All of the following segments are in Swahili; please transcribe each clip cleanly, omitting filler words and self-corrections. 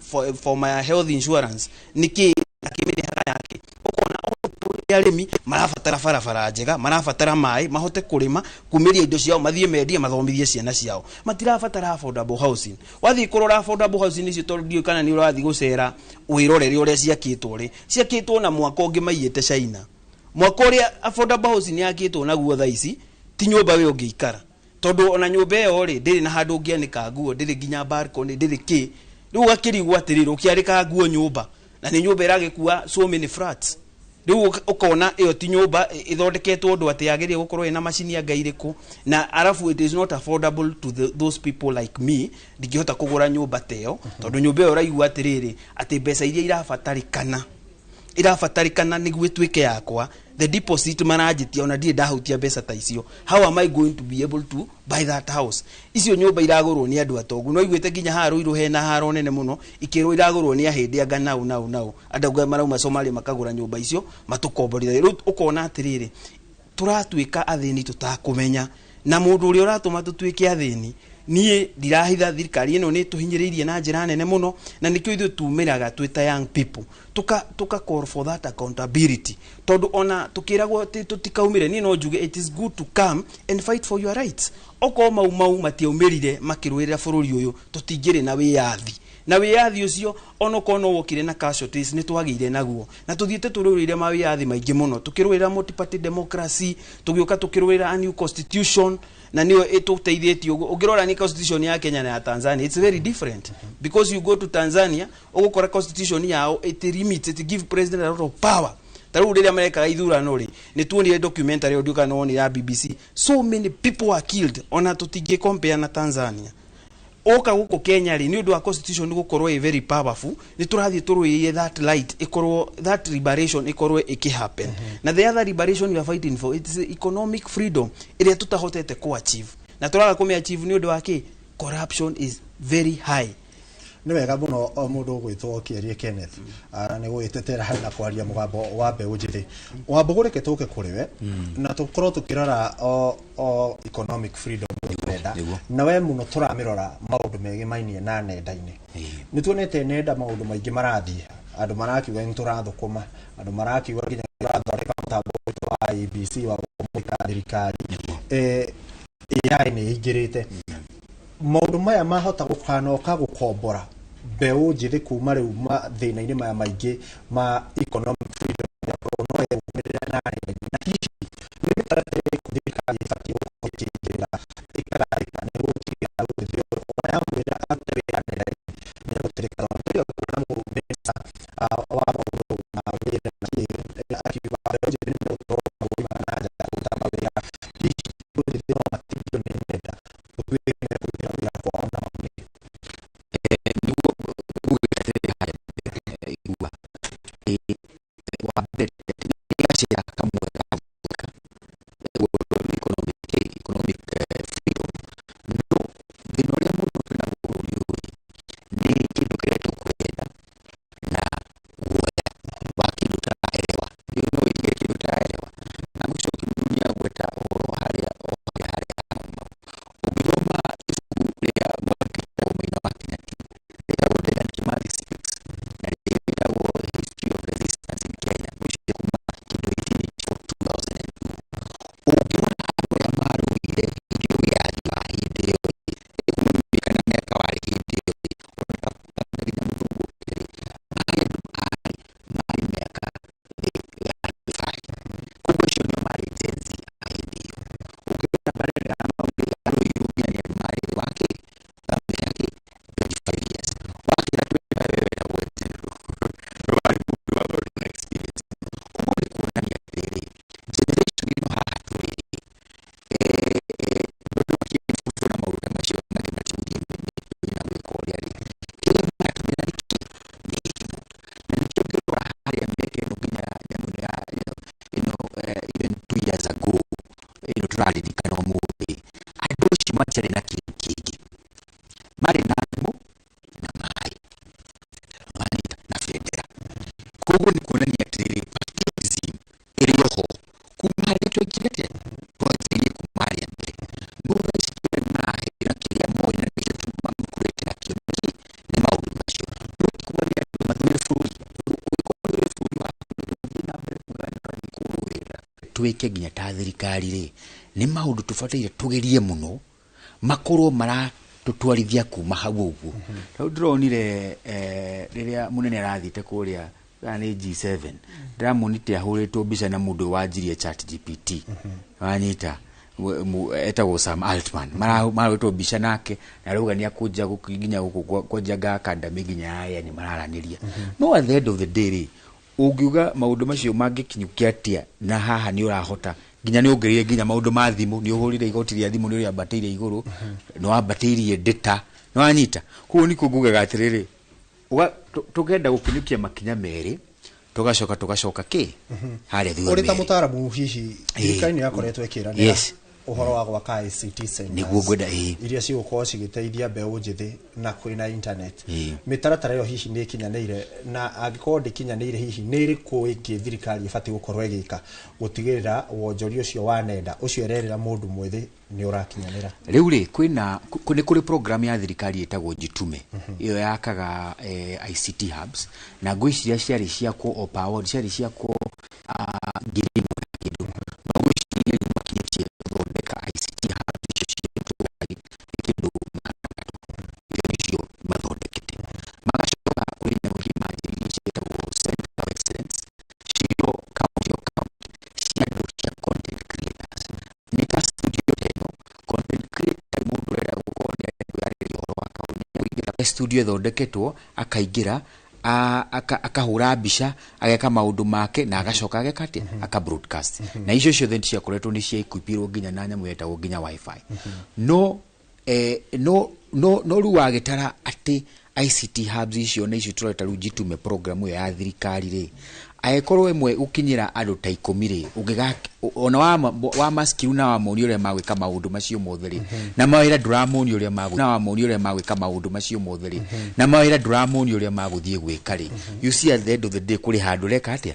for my health insurance niki akimiri haka yake ukona arimi marafatara barabara njega marafatara mai mahote kurima kumiria indo ciao mathie mendie mathomithie ciana ciao matirafatara affordable housing wathi kurora affordable housing icio tondio kana ni urathi gucera wirorere uria ciakitwo na mwaka ungi maiyete China mwaka uria affordable housing yakitwo naguo tha ici ti nyumba we ungiikara tondu ona nyumba iyo ri ndiri na handu ungianika nguo ndiri ginya balcony ndiri ki riu akirigwa atiriro ukiarika nguo nyumba na ni nyumba iragikua so many flats riu ukona iyo ti nyumba ithondeketwo undu ati yagirie gukorwo ina machine ya ngairiku na arafu it is not affordable to those people like me ndingihota kugura nyumba teo tondu nyumba iyo raigua atiriri ati mbeca iria irafatarikana niguo twike yakwa the deposit manajitia ona ndie ndahutia mbeca ta icio how am I going to be able to buy that house icio nyumba iragurwo ni andu atongu no igwete ginya haru iru hena haro nene muno ikirwo iragurwo ni ahindi anga nau andu marauma Somalia makagura nyumba icio matukomborire riu ukona atiriri turatwika athini tutakumenya na mundu uri uratuma tutwike athini nie ndirahitha thirikari ino ni tuhinyiririe na njira nene muno na nikio ithu tumiraga twita young people tuka call for that accountability tondu ona tukiragwo tutikaumire ni no njuge it is good to come and fight for your rights oko mau matiaumirire makirwirira bururi uyu tutingire na wiyathi ucio ono kono wokire na casualties ni twagire naguo na tuthiete tururire mawiyathi maingi muno tukirwira multi-party democracy tugioka tukirwira a new constitution na niyo etuteithietie ugirora ni constitution ya Kenya na ya Tanzania it's very different because you go to Tanzania ugukora constitution yao it limits it give president a lot of power taru uri America ithurano ri ni tuonire documentary audio kana oni ya BBC so many people were killed ona tutige compare na Tanzania oka guko Kenya ri ni undu wa constitution ni gukorwo very powerful ni turathie turuiye that light ikorwo that liberation ikorwo ikihappen na the other liberation we are fighting for it is economic freedom ile tutahotete ku achieve na turaga kume achieve ni undu wa ki corruption is very high ni wega muno mundu gwitwo Kierie Kenneth ni gwitetera harina kwaria mugambo wa mbeũ njithi wambugureke tuke kuriwe na tukorwo tukirora o economic freedom nenda na we muno turamirora maundu megimainie na nenda-ini ni tuonete nenda maundu maingi marathie andu marakiuga ni turathukuma andu marakiuga nginya turathondeka mutambo wa IEBC wa kumulika thirikari AI ni ingirite maundu maya mahota gukanoka gukombora mbeũ njithi kuma riu thina-ini maya maingi ma economic freedom ya no yemerera na hihi ni mitaratara kuthirikari ifatiĩ gũkĩingĩra ikararĩka nĩguo gũtigĩrĩra gũthio ya mwĩra atewĩranĩra nĩ gũtirĩka nĩyo kuna mũmbeca wa maũndũ ma wĩra na akiuga mbeũ njithi nĩ gũkorwo magũrima na njĩra gũtama wĩra hihi gũthithio no matigio nĩ nenda gũtuĩke nĩ kũruta wĩra kwao nao twike nginya ta thirikari ri ni maundu tubataire tugerie muno makorwo mara tutwarithia kuma hau uguo tau ndronire riria munene arathite kuria ni G7 ndamunite ahuritwo mbica na mundu wanjirie chat GPT wanyita etagwo Sam Altman mararutwo mbica nake na ruga ni akuja gukiginya kujaga academy ginya aya ni mararaniria no at the end of the day ungiuga maundu macio mangikinyukia atia na haha ni urahota ginya ni ongerire ginya maundu ma thimu ni uhurire igoti ria thimu ni uri ambateire iguru no ambateirie data no anyita kuo ni kugugaga atiriri tugenda gukinyukia makinya meri tugacoka ki haria thutha uri ta mutaramu hihi thirikari yakoretwo ikira uhoro wa gwaka ICT centers niguo gwenda iria cigukorwo cigiteithia mbeũ njithi na kwina internet mitaratara yo hihi ni kinyanĩire na angikorwo ndikinyanĩire hihi ni iriku ingi thirikari ibati gukorwo igika gutigirira wonjoria ucio wa nenda ucio ererera mundu mwethi ni urakinyanira riu ri kwina ni kuri program ya thirikari etagwo Jitume iyo yakaga ICT hubs na ngwiciria ciari ciakwo o power ciari ciakwo ngirimo kindu no gwiciria makinyie thondeka ICT hubs kindu mathondekete magacoka kuri na ugima cietagwo center of excellence cio county ciandu cia content creators ni ta studio teno content creator mundu era gukonia ari horo wa kaunti studio thondeketwo akaingira akahura mbica ageka maundu make na agacoka agekati aka broadcast na icio ciothe cia koretwo ni cia equipirwo nginya na nyamu yetagwo nginya wifi no ruwa gitara ati ICT hubs icio na icio tureta ru Jitume program ya thirikari ri aekorwo imwe ukinyira andu ta 10 ri ungiga ona wa maskiru na wa moni ure magwika maundu macio mothe ri na mawira dramoni ure magu na wa moni ure magwika maundu macio mothe ri na mawira dramoni ure maguthie gwika ri you see at the end of the day kuri handu reka atia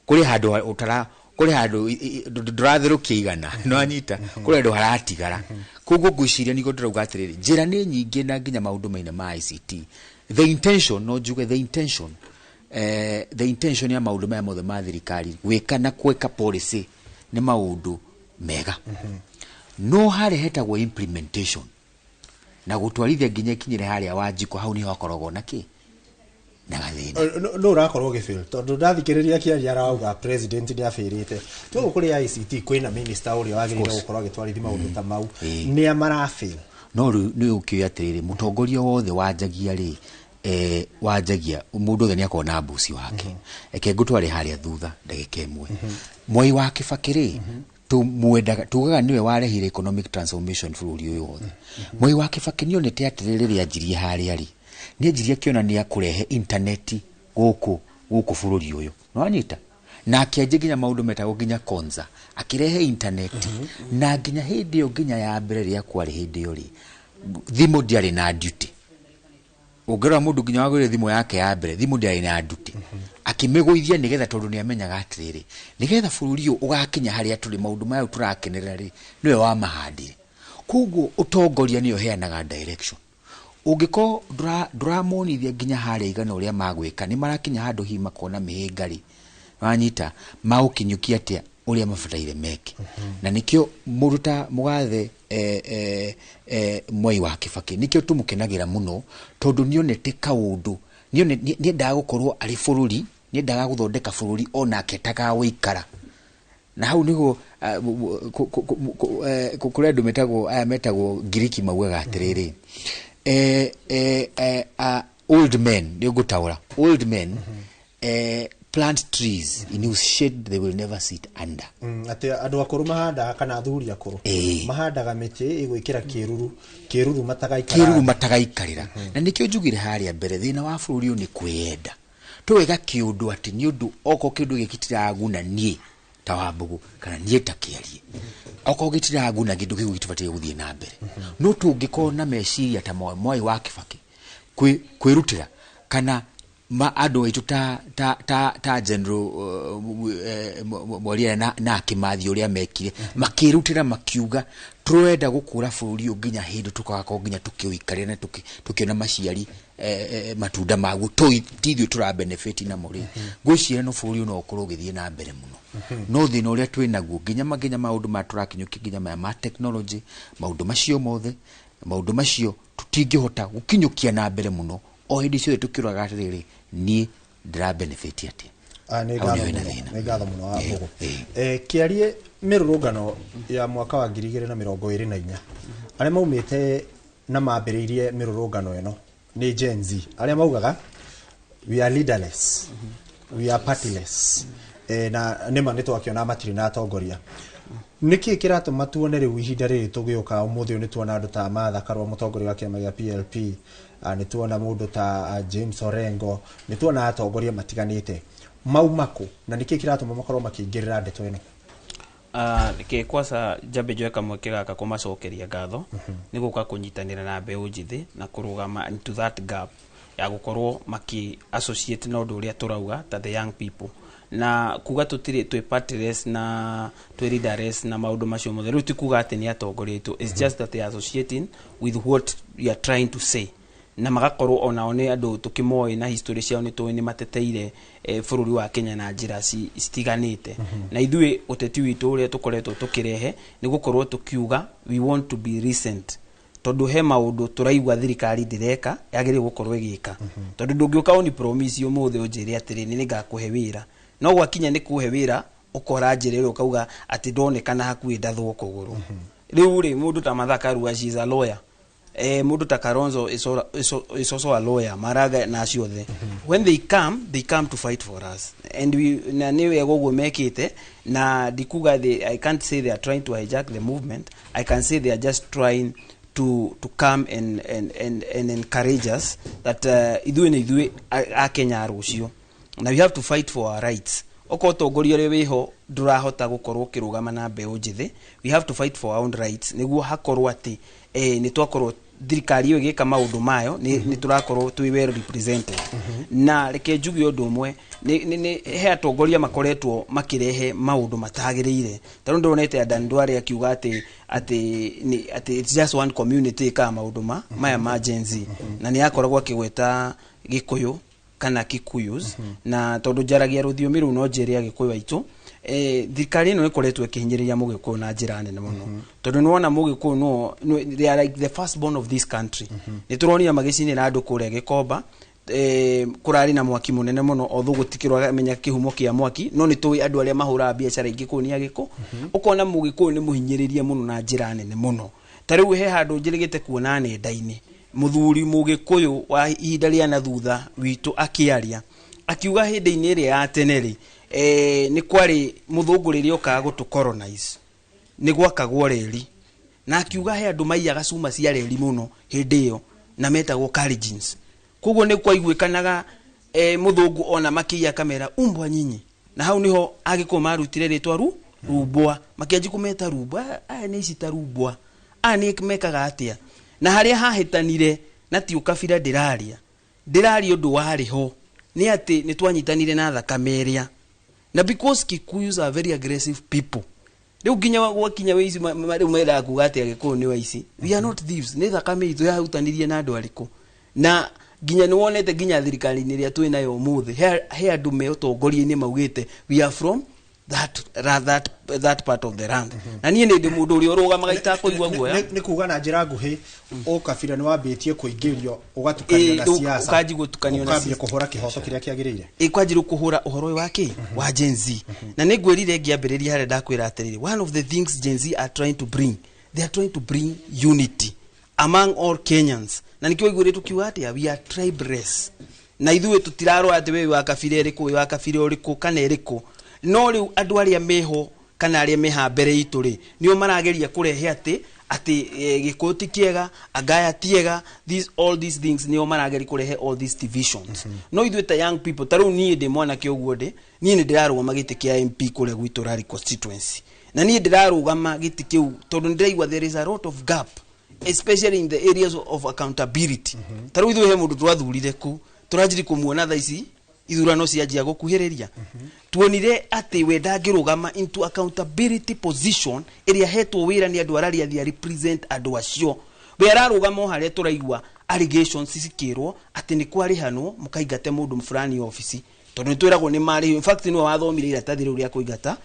kuri handu utara kuri handu ndrathirukia igana no anyita kuri handu haratigara kugo gwiciria nigo ndurauga atiriri njira ni nyingi na nginya maundu maina ma ICT the intention no juge the intention ya maundu maya mothe ma thirikari gwika na kweka policy ni maundu mega no hare hetagwo implementation na gutwarithia nginya kinyire haria wanjiko hau ni hakorogwo naki na gathina no urakorwo gifil tondu ndathikiriria kiaria arauga president ni afirite tugo kuri ICT kwina minister uri wagirire gukorwo agitwarithia maundu ta mau ni amarafil no ni ukioya atiriri mutongoria wothe wanjagia ri wanjagia mundu othe ni akona mbuci wake eke ngutware haria thutha ndagika imwe Mwai wa Kibaki tumwendaga tugaga niwe warehire economic transformation bururi uyu wothe Mwai wa Kibaki ni onete atiriri ri anjirie haria ri ni anjirie kiona ni akurehe internet guku bururi uyu no anyita na akianjia nginya maundu metagwo nginya konza akirehe internet na nginya hindi yo nginya ya mbere ri akwari hindi yo ri thimu ndiari na duty ugera mundu nginya wagire thimu yake ya mbere thimu ndiari na duty akimiguithia nigetha tondu ni amenyaga atiriri nigetha bururi ugakinya haria turi maundu maya turakenerera ri niwe wa mahandire kuguo utongoria niyo heanaga direction ungiko dramonithia nginya haria igana uria magwika ni marakinya handu hi makona mihingari wanyita maukinyukia atia uria mabataire meke na nikio muruta mugathe Mwai wa Kibaki nikio tumukenagira muno tondu nionete kaundu ni ndaga gukorwo ari bururi ni ndaga guthondeka bururi ona aketaga wikara na hau nigo kukure ndu metagwo Giriki maugaga atiriri old men ni gutaura old men plant trees in whose shade they will never sit under ati andu akuru mahanda kana athuri akuru mahandaga miti igwikira kiruru matagaikarira na nikio njugire haria mbere thina wa bururi ni kwenda twega kiundu ati ni undu oko kiundu gikitiragu na nie ta wambugu kana nie ta kiarie oko gitiragu na kindu kiu gitubatie guthie na mbere no tungikona meciria ta Mwai wa Kibaki kwirutira kana ma ado itu ta general Mwaria na Kimathi uria mekire makirutira makiuga twenda gukura bururi nginya hindu tukagako nginya tukiuikaria na tukiona maciari matunda magu tithio tura benefit na muri gwicira no bũrũri no ũkorwo ũgĩthiĩ na mbere mũno no thĩna ũrĩa twĩ naguo nginya maũndũ ma tũrakinyũkia nginya maya ma technology maũndũ macio mothe maũndũ macio tũtingĩhota gũkinyũkia na mbere mũno o hĩndĩ ciothe tũkĩroraga atĩrĩrĩ niĩ ndĩra benefit atĩ nĩ ngatho mũno wa Mbogo kĩarie mĩrũrũngano ya mwaka wa 2024 arĩa maumĩte na mambĩrĩirie mĩrũrũngano ĩno nĩ Gen Z arĩa maugaga we are leaderless we are partyless na nĩma nĩ twakiona matirĩ na atongoria nĩkĩ kĩratũma tuone rĩu ihinda rĩrĩ tũgĩũka ũmũthĩ nĩ tuona andũ ta Martha Karua mũtongoria wa kĩama gĩa PLP nĩ tuona mũndũ ta James Orengo nĩ tuona atongoria matiganĩte maumako na nĩkĩ kĩratũma makorwo makĩingĩrĩra ndeto ĩno ke kwasa jabe joeka mwekega kumacokeria ngatho ni guka kunyitanira na mbeũ njithi na kurugama into that gap ya gukorwo maki associate na undu uria turauga ta the young people na kuga tutire twi partyless na twi leaderless na maundu macio mothe riu tikuga ati ni atongoria itu it's just that they are associating with what we are trying to say na magakorwo ona one andu tukimoe na history ciao ni tuwe ni mateteire bururi wa Kenya na njira citiganite na ithuĩ uteti witu uria tukoretwo tukirehe ni gukorwo tukiuga we want to be recent tondu he maundu turaigwa thirikari ndireka yagire gukorwo igika tondu ndungiuka oni promise umuthi unjire atiri ni ngakuhe wira no gwakinya ni kuhe wira ukora njire ukauga ati ndonekana hakuĩ ndathwo kuguru riu ri mundu ta Martha Karua she is a lawyer mundu ta Kalonzo is also a lawyer maraga na ciothe when they come to fight for us and we na niwe gogo mekite na dikuga I can't say they are trying to hijack the movement I can say they are just trying to come and encourage us that idue a Kenya rucio na we have to fight for our rights oko tongoria ri wiho ndurahota gukorwo kirugama na mbeũ njithi we have to fight for our own rights niguo hakorwo ati ni twakorwo thirikari yo igika maundu mayo ni turakorwo twi well represented na reke njugi undu umwe ni he atongoria makoretwo makirehe maundu matagirire tondu ndonete andu aria akiuga ati it's just one community ka maundu maya ma Gen Z na ni akoragwo akigweta Gikuyu kana Kikuyus na tondu njaragia ruthiomi ru no njeria Gikuyu aitu thirikari ino ikoretwo ikihinyiriria Mugikuyu na njira nene muno tondu niwona Mugikuyu no they are like the first born of this country ni turonia magicinira andu kuria Gikomba kurari na mwaki munene muno othu gutikirwa menya kihumo kia mwaki no ni tuwi andu aria mahura biashara ingi kunia giko ukona Mugikuyu ni muhinyiririe muno na njira nene muno tariu he handu njirigite kuona nenda-ini muthuri Mugikuyu wa ihinda ria na thutha witu akiaria akiuga hindi-ini iri ya teneri ni kwari muthunguriri okaga gutu colonize ni gwakagwo reri na akiuga he andu maiyaga cuma cia reri muno hindi iyo na metagwo carriages kuguo ni kwaiguikanaga muthungu ona makiya kamera umbwa nyinyi na hau niho agikuo marutire ritwa rumbwa makianji kumeta rumbwa aya ni cita rumbwa ni mekaga atia na haria hahitanire na ti ukabira ndiraria undu wariho ni ati ni twanyitanire na thakameria na because Kikuyus are very aggressive people riu ginya gwakinya weici riu mera kuga ati Gikuyu ni waici we are not thieves ni thakame itu yahutanirie na andu ariku na ginya ni wonete ginya thirikari ni ria twi nayo umuthi he andu me utongoria-ini maugite we are from that part of the land na nie ni ndi mundu uri urugamaga itakuigwa guoya ni kuga na njira nguhi ukabira ni wambitie kuingirio ugatukania na siasa ukaji gutukanio na siasa kuhura kihoto kiria kiagirire kwajiru kuhura uhoro wake wa Gen Z na ni gwirire ngiambiriria hare ndakwira atiriri one of the things Gen Z are trying to bring they are trying to bring unity among all Kenyans na nikio igwire tukiuga ati we are tribeless na ithuĩ tutirarwo ati we wa kabira iriku wa kabira uriku kana iriku no riu andu aria meho kana aria meha mbere itu ri nio marageria kurehe ati Gikuyu ti kiega agaya tiega all these things nio marageria kurehe all these divisions no ithuĩ ta young people taru nie ndi mwana ki uguo ndi nie ndirarugama giti kia MP kule gwitu rari constituency na nie ndirarugama giti kiu tondu ndiraigwa there is a lot of gap especially in the areas of accountability taru ithuĩ he mundu twathurire ku turajiri kumuona tha ici ithurano cianjia gukuhiriria tuonire ati we ndangirugama into accountability position iria hetwo wira ni andu araria thia represent andu acio we ararugama haria turaigwa allegations cikirwo ati ni kwari hano mukaigate mundu mfulani office tondu nitwiragwo ni mari in fact ni wathomire iratathi riu ria kuigata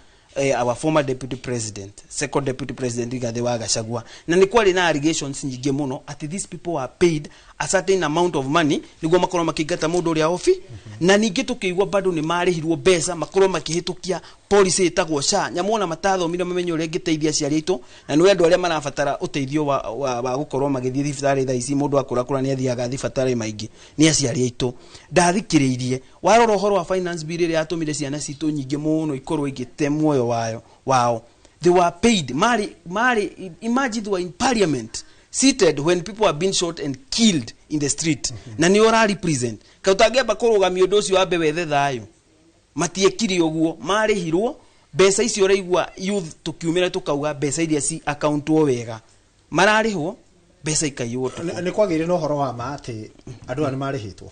our former deputy president, second deputy president Rigathi wa Gachagua, na ni kwari na allegations nyingi muno ati these people were paid a certain amount of money niguo makorwo makigata mundu ria ofi na ningi tukiigwa bado ni marihirwo mbeca makorwo makihitukia policy itagwo SHA nyamona matathomire mamenyo ria ngiteithia ciari itu na ni andu aria marabatara uteithio wa gukorwo magithii thibitari tha ici mundu akura ni athiaga thibitari maingi ni aciari itu ndathikiriirie warora uhoro wa finance bill ria atumire ciana citu nyingi muno ikorwo igite muoyo wow they were paid mari imagine they were in parliament seated when people are being shot and killed in the street na ni ora represent kautageba kurugamia undu ucio ambe wethe thayo matiekiri uguo marihirwo mbeca icio raigwa youth tukiumira tukauga mbeca iria ci account wo wega mararihwo mbeca ikaiywo ni kwagire no horo wa ma ati andu ani marihitwo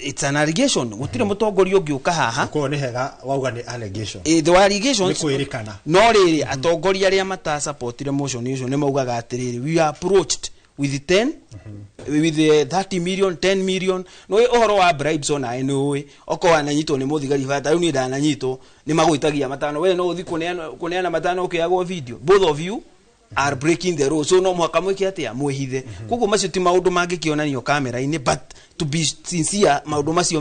it's an allegation gutire mutongoria ungiuka haha ko ni hega wauga ni allegation the allegations ni kwirikana no riri atongoria aria mata supportire motion icio ni maugaga atiriri we are approached with 10 with 30 million 10 million no ohoro wa bribes ona enoe oko wananyito ni muthigari fata riu ni ndananyito ni magwitagia matano we no uthi kuneana matano ukiyagwo video both of you are breaking the rules so no mwaka mwiki atia mwehithe kuko macio ti maundu mangikionanio kamera-ini but to be sincere maundu macio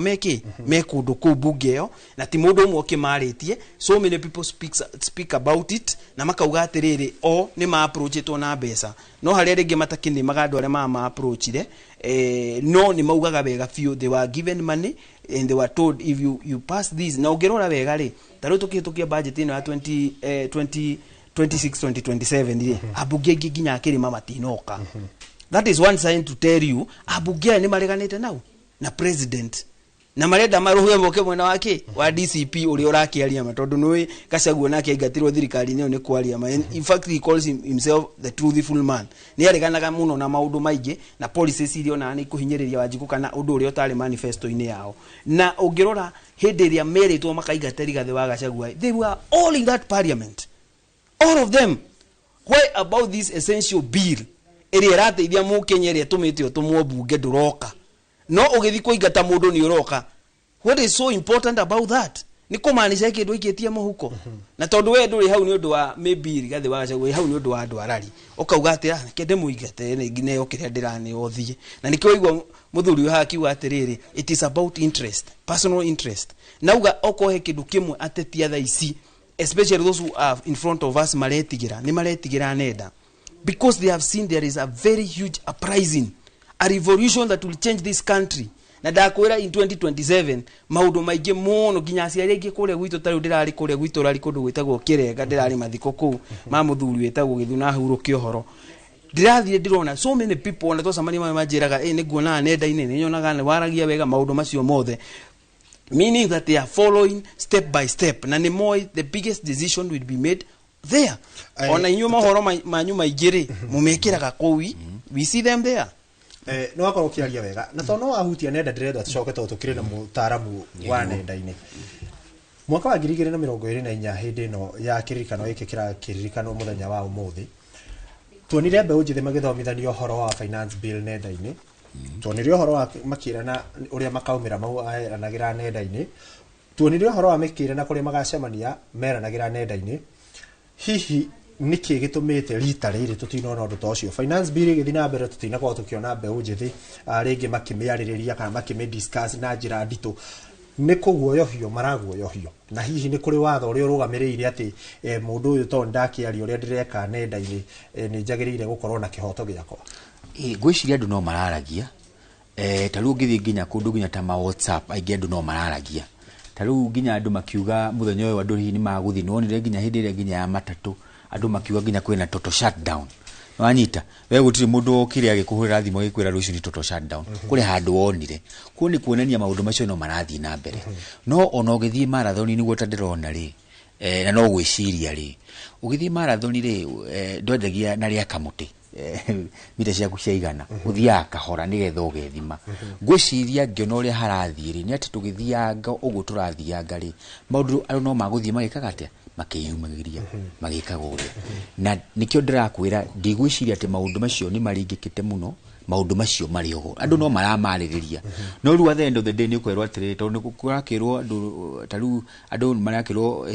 mekundu ku bungeo na ti mundu umwe ukimaritie so many people speak about it na makauga atiriri o ni ma approach to na mbeca no hari ringi matakini magandu aria ma approach no ni maugaga wega few they were given money and they were told if you pass this na ugirora wega ri taru tukihitukia budget ino ya 2026-2027 abunge ginya akirima matinoka that is one sign to tell you abunge ni mareganite nau na president na marenda maruhuye moke mwena wake wa DCP uri urakiaria matondu nui Gachagua nake aingatirwo thirikari ni kwaria ma in fact he calls himself the truthful man ni areganaga muno na maundu maingi na policies irio na ni kuhinyiriria Wanjiku kana undu uri utari manifesto ini yao na ungirora hindi ria meritwo makaigate Rigathi wa Gachagua they were all in that parliament all of them. Why about this essential bill eri rateithia mu Kenya eri tumite otumwo bunge nduroka no ugithi kuingata mundu ni uroka what is so important about that ni kumaanisha kindu ikitie muhuko na tondu we nduri hau ni undu wa maybe Rigathi wa Gachagua hau ni undu wa andu arari ukauga atira kende muigate ne okiria ndirani othie na nikiwaigwa muthuri wa akiuga atiriri it is about interest personal interest nauga okohe kindu kimwe atetia tha ici especially those who are in front of us maretigira nenda because they have seen there is a very huge uprising a revolution that will change this country na dakwira in 2027 maundu maingi muno ginya aciari aingi kuria gwitu tari ndirari kuria gwitu rari kundu gwitagwo Kirega ndirari mathiko ku ma muthuri wetagwo Githuna hurukio horo ndirathie ndirona so many people ona tocamani manjiraga ni nguona nenda-ini ni nyonaga ni waragia wega maundu macio mothe meaning that they are following step by step na ni moi the biggest decision will be made there ona inyuma horo manyuma igiri mumekiraga kowi we see them there no akoro kiaria wega na tono wahutia nenda ndirenda tucoke tukire na mutaramu wa nenda-ini mwaka wa 2024 hindi no ya kiririkano iki kiririkano muthenya wa umuthi tuonire mbeũ njĩthĩ magithomithanio horo wa finance bill nenda-ini tuonire horo wa makirana uria makaumira mau aeranagira nenda-ini tuonire horo wa makirana kuria magacemania meranagira nenda-ini hihi niki gitumite rita riri tutinona undu tocio finance bill githina mbere tutinakorwo tukiona mbeũ njĩthĩ ringi makimiaririria kana makimidiscuss na njira nditu ni kuguoyohio maraguoyohio na hihi ni kuri watho uri urugamiriire ati mundu uyu to ndakiari uria ndireka nenda-ini ni njagirire gukorwo na kihoto giakwa gwiciria andu no mararagia taru ngithi nginya kundu nginya ta ma WhatsApp aingi andu no mararagia taru nginya andu makiuga muthenya uyu andu ni maguthinwo ni nginya hindi ire nginya ya matatu andu makiuga nginya kwina total shutdown wanyita we gutiri mundu okire agikuhurira thimo gikwira rucio ni total shutdown kuri handu wonire kuoni kuonania maundu macio no marathi na mbere no ona ugithii marathon ni guo tandirona ri na no gwiciria ri ugithii marathon ri ndwendagia na ria kamuti mita ciaku ciaigana uthia kahora nigetha ugethima ngwiciria ngiona uria harathiri ni ati tugithianga uguo turathianga ri maundu aro no maguthie magikaga atia makiyumagiria magikaga uria na nikio ndirakwira ndigwiciria ati maundu macio ni maringikite muno maundu macio mari ogo andu no maramaririria no ru at the end of the day ni kwirwo atiri tondu kurakirwo andu taru andu marakirwo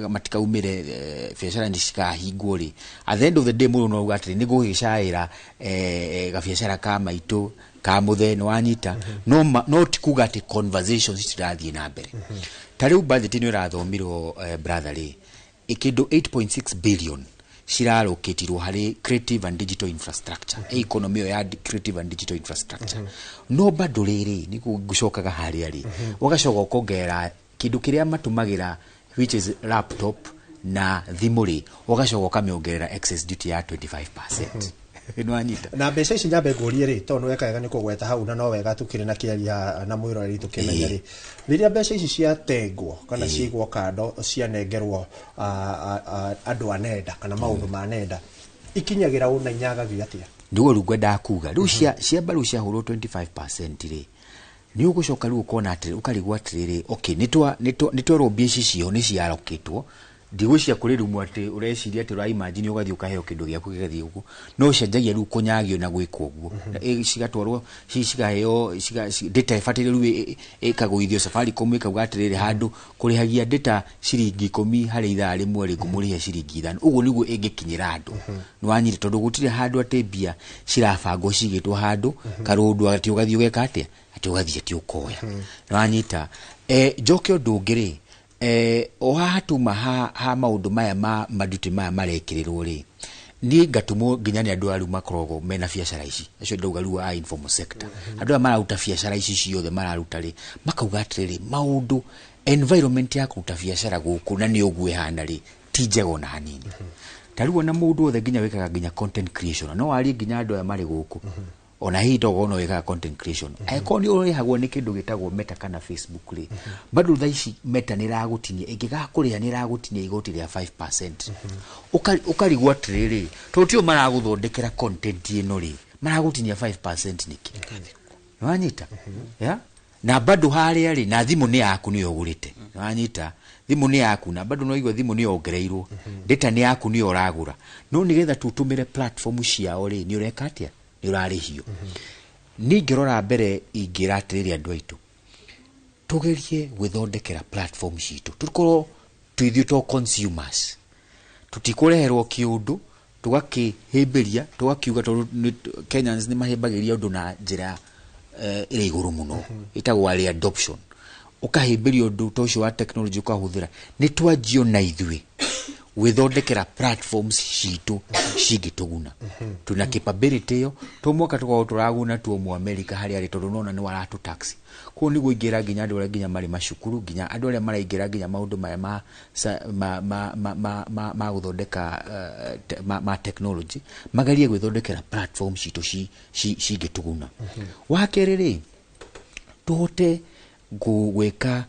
matika umire biashara ni cikahingwo ri at the end of the day mundu no atiri ni gugicaira ga biashara ka maitu ka mutheno wanyita no tikuga ati conversations citirathie na mbere tariu budget ni urathomirwo brother ri ikindo 8.6 billion ciraloketirwo hari creative and digital infrastructure economy ya creative and digital infrastructure no bado riri ni gucokaga hari ari ugacoka kongera kindu kiria matumagira which is laptop na thimuri ugacoka kamiongerera excess duty ya 25%. Inwanyita na mbeca ici nyambe ngurie ri tondu wekaga ni kugweta hau na no wega tukire na kiaria na mwiro ri tukimenya ri riria mbeca ici cia tengwo kana cigwo kando cia nengerwo andu anenda kana maundu manenda ikinyagira una nyagagia atia ndigo rugwenda kuga riu cia baru cia hurwo 25% ri ni ugucoka riu ukona atiri ukarigwa atiri okay nitwa robi ici cio ni ciaroketwo ndigucia kuri rumu ati ureciria ati ura imagine ugathii ukaheo kindu giaku gigathii ugu no cenjagia riu kunyagio na gwikwo ugu cigatwarwo cigaheo data ifatire riu ikagwithio Safaricom ikauga atiriri handu kurihagia data ciringi 10 hari ithaa rimwe ri kumurihe ciringi 5 ugu niguo ingikinyira andu nwanyire tondu gutire handu ati mbia cirabangwo cigitwo handu karundu ati ugathii ugeka atia ati ugathii ati ukoya nwanyita njoke ndungiri ohatuma ha maundu maya maduti maya marekirirwo ri ni gatumo nginya ni andu aru makorogo mena biashara ici acio ndauga ru a informal sector andu mararuta biashara ici ciothe mararuta ri makauga atiriri maundu environment ya kuruta biashara guku na ni ogwe hana ri tijego na hanini taruo na mundu othe nginya wekaga nginya content creation no ari nginya andu aya mari guku ona hito ono weka content creation aikoni uri hagwo ni kindu gitagwo Meta kana Facebook ri bado thaici Meta ni ragutinia ingigakuria ni ragutinia igoti ria 5% ukarigwa atiriri totio maraguthondekera content ino ri maragutinia 5% niki wanyita ya na bado hari ari na thimu ni yaku ni ogurite wanyita thimu ni yaku na bado no igwa thimu ni ongereirwo data ni yaku ni oragura no nigetha tutumire platform ciao ri ni ureka atia ni urarihio ningirora mbere ingiratiriri andu aitu tugerie gwithondekera platform citu tukorwo twithio to consumers tutikureherwo kiundu tugakihimbiria tugakiuga Kenyans ni mahimbagiria undu na njira ire iguru muno itagwo early adoption ukahimbiria undu tocio wa technology ukahuthira ni twajio na ithwi withondekera platforms citu cigituguna tuna capability yo tumuka tukao turaguna tu mu America hari ari tondu nona ni waratu taxi ko ni guingira nginya andu nginya mari mashukuru nginya andu aria maraingira nginya maundu maya ma guthondeka ma technology magarie gwithondekera platform citu cigituguna wakerere tuhote gweka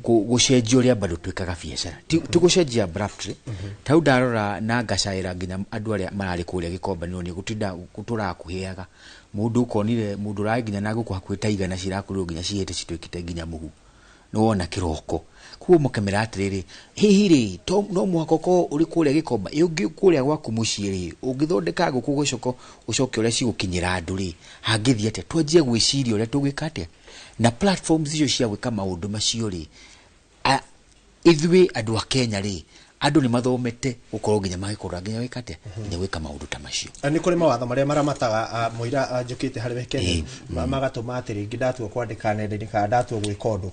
gucenjia uria bado twikaga biashara tugucenjia abruptly tau ndarora na ngacaira nginya andu aria marari kuria gikombano ni gutinda gutura kuheaga mundu konire mundu rai nginya na guku hakwita igana cirakurwo nginya cihete citwikite nginya muhu no wona kiroko kuo mukemera atiriri hihiri to no mwakoko uri kuria gikomba ungi kuria gwaku muciiri ungithondeka guku gucoko ucoke uria cigukinyira andu ri hangithia ate twanjie gwiciria uria tugwika ate na platforms icio cia gwika maundu macio ri ithwe andu a Kenya ri andu ni mathomete gukorwo nginya magikora nginya wikate nginya gwika maundu ta macio ani kuri mawatho maria maramataga muira njukite hari wekene magatuma atiri ngindatu kwandika nenda-ini ka ndatu gwika undu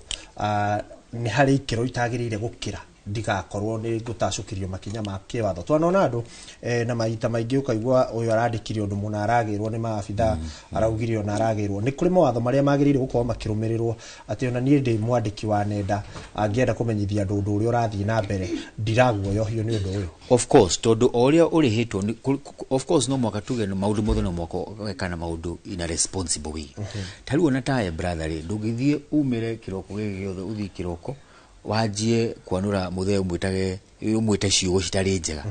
ni hari ikiro itagirire gukira ndigakorwo ni gutacukirio makinya ma kiwatho twanona andu na maita maingi ukaigwa uyu arandikirio undu muna aragirwo ni maabitha araugirio na aragirwo ni kuri mawatho maria magirire gukorwo makirumirirwo ati ona nie ndi mwandiki wa nenda angienda kumenyithia andu undu uria urathii na mbere ndiraguoyo hiyo ni undu uyu of course tondu uria uri hitwo of course no mwaka tuge no maundu mothe no mwaka wekana maundu in a responsible way tariu na tae brother ri ndugithie umire kiroko giothe uthi kiroko wajie kwanura mutheo mwite ciugo citari njega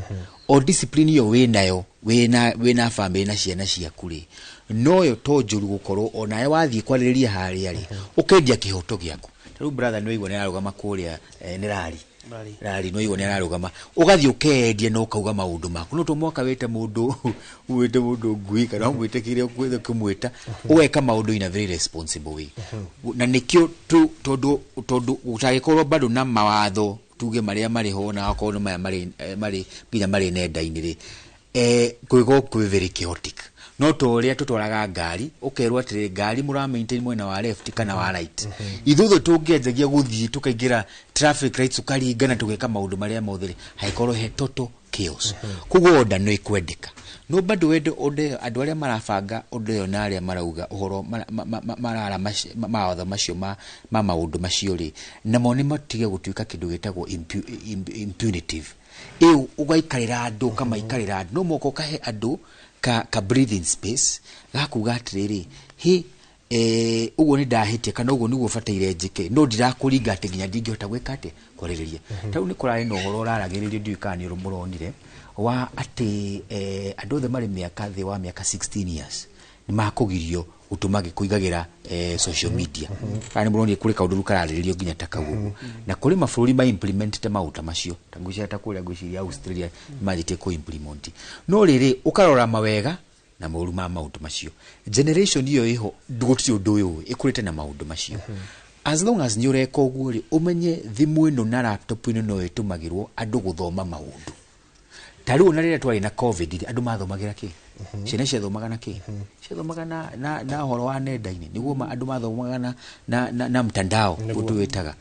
o discipline yo wina family na ciana ciaku ri noyo to njuru gukorwo onaye wathie kwaririria hari ari ukendia kihoto giaku taru brother no igwa ni arugama kuria nirari rari no ione ararugama ugathi ukendia no kauga maundu maku no to mwaka wete mundu ngui kana mwite kire ukwethe kumwita uweka maundu in a very responsible way na nikio tu tondu utagikorwo bado na mawatho tuge maria mari ho na akorwo mari nginya mari nenda-ini ri kwi very chaotic no to uria tutwaraga ngari ukerwa atiri ngari mura maintain mwena wa left kana wa right ithuthu tungienjagia guthii tukaingira traffic lights ukaringana tugeka maundu maria mothe haikorwo he total chaos kugo oda no ikwendeka no bado ode andu aria marabanga undu yo na aria marauga uhoro marara maothe macio ma maundu macio ri na moni matige gutuika kindu gitagwo impunitive ugaikarira andu kama ikarira andu no moko kahe andu ka breathing space gakuga atiriri ugo ni ndahitie kana ugo niguo bataire njike no ndirakuringa ati nginya ndingihota gwika ati kwaririria tau ni kurari no horo raragiririo ndiukani muronire wa ati andu othe mari miaka thi wa miaka 16 years ni makugirio utumage kuigagira social media kana muronire kuri kaundu karariririo nginya takagu na kuri mafururi ma implement te mauta macio tangucia ta kuri ngwiciria Australia majite ko implement no riri ukarora mawega na mauru ma maundu macio generation iyo iho ndugutiri undu uyu ikurite na maundu macio as long as ni ureka uguo ri umenye thimu ino na laptop ino no itumagirwo andu guthoma maundu tariu na rire twari na covid andu mathomagira ki ciana ciathomaga na ki ciathomaga na horo wa nenda-ini niguo andu mathomaga na mtandao undu wetaga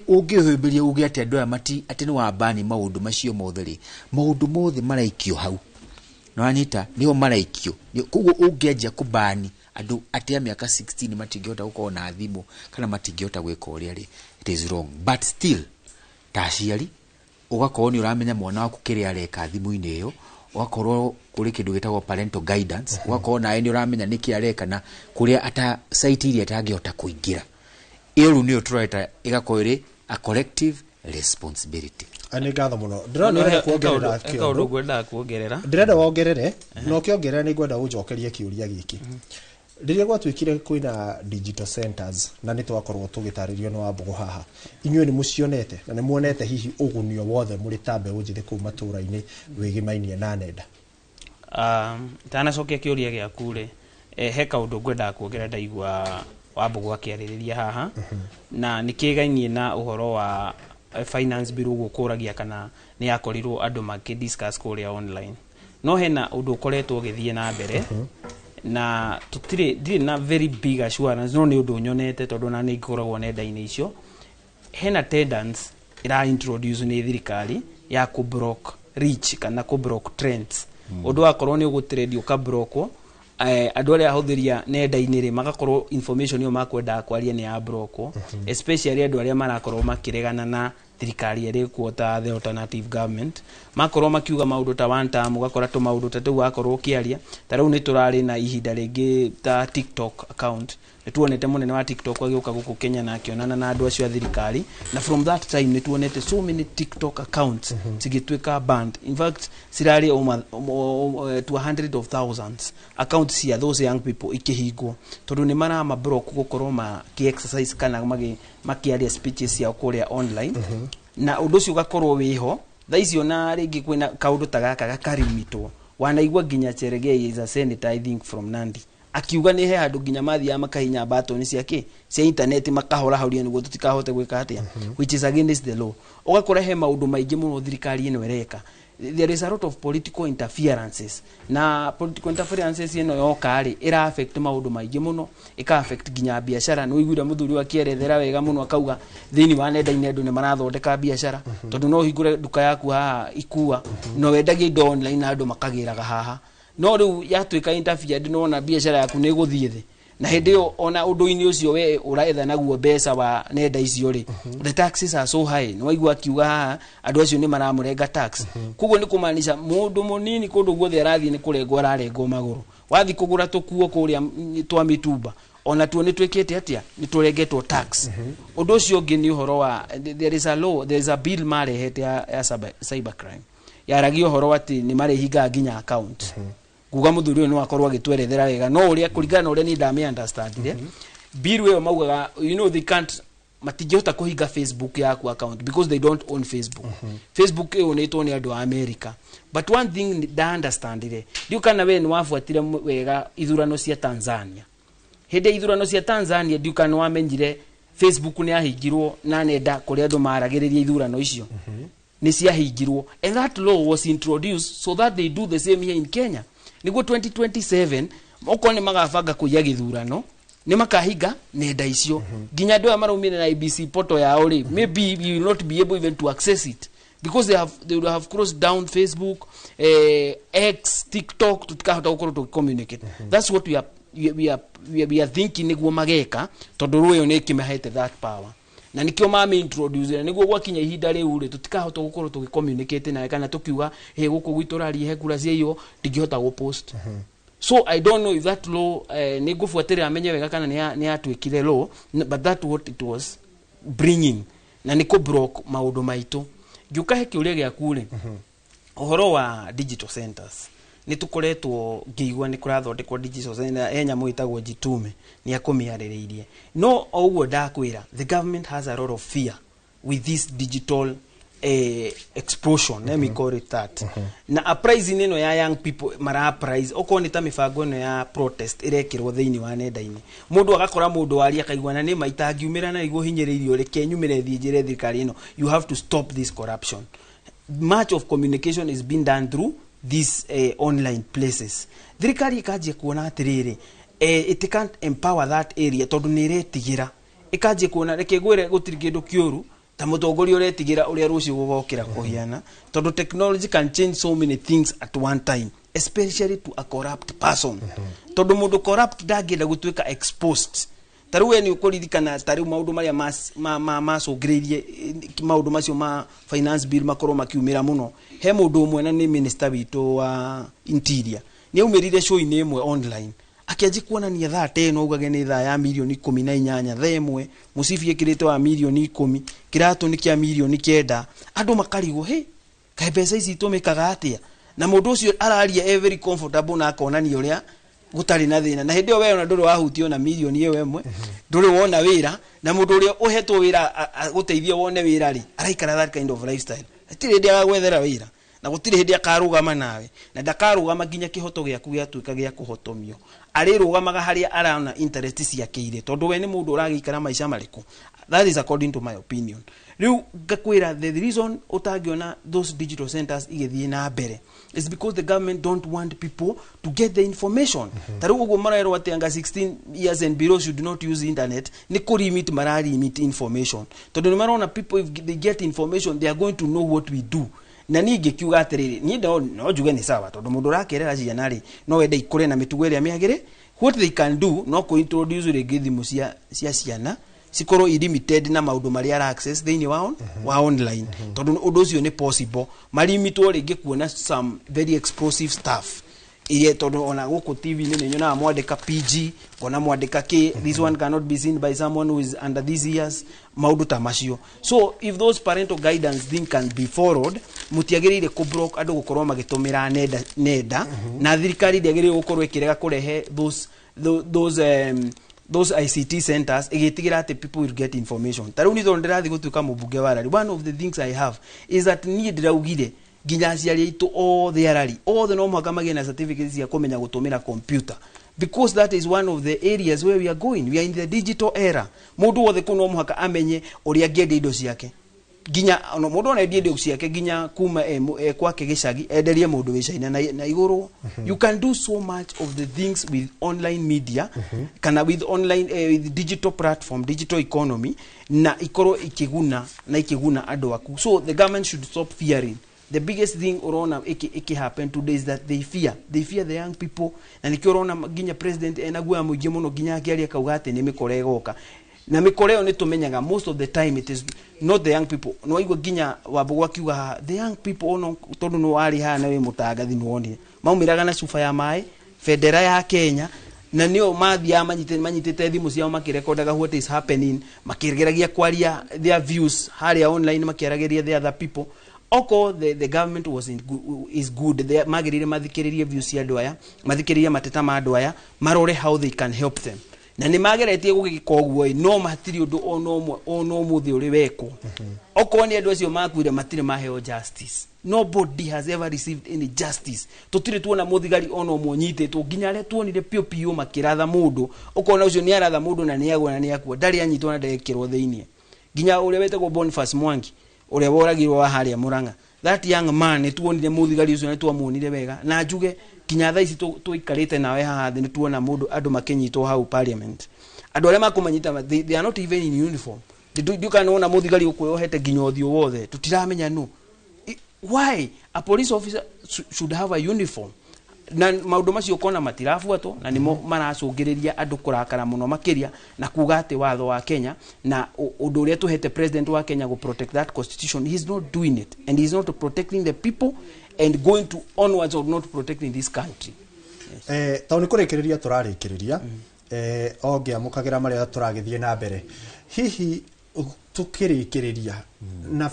ungihimbiria ugi ati andu amati ati ni wa bani maundu macio mothe ri maundu mothe maraikio hau no anita niyo maraikio kugo ungeja kubani andu ati miaka 16 matingihota gukorwo na thimu kana matingihota gwika uria ri it is wrong but still taciari ugakorwo ni uramenya mwana waku kiri areka thimu-ini iyo ugakorwo kuri kindu gitagwo parental guidance ugakorwo nae ni uramenya niki areka na kuria ata site iria atangihota kuingira iyo niyo tureta igakorwo iri a collective responsibility ani gatho muno ndira kuongerera kaundu gwenda kuongerera ndirenda wongerere no kiongerera ni gwenda unjokerie kiuria giki riria gwatwikire kwina digital centers na ni twakorwo tugitaririo no Wambugu haha inyuĩ ni mucionete na ni muonete hihi ugunio wothe muri tambe unjithe ku matura-ini wigimainie na nenda tana cokia kiuria giaku ri he kaundu ngwenda kuongerera ndaigua Wambugu akiaririria haha na nikigainie na uhoro wa finance bill gukuragia kana ni yakorirwo andu makidiscuss kuria online no hena undu ukoretwo ugithie na mbere na tutire na very big assurance no ni undu nyonete tondu na ni ikoragwo nenda-ini icio hena tendance ira introduce ni thirikari ya ku block reach kana ku block trends undu akorwo ni ugutrend uka blockwo andu aria ahuthiria nenda-ini ri magakorwo information yo makwenda kwaria ni ya blockwo especially andu aria marakorwo makiregana na thirikari iri kuota the alternative government makorwo makiuga maundu ta one time ugakora to maundu ta tu akorwo kiaria tarau ni turari na ihinda ringi ta TikTok account nituonete munene wa TikTok agioka guku Kenya na akionana na andu acio a thirikari na from that time nituonete so many TikTok accounts tigitweka banned in fact sirari to 100 of thousands accounts cia those young people ikihingwo tondu ni mara ma block gukorwo ma ki exercise kana makiaria speeches cia kuria online na undu ucio ugakorwo wiho thaicio na ringi kwina kaundu ta gaka gakarimitwo wanaigwa nginya Cherengei is a senator I think from Nandi akiuga ni he andu nginya mathia makahinya batoni ciake cia internet makahora hauria niguo tutikahote gwika atia which is against the law ugakora he maundu maingi muno thirikari ino ereka there is a lot of political interferences na political interferences ino yokari ira affect maundu maingi muno ika affect ginya biashara no igura muthuri wa kierethera wega muno akauga thini wa nenda-ini andu ni marathondeka biashara tondu no hingure duka yaku haha ikua no wendagie indo online andu makagiraga haha no riu yatwika interfered no na biashara yaku ni guthie thi na hindi yo ona undu-ini ucio we uraetha naguo mbeca wa nenda icio ri the taxes are so high no waigua kiuga andu acio ni maramurenga tax kuguo ni kumaanisha mundu munini kundu guothe arathie ni kurengwo ararengwo maguru wathi kugura tukuo kuria twa mitumba ona tuo ni twikite atia ni turengetwo tax undu ucio ngi ni uhoro wa there is a law there is a bill marehete ya cyber crime yaragio uhoro ati ni marehinga nginya account kuga muthuri no akorwo agitwerethera wega no uria kuringana uria ni ndame understand bill we maugaga you know they can't matingihota kuhinga Facebook yaku account because they don't own Facebook. Facebook ĩonetwo nĩ andũ a America. But one thing da understand ile ndio kana we nĩwafuatire wega ithurano cia Tanzania. Hĩndĩ ithurano cia Tanzania ndio kana wamenyire Facebook nĩ yahingirwo na nenda kũrĩa andũ maragĩrĩria ithurano icio. Nĩ ciahingirwo, and that law was introduced so that they do the same here in Kenya. Niguo 2027 okorwo nĩ magabanga kũiya gĩthurano nĩ makahinga nenda icio. Ginya andũ maraumire na IBC portal yao ri, maybe you will not be able even to access it because they will have closed down Facebook, X, TikTok tutikahota gũkorwo to communicate. That's what we are thinking niguo mageka tondu rũyo nĩ kimehete that power. Na nikio mame introduce na niguo gwakinya ihinda riu ri tutikahota gukorwo tugicommunicate na kana tukiuga he guku gwitu rari he kura cia iyo ndingihota go post. So I don't know if that law ni gufuatira amenye wega kana ni atwikire law, but that what it was bringing na niko broke maundu maitu ngiuka he kiuria gya kure uhoro wa digital centers ni tukoretwo ngiigwa ni kurathondekwo digital center enya muitagwo Jitume ni akomiaririirie no oguo ndakwira the government has a lot of fear with this digital explosion, let me call it that. Na a prize ino ya young people mara prize oko ni ta mifango ino ya protest irekirwo thiini wa nenda-ini mundu agakora mundu wari akaigwana ni maitangiumira na iguo hinyiririo reke nyumire thie njire thirikari ino. You have to stop this corruption. Much of communication is being done through these online places. Thirikari ikajie kuona atiriri it can't empower that area tondu ni retigira ikajie kuona reke gwire gutiri kindu kiuru ta mutongoria uretigira uria rucio gugokira kuhiana tondu technology can change so many things at one time, especially to a corrupt person. Tondu mundu corrupt ndangenda gutwika exposed. Taruwe ni ukoririkana tari maundu maria macungiririe maundu macio ma finance bill makoro makiumira muno he mundu umwe na ni minister witu wa interior ni umirire show ini imwe online akiaji kuonania thate no ugage ni tha ya milioni 18 themwe musifi ekirite wa milioni 10 kiratu ni kia milioni 9 andu makarigo he kai pesa ici itumikaga atia na mundu ucio araria very comfortable na akonania uria gutari na thina na hindi wewe na nduru wahutio na milioni iyo emwe nduru wona wira na mundu uria uhetwo wira guteithia wone wira ri araikara that kind of lifestyle atire ndi agwethera wira na gutire hindi akarugama nawe na ndakarugama ginya kihoto giaku giatuika gia kuhotomio arirugamaga haria arana interest ciake ire tondu we ni mundu uragikara maisha mariku. That is according to my opinion. Riu gakwira the reason utagiona those digital centers igethie na mbere is because the government don't want people to get the information. Taru ugo maraero watenga 16 years and below should not use internet ni ko limit marari limit information. Tondu marona people if they get information they are going to know what we do. Na ninge kiuga atiriri ni no juge ni sawa tondu mundu rakerera ciana ri no wende ikure na mitugo iria miagire. What they can do no ko introduce regithimu cia ciana sikoro limited na maundu mari ara access thini wa online tondu undu ucio ni possible mari mitwo ringi kuona some very explosive stuff ile tondu ona guku TV ni nyona mwandika PG ona mwandika K, this one cannot be seen by someone who is under these years maundu tamasio. So if those parental guidance thing can be followed mutiagirire ku block andu gukorwo magitumira nenda na thirikari ndiagirire gukorwo ikirega kurehe those ICT centers igitigira ati people will get information. Taru ni ndirathi gutuka mubunge warari. One of the things I have is that ni ndiraugire ginya aciari aitu all the arari all the no mwaka magena certificates ya kumenya gutumira computer because that is one of the areas where we are going. We are in the digital era. Mundu wothe kuno mwaka amenye uria ngende indo ciake ginya no mundu ona endie indo ciake ginya kuma kwake gicagi enderie mundu wicaina na iguru. You can do so much of the things with online media kana with online with digital platform, digital economy na ikoro ikiguna ando aku. So the government should stop fearing. The biggest thing urona iki happen today is that they fear the young people. Na nikiorona ginya president enagua muingi muno ginya akiaria kauga ati ni mikore igoka na mikoreo ni tumenyaga most of the time it is not the young people. No igwa ginya wabugwa kiuga the young people ono tondu no ari hana we mutangathi nuoni maumiraga na cufa ya mai federa ya Kenya na nio mathia manyitete thimu ciao makirekordaga what is happening makirgeragia kwaria their views haria online makirageria the other people. Oko the government is good. They magirire mathikiririe views ya doya mathikiririe mateta ma doya marore how they can help them na nä mageretie gå gä ka å guo no matirä å ndå ona å må thä å rä wekwo okorwo nä andå acio makuire matirä maheo justice. Nobody has ever received any justice. Tutirä tuona må thigari ona å mwe nyitä two nginya arä a tuonire piå piå makä ratha må ndå okorwo ũcio nä aratha må ndå na nä agwa na nä akua ndarä anyitwo na ndekä rwo thä iniä nginya å rä a wetagwo Boniface Mwangi å rä a woragirwo wa harä a Murang'a. That young man nä tuonire må thigari ũcio nä twamuonire wega na njuge nginya thaa ici tũikarä te nawe haha thĩ nĩ tuona andũ makĩnyitwo hau parliament. Andũ arĩa makũmanyita they are not even in uniform. Ndukanaona mũthigari ũkũohete nginya ũthiũ wothe tũtiramenya no. Why a police officer should have a uniform? Na maũndũ macio kona matirabuatwo na nĩmo maracũngĩrĩria andũ kũrakara mũno makĩria na kuga atĩ watho wa Kenya na ũndũ ũrĩa tũhete president wa Kenya go protect that constitution, he is not doing it and he is not protecting the people and going to onwards of not protecting this country. Yes. Tao nĩ kũrĩkĩrĩria tũrarĩkĩrĩria ongĩamũkagĩra marĩa tũragĩthiĩ na mbere hihi tukĩrĩkĩrĩria na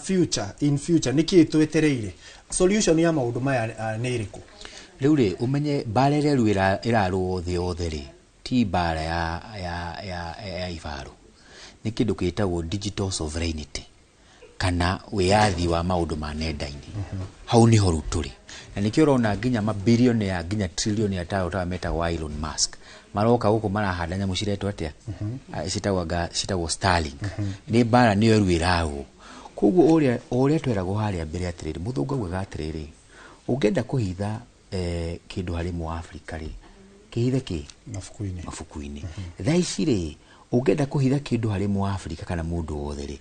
in future nĩkĩ twĩtereire solution ya maũndũ maya nĩ ĩrĩkũ? Rĩu rĩ ũmenye mbara ĩrĩa rĩu ĩrarũo thĩ yothe rĩ ti mbara ya ibarũ nĩ kĩndũ gĩtagwo digital sovereignty kana wĩyathi wa maũndũ ma nenda-inĩ. Hau nĩho rĩu tũrĩ na nĩkĩo ũrona nginya mabilionea nginya trillionaire ta metagwo Elon Musk maroka gũkũ marahanda nyamũ ciretwo atĩa citagwo Starlink. Nĩ mbara nĩyo rĩu ĩrarũo. Koguo ũrĩa tweragwo harĩa mbere atĩrĩrĩ mũthũngũ augaga atĩrĩrĩ ũngĩenda kũhitha kĩndũ harĩ Mũafrika rĩ kĩhithe kĩ mabuku-inĩ. Thaa ici rĩ ũngĩenda kũhitha kĩndũ harĩ Mũafrika kana mũndũ wothe rĩ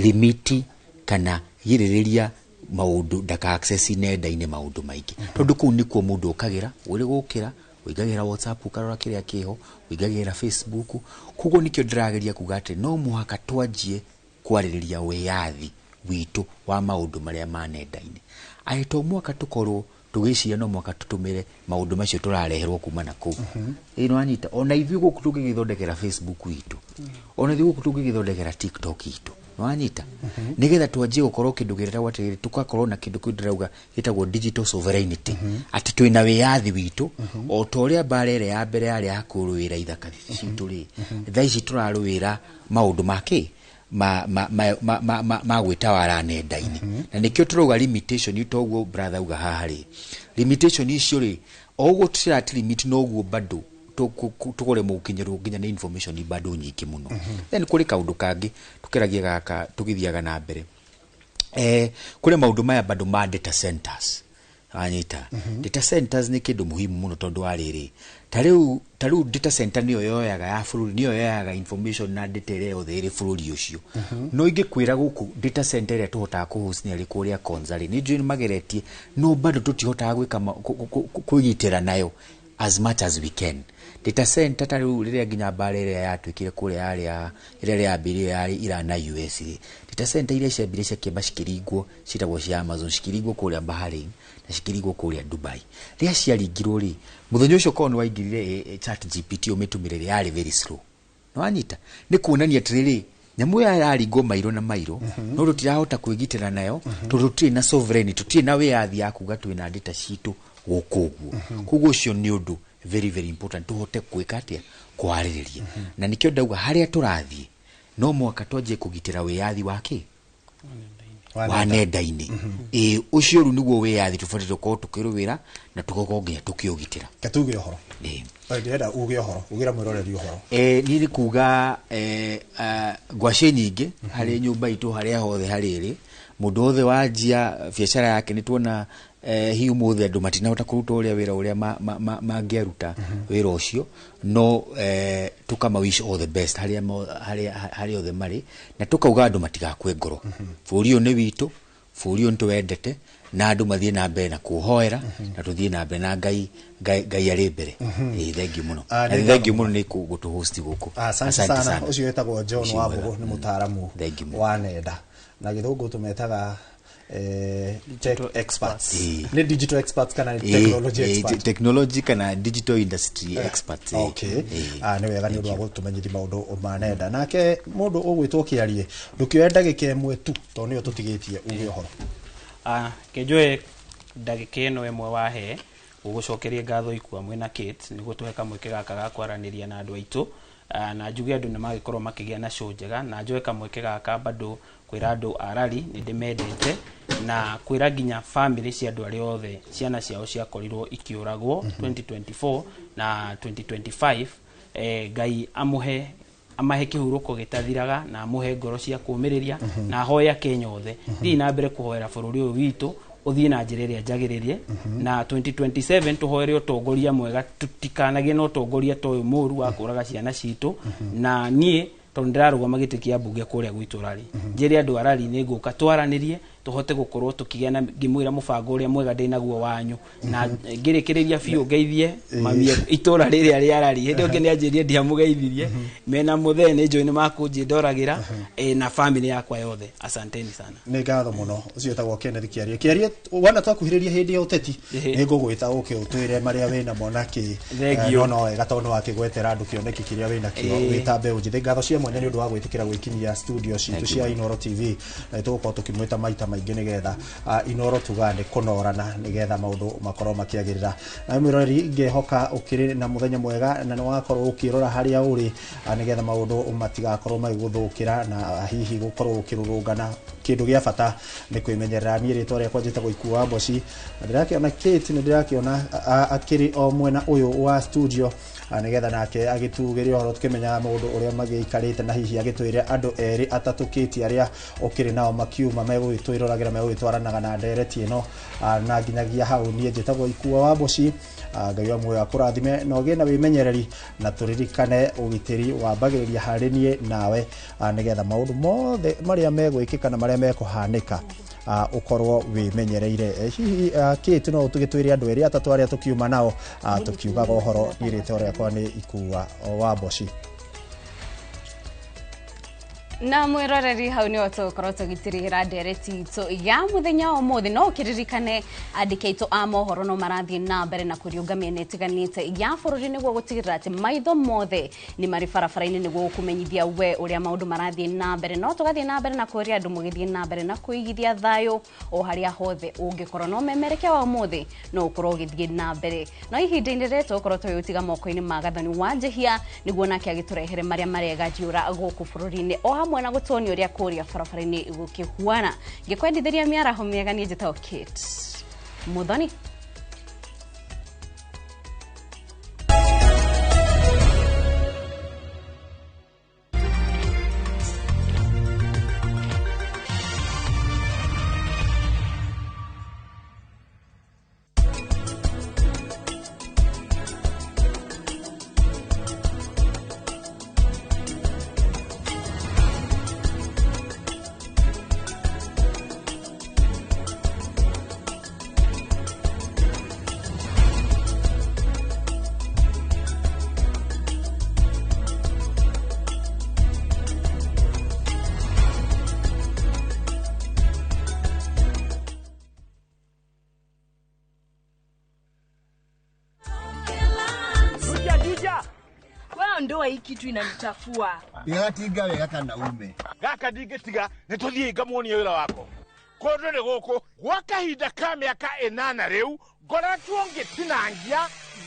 limiti kana girĩrĩria maũndũ ndaka access nenda-inĩ maũndũ maingĩ tondũ kũu nĩkuo mũndũ ũkagĩra ũrĩ gũkĩra ũingagĩra WhatsApp ũkarora kĩrĩa kĩho ũingagĩra Facebook. Koguo nĩkĩo ndĩrageria kuga atĩ no mũhaka twanjie kwarĩrĩria wĩyathi witũ wa maũndũ marĩa ma nenda-inĩ. Aĩto mwaka tũkorwo tũgĩciria no mwaka tũtũmĩre maũndũ macio tũrareherwo kuma na kũu. Ĩno anyita ona ithuĩ gũkũ tũngĩgĩthondekera Facebook itũ ona ithuĩ gũkũ tũngĩgĩthondekera TikTok itũ no anyita nĩgetha twanjie gũkorwo kĩndũ gĩtagwo atĩrĩrĩ tũgakorwo na kĩndũ kĩu ndĩrauga gĩtagwo digital sovereignty atĩ twĩna wĩyathi witũ o ta ũrĩa mbara ĩrĩa ya mbere yarĩ ya kũrũĩra ithaka citũ rĩ thaa ici tũrarũĩra maũndũ makĩ ma gwĩtawara nenda-inĩ na nĩkĩo tũrauga limitation toguo brother uga haha rĩ limitation icio rĩ o ũguo tũtirati limit noguo bado tũkore mũkinyĩrwo nginya nĩ information bado nyingĩ mũno. Then kũrĩ kaũndũ kangĩ tũkeragia gaka tũgĩthiaga na mbere kũrĩ maũndũ maya bado ma data centers anyita. Data centers nĩ kĩndũ muhimu mũno tondũ wa rĩrĩ ta rĩu data center nĩyo yoyaga ya bũrũri nĩyo yoyaga information na data ĩrĩa yothe ĩrĩ bũrũri ũcio. No ingĩkwĩra gũkũ data center ĩrĩa tũhotaga kũhũcania rĩ kũrĩa Konza rĩ nĩ njũĩ nĩ mageretie no bado tũtihotaga gwĩka kwĩgitĩra nayo as much as we can. Data center ta rĩu rĩrĩa nginya mbara ĩrĩa yatuĩkire kũrĩa ĩrĩa yambĩrĩirie yarĩ Iran na US rĩ data center iria ciambire ciakĩamba cikĩringwo ciĩtagwo cia Amazon cikĩringwo kũrĩa Bahrain na cikĩringwo kũrĩa Dubai. Rĩrĩa ciaringirwo rĩ mũthenya ũcio korwo nĩ waingĩrire ChatGPT ũmĩtũmĩre yarĩ very slow no anyita nĩ kuonania atĩrĩrĩ nyamũ ĩyo yaringwo mairũ na mairũ no tũtirahota kwĩgitĩra nayo tondũ tũtirĩ na sovereignty tũtirĩ na wĩyathi ya kuga twĩna data citũ gũkũ ũguo. Koguo ũcio nĩ ũndũ very very important tuhote kwĩka atĩa kwarĩrĩria na nĩkĩo ndauga harĩa tũrathiĩ no mwaka twanjie kũgitĩra wĩyathi wake wa nenda-inĩ. Ũcio rĩu nĩguo wĩyathi tũbatiĩ gũkorwo tũkĩrũĩra na tũgakorwo nginya tũkĩũgitĩra. Katuge ũhoro ndĩrenda uge ũhoro ugĩra mwĩroreri ũhoro. Niĩ nĩ kuga ngwacĩ nyingĩ harĩ nyũmba itũ harĩa hothe harĩrĩ mũndũ wothe wanjia biacara yake nĩ tuona hi ũmũthĩ andũ matinahota kũruta ũrĩa wĩra ũrĩa mangĩaruta wĩra ũcio no tũkama wish all the best harĩa othe marĩ na tũkauga andũ matigakue ngoro. Bũrũri ũyũ nĩ witũ bũrũri ũyũ nĩtũwendete na andũ mathiĩ na mbere na kũhoera na tũthiĩ na mbere na Ngai arĩ mbere. Thengiũ mũno thengiũ mũno nĩ gũtũhost gũkũ. Asante sana. Ũcio wetagwo John Wambũgũ nĩ mũtaaramu wa nenda na gĩthũngũ tũmetaga tech experts. Ni digital experts kana technology experts? Technology kana digital industry experts. Okay. Nĩ wega nĩ ũndũ wa gũtũmenyithia maũndũ ma nenda. Nake mũndũ ũgwĩtwo Kĩarie ndũkĩoya ndagĩka ĩmwe tu tondũ nĩyo tũtigĩtie uge ũhoro. Kĩnjũĩ ndagĩka ĩno ĩmwe wahe gũgũcokeria ngatho ikua mwena Kate nĩguo tũhe kamweke gaka ga kwaranĩria na andũ aitũ na njuge andu nĩmagĩkorwo makĩgĩa na show njega, na njoe kamweke gaka bado kwĩra andu arari nĩ ndĩmendete na kwĩra nginya family cia andu arĩa othe ciana ciao ciakorirwo ikiũragwo 2024 na 2025 Ngai amahe kĩhurũko gĩtathiraga na amuhe ngoro cia kũũmĩrĩria na hoya Kenya othe thiĩ na mbere kũhoera bũrũri ũyũ witũ uthie na njĩra ĩrĩa njagĩrĩrie na 2027 tuhoere ũtongoria mwega, tutikanagie na ũtongoria ta ũyũ mũru wa kũraga ciana citũ na niĩ tondũ ndĩrarũgama gĩtĩ kĩa mbunge kũrĩa gwitũ Rari njĩre andũ a Rari nĩ ngũka twaranĩrie tuhote gũkorwo tukigĩa na ngĩmwĩra mũbango ũrĩa mwega ndĩnaguo wanyu na ngĩrĩkĩrĩria biũ ngeithie mamie itũra rĩrĩa rĩa Rari hĩndĩ ũngĩ nĩanjĩrie ndiamũgeithirie mena mũthee nĩ njũĩ nĩ makũnjĩndoragĩra na family yakwa yothe. Asanteni sana. Nĩ ngatho mũno ũcio etagwo Kenneth Kĩarie wana twakuhĩrĩria hĩndĩ ya ũteti nĩ ngũgwĩta ũke ũtwĩre marĩa wĩna monaki no wega tondũ wakĩgwetera andũ kĩoneki kĩrĩa wĩna kĩo wĩta mbeũ njĩthĩ. Ngatho cia mwanya nĩ ũndũ wa gwĩtĩkĩra gwĩkinyia studio citũ cia Inoro TV na tũgũkorwo tũkĩmwĩta maita maingĩ nĩgetha Inoro tugane kũnorana nĩgetha maũndũ makorwo makĩagĩrĩra. Na mwĩroreri ngĩhoka ũkĩrĩ na mũthenya mwega na nĩ wakorwo ũkĩrora harĩa ũrĩ nĩgetha maũndũ matigakorwo magĩgũthũkĩra na hihi gũkorwo ũkĩrũrũngana. Kĩndũ gĩa bata nĩ kwĩmenyerera. Niĩ rĩtwa rĩakwa njĩtagwo Ikuũ wa Mboci na ndĩrakĩona Kate nĩ ndĩrakĩona akĩrĩ o mwena ũyũ wa studio nĩgetha nake agĩtugĩre ũhoro tukĩmenya maũndũ ũrĩa magĩikarĩte na hihi agĩtwĩre andũ erĩ atatũ Kate arĩa ũkĩrĩ nao makiuma megũgĩtwĩroragĩra megũgĩtwaranaga na ndereti ĩno na nginyagia hau. Niĩ njĩtagwo Ikuũ wa Mboci. Ngai wa muoyo akũrathime na ũgĩe na wĩmenyereri na tũririkane ũgitĩri wambagĩrĩria harĩ niĩ nawe nĩgetha maũndũ mothe marĩa megwĩkĩka na marĩa mekũhanĩka ukorwo wĩmenyereire. Hihi Kate no tũgĩtwĩre andũ erĩ atatũ arĩa tũkiuma nao tukiugaga ũhoro. Niĩ rĩtwa rĩakwa nĩ Ikuũ wa Mboci. Na mwĩroreri hau nĩ tũkorwo tũgĩtirĩra ndereti itũ ya mũthenya ũmũthĩ. No ũkĩririkane andĩki aitũ a mohoro no marathiĩ na mbere na kũriũnga mĩena ĩtiganĩte ya bũrũri nĩguo gũtigĩrĩra atĩ maitho mothe nĩ marĩ barabara-inĩ nĩguo kũmenyithia we ũrĩa maũndũ marathiĩ na mbere. No tũgathiĩ na mbere na kũria andũ mũgĩthiĩ na mbere na kũigithia thayũ o harĩa hothe ũngĩkorwo. No memerekia wa ũmũthĩ no ũkorwo ũgĩthiĩ na mbere. No ihinda-inĩ rĩrĩ tũkorwo twĩgũtiga moko-inĩ ma Gathoni wa Njĩhia nĩguo nake agĩtũrehere marĩa mareganjiũra gũkũ bũrũri-inĩ o hamwe na gũtuonia ũrĩa kũrĩa barabara-inĩ gũkĩhuana. Ngĩkwendithĩria mĩaraho mĩega niĩ njĩtagwo Kate Muthoni. Ndoa hii kitu inanitafua. Ngatiga wega kana ume. Gaka ndingitiga nituthie ngamuonie wira wako. Kondo ni guku gwa kahinda ka miaka 8 riu ngoretwo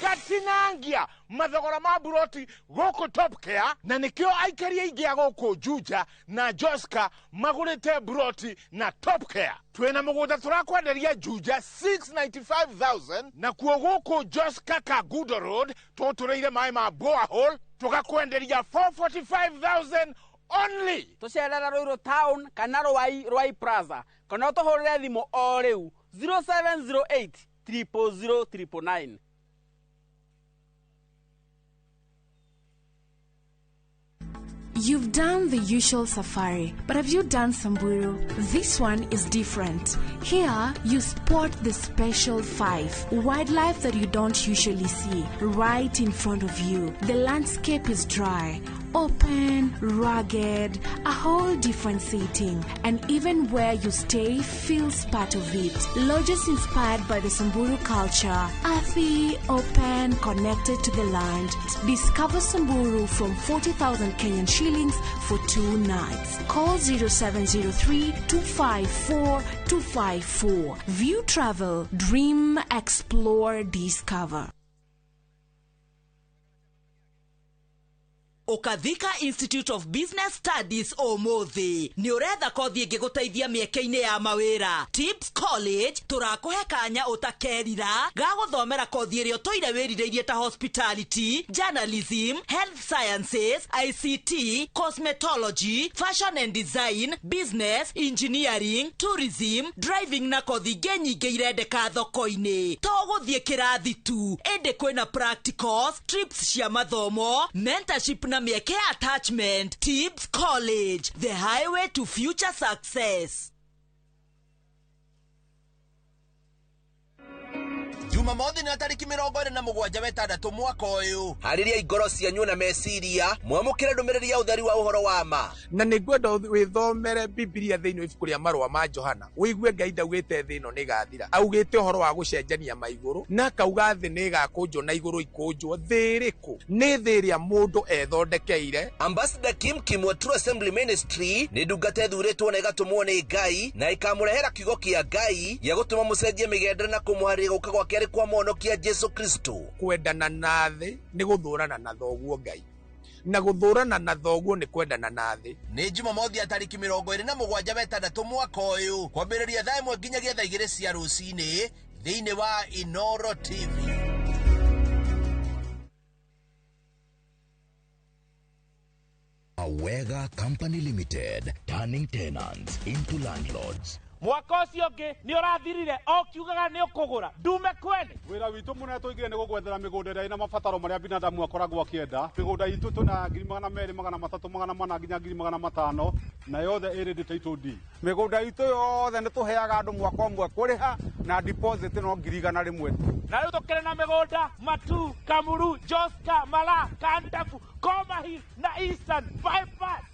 ngatinangia mathogora ma buroti guku Top Care na nikio aikari aingi a guku Juja na Joska magurite buroti na Top Care. Twena mugunda turakwenderia Juja 695,000 na kuo guku Joska Kagudo Road tutureire mai ma borehole tukakwenderia 445,000 only. Tucerera Ruiru Town kana Rwai Plaza kana tuhurire thimo o riu 0708 000 999. You've done the usual safari, but have you done Samburu? This one is different. Here, you spot the special 5, wildlife that you don't usually see, right in front of you. The landscape is dry, open, rugged, a whole different setting, and even where you stay feels part of it. Lodges inspired by the Samburu culture, earthy, open, connected to the land. Discover Samburu from 40,000 Kenyan shillings for 2 nights. Call 0703 254 254. View Travel, dream, explore, discover. Ukathika Institute of Business Studies omuthi. Ni uretha kothi ingiguteithia mieke-ini ya mawira. Tips College turakuhe kanya utakerira ga guthomera kothi iria toire wirireirie ta hospitality, journalism, health sciences, ICT, cosmetology, fashion and design, business, engineering, tourism, driving na kothi nyingi irendeka thoko-ini. To guthie kirathi tu, ende kwina practicals, trips cia mathomo, mentorship na mieke attachment. Tips College, the highway to future success. Jumamothi na tariki 27 wetandatũ mwaka ũyũ. Harĩria ingoro cianyu na meciria mwamũkĩre ndũmĩrĩri ya ũtheri wa ũhoro wa ma. Na nĩngwenda wĩthomere Biblia thĩinĩ wa ibuku rĩa marũa ma Johana. Wĩigue Ngai ndaugĩte thĩ ĩno nĩgathira. Augĩte ũhoro wa gũcenjania maigũrũ na akauga thĩ nĩgakũnjwo na igũrũ ikũnjwo. Thĩ ĩrĩkũ? Nĩ thĩ ĩrĩa mũndũ ethondekeire. Ambassador Kim wa True Assembly Ministry nĩ ndungata ĩthurĩtwo na ĩgatũmwo nĩ Ngai na ĩkamũrehera kiugo kĩa Ngai gĩa gũtũma mũcenjie mĩgendere na kũmũharĩria gũka gwa kerĩ kwa mwonokia Jesu Kristo. Kwendana na thĩ nĩ gũthũrana na thoguo Ngai. Na gũthũrana na thoguo nĩ kwendana na thĩ. Nĩ Jumamothi ya tariki 27 wetandatũ mwaka ũyũ. Kwambĩrĩria thaa 1 nginyagia thaa 2 cia rũcinĩ thĩinĩ wa Inoro TV. Awega Company Limited, turning tenants into landlords. Mwaka ũcio ũngĩ nĩ ũrathirire o kiugaga nĩ ũkũgũra ndume kwene. Wĩra witũ mũnene tũigire nĩ gũgwethera mĩgũnda ĩrĩa ĩna mabataro marĩa binadamu akoragwo akĩenda. Mĩgũnda itũ tũna 200,000, 300,000, 400,000 nginya 500,000 na yothe ĩrĩ title deed. Mĩgũnda itũ yothe nĩ tũheaga andũ mwaka ũmwe kũrĩha na deposit no 100,000 tu. Na rĩu tũkĩrĩ na mĩgũnda Matu, Kamuru, Joska, Mala, Kantafu, Komahi na Eastern bypass.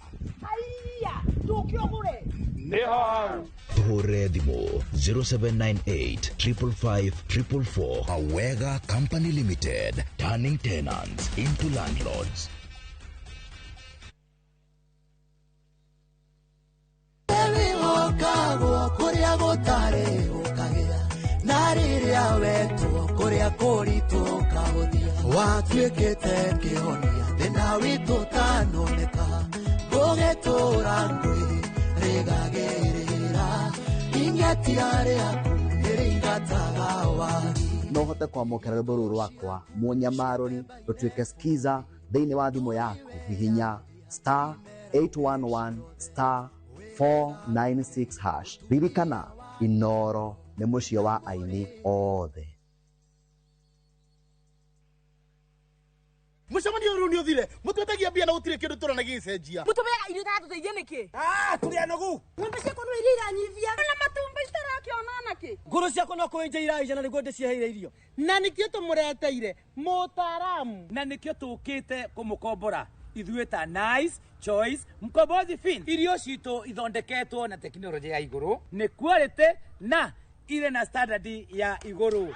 Aiya, tukĩogũre nĩho Tũhũre thimũ 0798 555 444. Awega Company Limited, turning tenants into landlords. Kũrĩa gũtarĩ gũkagĩa na rĩrĩa wetwo kũrĩa kũritũ kahũthia watuĩkĩte kĩhonia thĩna witũ tanoneka gũgĩtũra ndũĩ rĩgagĩrĩra ingĩtia rĩaku nĩrĩingataga wagi no hote kwamũkĩra rwĩmbo rũrũ rwakwa mũnyamarũri rũtuĩke skiza thĩinĩ wa thimũ yaku hihinya *811 *496#. Ririkana Inoro nĩ mũciĩ wa aini othe. Mũcemanio rũu nĩ ũthire. Mũtwetagia mbia na gũtirĩ kĩndũ tũrona gĩcenjia. Mũtũmega irio tatũteithia nĩkĩ? Tũrĩ anogu. Ng'ombe ciakwa no iria iranyivia. Na matumbĩ citarakĩona nake. Ngũrũ ciakwa no kũenja iraicana nĩguo ndĩcieheire irio. Na nĩkĩo tũmũreteire mũtaaramu. Na nĩkĩo tũkĩte kũmũkombora. Ithuĩ ta Nice Choice Mkombozi Fin. Irio citũ ithondeketwo na tekinoronjĩ ya igũrũ. Nĩ quality na ile na standard ya igũrũ.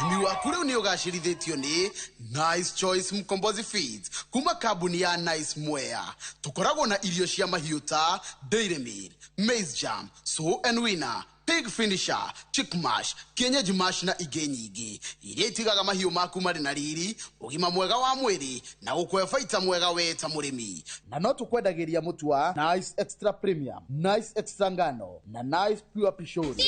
Ni waku rĩu nĩ ũgacĩrithĩtio nĩ Nice Choice Mkombozi Feeds kuma kambuni ya Nice Mwea. Tũkoragwo na irio cia mahiũ ta Dairy Meal, Maize Jam, So and Winner, Pig Finisher, Chick Mash, Kienyeji Mash na ingĩ nyingĩ iria itigaga mahiũ maku marĩ na riri, ũgima mwega wa mwĩrĩ na gũkũhe baita mwega we ta mũrĩmi. Na no tũkwendagĩria mũtu wa Nice Extra Premium, Nice Extra Ngano na Nice Pure Pishori.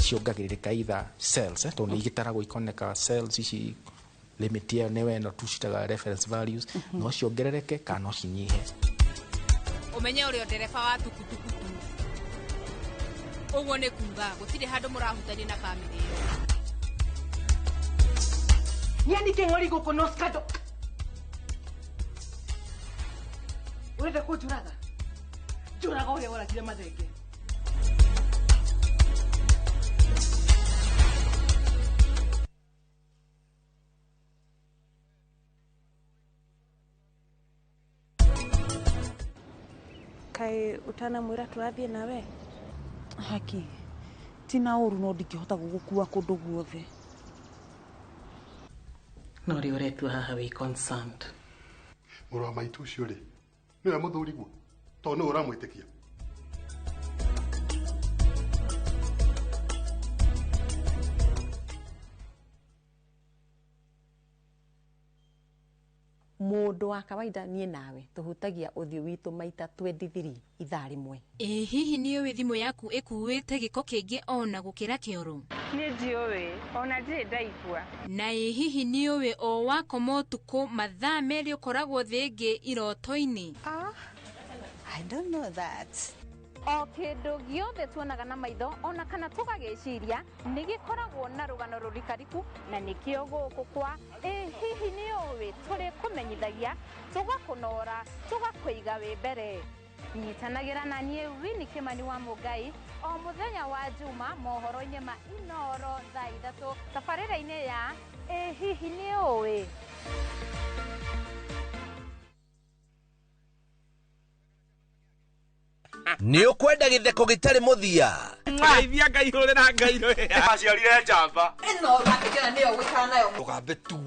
ciongagĩrĩrĩka either cells tondũ nĩ igĩtaragwo ikoneka cells ici limit yao nĩwe no tucitaga reference values no ciongerereke kana no cinyihe. Ũmenye ũrĩa ndereba wa tukutuku ũguo nĩ kuuga gũtirĩ handũ mũrahutania na family ĩyo. Nyani kĩng'ori gũkũ no skado. Ũrenda kũnjũraga? Njũraga ũrĩa worakire mathenge. Kai utana mwira turathie nawe haki tina uru no ndingihota gugukua kundu guothe no ri uretu haha we concerned murwa maitu ucio ri niwe muthuri guo to no uramwitikia mundu wa kawaida nie nawe tuhutagia uthio witu maita 23 ithaa rimwe. Hihi ni uwe thimu yaku ikuwite giko kingi ona gukira kioro? Ni ndiuwe ona ndi ndaigua. Na hihi ni uwe o wako motuko mathaa meri ukoragwo thingi iroto-ini? I don't know that. O kindu giothe tuonaga na maitho ona kana tugagiciria ni gikoragwo na rugano rurikariku na nikio guku kwa hihi ni uwe turi kumenyithagia tugakunora tugakwiga wi mbere. Nyitanagira na nie Wini Kimani wa Mugai o muthenya wa Juma mohoro-ini ma Inoro thaa 3 tabarĩra-inĩ ya hihi ni uwe. Ni ukwenda githeko gitari muthia Ngeithia ngaihurira ngairo ya aciarire njamba ino rakikira niyo gwikara nayo ugambe tu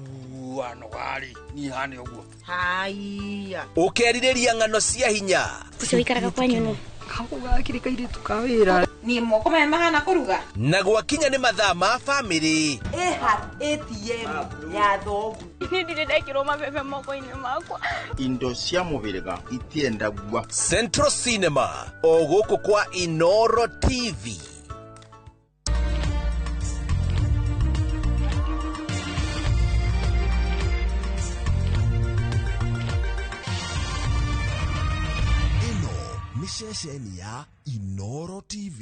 anogari ni hane uguo haiya ukeririria ng'ano cia hinya ucio wikaraga kwa nyuno kakugakiri kairi tukawira ni moko me mahana kuruga na gwakinya ni mathaa ma family ATM ya thogu ni ndire ndekirwo mabebe moko-ini makwa indo cia mubiriga itienda gwa Central Cinema o guku kwa Inoro TV. Ni ceceni ya Inoro TV.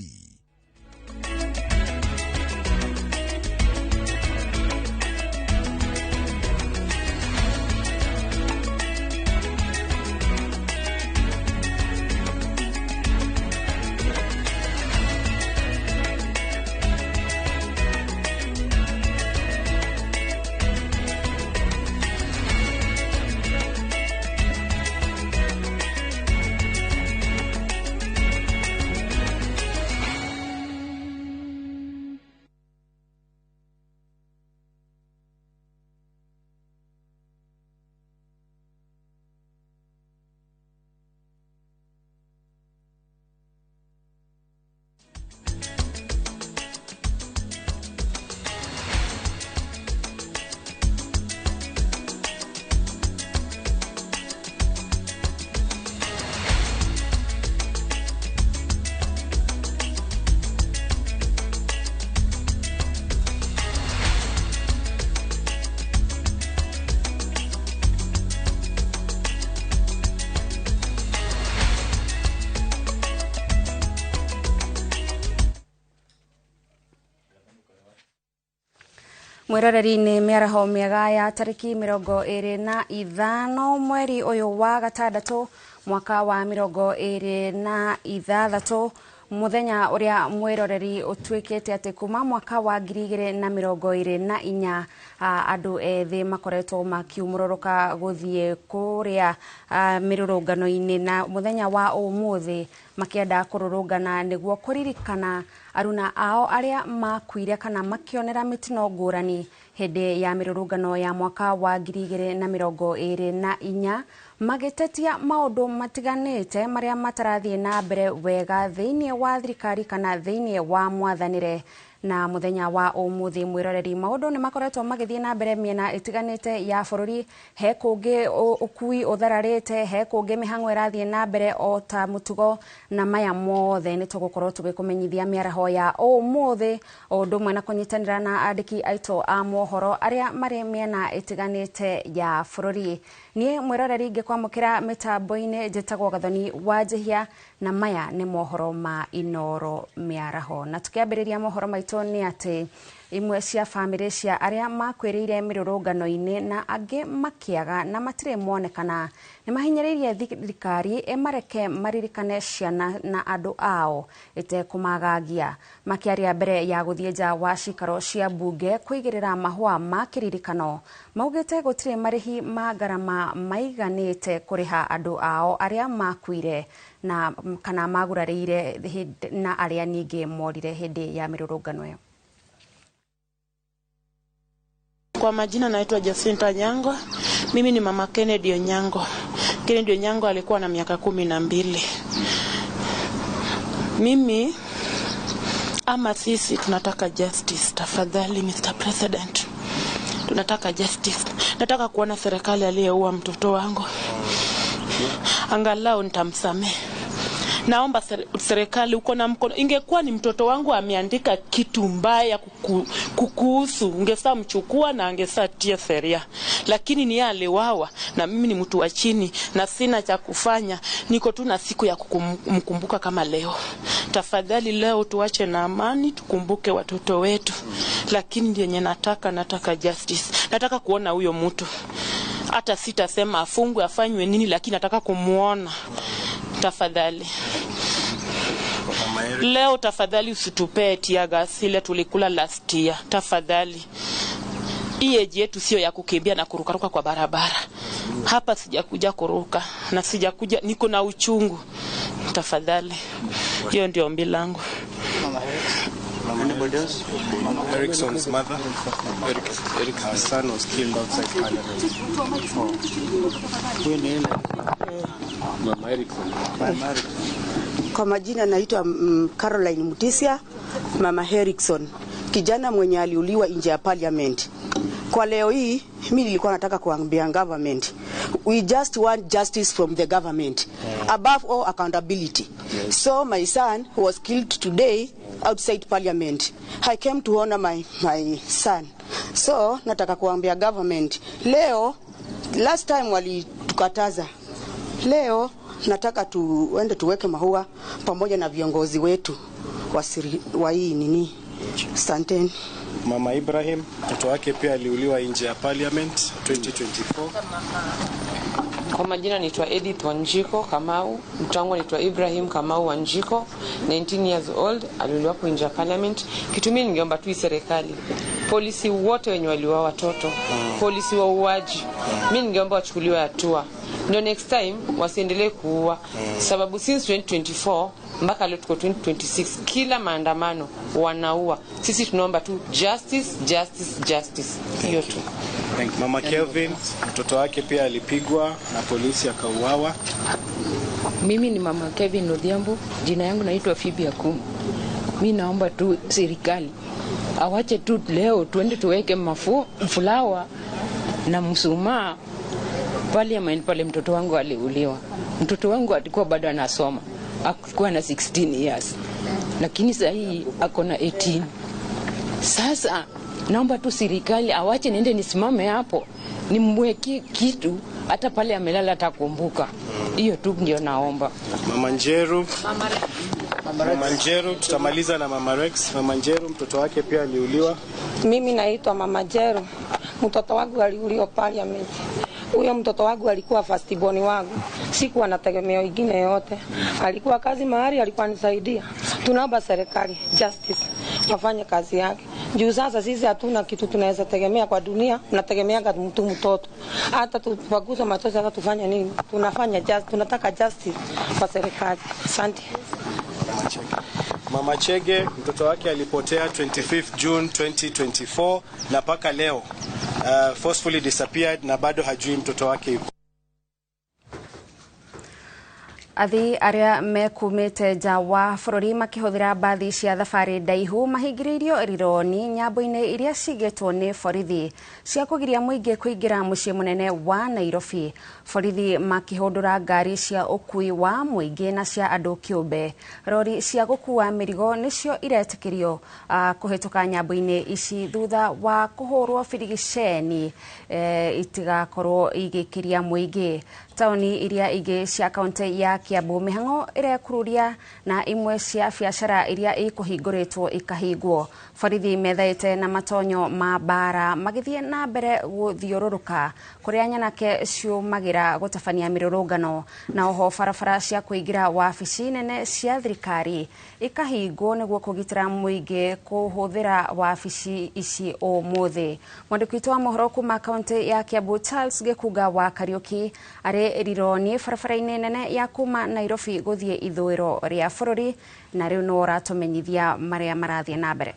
Mwiroreri ni miaraho miega ya tariki 25 mweri uyu wa gatandatu mwaka wa 2026 muthenya uria mwiroreri utwikite ati kuma mwaka wa 2024 andu ethi makoretwo makiumuroroka guthie kuria mirurungano-ini na muthenya wa umuthi makienda kururungana niguo kuririkana aruna ao aria makuire kana makionera mitino ngurani hindi ya mirurungano ya mwaka wa 2024 magitetia maundu matiganite maria matarathie na mbere wega thiini wa thirikari kana thiini wa mwathanire na muthenya wa umuthi mwiroreri maundu ni makoretwo magithie na mbere miena itiganite ya bururi he kungi ukui uthararite he kungi mihango irathie na mbere o ta mutugo na maya mothe ni tugukorwo tugikumenyithia miaraho ya umuthi undu mwe na kunyitanira na andiki aito a mohoro aria mari miena itiganite ya bururi nie mwiroreri ngikwamukira mitambo-ini njitagwo Gathoni wa Njihia na maya ni mohoro ma Inoro miaraho na tukiambiriria mohoro maito ni ati imwe cia family cia aria makwiriire mirurungano-ini na angi makiaga na matire monekana ni mahinyiririe thirikari emareke maririkane ciana na andu ao ite kumagagia makiaria mbere ya guthie nja wa cikaro cia bunge kuigirira mahua ma kiririkano maugite gutire marihi ma garama maiganite kuriha andu ao aria makuire na kana magurarire na aria ningi morire hindi ya mirurungano iyo. Kwa majina naitwa Jacinta Nyango. Mimi ni mama Kennedy Onyango. Kennedy Onyango alikuwa na miaka 12. Mimi ama sisi tunataka justice tafadhali Mr. President. tunataka justice. Nataka kuona serikali aliyeua mtoto wangu angalau nitamsamehe. Naomba serikali uko na mkono. Ingekuwa ni mtoto wangu ameandika kitu mbaya kukuhusu, ungesaa mchukua na angesaa tia sheria. Lakini ni aliwawa na mimi ni mtu wa chini na sina cha kufanya. Niko tu na siku ya kumkumbuka kama leo. Tafadhali leo tuache na amani, tukumbuke watoto wetu. Lakini ndiye nataka justice. Nataka kuona huyo mtu. Hata sitasema afungwe afanywe nini, lakini nataka kumuona. Tafadhali. Leo tafadhali usitupee tiagas ile tulikula last year. Tafadhali. Eji yetu sio ya kukimbia na kurukaruka kwa barabara. Hapa sijakuja kuruka na sijakuja, niko na uchungu. Tafadhali. Hiyo ndio ombi langu. Anybody else? Erickson's mother. Eric's son was killed outside Parliament. Mama Erickson. Kwa majina naitwa Caroline Mutisia, Mama Erickson, kijana mwenye aliuliwa nje ya Parliament. Kwa leo hii mimi nilikuwa nataka kuambia government, we just want justice from the government, above all accountability. So my son was killed today outside Parliament. I came to honor my son. So nataka kuambia government, leo last time walitukataza, leo nataka tuende tuweke maua pamoja na viongozi wetu wa hii nini. Asanteni. Mama Ibrahim, mtoto wake pia aliuliwa nje ya Parliament 2024. Kwa majina naitwa Edith Wanjiko Kamau, mtoto wangu anaitwa Ibrahim Kamau Wanjiko, 19 years old, aliuliwa hapo nje ya Parliament. Kitu mimi ningeomba tu serikali, polisi wote wenye waliua watoto, polisi wa uaji, mimi ningeomba wachukuliwe hatua. Ndio next time wasiendelee kuua. Sababu since 2024 mpaka leo tuko 2026 kila maandamano wanaua. Sisi tunaomba tu justice, justice, justice. Hiyo tu. Thank you. Mama Kelvin, mtoto wake pia alipigwa na polisi akauawa. Mimi ni Mama Kevin Odhiambo, jina yangu naitwa Phoebe Akumu. Mimi naomba tu serikali awache tu leo tuende tuweke mfulawa na msumaa Parliament pale mtoto wangu aliuliwa. Mtoto wangu alikuwa bado anasoma. Alikuwa na 16 years. Lakini sasa hii ako na 18. Sasa naomba tu serikali awache niende nisimame hapo. Nimweke kitu hata pale amelala atakumbuka. Hiyo tu ndio naomba. Mama Njeru. Mama Njeru, tutamaliza na Mama Rex. Mama Njeru, mtoto wake pia aliuliwa. Mimi naitwa Mama Njeru. Mtoto wangu aliuliwa Parliament. Huyo mtoto wangu alikuwa first born wangu. Sikuwa nategemea wengine yote. Alikuwa kazi mahali, alikuwa anisaidia. Tunaomba serikali justice wafanye kazi yake. Juu sasa sisi hatuna kitu tunaweza tegemea kwa dunia, tunategemeanga mtoto. Hata tupaguza machozi hata tufanye nini? Tunataka justice kwa serikali. Asante. Mama Chege, mtoto wake alipotea 25th June 2024 na paka leo forcefully disappeared na bado hajui mtoto wake yuko. Athi aria mekumite nja wa bururi makihuthira bathi cia thabari ndaihu mahingiriirio rironi nyambo-ini iria cigetwo ni borithi cia kugiria muingi kuingira mucii munene wa Nairobi. Borithi makihundura ngari cia ukui wa muingi na cia andu kiumbe. Rori cia gukua mirigo nicio iretikirio kuhituka nyambo-ini ici thutha wa kuhurwo birigiceni itigakorwo igikiria muingi. Tauni iria ingi cia kaunti ya Kiambu mihango irekururia na imwe cia biacara iria ikuhinguritwo ikahingwo. Borithi methaite na matonyo ma bara magithie na mbere guthiururuka kuria nyanake ciumagira gutabania mirurungano na oho barabara cia kuingira wabici nene cia thirikari ikahingwo niguo kugitira muingi kuhuthira wabici ici umuthi. Mwandiki witu wa mohoro kuma kaunti ya Kiambu Charles Gikuga wa Kariuki ari rironi barabara-ini nene ya kuma Nairobi guthie ithuiro ria bururi na riu no ratumenyithia maria marathie na mbere.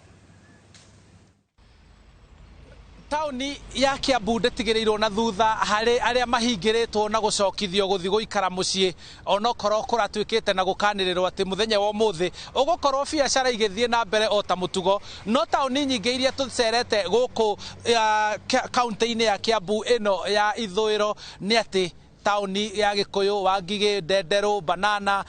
tauni ya Kiambu ndetigirirwo na thutha hari aria mahingiritwo na gucokithio guthi guikara mucii onokorwo kuratwikite na gukanirirwo ati muthenya wa muthi ugukorwo biacara igithie na mbere o ta mutugo no tauni nyingi iria tucerete guku kaunti-ini ya Kiambu ino ya ithuiro ni ati tauni ya Gikuyu, Wangige, Ndenderu, Banana,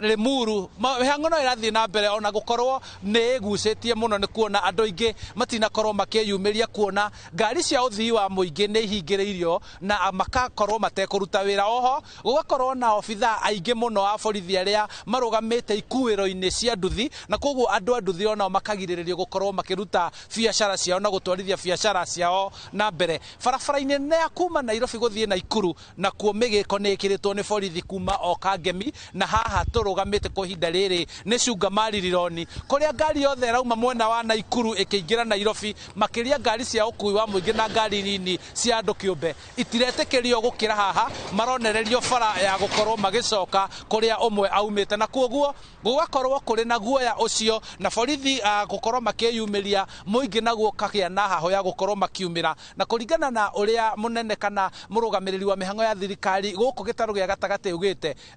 Limuru mihango no irathie na mbere ona gukorwo ni igucetie muno ni kuona andu aingi matinakorwo makiyumiria kuona ngari cia uthii wa muingi ni ihingiriirio na makakorwo matekuruta wira. Oho gugakorwo na obitha aingi muno a borithi aria marugamite ikuwiro-ini cia nduthi na koguo andu a nduthi onao makagiririo gukorwo makiruta biacara ciao na gutwarithia biacara ciao na mbere. Barabara-ini nene ya kuma Nairobi guthie Naikuru na kuo migiko ni ikiritwo ni borithi kuma o Kangemi na haha turugamite kwa ihinda riri ni Cungamari Rironi kuria ngari yothe rauma mwena wa Naikuru ikiingira Nairobi makiria ngari cia ukui wa muingi na ngari nini cia andu kiumbe itiretekerio gukira haha maronererio bara ya gukorwo magicoka kuria umwe aumite na koguo gugakorwo kuri na guoya ucio na borithi gukorwo makiyumiria muingi naguo kagia na haho ya gukorwo makiumira na kuringana na uria munene kana murugamiriri wa mihango ya thirikari guku gitaru gia gatagati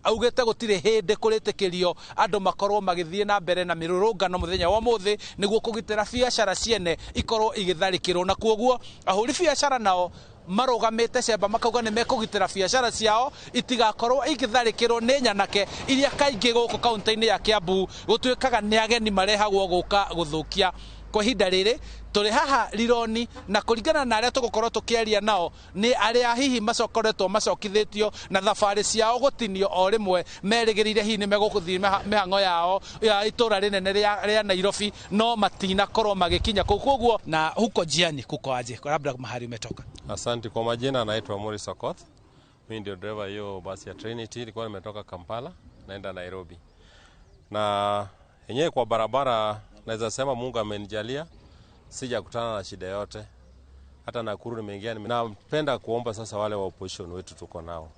augite gutire hindi kuritikirio andu makorwo magithie na mbere na mirurungano muthenya wa muthi niguo kugitira biacara ciene ikorwo igitharikirwo na koguo ahuri biacara nao marugamite cemba makauga ni mekugitira biacara ciao itigakorwo igitharikirwo ni nyanake iria kaingi guku kaunti-ini ya Kiambu gutwikaga ni ageni marehagwo guka guthukia. Kwa ihinda riri turi haha Rironi na kuringana na aria tugukorwo tukiaria nao ni aria hihi macokoretwo macokithitio na thabari ciao gutinio o rimwe merigirire hihi ni megukuthii mihango yao ya itura rinene ria Nairobi no matina korwo magikinya koguo. Na huko jiani kuko aje labda mahali umetoka? Asante. Kwa majina naitwa Morris Okoth, mimi ndio driver hiyo basi ya Trinity, nilikuwa nimetoka Kampala naenda Nairobi. Na yenyewe kwa barabara naweza sema Mungu amenijalia sijakutana na shida yote, hata Nakuru nimeingia. Napenda kuomba sasa wale wa opposition wetu tuko nao,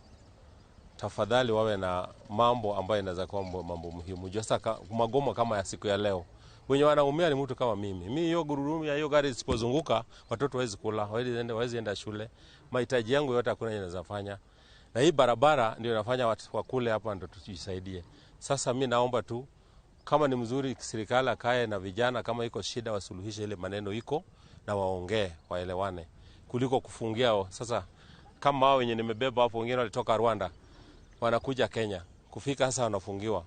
tafadhali wawe na mambo ambayo inaweza kuwa mambo muhimu. Sasa magomo kama ya siku ya leo, wenye wanaumia ni mtu kama mimi. Mimi hiyo gurudumu ya hiyo gari isipozunguka watoto hawezi kula, hawezi enda shule, mahitaji yangu yote hakuna inaweza fanya. Na hii barabara ndio inafanya watu wakule hapa ndio tujisaidie. Sasa mimi naomba tu kama ni mzuri serikali akae na vijana, kama iko shida wasuluhishe ile maneno iko na waongee waelewane kuliko kufungia. Sasa kama wao wenye nimebeba hapo, wengine walitoka Rwanda wanakuja Kenya, kufika sasa wanafungiwa,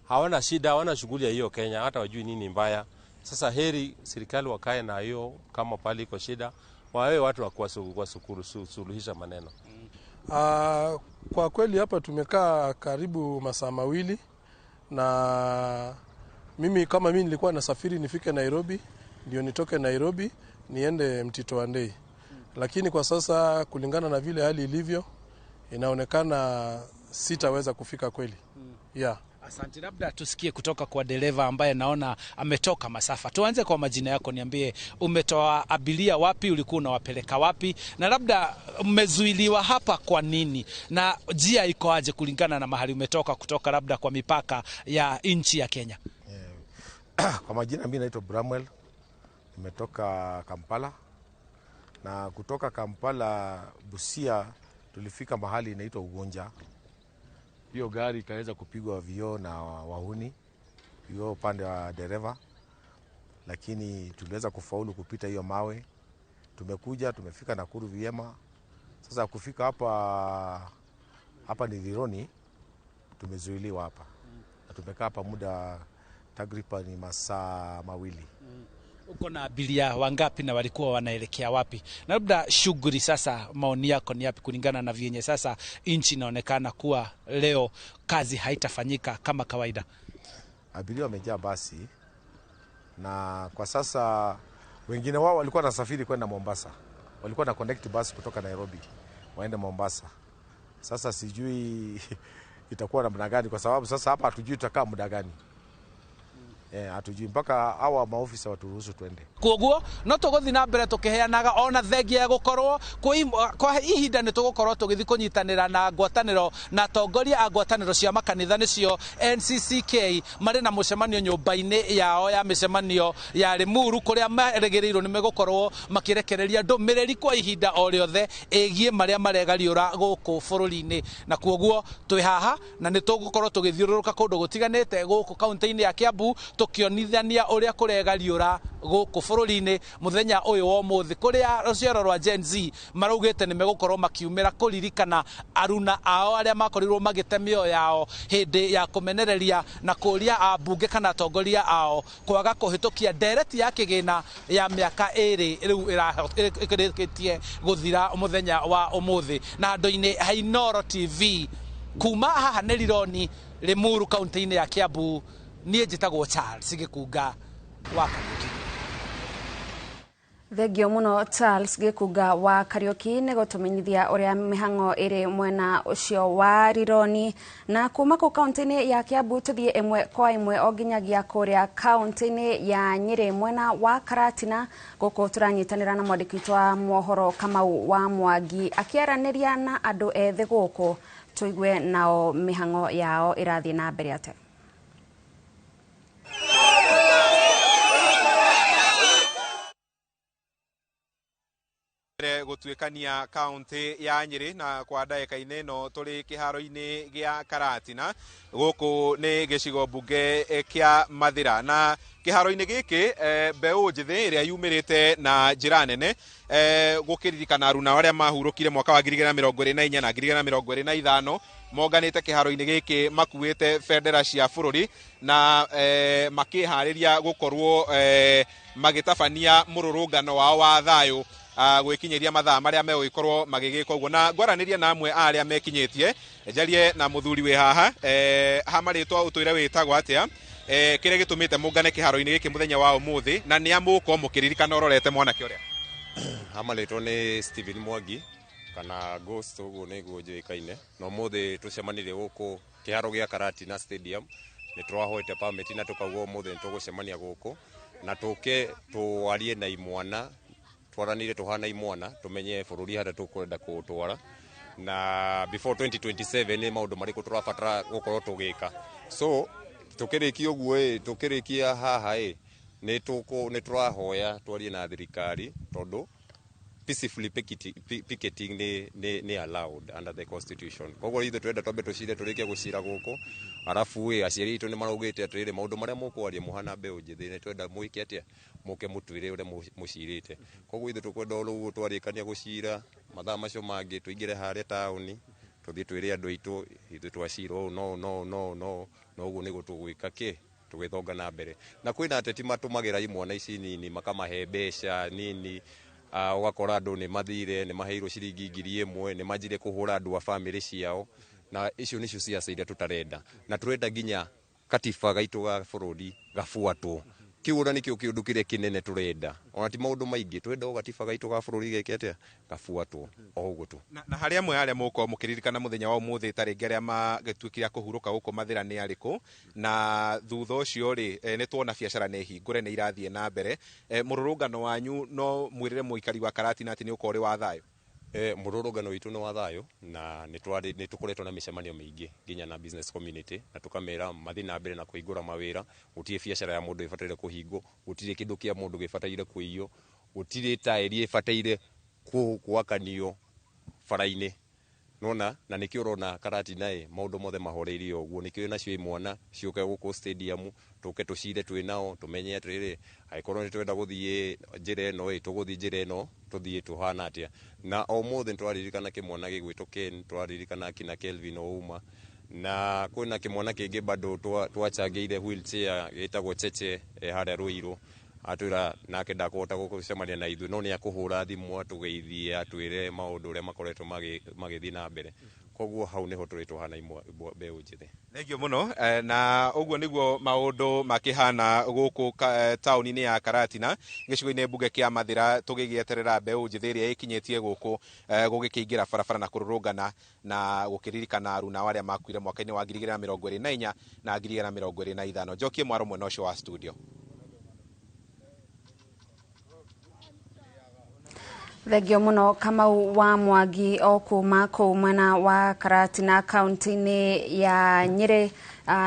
hawana shida, hawana shughuli ya hiyo Kenya, hata wajui nini mbaya. Sasa heri serikali wakae na hiyo, kama pale iko shida wawe watu wa kusuluhisha maneno. Kwa kweli hapa tumekaa karibu masaa mawili na mimi nilikuwa nasafiri nifike Nairobi ndio nitoke Nairobi niende Mtito wa Ndei, lakini kwa sasa kulingana na vile hali ilivyo inaonekana sitaweza kufika kweli. Yeah. Asante. Labda tusikie kutoka kwa dereva ambaye naona ametoka masafa. Tuanze kwa majina yako, niambie umetoa abiria wapi, ulikuwa unawapeleka wapi, na labda umezuiliwa hapa kwa nini, na njia iko aje kulingana na mahali umetoka kutoka labda kwa mipaka ya nchi ya Kenya? Kwa majina mimi naitwa Bramwell, nimetoka Kampala, na kutoka Kampala Busia tulifika mahali inaitwa Ugonja. Hiyo gari ikaweza kupigwa vioo na wahuni, vioo upande wa dereva, lakini tuliweza kufaulu kupita hiyo mawe. Tumefika Nakuru vyema. Sasa kufika hapa ni Rironi, tumezuiliwa hapa. Na tumekaa hapa muda takriban masaa mawili. Uko na abiria wangapi na walikuwa wanaelekea wapi? Na labda shughuli sasa, maoni yako ni yapi kulingana na vyenye sasa nchi inaonekana kuwa leo kazi haitafanyika kama kawaida? Abiria wamejaa basi, na kwa sasa wengine wao walikuwa nasafiri kwenda Mombasa. Walikuwa na connect bus kutoka Nairobi waende Mombasa. Sasa sijui itakuwa namna gani, kwa sababu sasa hapa hatujui tutakaa muda gani. hatujui mpaka hawa maofisa waturuhusu twende. Koguo no tuguthi na mbere tukiheanaga ona thengia ya gukorwo kwa ihinda ni tugukorwo tugithi kunyitanira na ngwataniro na tongoria a ngwataniro cia makanitha nicio NCCK mari na mucemanio nyumba-ini yao ya micemanio ya Limuru kuria maregereirwo ni megukorwo makirekereria ndumiriri kwa ihinda o riothe egie maria maregariura guku bururi-ini, na koguo twi haha na ni tugukorwo tugithiururuka kundu gutiganite guku kaunti-ini ya Kiambu tukionithania uria kuregariura guku bururi-ini muthenya uyu wa muthi kuria ruciaro rwa Gen Z maraugite ni megukorwo makiumira kuririkana aruna ao aria makorirwo magite mioyo yao hindi ya kumenereria na kuria ambunge kana tongoria ao kwaga kuhitukia ndereti ya kigina ya miaka iri riu irakitie guthira muthenya wa umuthi. Na andu-ini Hainoro TV kuma haha ni Rironi, Limuru, kaunti-ini ya Kiambu, nie njitagwo Charles Gikunga wa Kariuki. Thengio muno Charles Gikunga wa Kariuki ni gutumenyithia uria mihango iri mwena ucio wa Rironi, na kuma ku kaunti-ini ya Kiambu tuthie imwe kwa imwe o nginyagia kuria kaunti-ini ya Nyeri mwena wa Karatina, guku turanyitanira na mwandiki wa mohoro Kamau wa Mwangi akiaraniria na andu ethi guku, tuigue nao mihango yao irathie na mbere ate. Gutuikania kaunti ya Nyeri na kwa ndagika-ini no turi kiharo-ini gia Karatina guku ni gicigo bunge kia Mathira, na kiharo-ini giki mbeu njithi iria yumirite na njira nene gukiririkana aruna aria mahurukire mwaka wa 2024 na 2025 monganite kiharo-ini giki makuite bendera cia bururi na makihariria gukorwo magitabania mururungano wao wa thayu gwikinyiria mathaa maria megukorwo magigika uguo. Na ngwaraniria na amwe aria mekinyitie njarie na muthuri wi haha hamaritwa utwire witagwo atia kiria gitumite mungane kiharo-ini giki muthenya wa umuthi na ni amuko mukiririkana ororete mwanake uria. Hamaritwa ni Steven Mwangi kana Ghost uguo ni guo njuikaine no muthi tucemanirie guku kiharo gia Karatina Stadium ni twahoete permit na tukauga umuthi tugucemania guku na tuke twarie na imwana twaranire tuhana imwana tumenye bururi hada tukwenda kutwara na before 2027 ni maundu mariko turabatara gukorwo tugika. So tukirikia uguo tukirikia haha ni turahoya twarie na thirikari tondu peacefully picketing ni allowed under the constitution. Koguo ithe twenda twambe tucire turikia gucira guku arafu aciari itu ni maraugite atirire maundu maria mukwaria muhana mbeu njithi ni twenda muike atia muke mutwire uria mucirite. Koguo ithe tukwenda rugu twarikania gucira mathaa macio mangi tuingire haria tauni tuthie twire andu aitu ithe twacira no uguo ni gutugwika ki tugithonga na mbere na kwina ateti matumagira imwana ici nini makamahe mbeca nini ugakora andu ni mathire ni maheirwo ciringi 1000 ni manjire kuhura andu a family ciao na icio nicio ciaca iria tutarenda na turenda nginya katiba gaitu ga bururi gafuatwo. Kiura nikio kiundu kiria kinene turenda ona ti maundu maingi twenda gatiba gaitu ga bururi geke atia gafuatwo o uguo tu. Na haria amwe aria muko mukiririkana muthenya wa umuthi taringi aria magituikira kuhuruka guku Mathira ni ariku na thutha ucio ri ni tuona biacara ni hingure ni irathie na mbere mururungano wanyu no mwirire muikari wa Karatina ati ni ukori wa thayo. Mururungano witu ni wa thayo na ni tukoretwo na micemanio mingi nginya na business community na tukamera mathi na mbere na kuhingura mawira gutie biacara ya mundu ifatire kuhingo gutire kindu kia mundu gifataire kuiyo gutire tairi ifataire kuakanio faraine nona na nikio rona Karatina maundu mothe mahoreirio uguo nikio nacio imwana ciuke guku stadium tuke tucire twinao tumenye atiriri aikorwo ni twenda guthie njire no tuguthie njire no tuthie tuhana atia na o mothe twaririkana kimwana gigwitwo Ken twaririkana kina Kelvin Ouma na kwina kimwana kingi bado twachangeire wheelchair gitagwo Cheche haria Ruiru atwira nake ndakota gucemania na ithu no ni akuhura thimu atugeithie atwire maundu uria makoretwo magithii na mbere. koguo hau niho turi tuhana mbeu njithi. Thengio muno na uguo niguo maundu makihana guku tauni-ini ya Karatina gicigo-ini mbunge kia Mathira tugigieterera mbeu njithi iria ikinyitie guku gugikiingira barabara na kururungana na gukiririkana aruna aria makuire mwaka-ini wa 2024 na 2025. Njokie mwaro mwena ucio wa studio. Thengio muno Kamau wa Mwangi o kuma kuu mwena wa Karatina kaunti-ini ya Nyeri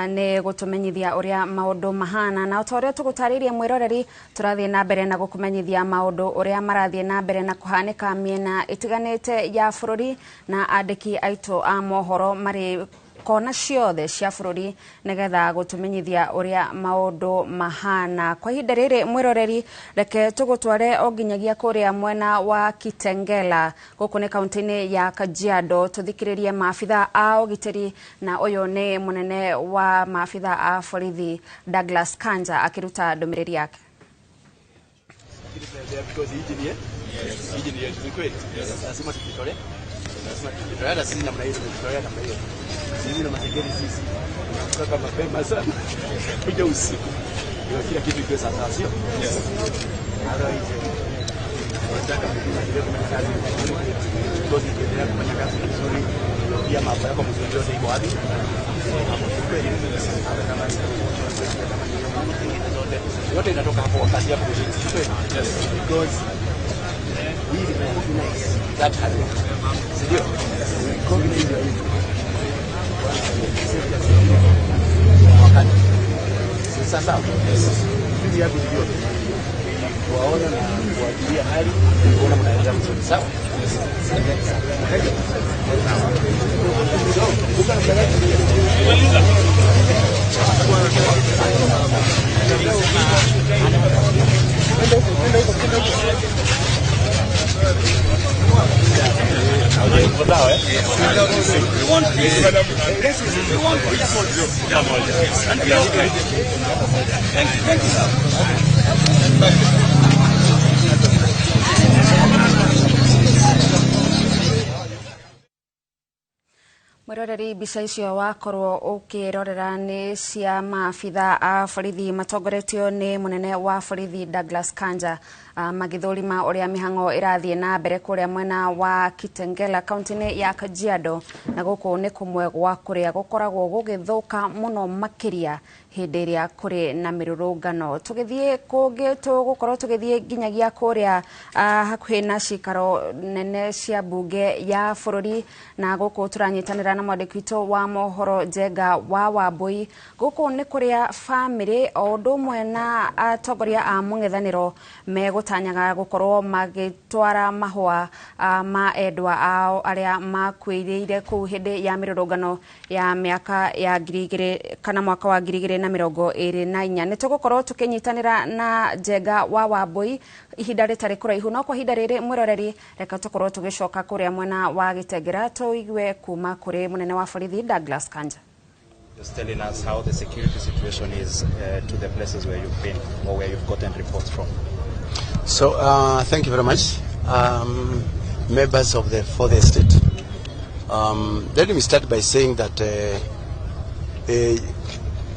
ni gutumenyithia uria maundu mahana na utoria tugutaririe mwiroreri turathie na mbere na gukumenyithia maundu uria marathie na mbere na kuhanika miena itiganite ya bururi na andiki aitu a mohoro mari kona ciothe cia bururi nigetha gutumenyithia uria maundu mahana. Kwa ihinda riri mwiroreri reke tugutware o nginyagia kuria mwena wa Kitengela guku ni kaunti-ini ya Kajiado tuthikiririe maafitha a ugitiri na uyu ni munene wa maafitha a borithi Douglas Kanja akiruta ndumiriri yake. Sisi na matekeli sisi kutoka mapema sana kuja usiku ndio kila kitu kiwe sawa, sio? Nataka kufanya kazi ndio kiendelea kufanya kazi vizuri, pia mambo yako mzuri yote iko wapi? Yote inatoka hapo wakati hapo because hii ni nice that happened, sio? Sasa hivi hapo ndio waona na kuajilia hali kuona mnaenda vizuri, sawa? Mwiroreri mbica icio wakorwo ukirorera ni cia maafitha a borithi matongoretio ni munene wa borithi Douglas Kanja magithurima uria mihango irathie na mbere kuria mwena wa Kitengela kaunti-ini ya Kajiado na guku ni kumwe gwa kuria gukoragwo gugithuka muno makiria hindi iria kuri na mirurungano. Tugithie kungi tugukorwo tugithie nginyagia kuria hakuhi na cikaro nene cia mbunge ya bururi na guku turanyitanira na mwandiki witu wa mohoro Njenga wa Wambui. Guku ni kuria family o undu umwe na atongoria a mung'ethaniro megutanyaga gukorwo magitwara mahua ma endwa ao aria makuiriire kuu hindi ya mirurungano ya miaka ya 2000 kana mwaka wa 2024. Ni tugukorwo tukinyitanira na Njenga wa Wambui ihinda ritari kuraihu, no kwa ihinda riri mwiroreri reka tukorwo tugicoka kuria mwena wa Gitengera tuigue kuma kuri munene wa borithi Douglas Kanja. Just telling us how the security situation is to the places where you've been or where you've gotten reports from. So thank you very much, members of the Fourth Estate. Let me start by saying that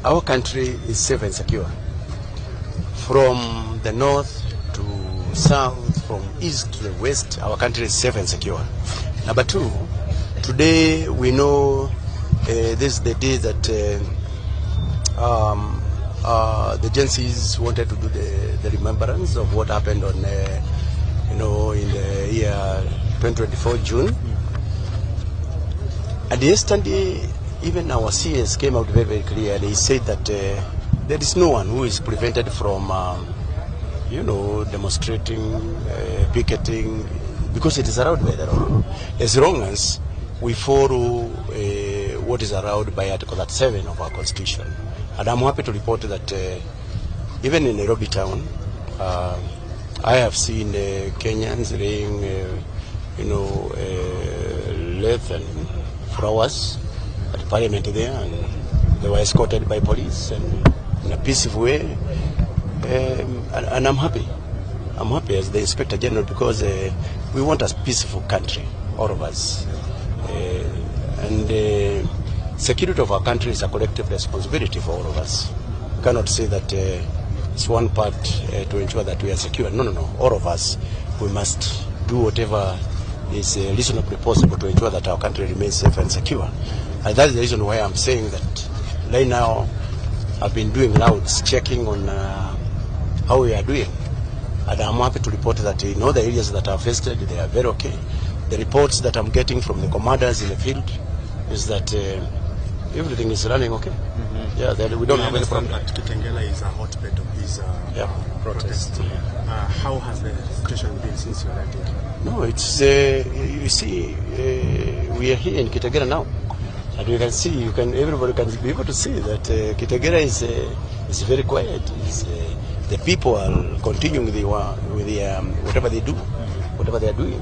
our country is safe and secure. From the north to south, from east to the west, our country is safe and secure. Number two, today we know this is the day that the agencies wanted to do the remembrance of what happened on, in the year 2024 June. And yesterday, even our CS came out very, very clear. They said that there is no one who is prevented from, demonstrating, picketing, because it is allowed by the law. As long as we follow what is allowed by Article 37 of our Constitution. And I'm happy to report that even in Nairobi town, I have seen Kenyans laying, leaf and flowers at Parliament there, and they were escorted by police and in a peaceful way. And I'm happy. I'm happy as the Inspector General because we want a peaceful country, all of us. And security of our country is a collective responsibility for all of us. We cannot say that it's one part to ensure that we are secure. No. All of us, we must do whatever is reasonably possible to ensure that our country remains safe and secure. And that's the reason why I'm saying that right now I've been doing rounds, checking on how we are doing. And I'm happy to report that in all the areas that are affected, they are very okay. The reports that I'm getting from the commanders in the field is that everything is running okay. Yeah, we don't have any problem. That Kitengela is a hotbed of these protests. How has the situation been since you arrived here? No, it's you see, we are here in Kitengela now, and you can see, everybody can be able to see that Kitengela is very quiet. The people are continuing with whatever they do, whatever they are doing,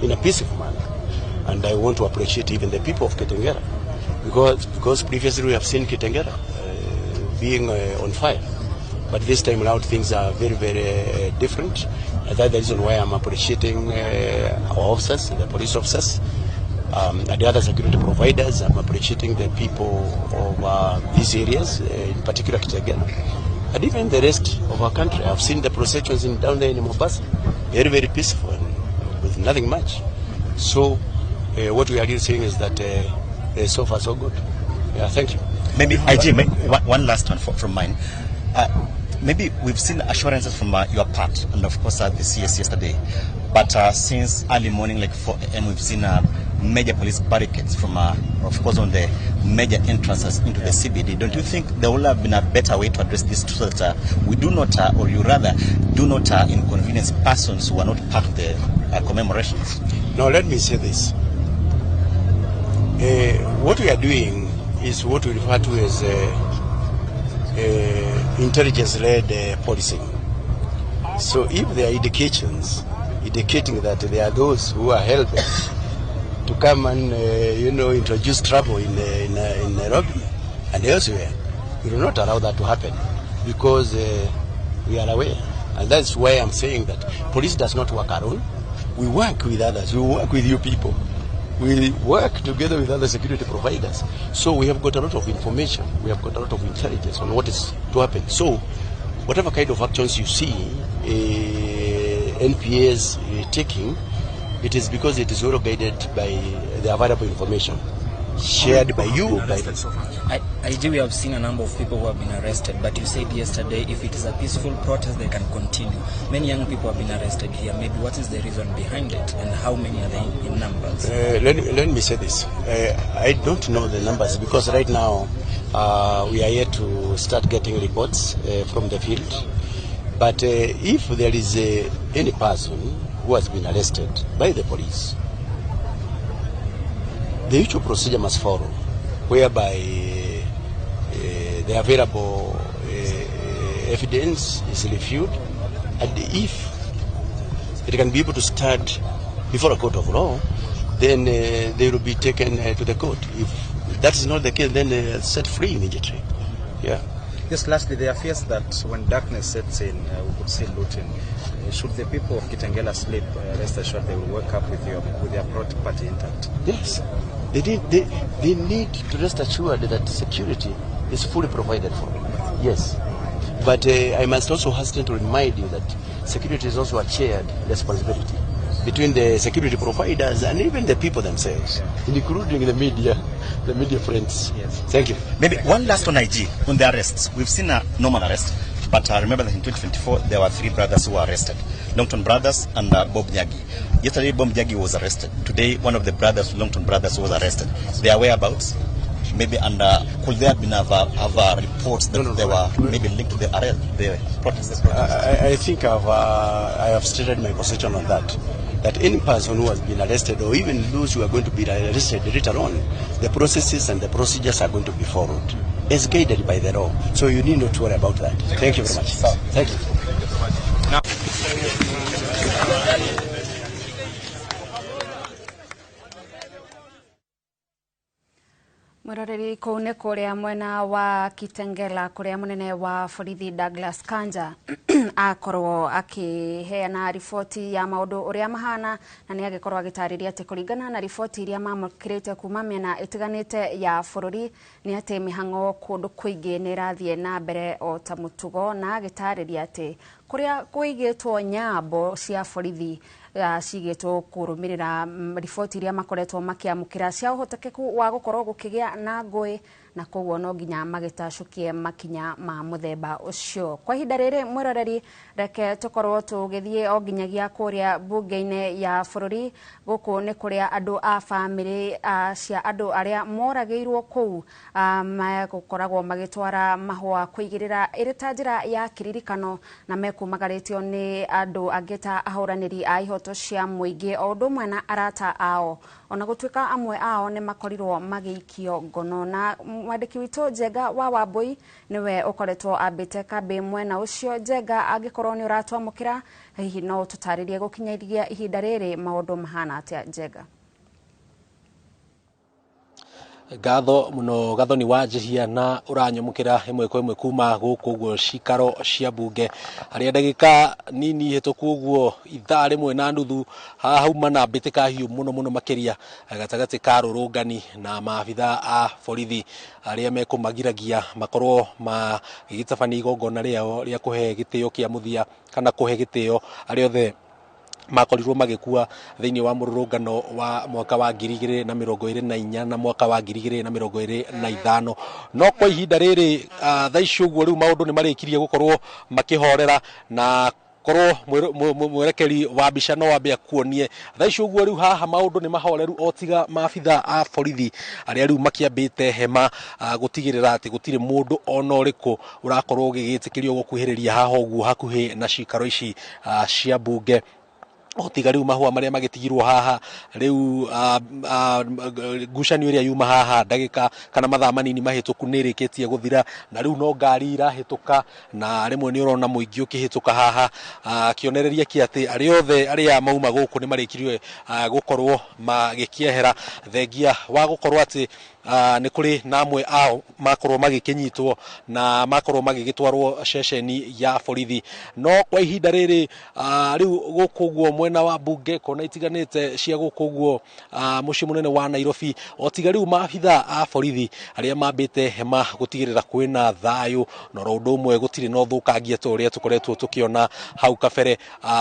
in a peaceful manner. And I want to appreciate even the people of Kitengela, because previously we have seen Kitengela being on fire, but this time around things are very, very different. And that's the reason why I'm appreciating our officers, the police officers, and the other security providers. I'm appreciating the people of these areas, in particular Kitengela, and even the rest of our country. I've seen the processions down there in Mombasa, very, very peaceful and with nothing much. So what we are really saying is that so far so good. Yeah, thank you. Maybe IG, one last one from mine. Maybe we've seen assurances from your part, and of course the CS yesterday. But since early morning, like 4 a.m., we've seen major police barricades from, of course, on the major entrances into the CBD. Don't you think there would have been a better way to address this so that we do not, or you rather, do not inconvenience persons who are not part of the commemorations? No, let me say this. What we are doing is what we refer to as intelligence-led policing. So if there are indications indicating that there are those who are helping to come and introduce trouble in Nairobi and elsewhere, we will not allow that to happen, because we are aware. And that's why I'm saying that police does not work alone. We work with others. We work with you people. We work together with other security providers. So we have got a lot of information. We have got a lot of intelligence on what is to happen. So whatever kind of actions you see NPAs taking, it is because it is all guided by the available information shared by you. IG, we have seen a number of people who have been arrested, but you said yesterday if it is a peaceful protest, they can continue. Many young people have been arrested here. Maybe what is the reason behind it, and how many are they in numbers? Let me say this. I don't know the numbers, because right now we are yet to start getting reports from the field. But if there is any person who has been arrested by the police, the usual procedure must follow, whereby the available evidence is reviewed, and if it can be able to stand before a court of law, then they will be taken to the court. If that is not the case, then set free immediately. Yeah. Yes, lastly, there are fears that when darkness sets in, we could see looting. Should the people of Kitengela sleep, rest assured they will wake up with their property intact. Yes. They need to rest assured that security is fully provided for. Yes. But I must also hasten to remind you that security is also a shared responsibility between the security providers and even the people themselves, including the media friends. Yes. Thank you. Maybe one last on IG, on the arrests. We've seen a normal arrest, but I remember that in 2024 there were 3 brothers who were arrested, Longton brothers and Bob Nyagi. Yesterday Bob Nyagi was arrested. Today one of the brothers, Longton brothers, was arrested. Their whereabouts, maybe, and could there have been other reports that they were maybe linked to the protests? I think I have stated my position on that. That any person who has been arrested, or even those who are going to be arrested later on, the processes and the procedures are going to be followed as guided by the law. So you need not to worry about that. Thank you very much. Thank you. Muroreri kune kuria mwena wa Kitengela kuria munene wa borithi Douglas Kanja akorwo akiheana riboti ya maundu uria mahana na ni agikorwo agitariria ati kuringana na riboti iria mamukirite kuma miena itiganite ya bururi ni ati mihango kundu kuingi ni rathie na mbere o ta mutugo na agitariria ati kuria kuigitwo nyambo cia borithi cigitwo kurumirira riboti iria makoretwo makiamukira cia uhotekeku wa gukorwo gukigia na ngui na koguo no nginya magitacukie makinya ma muthemba ucio. Kwa ihinda riri mwiroreri reke tukorwo tugithie o nginyagia kuria bunge-ini ya bururi guku ni kuria andu a family cia andu aria moragiirwo kuu magukoragwo magitwara mahua kuigirira iri ta njira ya kiririkano na mekumagaritio ni andu angita ahuraniri a ihoto cia muingi o undu umwe na arata ao ona gutuika amwe ao ni makorirwo magiikio ngono. Na mwandiki witu Njega wa Wambui niwe ukoretwo ambite kambi mwena ucio. Njega, angikorwo ni uratwamukira hihi no tutaririe gukinyiriria ihinda riri maundu mahana atia? Njega. Gatho muno gathoni wa njihia na uranyamukira imwe kwa imwe kuma guku guo cikaro cia bunge haria ndagika nini hituku guo ithaa rimwe na nuthu hauma na mbitika hiu muno makiria gatagati ka rurungani na maabitha a borithi aria mekumagiragia makorwo magitabania igongona riao ria kuhe gitio kia muthia kana kuhe gitio aria othe makorirwo magikua thiini wa mururungano wa mwaka wa 2024 na mwaka wa 2025. No kwa ihinda riri thaici uguo riu maundu ni marikirie gukorwo makihorera na korwo mwerekeri wa mbica no wambe kuonie thaici uguo riu haha maundu ni mahoreru otiga maabitha a borithi aria riu makiambite hema gutigirira ati gutire mundu ona uriku urakorwo gigitikirio gukuhiriria haha uguo hakuhi na cikaro ici cia bunge. Otiga riu mahua maria magitigirwo haha riu ngucanio iria yuma haha ndagika kana mathaa manini mahituku nirikitie guthira na riu no ngari irahituka na rimwe ni urona muingi ukihituka haha kionereria ki ati aria othe aria mauma guku ni marikirie gukorwo magikiehera thengia wa gukorwo ati ni kuri namwe ao makorwo magikinyitwo na makorwo magigitwarwo ceceni ya borithi. No kwa ihinda riri riu guku guo mwena wa bunge kona itiganite cia guku guo mucii munene wa Nairobi otiga riu maabitha a borithi aria mambite hema gutigirira kwina thayu no rondu umwe gutire no thukangia to uria tukoretwo tukiona hau kabere.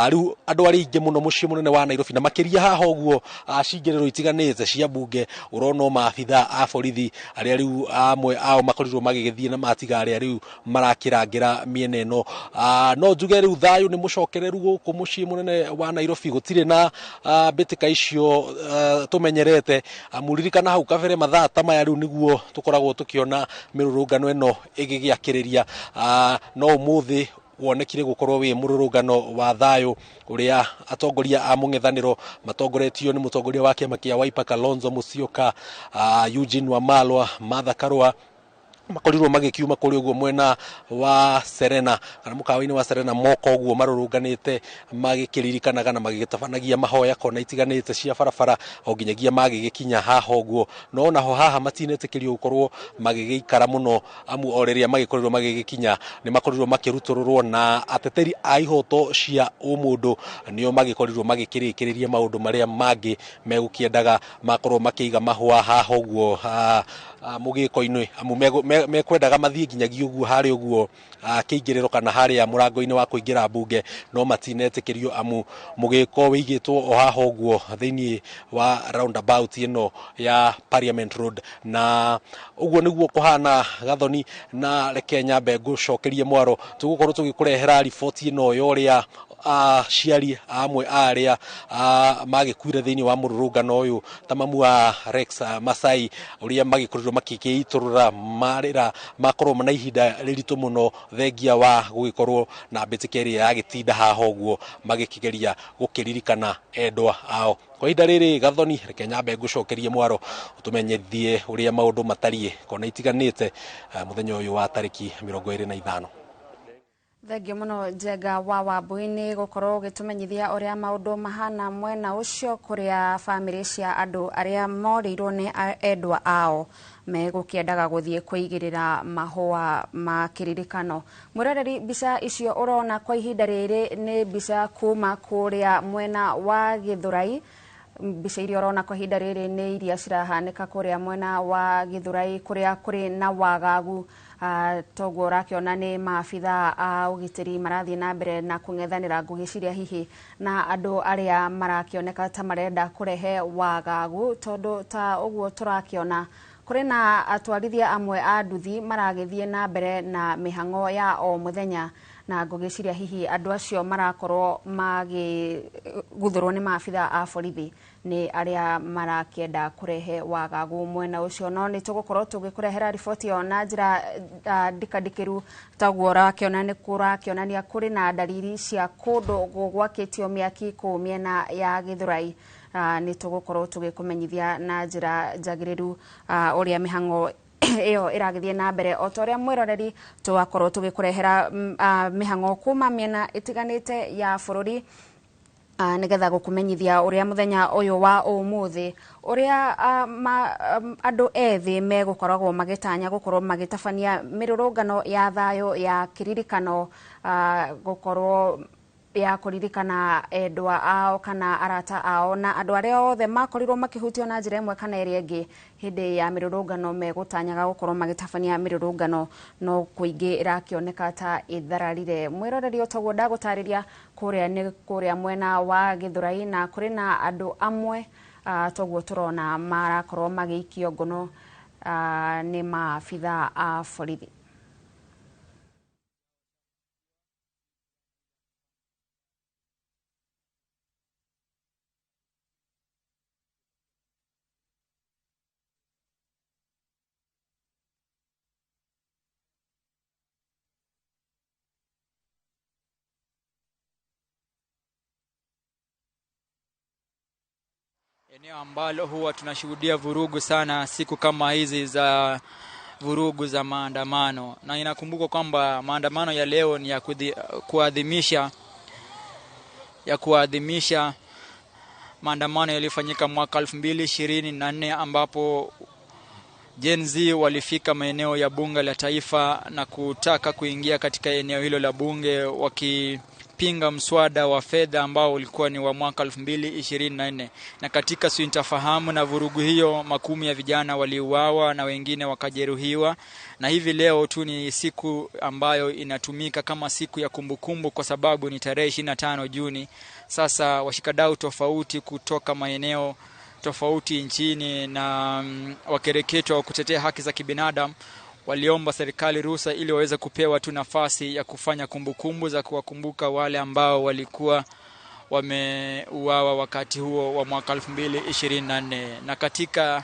Riu andu ari ingi muno mucii munene wa Nairobi na makiria haha uguo cingiriro itiganite cia bunge urono maabitha a borithi aria riu amwe ao makorirwo magigithie na matiga aria riu marakirangira miene ino. No njuge riu thayu ni mucokereru guku mucii munene wa Nairobi gutire na mbitika icio tumenyerete. Muririkana hau kabere mathaa ta maya riu niguo tukoragwo tukiona mirurungano ino igigiakiriria no umuthi wonekire gukorwo wi mururungano wa thayu uria atongoria a mung'ethaniro matongoretio ni mutongoria wa kiama kia Wiper Kalonzo Musyoka, Eugene Wamalwa, Martha Karua makorirwo magikiuma kuri uguo mwena wa Serena kana mukawa-ini wa Serena moko uguo marurunganite magikiririkanaga na magigitabanagia mahoya kona itiganite cia barabara o nginyagia magigikinya haha uguo. No naho haha matinetikirio gukorwo magigiikara muno amu o riria magikorirwo magigikinya ni makorirwo makirutururwo na ateteri a ihoto cia umundu nio magikorirwo magikirikiriria maundu maria mangi megukiendaga makorwo makiiga mahua haha uguo mugiko-ini amu mekwendaga mathie nginyagia uguo hari uguo kiingiriro kana haria murango-ini wa kuingira bunge no matinetikirio amu mugiko wigitwo o haha uguo thiini wa roundabout ino ya Parliament Road. Na uguo niguo kuhana gathoni na reke nyambe ngucokerie mwaro tugukorwo tugikurehera riboti ino yoria ciari amwe aria magikuire thiini wa mururungano uyu ta mamu wa Rex Masai uria magikorirwo makikiiturura marira makorwo na ihinda riritu muno thengia wa gugikorwo na mbitike iria yagitinda haha uguo magikigeria gukiririkana endwa ao. Kwa ihinda riri gathoni reke nyambe ngucokerie mwaro utumenyithie uria maundu matarie kona itiganite muthenya uyu wa tariki 25. Thengio muno Njenga wa Wambui gukorwo gitumenyithia uria maundu mahana mwena ucio kuria family cia andu aria morirwo ni endwa ao megukiendaga guthie kuigirira mahua ma kiririkano. Mwiroreri, mbica icio urona kwa ihinda riri ni mbica kuma kuria mwena wa Githurai. Mbica iria urona kwa ihinda riri ni iria cirahanika kuria mwena wa Githurai kuria kuri na wagagu. Toguo rakiona ni maabitha a ugitiri marathie na mbere na kung'ethanira ngugiciria hihi na andu aria marakioneka ta marenda kurehe wagagu, tondu ta uguo turakiona kuri na atwarithia amwe a nduthi maragithie na mbere na mihango ya o muthenya, na ngugiciria hihi andu acio marakorwo magiguthurwo ni maabitha a borithi ni aria marakienda kurehe wagagu mwena ucio. No ni tugukorwo tugikurehera riboti yo na njira ndikadikiru. Taguo rakiona ni kurakionania kuri na dalili cia kundu gugwakitio miaki ku miena ya Githurai. Ni tugukorwo tugikumenyithia na njira njagiriru uria mihango iyo iragithie na mbere, o toria mwiroreri tugakorwo tugikurehera mihango kuma miena itiganite ya bururi nigetha gukumenyithia uria muthenya uyu wa umuthi uria andu ethi megukoragwo magitanya gukorwo magitabania mirurungano ya thayo ya kiririkano, gukorwo ya kuririkana endwa ao kana arata ao na andu aria othe makorirwo makihutio na njira imwe kana iria ingi hindi ya mirurungano megutanyaga gukorwo magitabania mirurungano, no kuingi irakioneka ta ithararire. Mwiroreri, otaguo ndagutariria kuria mwena wa Githurai na kuri na andu amwe toguo turona marakorwo magiikio ngono ni maabitha a borithi. Eneo ambalo huwa tunashuhudia vurugu sana siku kama hizi za vurugu za maandamano, na inakumbuka kwamba maandamano ya leo ni ya kuadhimisha maandamano yaliyofanyika mwaka 2024 ambapo Gen Z walifika maeneo ya bunge la taifa na kutaka kuingia katika eneo hilo la bunge wakipinga mswada wa fedha ambao ulikuwa ni wa mwaka 2024. Na katika sintofahamu na vurugu hiyo, makumi ya vijana waliuawa na wengine wakajeruhiwa, na hivi leo tu ni siku ambayo inatumika kama siku ya kumbukumbu kwa sababu ni tarehe 25 Juni. Sasa washikadau tofauti kutoka maeneo tofauti nchini na wakereketo wa kutetea haki za kibinadamu waliomba serikali ruhusa ili waweze kupewa tu nafasi ya kufanya kumbukumbu za kuwakumbuka wale ambao walikuwa wameuawa wakati huo wa mwaka 2024. Na katika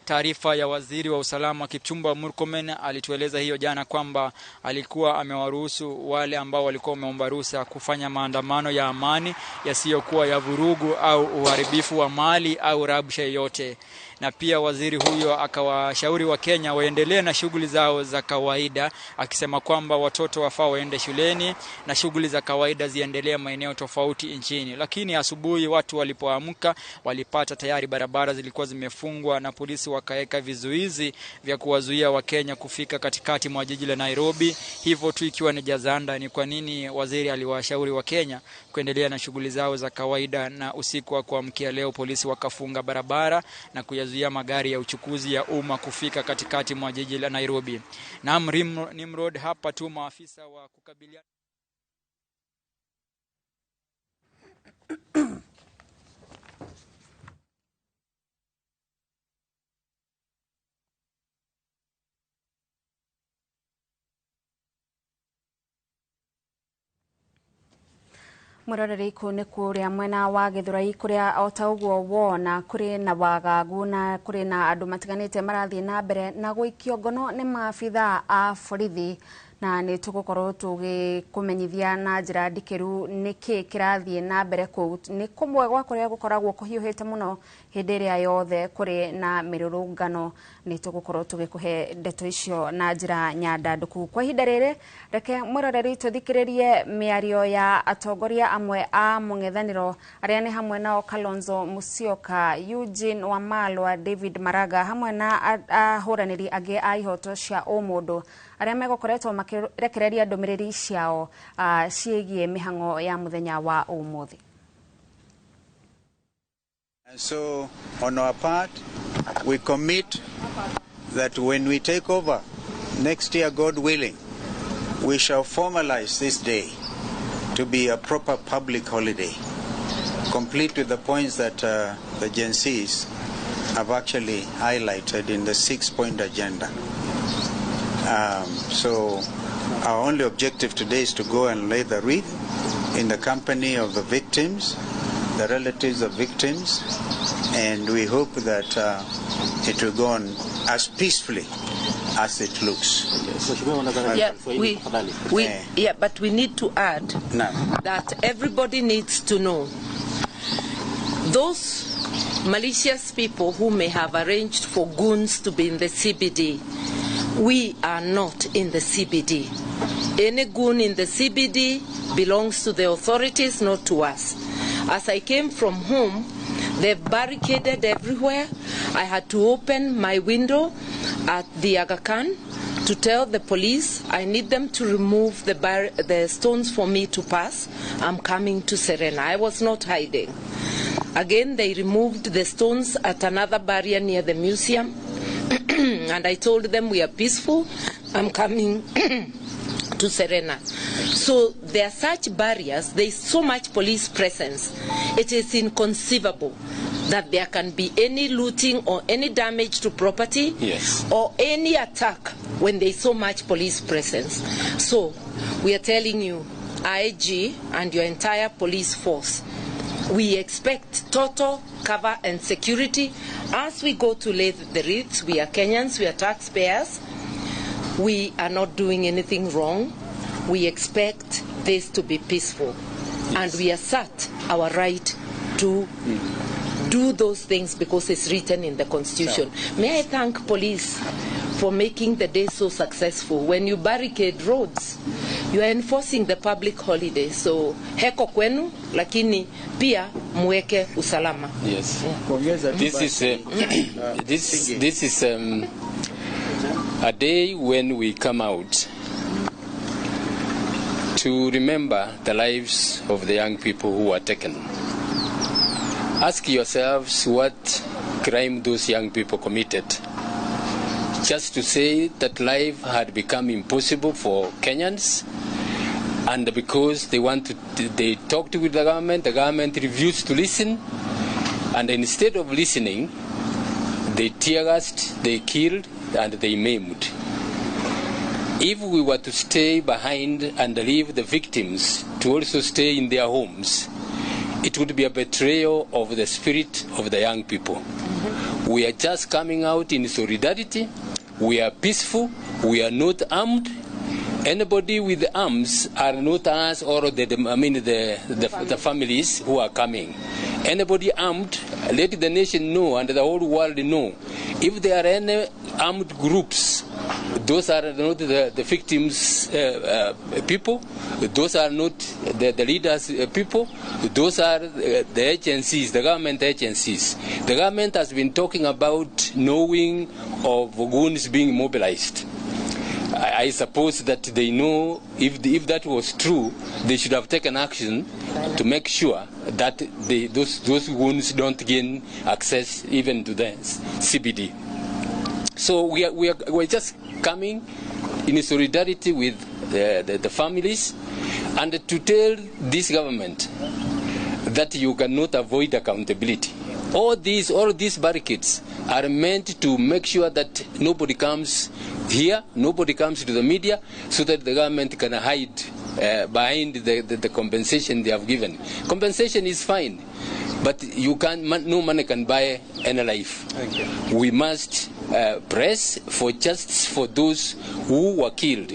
taarifa ya waziri wa usalama Kipchumba Murkomen alitueleza hiyo jana kwamba alikuwa amewaruhusu wale ambao walikuwa wameomba ruhusa kufanya maandamano ya amani yasiyokuwa ya vurugu au uharibifu wa mali au rabsha yoyote. Na pia waziri huyo akawashauri wa Kenya waendelee na shughuli zao za kawaida, akisema kwamba watoto wafaa waende shuleni na shughuli za kawaida ziendelee maeneo tofauti nchini. Lakini asubuhi watu walipoamka walipata tayari barabara zilikuwa zimefungwa na polisi wakaeka vizuizi vya kuwazuia Wakenya kufika katikati mwa jiji la Nairobi. Hivyo tu ikiwa ni jazanda ni kwa nini waziri aliwashauri wa Kenya kuendelea na shughuli zao za kawaida, na usiku wa kuamkia leo polisi wakafunga barabara na kuyazuia magari ya uchukuzi ya umma kufika katikati mwa jiji la Nairobi. Na Nimrod, hapa tu maafisa wa kukabiliana Mwiroreri, kuni kuria mwena wa Githurai kuria otauguo wona kuri na wagagu na kuri na andu matiganite marathie na mbere na guikio ngono ni maabitha a borithi, na nĩ tũgũkorwo tũgĩkũmenyithia na njĩra ndikĩru nĩkĩ kĩrathiĩ na mbere kũu. Nĩ kũmwe gwa kũrĩa gũkoragwo kũhiũhĩte mũno hĩndĩ ĩrĩa yothe kũrĩ na mĩrũrũngano. Nĩ tũgũkorwo tũgĩkũhe ndeto icio na njĩra nyandandũku. Kwa ihinda rĩrĩ, reke mwĩroreri tũthikĩrĩrie mĩario ya atongoria amwe a mũng'ethanĩro arĩa nĩ hamwe nao Kalonzo Musyoka, Eugene Wamalwa, David Maraga hamwe na ahũranĩri angĩ a ihoto cia ũmũndũ arĩa megũkoretwo makĩrekereria ndũmĩrĩri ciao ciĩgiĩ mĩhang'o ya mũthenya wa ũmũthĩ. And so on our part, we commit that when we take over next year, God willing, we shall formalize this day to be a proper public holiday, complete with the points that the Gen Zs have actually highlighted in the 6-point agenda. So our only objective today is to go and lay the wreath in the company of the victims, the relatives of victims, and we hope that it will go on as peacefully as it looks. But we need to add that everybody needs to know those malicious people who may have arranged for goons to be in the CBD. We are not in the CBD. Any goon in the CBD belongs to the authorities, not to us. As I came from home, they've barricaded everywhere. I had to open my window at the Aga Khan to tell the police I need them to remove the stones for me to pass. I'm coming to Serena. I was not hiding. Again, they removed the stones at another barrier near the museum. And I told them we are peaceful. I'm coming to Serena. So there are such barriers. There is so much police presence. It is inconceivable that there can be any looting or any damage to property or any attack when there is so much police presence. So we are telling you, IG and your entire police force, we expect total cover and security as we go to lay the wreaths. We are Kenyans, we are taxpayers. We are not doing anything wrong. We expect this to be peaceful. And we assert our right to do those things because it's written in the Constitution. May I thank police for making the day so successful. When you barricade roads, you are enforcing the public holiday. So heko kwenu, lakini pia muweke usalama. Yes. This is a day when we come out to remember the lives of the young people who were taken. Ask yourselves what crime those young people committed. Just to say that life had become impossible for Kenyans, and because they talked with the government refused to listen, and instead of listening, they tear gassed, they killed, and they maimed. If we were to stay behind and leave the victims to also stay in their homes, it would be a betrayal of the spirit of the young people. We are just coming out in solidarity. We are peaceful. We are not armed. Anybody with arms are not us or the families who are coming. Anybody armed, let the nation know and the whole world know. If there are any armed groups, those are not the victims' people. Those are not the leaders' people. Those are the agencies, the government agencies. The government has been talking about knowing of goons being mobilized. I suppose that they know if that was true, they should have taken action to make sure that those goons don't gain access even to the CBD. So we're just coming in solidarity with the families and to tell this government that you cannot avoid accountability. All these barricades are meant to make sure that nobody comes here, nobody comes to the media, so that the government can hide behind the compensation they have given. Compensation is fine, but no money can buy any life. We must press for justice for those who were killed.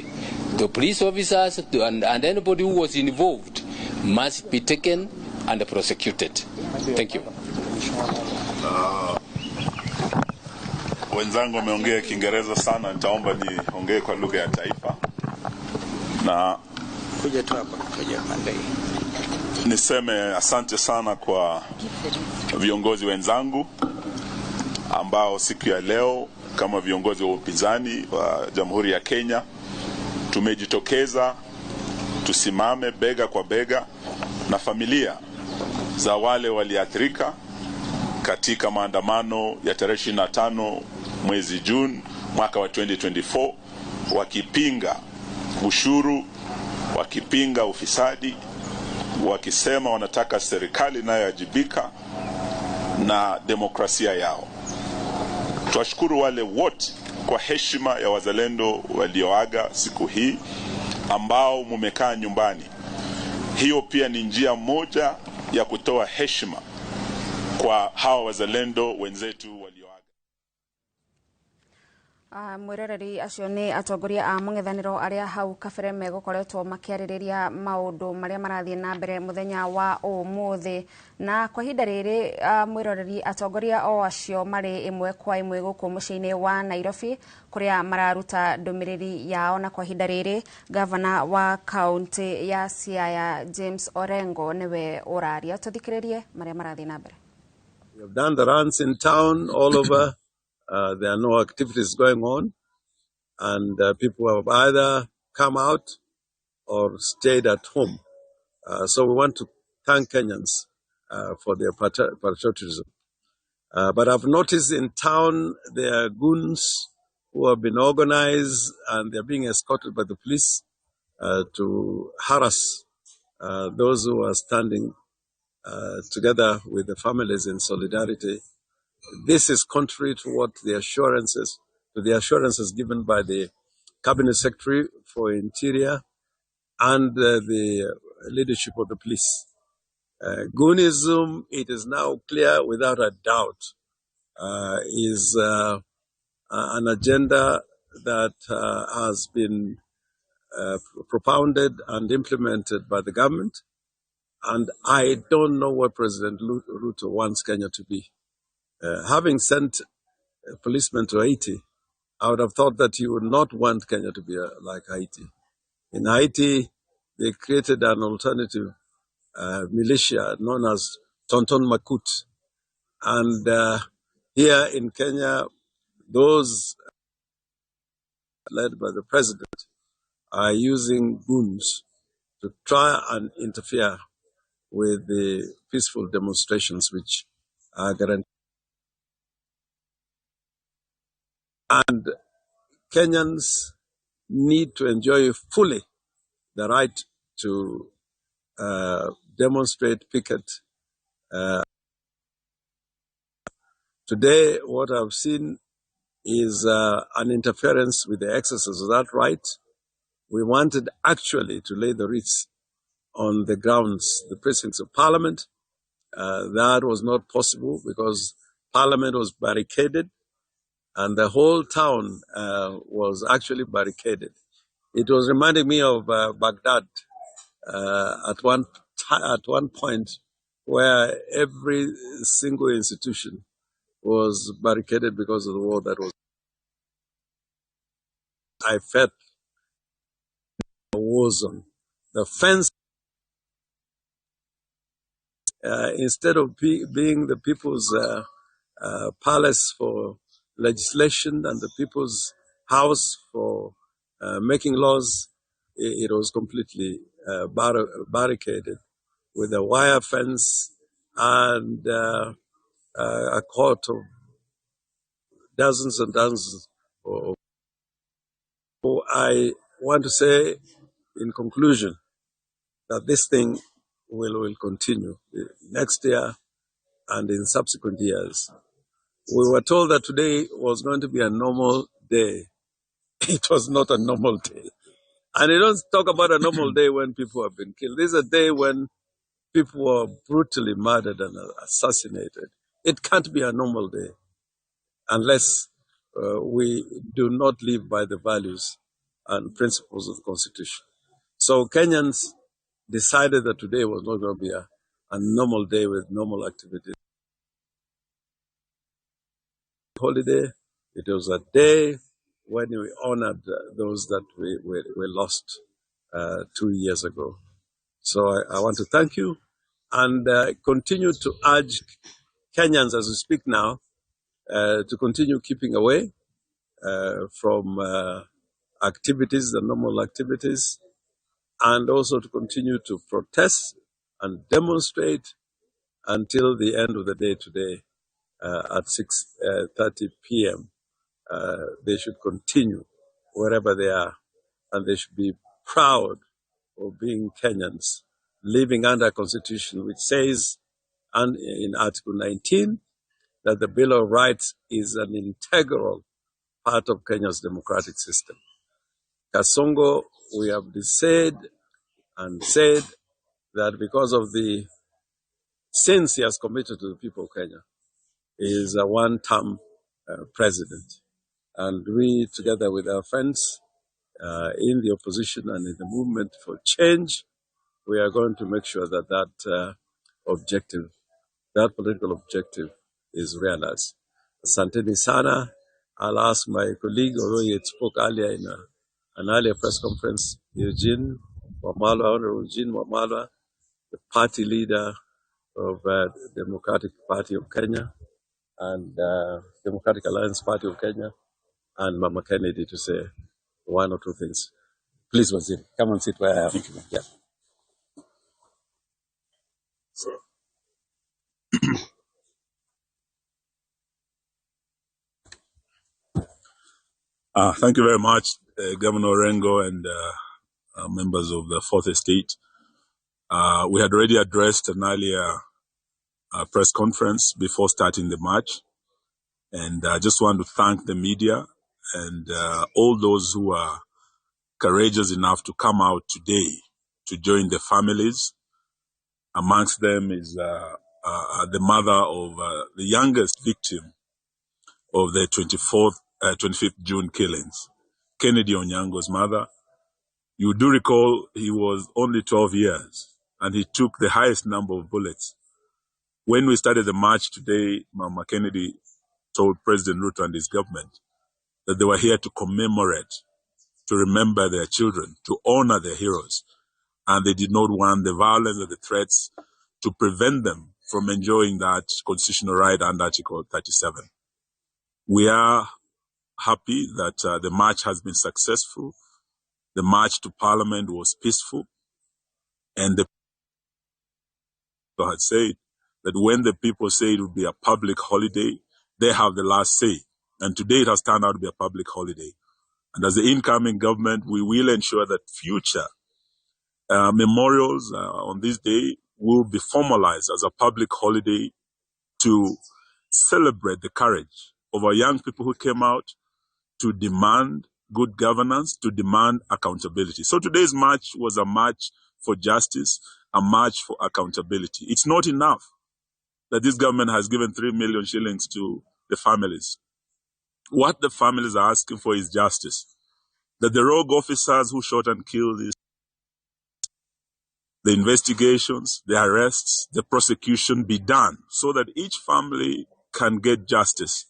The police officers and anybody who was involved must be taken and prosecuted. Thank you. Wenzangu wameongea Kiingereza sana, nitaomba niongee kwa lugha ya taifa. Na kuja tu hapa, kuja pande. Niseme asante sana kwa viongozi wenzangu ambao siku ya leo kama viongozi wa upinzani wa Jamhuri ya Kenya tumejitokeza tusimame bega kwa bega na familia za wale waliathirika katika maandamano ya tarehe 25 mwezi Juni mwaka wa 2024, wakipinga ushuru, wakipinga ufisadi, wakisema wanataka serikali inayoajibika na demokrasia yao. Tuwashukuru wale wote kwa heshima ya wazalendo walioaga siku hii ambao mumekaa nyumbani. Hiyo pia ni njia moja ya kutoa heshima kwa hawa wazalendo wenzetu walioaga. Mwiroreri acio ni atongoria a mung'ethaniro aria hau kabere megukoretwo makiaririria maundu maria marathie na mbere muthenya wa umuthi, na kwa hinda riri mwiroreri atongoria o acio mari imwe kwa imwe guku muciini wa Nairobi kuria mararuta ndumiriri yao, na kwa hinda riri governor wa county ya Siaya James Orengo niwe uraria. Tuthikiririe maria marathie na mbere. We have done the runs in town all over. There are no activities going on, and people have either come out or stayed at home. So we want to thank Kenyans for their patriotism. But I've noticed in town there are goons who have been organized and they're being escorted by the police to harass those who are standing together with the families in solidarity. This is contrary to what the assurances given by the Cabinet Secretary for Interior and the leadership of the police. Goonism, it is now clear without a doubt, is an agenda that has been propounded and implemented by the government. And I don't know what President Ruto wants Kenya to be. Having sent policemen to Haiti, I would have thought that you would not want Kenya to be like Haiti. In Haiti, they created an alternative militia known as Tonton Makut. And here in Kenya, those led by the president are using goons to try and interfere with the peaceful demonstrations which are guaranteed. And Kenyans need to enjoy fully the right to demonstrate, picket. Today, what I've seen is an interference with the exercise of that right. We wanted actually to lay the wreaths on the grounds, the precincts of Parliament. That was not possible because Parliament was barricaded and the whole town was actually barricaded. It was reminding me of Baghdad at one point where every single institution was barricaded because of the war that was. I felt a war zone. The fence, instead of being the people's palace for legislation and the people's house for making laws, it was completely barricaded with a wire fence and a court of dozens and dozens. So I want to say in conclusion that this thing will continue next year and in subsequent years. We were told that today was going to be a normal day. It was not a normal day. And you don't talk about a normal day when people have been killed. This is a day when people were brutally murdered and assassinated. It can't be a normal day unless we do not live by the values and principles of the Constitution. So Kenyans decided that today was not going to be a normal day with normal activities. Holiday, it was a day when we honored those that we lost 2 years ago. So I want to thank you and continue to urge Kenyans as we speak now to continue keeping away from activities, the normal activities, and also to continue to protest and demonstrate until the end of the day today at 6:30 p.m. They should continue wherever they are, and they should be proud of being Kenyans, living under a constitution which says, and in Article 19, that the Bill of Rights is an integral part of Kenya's democratic system. Kasongo, we have said and said that because of the sins he has committed to the people of Kenya, he is a one-term president. And we, together with our friends in the opposition and in the movement for change, we are going to make sure that that political objective is realized. Asanteni sana. I'll ask my colleague, although he spoke earlier in an earlier press conference, Eugene Wamalwa, Honorable Eugene Wamalwa, the party leader of Democratic Party of Kenya and Democratic Alliance Party of Kenya, and Mama Kennedy to say one or two things. Please, Waziri, come and sit where I am. Yeah. Thank you very much, Governor Orengo and members of the Fourth Estate. We had already addressed an earlier press conference before starting the march, and I just want to thank the media and all those who are courageous enough to come out today to join the families. Amongst them is the mother of the youngest victim of the 25th June killings, Kennedy Onyango's mother. You do recall he was only 12 years and he took the highest number of bullets. When we started the march today, Mama Kennedy told President Ruto and his government that they were here to commemorate, to remember their children, to honor their heroes. And they did not want the violence or the threats to prevent them from enjoying that constitutional right under Article 37. We are happy that the march has been successful. The march to Parliament was peaceful. And the people had said that when the people say it will be a public holiday, they have the last say. And today it has turned out to be a public holiday. And as the incoming government, we will ensure that future memorials on this day will be formalized as a public holiday to celebrate the courage of our young people who came out to demand good governance, to demand accountability. So today's march was a march for justice, a march for accountability. It's not enough that this government has given 3 million shillings to the families. What the families are asking for is justice. That the rogue officers who shot and killed the investigations, the arrests, the prosecution be done so that each family can get justice,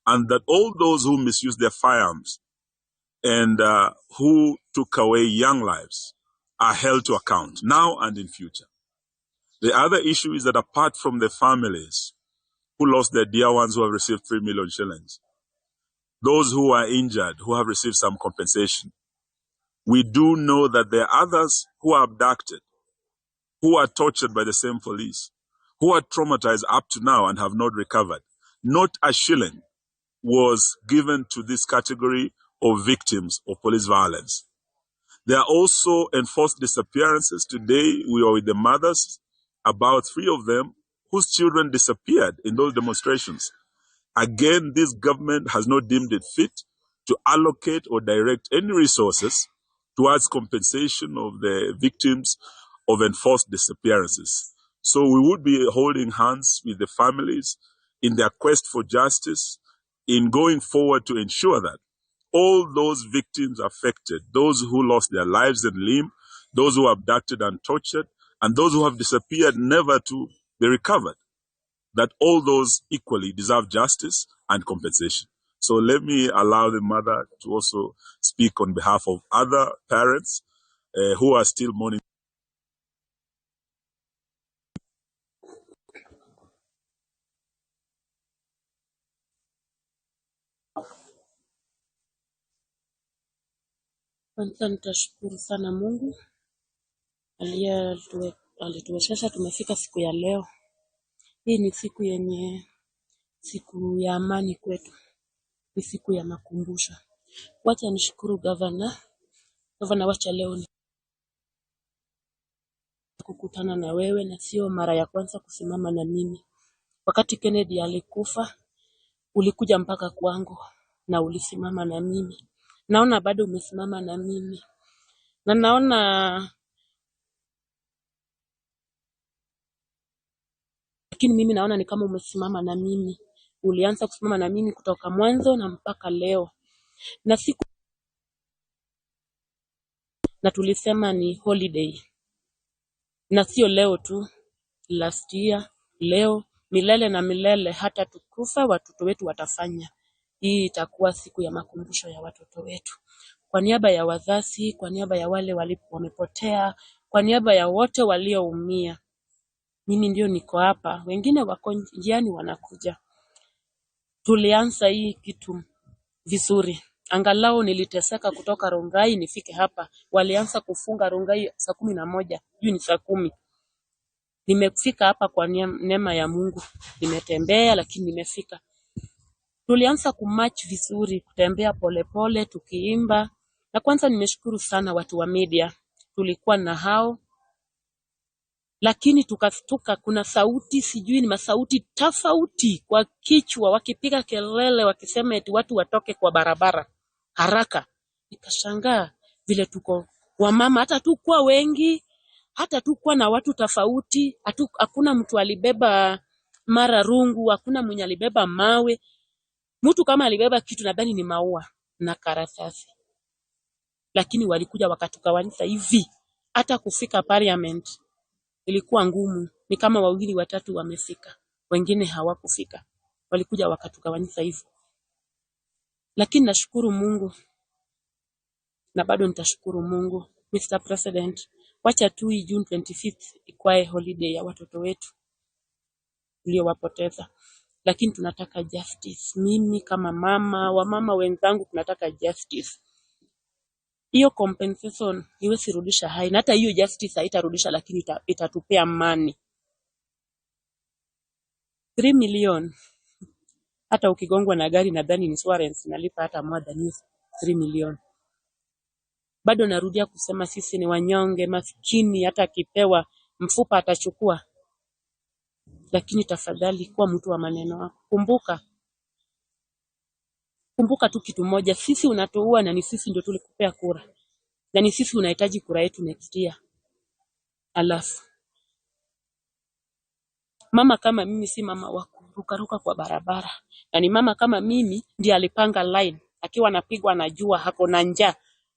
and that all those who misuse their firearms and who took away young lives are held to account now and in future. The other issue is that apart from the families who lost their dear ones who have received 3 million shillings, those who are injured, who have received some compensation, we do know that there are others who are abducted, who are tortured by the same police, who are traumatized up to now and have not recovered. Not a shilling was given to this category of victims of police violence. There are also enforced disappearances. Today, we are with the mothers, about 3 of them, whose children disappeared in those demonstrations. Again, this government has not deemed it fit to allocate or direct any resources towards compensation of the victims of enforced disappearances. So we would be holding hands with the families in their quest for justice, in going forward to ensure that all those victims affected, those who lost their lives and limb, those who were abducted and tortured, and those who have disappeared never to be recovered, that all those equally deserve justice and compensation. So let me allow the mother to also speak on behalf of other parents who are still mourning. Kwanza nitashukuru sana Mungu alituwezesha tumefika siku ya leo. Hii ni siku ya amani kwetu. Ni siku ya makumbusho. Wacha nishukuru Governor, wacha leo ni kukutana na wewe, na sio mara ya kwanza kusimama na mimi. Wakati Kennedy alikufa, ulikuja mpaka kwangu na ulisimama na mimi. Naona bado umesimama na mimi. Na naona lakini mimi naona ni kama umesimama na mimi. Ulianza kusimama na mimi kutoka mwanzo na mpaka leo. Na tulisema ni holiday. Na sio leo tu, last year, leo, milele na milele, hata tukufa watoto wetu watafanya. Hii itakuwa siku ya makumbusho ya watoto wetu. Kwa niaba ya wazazi, kwa niaba ya wale wamepotea, kwa niaba ya wote walioumia, mimi ndio niko hapa. Wengine wako njiani wanakuja. Tulianza hii kitu vizuri. Angalau niliteseka kutoka Rongai nifike hapa. Walianza kufunga Rongai saa 11, juu ni saa 10. Nimefika hapa kwa neema ya Mungu. Nimetembea lakini nimefika. Tulianza kumarch vizuri, kutembea polepole, tukiimba. Na kwanza nimeshukuru sana watu wa media. Tulikuwa na hao. Lakini tukastuka kuna sauti, sijui ni masauti tofauti kwa kichwa, wakipiga kelele wakisema eti watu watoke kwa barabara haraka. Nikashangaa vile tuko wamama, hata tukua wengi, hata tukua na watu tofauti, hakuna mtu alibeba mara rungu, hakuna mwenye alibeba mawe. Mtu kama alibeba kitu nadhani ni maua na karatasi. Lakini walikuja wakatukawanisha hivi. Hata kufika parliament ilikuwa ngumu. Ni kama 2 watatu wamefika. Wengine hawakufika. Walikuja wakatukawanisha hivi. Lakini nashukuru Mungu. Na bado nitashukuru Mungu. Mr. President, wacha tu hii June 25th ikuwe holiday ya watoto wetu waliowapoteza. Lakini tunataka justice. Mimi kama mama, wamama wenzangu tunataka justice. Hiyo compensation iwezi rudisha hai. Na hata hiyo justice haitarudisha, lakini itatupea amani. 3 million. Hata ukigongwa na gari nadhani insurance inalipa hata more than 3 million. Bado narudia kusema sisi ni wanyonge, maskini, hata akipewa mfupa atachukua. Lakini tafadhali kuwa mtu wa maneno wako. Kumbuka tu kitu moja, sisi unatuua na ni sisi ndio tulikupea kura. Na ni sisi unahitaji kura yetu next year. Alafu mama kama mimi si mama wa kurukaruka kwa barabara. Na ni mama kama mimi ndiye alipanga line. Akiwa anapigwa na jua, hako na njaa,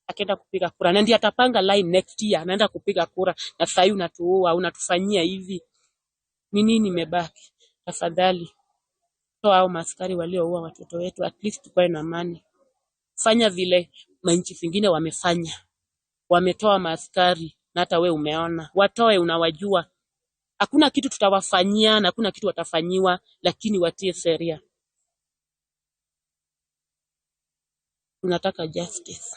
akaenda kupiga kura. Na ndiye atapanga line next year, anaenda kupiga kura. Na sasa hivi unatuua, unatufanyia hivi. Ni nini imebaki? Tafadhali toa hao maaskari walioua watoto wetu, at least tukae na amani. Fanya vile manchi zingine wamefanya. Wametoa maaskari, na hata we umeona. Watoe, unawajua. Hakuna kitu tutawafanyia na hakuna kitu watafanyiwa, lakini watie sheria. Tunataka justice.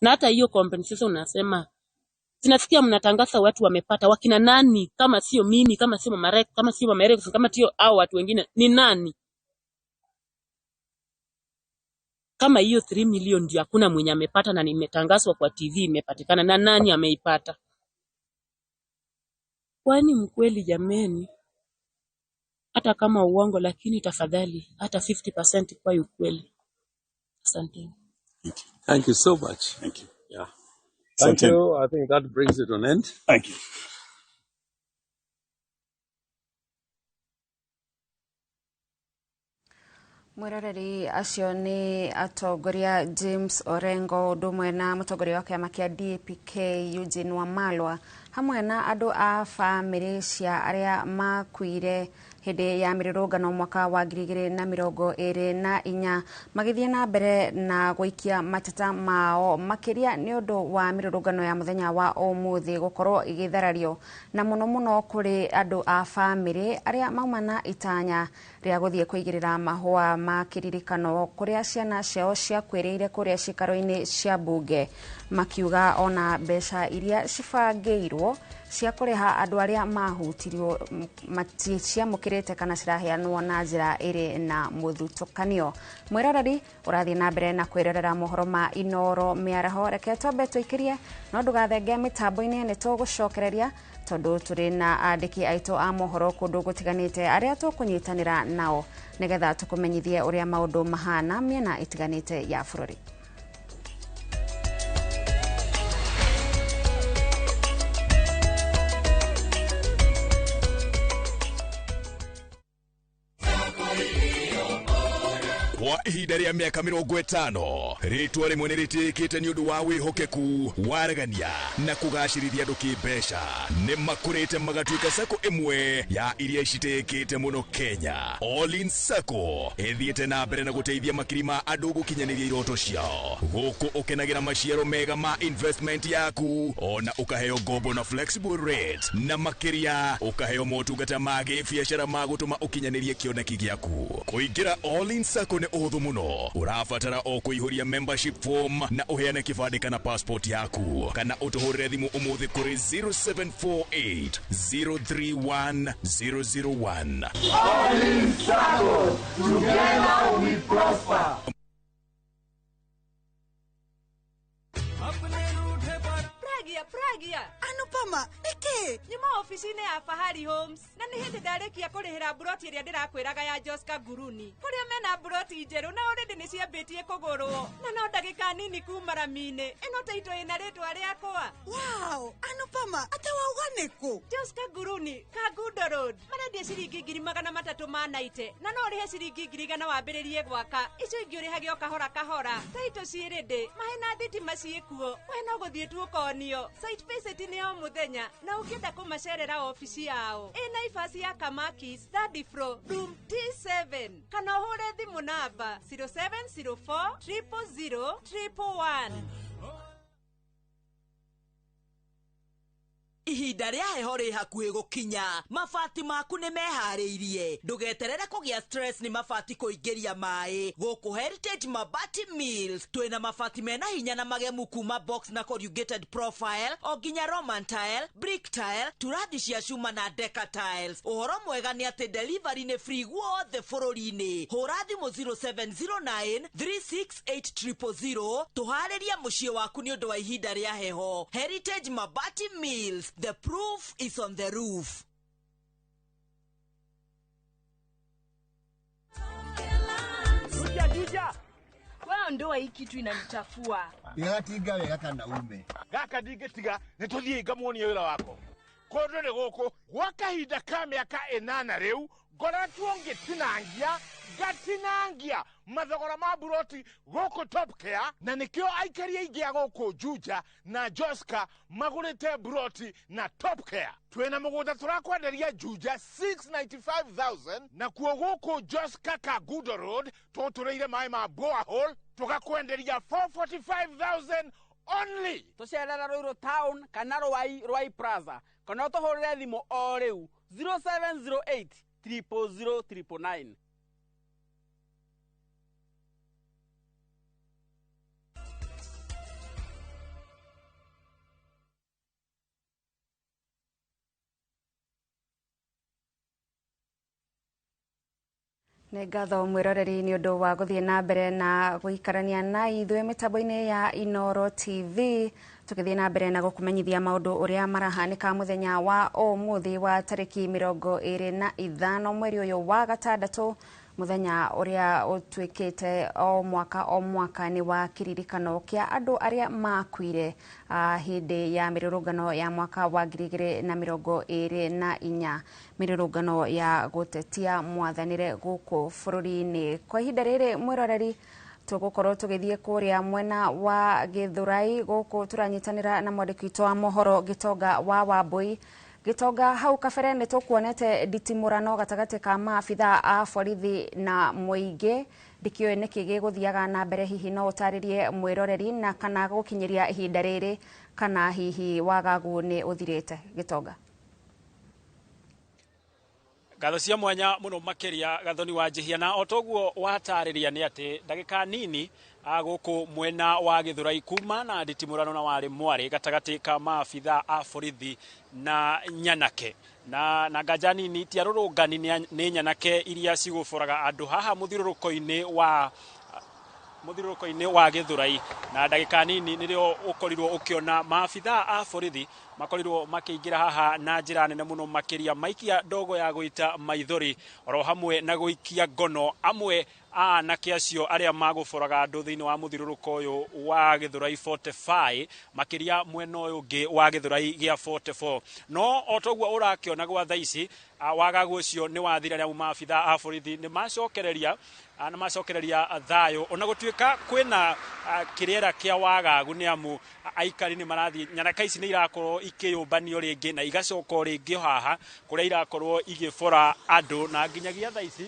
Na hata hiyo compensation unasema, sinasikia mnatangaza watu wamepata, wakina nani? Kama sio mimi, kama sio Mama Rex, kama sio Mama Rex, kama sio hao watu wengine, ni nani? Kama hiyo 3 million ndio hakuna mwenye amepata na nimetangazwa kwa TV imepatikana, na nani ameipata? Kwani mkweli jameni? Hata kama uongo, lakini tafadhali hata 50% kwa ukweli. Asante. Thank you so much. Thank you. Yeah. Thank you. I think that brings it to an end. Thank you. Mwiroreri acio ni atongoria James Orengo ndumwe na mutongoria wa kiama kia DAPK Eugene Wamalwa hamwe na andu a family cia aria makuire hindi ya mirurungano mwaka wa 2024 magithie na mbere na guikia mateta mao makiria ni undu wa mirurungano ya muthenya wa umuthi gukorwo igitharario na muno kuri andu a family aria maumana itanya ria guthie kuigirira mahua ma kiririkano kuria ciana ciao cia kwirire kuria cikaro-ini cia bunge makiuga ona mbeca iria cibangeirwo cia kuriha andu aria mahutirio ciamukirite kana ciraheanwo na njira iri na muthutukanio. Mwiroreri urathie na mbere na kwirorera mohoro ma Inoro miaraho reke twambe twikirie no ndugathenge mitambo-ini ni tugucokereria tondu turi na andiki aito a mohoro kundu gutiganite aria tukunyitanira nao nigetha tukumenyithie uria maundu mahana miena itiganite ya bururi. Kwa ihinda rĩa mĩaka 50 ritwa rimwe nĩrĩtĩkĩte nĩ ũndũ wa wĩhokeku waragania na kũgacĩrithia andũ kĩmbeca nĩ makũrĩte magatuĩka sako ĩmwe ya iria citĩkĩte mũno Kenya. All in Sacco ĩthiĩte na mbere na gũteithia makiri ma andũ gũkinyanĩria iroto ciao gũkũ ũkenagĩra maciaro mega ma investment yaku ona ũkaheo ngombo na flexible rate na makĩria ũkaheo motungata ma gĩbiacara ma gũtũma ũkinyanĩrie kĩoneki gĩaku. Kũingĩra All in Sacco uhuthu muno urafatara o kuihuria membership form na uheane kibande kana passport yaku kana utuhurire thimu umuthi kuri 0748 031 001. All in Sacco, together we prosper. Pragia Anupama eke nyuma ofisine ya Fahari Homes na ni hindi ndarekia kurihira broti iria ndirakwiraga ya Joska Guruni kuria mena broti njeru na already ni ciambitie kugurwo na no ndagika nini kuma ramine ino taito ina ritwa riakwa. Wow, Anupama ata wauganiku Joska Guruni Kagundo Road marendia ciringi 390 na no rihe ciringi 100 wambiririe gwaka icio ingi urihagio kahora taito ciirinde mahena thitima ciikuo we no guthie tu ukonio site visit ni o muthenya na ukienda kumacerera ofisi yao ina ifasi ya Kamakis third floor room T7 kana uhure thimu namba 0704 000 111. Ihinda rĩa heho rĩ hakuhĩ gũkinya mabati maku nĩ meharĩirie ndugeterere kũgĩa stress ni mabati kũingĩria maĩ gũkũ Heritage Mabati Mills twĩna mabati mena hinya na magemu kuma box na corrugated profile o nginya Roman tile, brick tile, turathi cia cuma na decker tiles. Ũhoro mwega nĩ atĩ delivery nĩ free guothe bũrũri-inĩ. Hũra thimũ 0709 368 000 tũharĩria mũciĩ waku nĩ ũndũ wa ihinda rĩa heho. Heritage Mabati Mills, the proof is on the roof. Juja, wewe ndo hii kitu inanichafua. Igatiga wega kana ume. Gaka ndigetiga nituthie ngamuonie wira wako. Kondo ni guku gwa kahinda ka miaka 8 riu ngoretwo ngitinangia gatinangia mathogora ma buroti guku Top Care na nikio aikaria ingi ya guku Juja na Joska magurite buroti na Top Care. Twena mugunda turakwenderia Juja 695,000 na kuo guku Joska Kagundo Road tutureire mai ma borehole tukakwenderia 445,000 only. Tucerera Ruiru Town kana Rwai Plaza kana tuhurire thimu o riu 0708 000 999. Nĩ ngatho mwĩroreri nĩ ũndũ wa gũthiĩ na mbere na gũikarania na ithuĩ mĩtambo-inĩ ya Inoro TV tukithie na mbere na gukumenyithia maundu uria marahanika muthenya wa umuthi wa tariki 25 mweri uyu wa gatandatu muthenya uria utwikite o mwaka ni wa kiririkano kia andu aria makuire hindi ya mirurungano ya mwaka wa 2024 mirurungano ya gutetia mwathanire guku bururi-ini. Kwa ihinda riri mwiroreri tugukorwo tugithie kuria mwena wa Githurai guku turanyitanira na mwandiki witũ wa mohoro Gitonga wa Wambui. Gitonga, hau kabere ni tukuonete nditimurano gatagati ka maabitha a borithi na muingi, ndikioi niki giguthiaga na mbere, hihi no utaririe mwiroreri na kana gukinyiria ihinda riri kana hihi wagagu ni uthirite. Gitonga. Ngatho cia mwanya muno makiria Gathoni wa Njihiana, o toguo watariria ni ati ndagika nini guku mwena wa Githurai kuma na nditimurano na wari mwari gatagati ka maabitha a borithi na nyanake na nganja nini tiarurungani ni nyanake iria ciguboraga andu haha muthiruruko-ini wa Githurai, na ndagika nini nirio ukorirwo ukiona maabitha a borithi makorirwo makiingira haha na njira nene muno makiria, maikia ndogo ya guita maithori oro hamwe na guikia ngono amwe anake acio aria maguboraga andu thiini wa muthiruruko uyu wa Githurai 45 makiria mwena uyu ungi wa Githurai gia 44. No otoguo urakiona gwa thaici wagagu ucio ni wathira ria maabitha a borithi ni macokereria thayo, ona gutuika kwina kiriera kia wagagu ni amu aikari ni marathi nyanaka ici ni irakorwo ikiyumbanio ringi na igacoka ringi haha kuria irakorwo igibora andu, na nginyagia thaici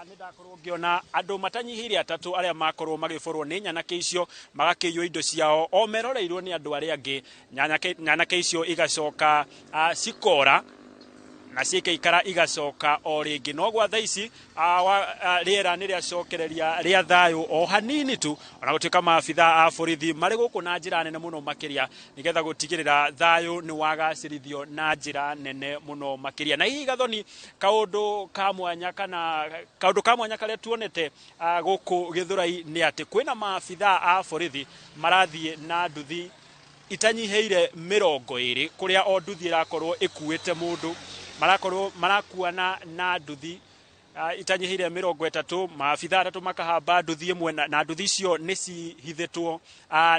ni ndakorwo ngiona andu matanyihiire atatu aria makorwo magiborwo ni nyanake icio magakiywo indo ciao o meroreirwo ni andu aria angi, nyanake icio igacoka cikora na cikaikara igacoka o ringi. No gwa thaici riera ni riacokereria ria thayo o hanini tu, ona gutuika maabitha a borithi mari guku na njira nene muno makiria nigetha gutigirira thayo ni wagacirithio na njira nene muno makiria. Na hihi Gathoni, kaundu ka mwanya karia tuonete guku Githurai ni ati kwina maabitha a borithi marathie na nduthi itanyiheire 20 kuria o nduthi irakorwo ikuite mundu, marakuana na nduthi itanyihire 30, maabitha atatu makahamba nduthi imwe na nduthi icio ni cihithitwo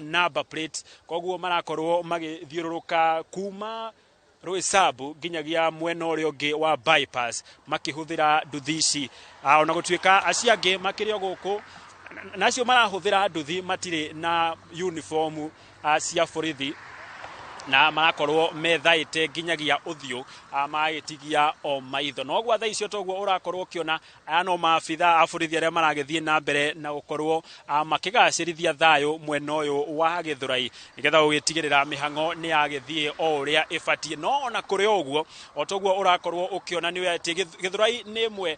number plate, koguo marakorwo magithiururuka kuma Roysabu nginyagia mwena uria ungi wa bypass makihuthira nduthi ici, ona gutuika acio angi makirio guku nacio marahuthira nduthi matire na uniform cia borithi na marakorwo methaite nginyagia uthio magitigia o maitho. No gwa thaicio toguo urakorwo ukiona aya no maabitha a borithi aria maragithie na mbere na gukorwo makigacirithia thayo mwena uyu wa Githurai nigetha ugitigirira mihango ni yagithie o uria ibatie. No ona kuri uguo o toguo urakorwo ukiona ni ati Githurai ni imwe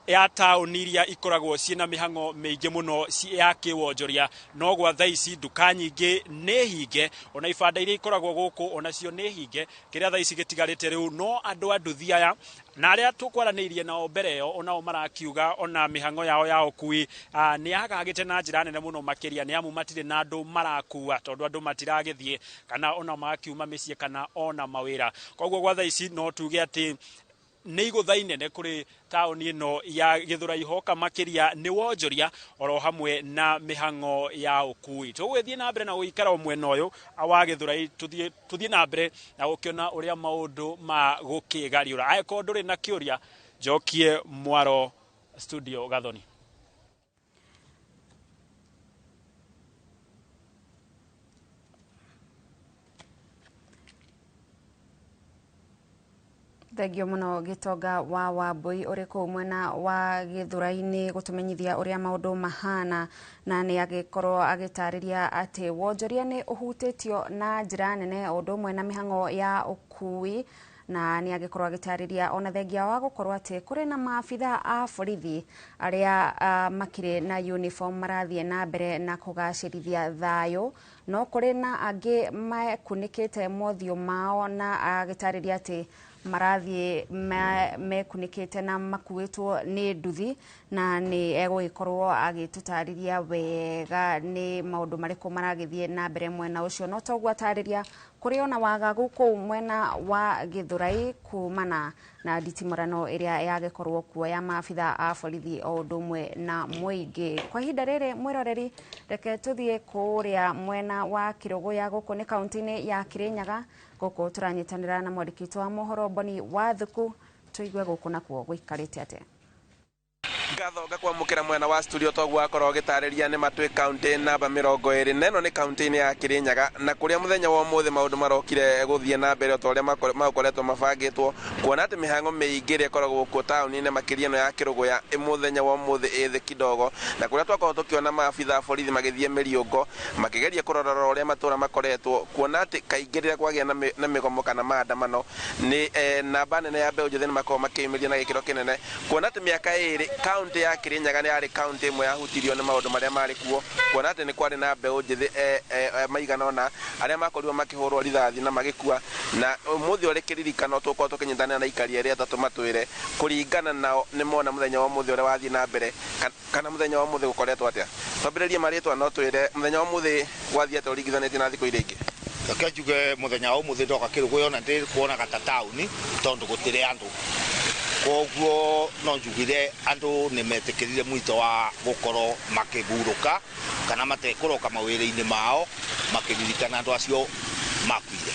ya tauni iria ikoragwo ciina mihango meingi muno ya kiwonjoria. No gwa thaici nduka nyingi ni hinge, ona ibanda iria ikoragwo guku onacio ni hinge, kiria thaici gitigarite riu no andu a nduthi aya na aria tukwaraniirie nao mbere yo onao marakiuga ona mihango yao ya ukui ni agagite na njira nene muno makiria, ni amu matire na andu marakua tondu andu matiragithie kana ona makiuma micii kana ona mawira. Koguo gwa thaici no tuge ati ni iguthaine ne kuri tauni ino ya Githurai hoka makiria ni wonjoria oro hamwe na mihango ya ukui. Tugwithie na mbere na guikara mwena uyu wa Githurai tuthie na mbere na gukiona uria maundu ma gukigariura. Aiko nduri na kiuria jokie mwaro studio Gathoni. Thengio muno Gitonga wa Wambui uri ku mwena wa Githurai-ini gutumenyithia uria maundu mahana, na ni agikorwo agitariria ati wonjoria ni uhutitio na njira nene undu umwe na mihango ya ukui, na ni agikorwo agitariria ona thengia wa gukorwo ati kuri na maabitha a borithi aria makire na uniform marathie na mbere na kugacirithia thayo, no kuri na angi mekunikite mothio mao na agitariria ati marathie mekunikite na makuitwo ni nduthi, na ni egugikorwo agitutariria wega ni maundu mariku maragithie na mbere mwena ucio. No toguo atariria kuri ona wagagu kuu mwena wa Githurai kumana na nditimurano iria yagekorwo kuo ya maabitha a borithi o ndumwe na muingi. Kwa ihinda riri mwiroreri, reke tuthie kuria mwena wa Kiruguya guku ni kaunti-ini ya Kirinyaga, guku turanyitanira na mwandiki wa mohoro Boni wa Thuku, tuigue guku nakuo guikarite atia. Ngatho gakwamukira mwena wa studio togwa akorwo gitariria ni matwe county namba 20 neno ni county-ini ya Kirinyaga, na kuria muthenya wa umuthi maundu marokire guthie na mbere otoria makoretwo mabangitwo, kuona ati mihango miingi ria koragwo ku tauni-ini makiria no ya Kiruguya muthenya wa umuthi ithi kidogo, na kuria twakorwo tukiona maabitha borithi magithie miriungo makigeria kurorora uria matura makoretwo, kuona ati kaingi ria kwagia na migomo kana maandamano ni namba nene ya mbeu njithi ni makorwo makiumiria na gikiro kinene, kuona ati miaka iri county ya Kirinyaga ni ari county imwe yahutirio ni maundu maria mari kuo, kuona ati ni kwari na mbeu njithi maigana ona aria makorirwo makihurwo rithathi na magikua, na umuthi uri kiririkano tukorwo tukinyitana na ikari aria atatu matwire kuringana nao ni mona muthenya wa umuthi uri wathie na mbere kana muthenya wa umuthi gukoretwo atia. Twambiririe maritwa no twire muthenya wa umuthi wathie ati uringithanitie na thiku iria ingi. Kajuge muthenya wa umuthi ndoka Kiruguya na ndi kuona gata tauni tondu gutire andu, koguo no njugire andu ni metikirire mwito wa gukorwo makiburuka kana matekoroka mawira-ini mao makiririkana andu acio makuire.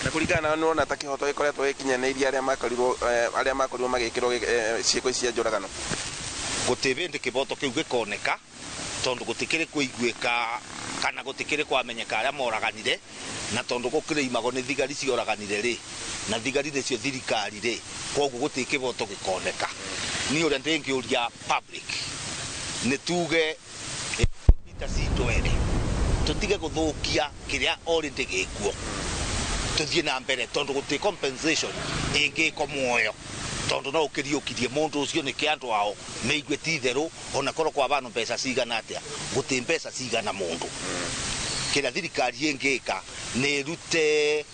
Na kuringana no na takihoto ikoretwo ikinyaniria aria makorirwo magikirwo ciiko icia njuragano, gutibindi kiboto kiu gikoneka tondu gutikiri kuiguika kana gutikiri kwamenyeka aria moraganire, na tondu gukire imago ni thigari cioraganire ri na thigari nicio thirikari ri, koguo gutikiboto gikoneka. Ni uria ndingiuria public ni tuge ita citwere tutige guthukia kiria already gikuo, tuthie na mbere tondu guti compensation ingiko muoyo, tondu no ukiriukirie mundu ucio ni kiandu ao meigwe titheru ona korwo kwa bano mbeca cigana atia, guti mbeca cigana mundu. Kira thirikari ingika ni rute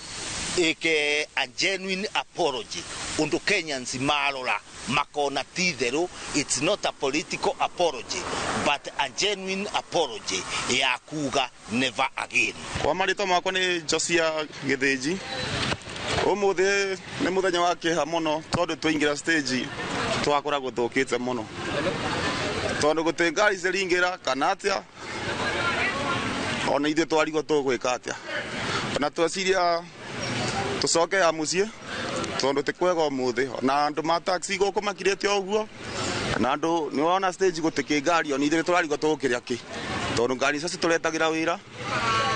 ike a genuine apology undu Kenyans marora makona titheru. It's not a political apology but a genuine apology ya kuga never again. Kwa marito makwa ni Josia Githinji. Umuthi ni muthenya wa kiha muno tondu twingira stage twakora guthukite muno tondu guti ngari ziringira kana atia ona ithe twarigo tugwika atia, na tweciria tucoke ya mucie tondu tikwega umuthi na andu ma taxi guku makirite oguo, na andu ni wona stage gutiki ngari ona ithe twarigo tugukiria ki tondu ngari icio cituretagira wira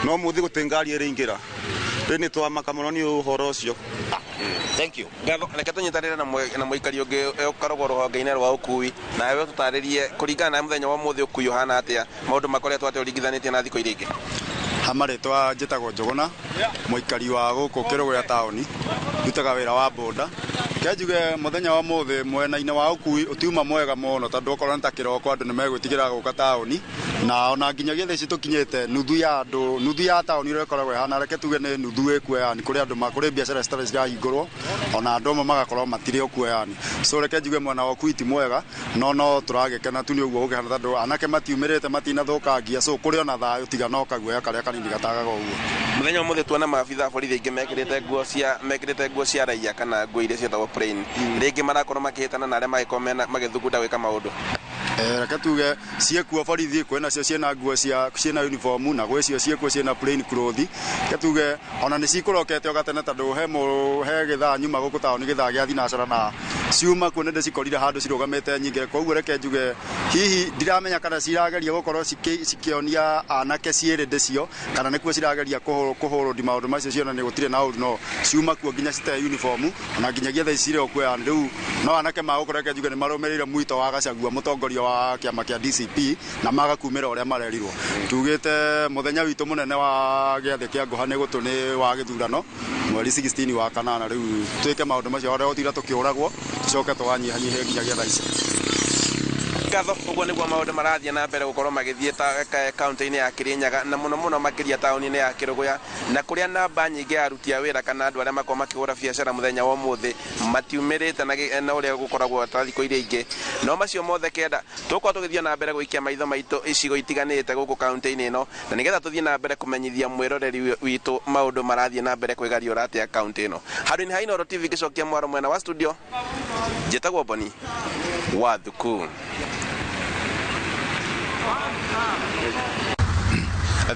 no umuthi guti ngari iringira ni twamaka muno ni uhoro ucio. Thank you. Ngatho reke tunyitanire na muikari ungi ukoragwo ruhonge-ini rwa ukui, na wewe tutaririe kuringana na muthenya wa umuthi ukui uhana atia, maundu makoretwo atia uringithanitie na thiku iria ingi. Hamaretwa njitagwo Njuguna, muikari wa guku Kiruguya tauni, ndutaga wira wa boda. Kenjuge muthenya wa umuthi mwena-ini wa ukui utiuma mwega muno tondu okorwo ni ta kiroko andu ni megwitigira guka tauni, na ona nginyagia theci tukinyite nuthu ya tauni ire koragwo hana, reke tuge ni nuthu ikue yani kuri andu makuri biacara citari cirahingurwo ona andu amwe magakorwo matire okue yani. So reke njuge mwena wa ukui ti mwega no turagikena tu ni uguo gukihana tondu anake matiumirite matinathukangia, so kuri ona thayu tiga no kaguoya karia kanini gatagaga uguo. Muthenya wa umuthi tuona maabitha borithi ingi mekirite nguo cia raia kana nguo iria cietagwo plain, ringi marakorwo makihitana na aria magikorwo magithugunda gwika maundu. Reke tuge ciekuo borithi kwena cio ciena nguo ciena uniform na gwe cio ciekuo ciena plain cloth. Reke tuge ona ni cikurokete ogatene tondu he githaa nyuma guku tauni githaa gia thinacara na ciuma kuo nende cikorire handu cirugamite nyingire, koguo reke njuge hihi ndiramenya kana cirageria gukorwo cikionia anake ciirinde cio kana nikuo cirageria kuhurwo ndi maundu macio ciona ni gutire na uru no ciuma kuo nginya cite uniform ona nginyagia thaa icire okwe yani riu no anake magukoreke njuge ni marumirire mwito wa Gachagua mutongoria wa kiama kia DCP na magakumira uria marerirwo. Tugite muthenya witu munene wa giathi kia nguha ni gutu ni wa githurano mweri 16 wa kanana, riu twike maundu macio ora utira tukiuragwo tucoke twanyihanyihe nginya giatha ici. ngatho uguo niguo maundu marathie na mbere gukorwo magithie ta kaunti-ini ya Kirinyaga na muno makiria tauni-ini ya Kiruguya na kuria namba nyingi ya aruti a wira kana andu aria makoma kigura biacara muthenya wa umuthi matiumirite na uria gukoragwo ta thiko iria ingi no macio mothe kenda tukorwo tugithie na mbere guikia maitho maitu icigo itiganite guku kaunti-ini ino na nigetha tuthie na mbere kumenyithia mwiroreri witu maundu marathie na mbere kwigario rate kaunti ino handu-ini ha Inooro TV gicokia mwaro mwena wa studio njitagwo Boni wa Thuku.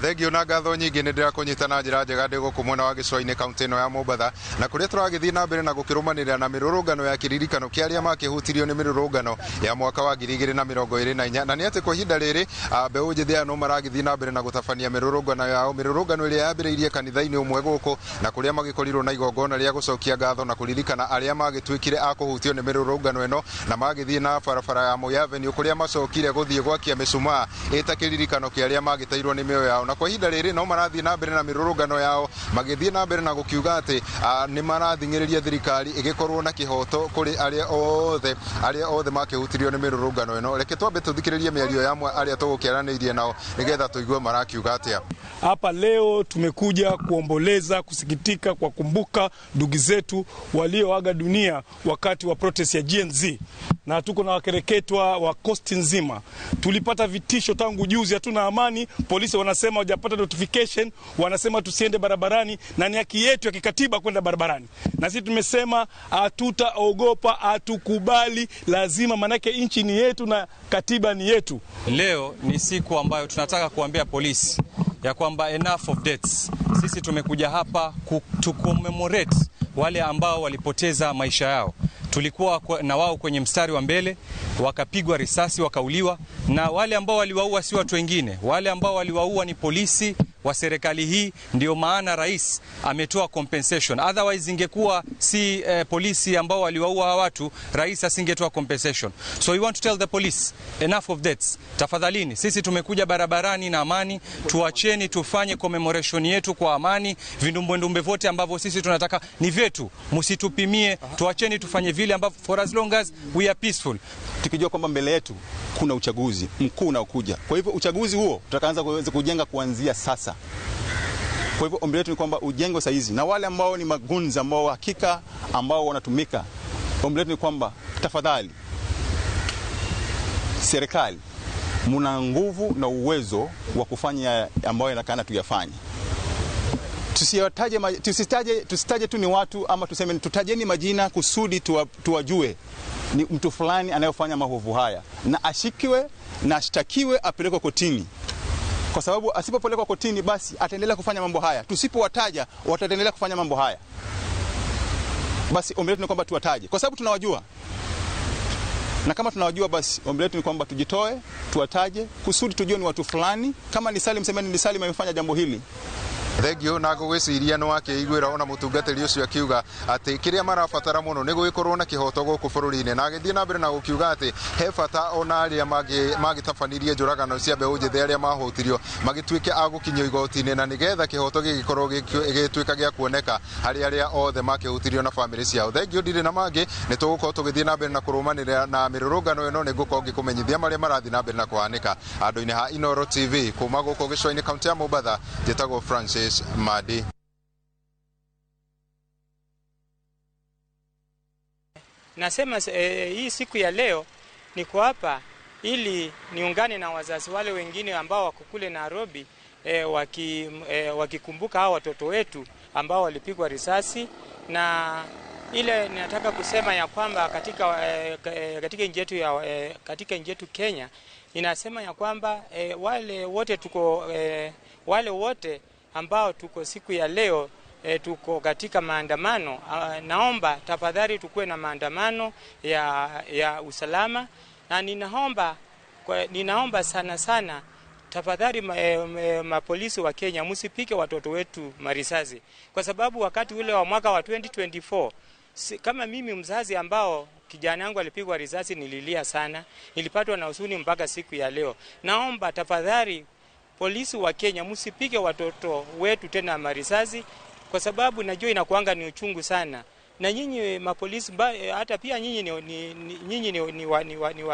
Thengio na ngatho nyingi ni ndira kunyitana njira njega ndi guku mwena wa Gicua-ini kaunti ino ya Mombatha na kuria turagithii na mbere na gukirumanirira na mirurungano ya kiririkano kia aria makihutirio ni mirurungano ya mwaka wa 2024 na ni ati kwa ihinda riri mbeu njithi no maragithii na mbere na gutabania mirurungano yao mirurungano iria yambiriirie kanitha-ini umwe guku na kuria magikorirwo na igongona ria gucokia ngatho na kuririkana aria magitwikire a kuhutio ni mirurungano ino na magithii na barabara ya Moi Avenue kuria macokire guthie gwakia micuma ita kiririkano kia aria magitairwo ni mioyo yao na kwa ihinda riri no marathie na mbere na mirurungano yao magithie na mbere na gukiuga ati ni marathingiriria thirikari igikorwo na kihoto kuri aria othe makihutirio ni mirurungano ino reke twambe tuthikiririe miario yamwe aria tugukiaraniirie nao nigetha tuigue marakiuga atia. Hapa leo tumekuja kuomboleza, kusikitika kwa kumbuka ndugu zetu walioaga dunia wakati wa protest ya GNZ na tuko na wakereketwa wa kosti nzima. Tulipata vitisho tangu juzi, hatuna amani, polisi wanasema hawajapata notification, wanasema tusiende barabarani na ni haki yetu ya kikatiba kwenda barabarani. Na sisi tumesema hatutaogopa, hatukubali, lazima, manake nchi ni yetu na katiba ni yetu. Leo ni siku ambayo tunataka kuambia polisi ya kwamba enough of deaths. Sisi tumekuja hapa to commemorate wale ambao walipoteza maisha yao. Tulikuwa na wao kwenye mstari wa mbele, wakapigwa risasi, wakauliwa, na wale ambao waliwaua si watu wengine, wale ambao waliwaua ni polisi wa serikali hii. Ndio maana rais ametoa compensation, otherwise ingekuwa si polisi ambao waliwaua watu, rais asingetoa compensation. So we want to tell the police enough of deaths. Tafadhalini, sisi tumekuja barabarani na amani, tuacheni tufanye commemoration yetu kwa amani. Vindumbwe vote ambavyo sisi tunataka ni vyetu, msitupimie, tuacheni tufanye vile ambavyo for as long as we are peaceful. Tukijua kwamba mbele yetu kuna uchaguzi mkuu unaokuja, kwa hivyo uchaguzi huo tutakaanza kujenga kuanzia sasa. Kwa hivyo ombi letu ni kwamba ujengwe saa hizi, na wale ambao ni magunza ambao hakika ambao wanatumika, ombi letu ni kwamba tafadhali serikali, muna nguvu na uwezo wa kufanya ambayo inakana tuyafanye. Tusitaje tu ni watu, ama tuseme tutajeni majina kusudi tuwajue ni mtu fulani anayofanya maovu haya, na ashikiwe na ashtakiwe, apelekwe kotini. Kwa sababu asipopelekwa kotini basi ataendelea kufanya mambo haya. Tusipowataja wataendelea kufanya mambo haya. Basi ombi letu ni kwamba tuwataje, kwa sababu tunawajua. Na kama tunawajua basi ombi letu ni kwamba tujitoe, tuwataje kusudi tujue ni watu fulani. Kama ni Salim, semeni ni Salim amefanya jambo hili. Thengio na gugwiciria no akiiguira ona mutungatiri ucio akiuga ati kiria marabatara muno ni gugikorwo na kihoto guku bururi-ini, na agithie na mbere na gukiuga ati he bata ona aria magitabanirie njuragano cia mbeu njithi aria mahutirio magituike agukinyio igoti-ini, na nigetha kihoto gigikorwo gigituika gia kuoneka hari aria othe makihutirio na family ciao. Thengio ndire na mangi ni tugukorwo tugithie na mbere na kurumanira na mirurungano ino, ni gukorwo ngikumenyithia maria marathie na mbere na kuhanika andu-ini ha Inooro TV kuma guku Gicua-ini kaunti ya Mombatha. Njitagwo Francis Madi. Nasema hii siku ya leo niko hapa ili niungane na wazazi wale wengine ambao wako kule Nairobi, wakikumbuka hao watoto wetu ambao walipigwa risasi. Na ile ninataka kusema ya kwamba katika nchi yetu Kenya inasema ya kwamba wale wote ambao tuko siku ya leo tuko katika maandamano, naomba tafadhali tukue na maandamano ya usalama, na ninaomba sana tafadhali mapolisi wa Kenya msipike watoto wetu marisasi, kwa sababu wakati ule wa mwaka wa 2024 kama mimi mzazi ambao kijana yangu alipigwa risasi nililia sana, nilipatwa na huzuni mpaka siku ya leo. Naomba tafadhali polisi wa Kenya msipige watoto wetu tena marisasi, kwa sababu najua inakuanga ni uchungu sana. na nyinyi mapolisi, hata pia nyinyi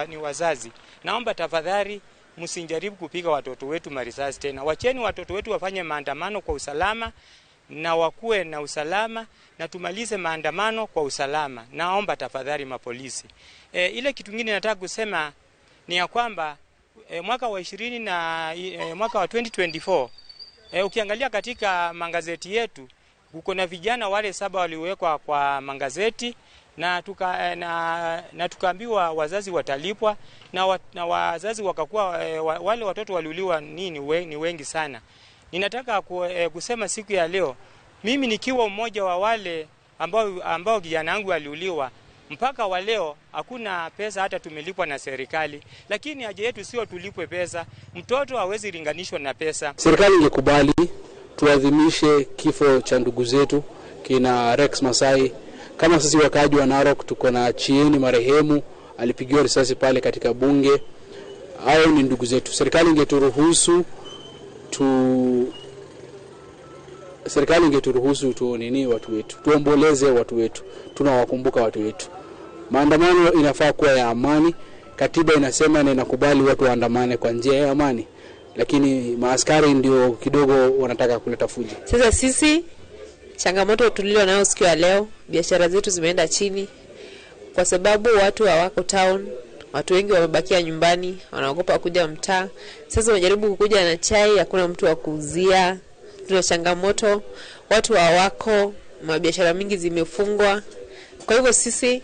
ni wazazi, naomba tafadhali msijaribu kupiga watoto wetu marisasi tena. Wacheni watoto wetu wafanye maandamano kwa usalama na wakuwe na usalama, na tumalize maandamano kwa usalama. Naomba tafadhali mapolisi. Ile kitu kingine nataka kusema ni ya kwamba mwaka wa 2024 ukiangalia katika magazeti yetu uko na vijana wale 7 waliwekwa kwa magazeti na tukaambiwa wazazi watalipwa na wazazi wakakuwa wale watoto waliuliwa ni wengi sana. Ninataka kusema siku ya leo mimi nikiwa mmoja wa wale ambao kijana wangu aliuliwa, mpaka wa leo hakuna pesa hata tumelipwa na serikali, lakini haja yetu sio tulipwe pesa. Mtoto hawezi linganishwa na pesa. Serikali ingekubali tuadhimishe kifo cha ndugu zetu kina Rex Masai. Kama sisi wakaji wa Narok tuko na Chieni marehemu alipigiwa risasi pale katika bunge. Hao ni ndugu zetu. Serikali ingeturuhusu nini watu wetu. Tuomboleze watu wetu. Tunawakumbuka watu wetu. Maandamano inafaa kuwa ya amani. Katiba inasema na inakubali watu waandamane kwa njia ya amani. Lakini maaskari ndio kidogo wanataka kuleta fujo. Sasa sisi changamoto tulio nayo siku ya leo, biashara zetu zimeenda chini kwa sababu watu hawako town, watu wengi wamebakia nyumbani, wanaogopa kuja mtaa. Sasa wanajaribu kukuja na chai, hakuna mtu wa kuuzia. Tuna changamoto, watu hawako, mabiashara mingi zimefungwa. Kwa hivyo sisi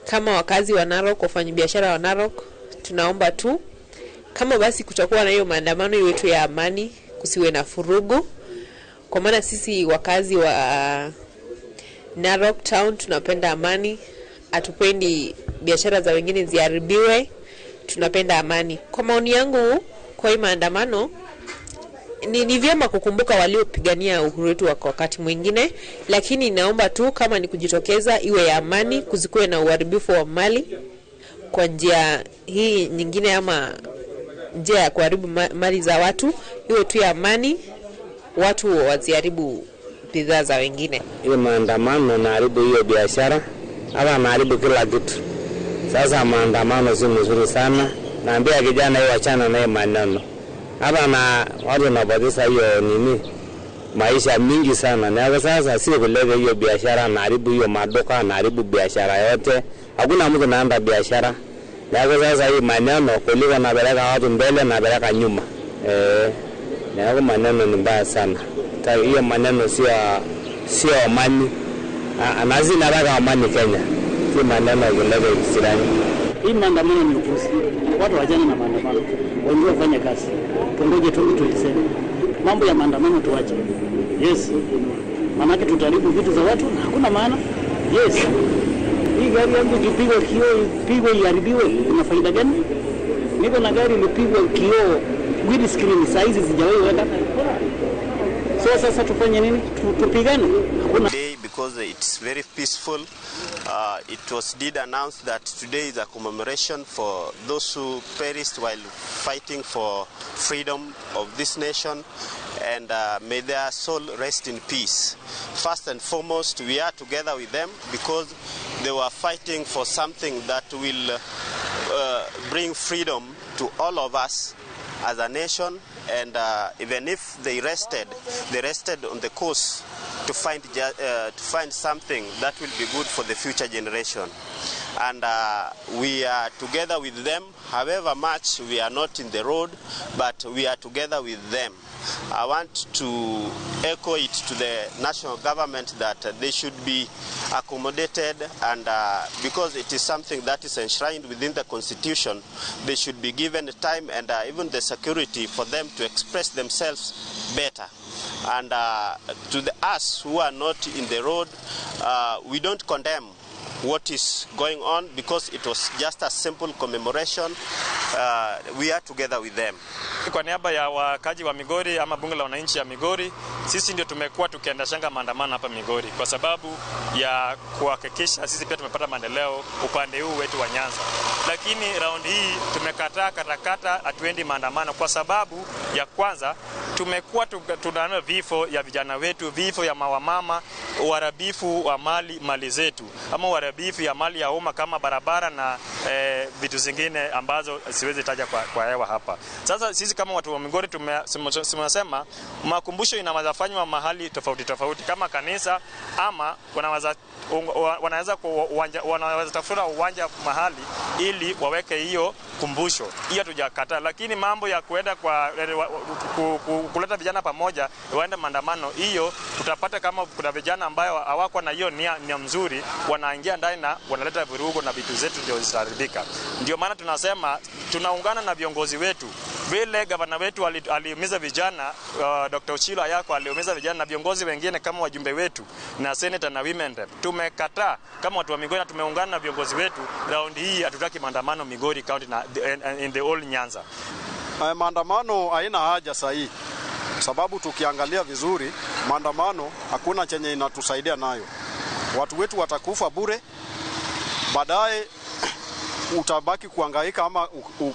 kama wakazi wa Narok, wafanyabiashara wa Narok, tunaomba tu kama basi kutakuwa na hiyo maandamano yetu ya amani, kusiwe na furugu. Kwa maana sisi wakazi wa Narok town tunapenda amani, hatupendi biashara za wengine ziharibiwe, tunapenda amani. Kwa maoni yangu kwa hii maandamano ni vyema kukumbuka waliopigania uhuru wetu kwa wakati mwingine, lakini naomba tu kama ni kujitokeza iwe ya amani, kusikue na uharibifu wa mali kwa njia hii nyingine ama njia ya kuharibu mali za watu, iwe tu ya amani, watu waziharibu bidhaa za wengine. Hiyo maandamano na haribu hiyo biashara, ama na haribu kila kitu. Sasa maandamano si mzuri sana. Naambia kijana yeye achana na maneno. Hapa na watu wanapoteza hiyo maisha mingi sana. Na sasa si kulevya hiyo biashara, na haribu hiyo maduka, na haribu biashara yote. Hakuna mtu anaanza biashara. Na sasa hii maneno kuliko na baraka watu mbele na baraka nyuma. Na hiyo maneno ni mbaya sana. Hiyo maneno sio amani. Anazina baraka amani Kenya. Si maneno kulevya Israeli. Hii maandamano ni upuzi. Watu wajane na maandamano. Waingie wafanye kazi. Tungoje tuliseme. Mambo ya maandamano tuache. Yes. Maana tutaribu vitu za watu na hakuna maana. Yes. Hii gari yangu ikipigwa kioo, ipigwe iharibiwe, ina faida gani? Niko na gari ilipigwa kioo, windscreen size sijawahi weka. So sasa tufanye nini? Tupigane? Hakuna. Because it's very peaceful. It was announced that today is a commemoration for those who perished while fighting for freedom of this nation, and may their soul rest in peace. First and foremost, we are together with them because they were fighting for something that will bring freedom to all of us as a nation, and even if they rested on the course to find something that will be good for the future generation. And we are together with them, however much we are not in the road, but we are together with them. I want to echo it to the national government that they should be accommodated, and because it is something that is enshrined within the constitution, they should be given the time and even the security for them to express themselves better. And to us who are not in the road, we don't condemn what is going on because it was just a simple commemoration we are together with them. Kwa niaba ya wakaji wa Migori ama bunge la wananchi ya Migori, sisi ndio tumekuwa tukiendeshanga maandamano hapa Migori kwa sababu ya kuhakikisha sisi pia tumepata maendeleo upande huu wetu wa Nyanza. Lakini round hii tumekataa katakata atuendi maandamano kwa sababu ya kwanza tumekuwa tunaona vifo ya vijana wetu, vifo ya mawamama, uharibifu wa mali zetu ama uharibifu ya mali ya umma kama barabara na vitu zingine ambazo siwezi taja kwa hewa hapa. Sasa sisi kama watu wa Migori tumesema makumbusho inaweza fanywa mahali tofauti kama kanisa ama wanaweza tafuta uwanja mahali ili waweke hiyo kumbusho. Hiyo tujakataa, lakini mambo ya kuenda kuleta vijana pamoja waende maandamano, hiyo tutapata kama kuna vijana ambao hawako na hiyo nia mzuri, wanaingia ndani na wanaleta vurugu na vitu zetu ndio zitaharibika. Ndio maana tunasema tunaungana na viongozi wetu. Vile gavana wetu aliumiza vijana, Dr. Ochilo Ayako aliumiza vijana na viongozi wengine kama wajumbe wetu na senator na women rep. Tumekataa kama watu wa Migori na tumeungana na viongozi wetu. Round hii hatutaki maandamano Migori County na in the whole Nyanza. Maandamano haina haja sahihi. Sababu tukiangalia vizuri, maandamano hakuna chenye inatusaidia nayo. Watu wetu watakufa bure. Baadaye utabaki kuhangaika ama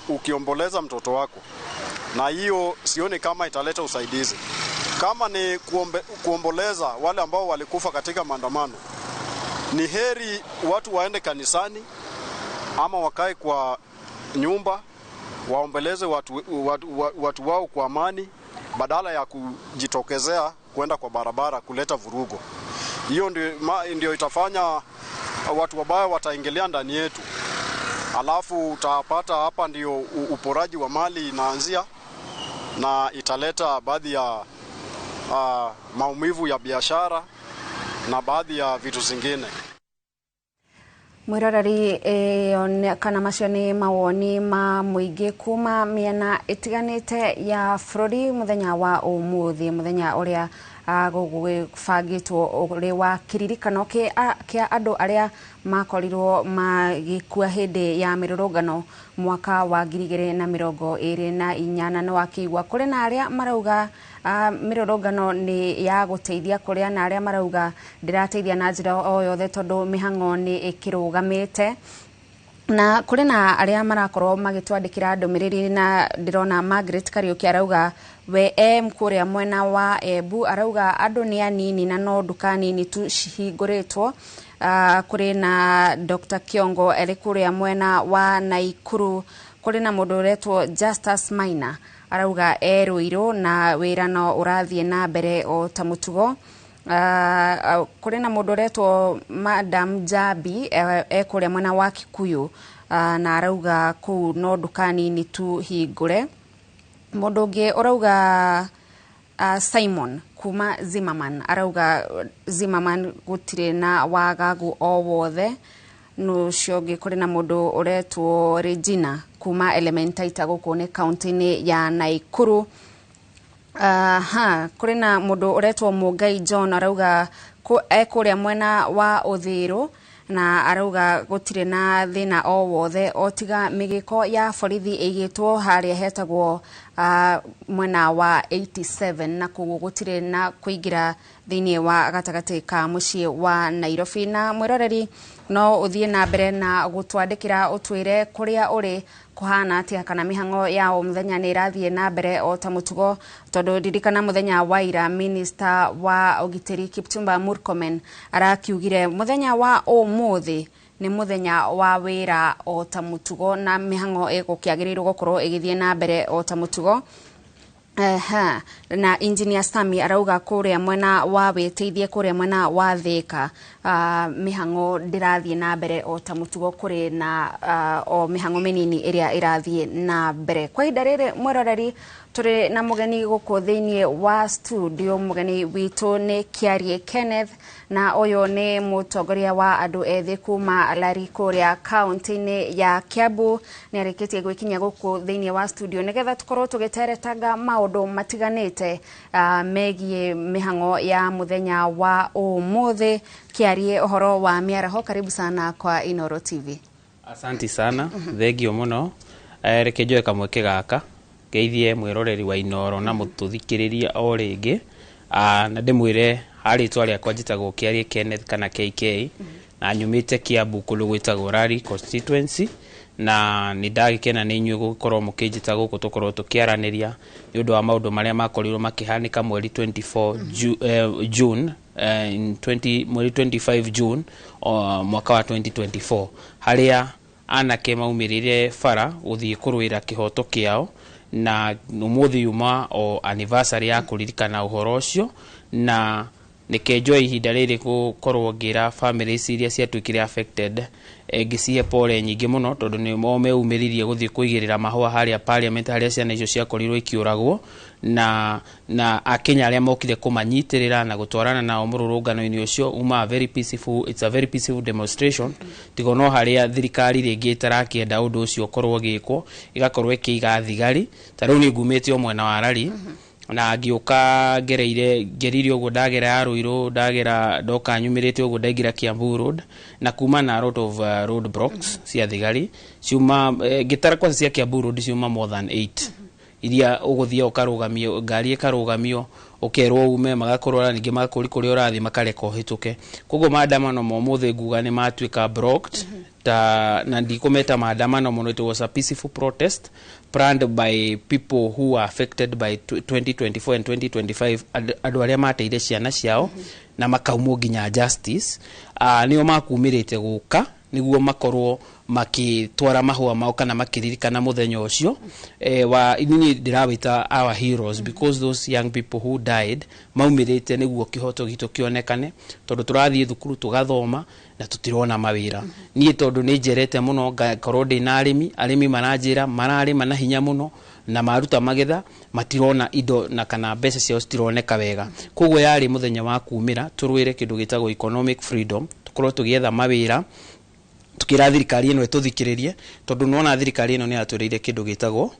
ukiomboleza mtoto wako. Na hiyo sioni kama italeta usaidizi. Kama ni kuomboleza wale ambao walikufa katika maandamano, ni heri watu waende kanisani ama wakae kwa nyumba waombeleze watu wao kwa amani badala ya kujitokezea kwenda kwa barabara kuleta vurugo. Hiyo ndio itafanya watu wabaya wataingilia ndani yetu. Alafu utapata hapa ndio uporaji wa mali inaanzia na italeta baadhi ya maumivu ya biashara na baadhi ya vitu zingine. Mwiroreri kana macio ni mawoni ma muingi kuma miena itiganite ya bururi muthenya wa umuthi, muthenya uria gugubangitwo uri wa kiririkano kia andu aria makorirwo magikua hindi ya mirurungano mwaka wa 2024 na wakiigwa kuri na aria marauga mirurungano ni ya guteithia kuria na aria marauga ndirateithia na njira o yothe tondu mihango ni ikirugamite. Na kuri na aria marakorwo magitwandikira ndumiriri na ndirona Margaret Kariuki arauga we mkuria mwena wa Embu, arauga andu ni anini na no nduka nini tu cihinguritwo. Kuri na Dr. Kiongo erikuria mwena wa Naikuru, kuri na mundu uretwo Justus Maina arauga Ruiru na wirano urathie na mbere o ta mutugo. Kuri na mundu uretwo Madam Jabi kuria mwena wa Kikuyu na arauga ku no ndukani ni tu hingure. Mundu ungi urauga Simon kuma Zimmerman arauga Zimmerman gutire na wagagu o wothe. No ciongi kuri na mundu uretwo Regina kuma Elementaita guku ni county ya Naikuru. Kuri na mundu uretwo Mugai John arauga kuria mwena wa Uthiru na arauga gutire na thina o wothe otiga migiko ya borithi igitwo haria hetagwo mwena wa 87 na kugu gutire na kuingira thiini wa gatagati ka mucii wa Nairobi. Na mwiroreri no uthie na mbere na gutwandikira utwire kuria uri kuhana atia kana mihango ya o muthenya ni irathie na mbere o ta mutugo, tondu ndirikana muthenya wa ira minister wa ugitiri Kipchumba Murkomen arakiugire muthenya wa umuthi ni muthenya wa wira o ta mutugo na mihango igukiagirirwo gukorwo igithie na mbere o ta mutugo. Na engineer Sami arauga kuria mwena wa witeithie kuria mwena wa Thika mihango ndirathie na mbere o ta mutugo kuri na o mihango minini iria irathie na mbere. Kwa ihinda riri mwiroreri turi na mugeni guku thiini wa studio. Mugeni witu ni Kiarie Kenneth na uyu ni mutongoria wa andu ethi kuma Lari kuria county ya Kiambu. Ni arikitie gwikinya guku thiini wa studio nigetha tukorwo tugiteretanga maundu matiganite megie mihango ya muthenya wa umuthi. Kiarie, uhoro wa miaraho, karibu sana kwa Inoro TV. Asante sana, thegio muno. reke njoe kamweke gaka geithie mwiroreri wa Inoro na mututhikiriria o ringi na ndimwire hari twari akwa njitagwo Kiarie Kenneth kana KK na nyumite Kiambu kulu gwitagwo Rari constituency na ni ndagikena ni inyuĩ gukorwo mukijita guku tukorwo tukiaraniria ni undu wa maundu maria makorirwo makihanika mweri 24 June mweri 25 June mwaka wa 2024 haria anake maumirire bara guthii kurwira kihoto kiao na umuthi yuma o anniversary ya kuririkana uhoro ucio na nikenjoa ihinda riri gukorwo ngira families iria ciatuikire affected ngicihe pole nyingi muno tondu ni mo meumiririe guthii kuigirira mahua haria parliament haria ciana icio ciakorirwo ikiuragwo na akenya aria mokire kumanyitirira na gutwarana nao mururungano-ini ucio uma very peaceful, it's a very peaceful demonstration tigo no haria thirikari ringi itarakienda undu ucio korwo gikwo igakorwo ikiiga thigari tariu ni ngumite o mwena wa Rari na ngioka ngerire uguo ndagera ya Ruiru ndagera ndoka nyumirite uguo ndaingira Kiambu Road na kuma na lot of road blocks cia thigari ciuma gitara kwa cia Kiambu Road ciuma more than 8 iria uguthia ukarugamio ngari ikarugamio ukerwo ume magakorwo ningi magakuri kuri urathi makareka hituke koguo maandamano momuthi nguga ni matuika blocked na ndikometa maandamano mono. It was a peaceful protest planned by people who were affected by 2024 and 2025 andu aria mateire ciana ciao na makaumo nginya justice nio makumirite guka niguo makorwo makitwara mahua mao kana makiririkana muthenya ucio wa ini ndirawita our heroes because those young people who died maumirite niguo kihoto gitu kionekane tondu turathie thukuru tugathoma na tutirona mawira nie tondu ni njerete muno korwo ndina arimi maranjira mararima na hinya muno na maruta magetha matirona indo na kana mbeca ciao citironeka wega koguo yari muthenya wa kumira turwire kindu gitagwo economic freedom tukorwo tugietha mawira tukira thirikari ino etuthikiririe tondu nona thirikari ino ni aturiire kindu gitagwo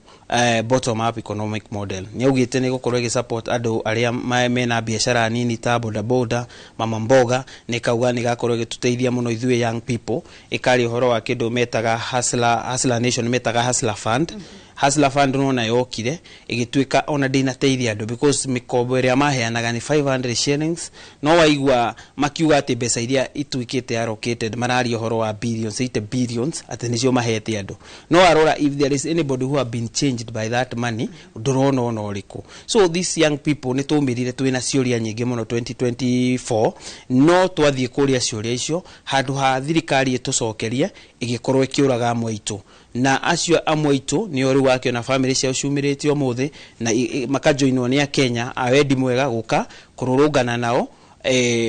bottom up economic model ni augite ni gukorwo igi support andu aria mena biashara nini ta boda mama mboga ni kauga ni gakorwo gituteithia muno ithuĩ young people ikari horo wa kindu metaga hustler nation metaga hustler fund Hustler Fund nona yokire igituika ona ndina teithia andu because mikombo iria maheanaga ni 500 shillings no waigua makiuga ati mbeca iria ituikite allocated marari horo wa billions 8 billions ati nicio mahete andu no arora if there is anybody who have been changed by that money ndurona ona uriku. So these young people ni tumirire twina ciuria nyingi muno 2024 no twathie kuria ciuria icio handu ha thirikari itucokerie igikorwo ikiuraga amwe itu na acio amwe itu ni ori wakio na family cia ciumirite omuthi na makajoinwo ni Kenya awendi mwega guka kururungana nao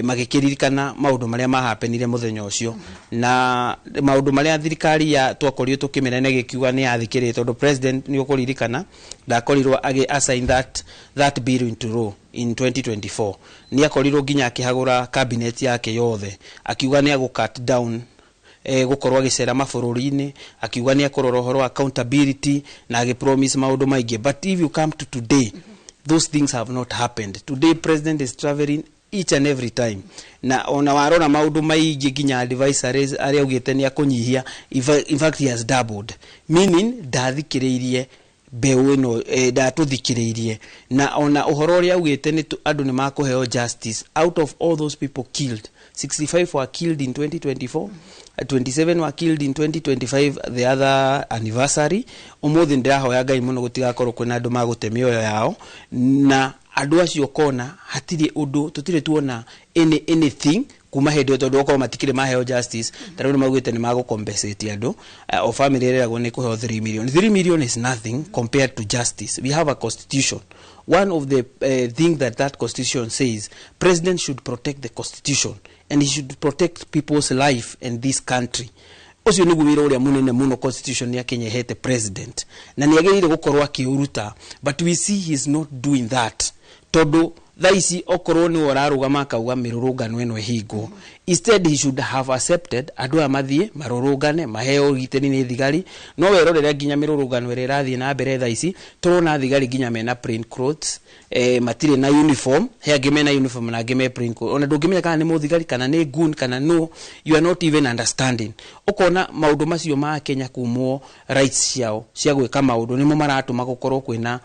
magikiririkana maundu maria mahapenire muthenya ucio na maundu maria thirikari ya twakorio tukimenene gikiuga ni athikirite tondu president ni ukuririkana ndakorirwo assign that bill into law in 2024 ni akorirwo nginya akihagura cabinet yake yothe akiuga ni agu cut down gukorwa gicera mabururi-ini akiuga ni akorora horo accountability na agipromise maundu maingi but if you come to today those things have not happened. Today president is traveling each and every time na ona warona maundu maingi nginya advisories aria ugite ni akunyihia in fact he has doubled meaning ndathikiriirie mbeu ino ndatuthikiriirie na ona uhoro uria ugite ni andu ni makuheo justice out of all those people killed 65 were killed in 2024 27 were killed in 2025 the other anniversary umuthi ndirahoya Ngai muno gutigakorwo kwina andu magute mioyo yao na andu acio kona hatiri undu tutire tuona anything kuma hedi tondu okoro matikire maheo justice tariu maugite ni mago compensate andu o family area go ni kuheo 3 million is nothing compared to justice. We have a constitution. One of the thing that constitution says, president should protect the constitution and he should protect people's life in this country. Osio ni guwira uria munene muno constitution ya Kenya hete president na ni agirire gukorwa kiuruta but we see he is not doing that tondu thaisi okorwo ni orarugama kauga mirurungano eno hingo Instead he should have accepted andu amathie marurungane maheo giteri ni thigari no werorere ginya mirurungano ire rathie na mbere tha ici turona thigari ginya mena plain clothes matire na uniform he angime na uniform na angime plain clothes ona ndungimenya kana ni muthigari kana ni goon kana no, you are not even understanding. Ukona maundu macio ma Kenya kumwo rights ciao cia gwika maundu nimo maratuma gukorwo kwina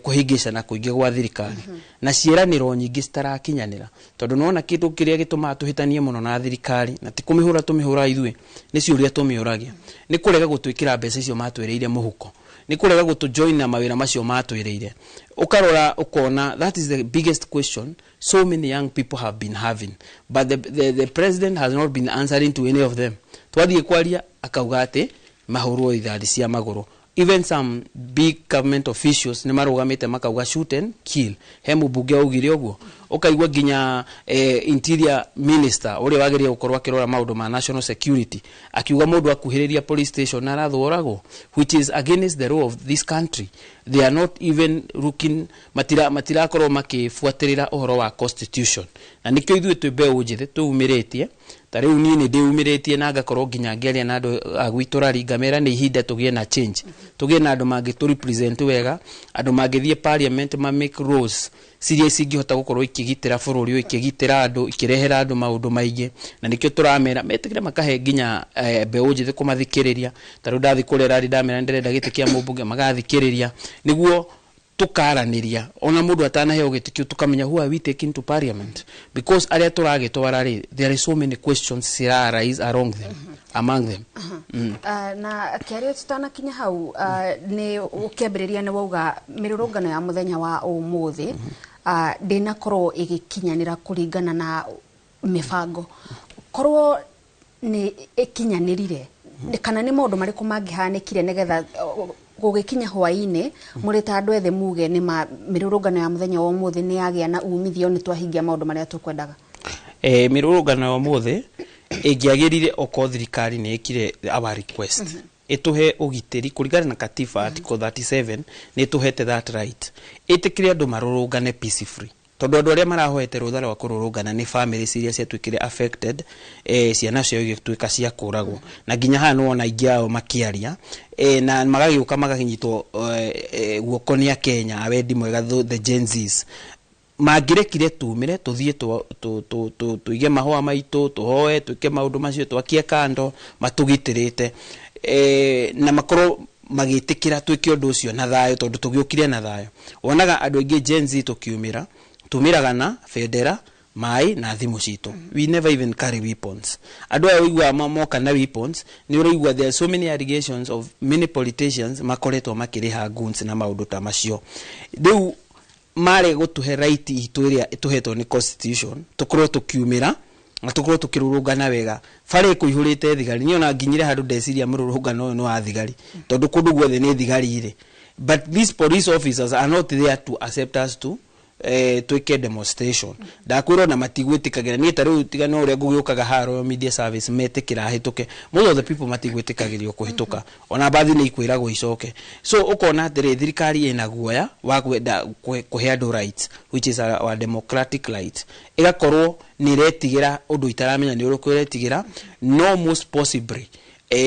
kuhingisha na kuingi gwa thirikari na ciiraniro nyingi citarakinyanira tondu nona kindu kiria gituma tuhitanie muno na thirikari na ti kumihura tumihura ithui ni ciuria tumiuragia ni kurega gutwikira mbeca icio matwireire muhuko ni kurega gutujoin na mawira macio matwireire ukarora ukona that is the biggest question so many young people have been having, but the president has not been answering to any of them. Twathie kwaria akauga ati mahurwo ithari cia maguru. Even some big government officials ni marugamite makauga shoot and kill. He mubunge augire uguo. Ukaigwa ginya interior minister uri wageria gukorwa kirora maundu ma national security akiuga mundu akuhiriria police station na rathoragwo, which is against the law of this country. They are not even looking matira korwo makifuatirira uhoro wa constitution. Na nikyo ithuĩ twĩmbe ũnjĩthĩ tuumĩrĩtie ta rĩu niĩ ndĩumĩrĩtie na ngakorwo nginya ngĩaria na andũ agwitũrari ngamera nĩ ihinda tũgĩe na change, tũgĩe na andũ mangĩtũ represent wega, andũ mangĩthiĩ parliament ma make rules ciria cingĩhota gukorwo ikigitĩra bũrũri, ikigitĩra andũ, ikirehera andũ maũndũ maingĩ. Na nikyo turamera metikire makahe nginya mbeũ njĩthĩ kumathikĩrĩria. Ta rĩu ndathi kũrĩa rari ndamera ndĩrenda gĩtĩ kĩa mũmbunge magathikĩrĩria niguo tukaraniria ona mundu atanaheo gitikio tukamenya who are we taking to parliament, because aria turagitwara ri there is so many questions sira arise among them. Na kiario tutana kinya hau ni ukiambiriria ni wauga mirurungano ya muthenya wa umuthi ndina korwo igikinyanira kuringana na mibango korwo ni ikinyanirire kana ni maundu mariku mangihanikire nigetha gugikinya hwaini muri ta andu ethe muge ni mirurungano ya muthenya wa umuthi ni yagia na umithio ni twahingia maundu maria tukwendaga. Mirurungano ya umuthi ingiagirire oko thirikari ni ikire our request ituhe ugiteri kuringana na katiba article 37 ni tuhete that right itikire andu marurungane peacefully tondu andu aria marahoete rutha rwa kururungana ni family ciria ciatwikire affected ciana cio igituika cia kuragwo na nginya hano ona ingiao makiaria na magagiuka magakinyitwo guoko ni Kenya awendi mwega the Gen Zs magirekire tumire tuthie tuige mahwa maitu tuhoe twike maundu macio twakie kando matugitirite na makoro magitikira twike undu ucio na thayo tondu tugiukire na thayo. Wonaga andu aingi Gen Z tukiumira tumiraga na federa mai na thimu citu, we never even carry weapons. Andu ayo igwa moka na weapons ni uraigwa there are so many allegations of many politicians makoretwo makiriha guns na maundu ta macio. Riu mare gutuhe right itu iria ituhetwo ni constitution tukorwo tukiumira na tukorwo tukirurungana wega fare kuihurite thigari ni ona nginyire handu ndeciria mururungano no wa thigari tondu kundu guothe ni thigari ire, but these police officers are not there to accept us to twike demonstration. Ndakwiro na matigwitikagira ni tariu tigana uria gugiukaga haro media service metikira hituke most of the people matigwitikagirio kuhituka ona baadhi ni ikwiragwo icoke. So ukona atiri thirikari ina guoya wa kwenda kuhe andu rights which is our democratic right igakorwo ni retigira undu itaramenya ni uruku retigira no most possibly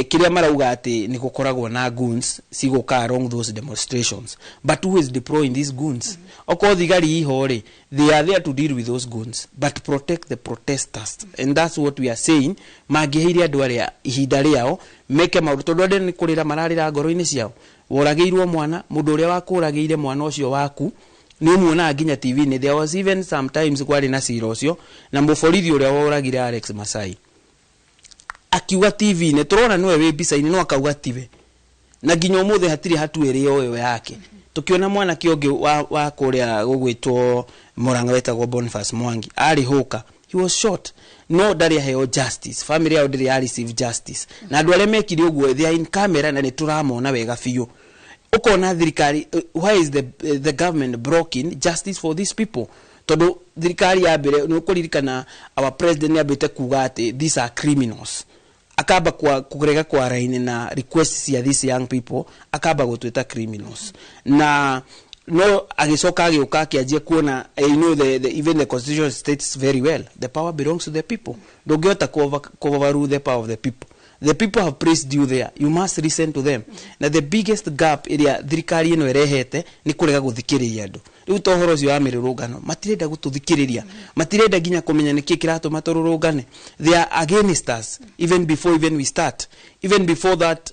kiria marauga ati ni gukoragwo na goons siguka along those demonstrations, but who is deploying these goons? Oko thigari ihore, they are there to deal with those goons but protect the protesters, and that's what we are saying. Magihiri andu aria ihinda riao meke maundu tondu andu ni kurira mararira ngoro-ini ciao woragiirwo mwana mundu uria wakuragiire mwana ucio waku ni muona nginya TV ni. There was even sometimes kwari na cira ucio na muborithi uria woragire Alex Masai akiuga TV ne turona niwe we bica-ini no akauga tiwe na nginya umuthe hatiri hatuere oyo yake tukiona mwana kionge wa kuria gugwitwo Murang'a wetagwo Boniface Mwangi ari huka, he was shot, no ndari heo justice, family yao ndiri receive justice na andu aria mekire uguo they are in camera na ni turamona wega fiyo. Ukona thirikari why is the government broken justice for these people? Tondu thirikari ya mbere no kuririkana our president yabite kuga ati these are criminals, akaba kwa kugrega kwa raini na requests ya these young people akaba gutweta criminals na no agicoka agiuka akianjia kuona even the constitution states very well the power belongs to the people. Ndũngĩhota overrule the power of the people. The people have praised you there. You must listen to them. Na the biggest gap area thirikari ino erehete ni kurega guthikiriria andu. Riu tohoro ucio wa mirurungano matirenda gututhikiriria. Matirenda ginya kumenya niki kiratuma tururungane. They are against us even before we start. Even before that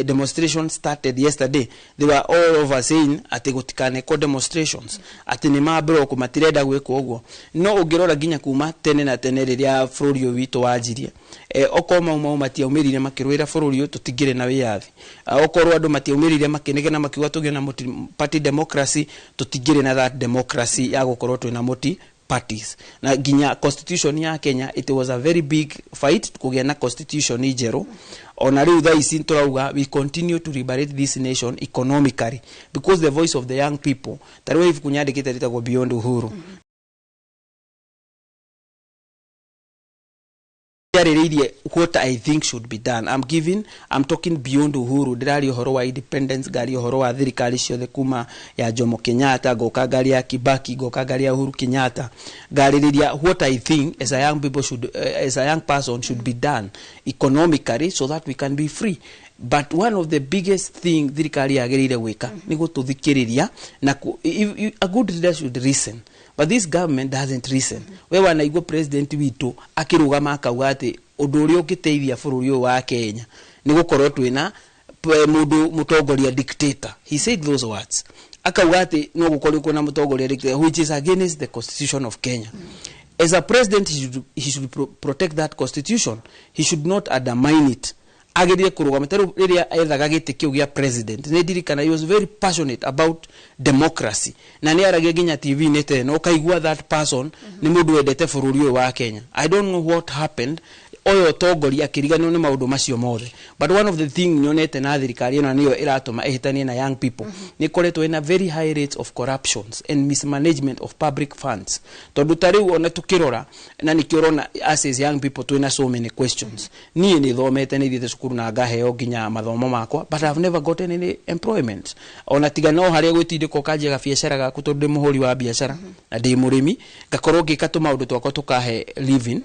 demonstration started yesterday, they were all over saying ati gutikane ko demonstrations. Ati ni mabro ko matirenda gwiko uguo. No ungirora ginya kuma tene na tene riria bururi witu wajirie. Okoma matia umirire makirwira bururi uyu tutigire na wiyathi. Okorwo andu matia umirire makinegena makiuga tuge na party democracy tutigire na that democracy ya gukorwo twina multi parties. Na ginya constitution ya Kenya, it was a very big fight kugia na constitution ijero. Ona riu tha ici turauga we continue to liberate this nation economically because the voice of the young people tarwe if kunyandikite ritagwo beyond uhuru. What I think should be done. I'm talking beyond uhuru. Dirari uhoro wa independence, gari uhoro wa thirikari ciothe kuma ya Jomo Kenyatta, goka gari ya Kibaki, goka gari ya Uhuru Kenyatta. Gari riria what I think as a young people should, as a young person should be done economically so that we can be free. But one of the biggest thing thirikari yagerire gwika ni gututhikiriria na a good leader should listen. But this government doesn't listen. We wanaigua president witu akirugama akauga ati undu uria ukiteithia bururi wa Kenya ni gukorwo twina mundu mutongoria dictator. He said those words. Akauga ati no gukorwo kuna mutongoria dictator which is against the constitution of Kenya. As a president he should protect that constitution. He should not undermine it. Agerie kurugama teru riria ethaga giti kiu gia president ne dirikana he was very passionate about democracy na ni aragia ginya TV nete no kaigua that person ni mundu wendete bururi wa Kenya. I don't know what happened oyo togori akiriganwo ni maundu macio mothe, but one of the thing nyonete na thirikari ino niyo iratuma ehitanie na young people ni koretwo ina very high rates of corruptions and mismanagement of public funds. Tondu tariu ona tukirora na nikiorona as young people twina so many questions. Ni thomete ni thite cukuru na ngaheo ginya mathomo makwa, but I've never gotten any employment. Ona tiga no haria gwitindiko kanjia ga biashara gaku tondu muhuri wa biashara na ndi murimi ngakorwo ngikatu maundu twakwa tukahe living.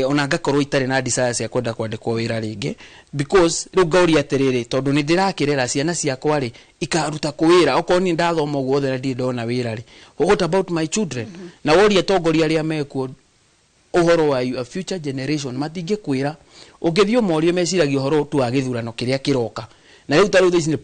Ona ngakorwo itare na desire cia kwenda kwandikwo wira ringi because riu ngauri atiriri tondu ni ndirakirera ciana ciakwa ri ikaruta kuwira okorwo ni ndathoma guothe na ndi ndona wira ri. What about my children? Na wori atongoria aria mekuo uhoro wa your future generation matinge kwira ungithio morio meciragia uhoro tu wa githurano kiria kiroka na riu taru thisi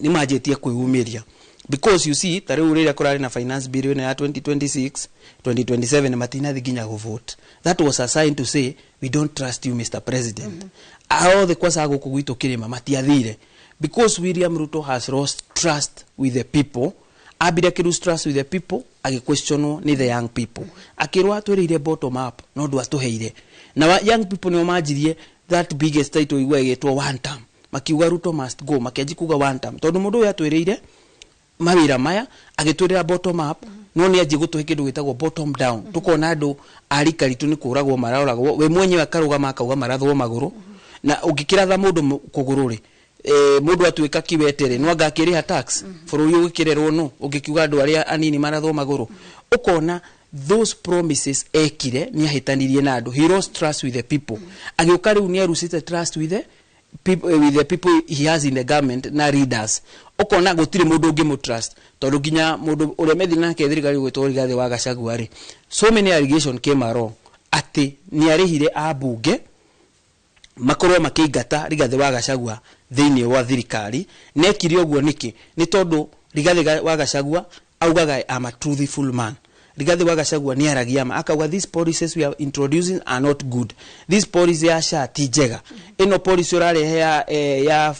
ni majetie kwiumiria because you see taru riria kurari na finance bill ya 2026 2027 matina thiginya go vote. That was a sign to say we don't trust you Mr. President. All the kwasa guku gwitu kirima matiathire because William Ruto has lost trust with the people. Abida ki lose trust with the people agi questiono ni the young people. Akirwa atwirire bottom up no ndu atuheire na young people ni majirie that biggest title iwe getwo one term makiuga Ruto must go makiaji kuga one term tondu mundu uyu atwirire mawira maya agitwirira bottom up no ni aje gutuhe kindu gitagwo bottom down. Tukona andu arikaritu ni kuragwo mararagwo we mwenye akarugama akauga marathwo maguru na ugikiratha mundu kuguru ri mundu atwika kiwetere no agakiriha tax bururi ugikirerwo no ugikiuga andu aria anini marathwo maguru ukona those promises ekire ni ahitanirie na andu. He lost trust with the people. Agiuka riu ni arusite trust with the people he has in the government na leaders. Ukona gutire mundu ungimu trust tondu ginya mundu uria methina nake thirikari gwitwo Rigathi wa Gachagua ri so many allegation came wrong ati ni arihire abunge makorwo makingata Rigathi wa Gachagua thiini wa thirikari nekire oguo niki ni tondu Rigathi wa Gachagua augaga am a truthful man. Rigathi wa Gachagua ni aragia ma akauga these policies we are introducing are not good. This policy ya sha tijega ino policy orarehe ya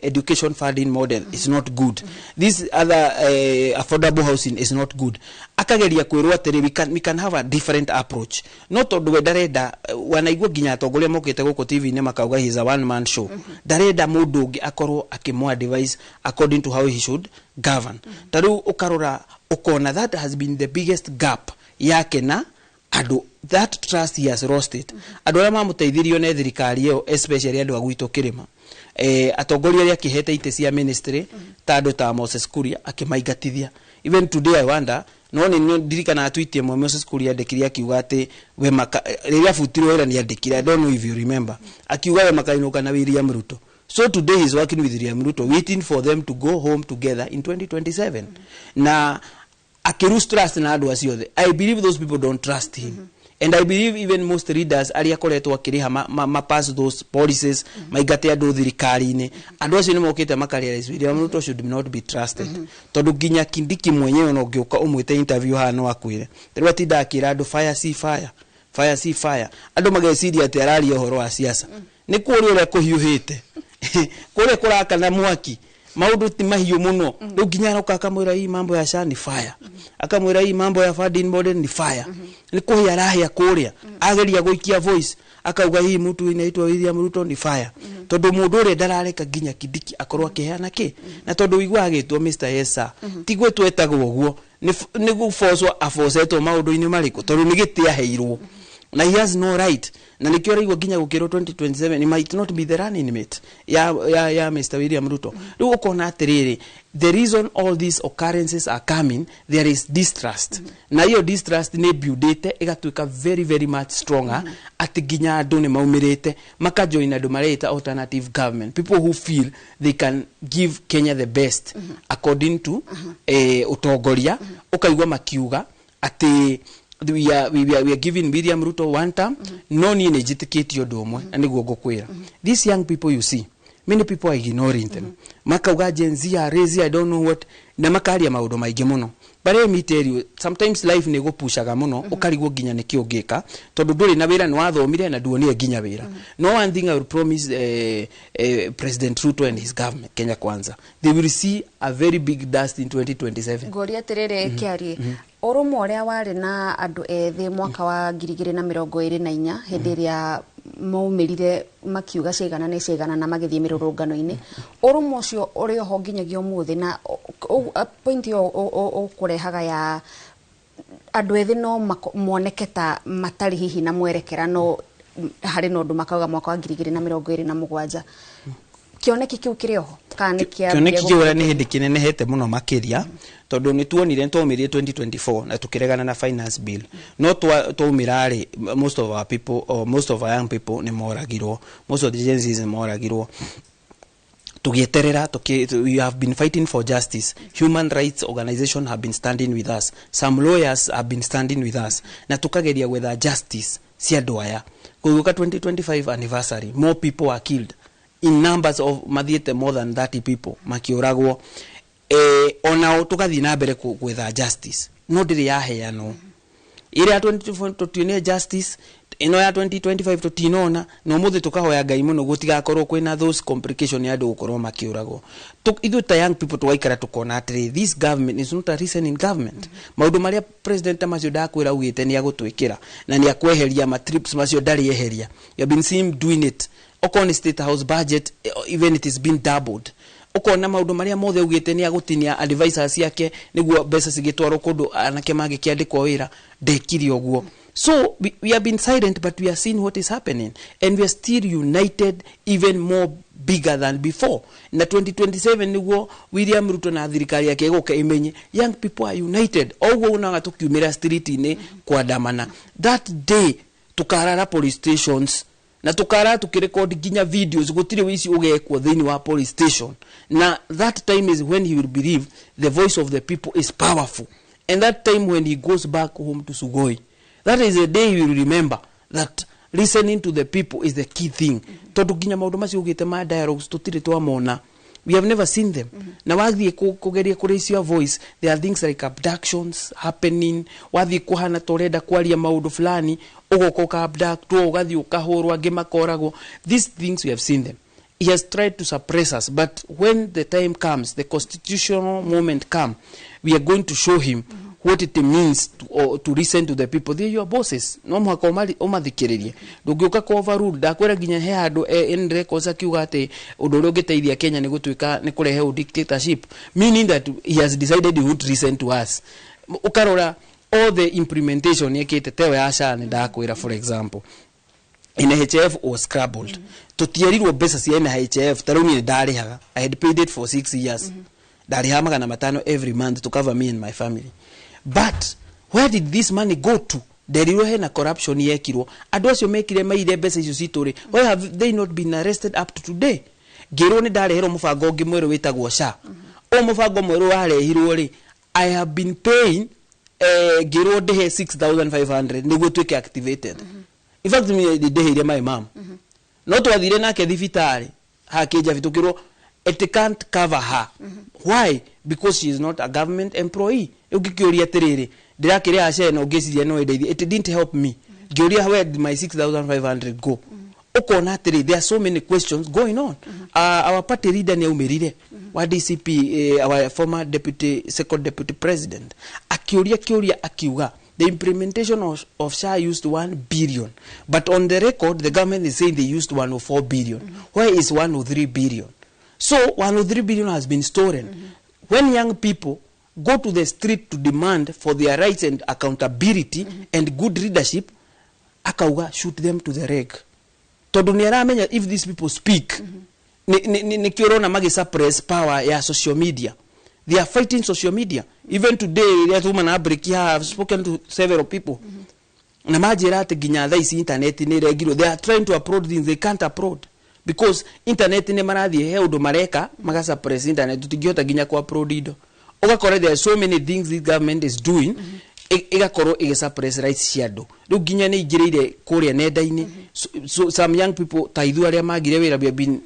education funding model is not good. This other affordable housing is not good. Akageria kwirwa atiri we can have a different approach not tondu we darenda wanaigua ginya atongoria mokete guko TV ne makauga he is a one man show. Darenda mundu ungi akorwo akimwa advice according to how he should govern. Taru ukarora ukona that has been the biggest gap yake na adu that trust he has lost it. Adu ala mamuteithirio ne thirikari yo, especially adu agwito kirima atongoria ya kihete ite cia ministry tado ta Moses Kuria akimaigatithia. Even today I wonder no ni dirikana atwitie Moses Kuria ndekiria akiuga ati we maka riria futirwo ira ni andikira. I don't know if you remember, akiuga we makainuka na William Ruto. So today he is working with William Ruto, waiting for them to go home together in 2027. Na akirus trust na adu acio. I believe those people don't trust him. And I believe even most leaders aria koretwo akiriha pass those policies maigate andu thirikari-ini andu acio ni mokite makarealize William Ruto should not be trusted. Tondu ginya Kindiki mwenyewe no ngiuka umwite interview hano akwire rĩu atinda akira andu fire see fire, fire see fire. Andu mageciria ati arari uhoro wa siasa ni kuri ule kuhiuhite kuri kurakana mwaki maundu ti mahiu muno. Riu ginya no akamwira hii mambo ya shani fire, akamwira hii mambo ya funding model ni fire. Ni kuhia rahia kuria ageria guikia voice akauga hii mtu inaitwa William Ruto ni fire. Tondu mundu uri ndarareka ginya Kindiki akorwo akiheana ki na tondu wigwa agitwo Mr. Yesa tigwe twetagwo guo ni gufoswa afosetwo maundu-ini mariku tondu ni gitia heirwo na he has no right. Na nikio raigwa ginya gukiro 2027 it might not be the running mate ya Mr. William Ruto. Riu ukona atiriri the reason all these occurrences are coming, there is distrust. Na hiyo distrust ni buildite igatuika very very much stronger ati ginya andu ni maumirite makajoin andu mareta alternative government, people who feel they can give Kenya the best according to utongoria. Ukaigwa makiuga ati we are giving William Ruto one term, no ni nejitiketi odomwe and go kwira. These young people you see, many people are ignoring them. Makauga Gen Z are raising, I don't know what, na makaria maudo maige muno. But let me tell you, sometimes life ne go pushaga muno ukarigwo ginya nikio geka tondu nduri na wira no athomire na duonie ginya wira. No one thing I will promise President Ruto and his government, Kenya Kwanza, they will see a very big dust in 2027. Goria terere kiari oromo ria wari na andu ethi mwaka wa 2024 hindi ria maumirire makiuga cigana ne cigana na magithie mirurungano-ini oromo ucio uri ho nginyagio muthi na point yo kurehaga ya andu ethi no moneketa matari hihi na mwerekera no hari no ndu makauga mwaka wa 2027 kioneki kiu kirioho kana kia kioneki kiu ni hindi kinenehete muno makiria tondu ni tuonire ntomirie 2024 na tukiregana na finance bill no twomirari most of our people or most of our young people ni moragirwo, most of the Gen Zs ni moragirwo tugieterera we have been fighting for justice. Human rights organization have been standing with us, some lawyers have been standing with us na tukageria whether justice cia doya kuguka 2025 anniversary more people are killed in numbers of mathiete more than 30 people makioragwo ona tukathi na mbere gwetha justice no ndiri yaheano ire ya 2024 tutionie justice ino ya 2025 tutinona no muthi tukahoya Ngai muno gutigakorwo kwina those complication ya andu gukorwo makiuragwo ithu ta young people twaikara tukona atiri this government is not a reasoning government. Maundu maria president macio ndakwira ugite ni agutwikira na ni akweheria ma trips macio ndari yeheria. You have been seen doing it okon state house budget, even it is been doubled. Ukona maundu maria mothe ugite ni agutinia advisors yake niguo mbeca cigitwarwo kundu anake magikiandikwo wira ndekiri oguo. So we have been silent, but we are seeing what is happening, and we are still united, even more bigger than before. Na 2027 niguo William Ruto na thirikari yake igoka imenye young people are united. Oguo unanga tukiumira street ine kuandamana that day tukarara police stations na tukara tukirecord ginya videos gutire wisi ugekwo thini wa police station. Na that time is when he will believe the voice of the people is powerful, and that time when he goes back home to Sugoi, that is a day he will remember that listening to the people is the key thing. Tondu ginya maundu macio ugite ma dialogues tutire twamona, we have never seen them. Na wathie kugeria kuraise your voice, there are things like abductions happening. Wathie kuhana torenda kwaria maundu fulani ugokoka abduct ugathie ukahurwa gimakoragwo. These things we have seen them. He has tried to suppress us, but when the time comes, the constitutional moment come, we are going to show him what it means to listen to the people. They are your bosses. No mwaka umathikiririe. Ndungioka ko overrule ndakwira ginya he andu in records akiuga ati undu uri ugiteithia Kenya ni gutwika ni kurehe dictatorship, meaning that he has decided he would listen to us. Ukarora all the implementation yekete tewe asha ni ndakwira for example NHIF was scrabbled tutierirwo mbeca cia NHIF taruni ndarihaga I had paid it for 6 years ndariha magana matano every month to cover me and my family, but where did this money go to? Deriro hena corruption yekirwo andu acio mekire maire mbeca icio cituri, why have they not been arrested up to today? Ngiro ni ndarehero mubango ngi mweru witagwo SHA o mubango mweru warehirwo ri I have been paying ngiro ndehe 6500 niguo twike activated. In fact me ndeheire my mom no twathire nake thibitari hakija bitukirwo it can't cover her. Why? Because she is not a government employee. Ugikiuria tiriri ndirakire ashe no ngiciria no ndeithie, it didn't help me. Ngiuria where did my 6500 go? Ukona atiri, there are so many questions going on. Our party leader ni umirire wa DCP, our former second deputy president, akiuria akiuga the implementation of SHA used 1 billion, but on the record the government is saying they used 104 billion. Where is 103 billion? So 103 billion has been stolen. When young people go to the street to demand for their rights and accountability and good leadership, akauga shoot them to the reg. Todo ni aramenya if these people speak, ni kiorona magi suppress power ya social media. They are fighting social media. Even today, that woman I have spoken to several people. Na majira te ginya this internet ni regiro. They are trying to upload things they can't upload because internet ni marathi heudo mareka maga suppress internet tutigiota ginya ku upload ido. Ogakora there are so many things this government is doing. Igakoro suppress rights ciado. Riu ginya ni igireire kuria nenda-ini. So some young people taithu aria magire wira have been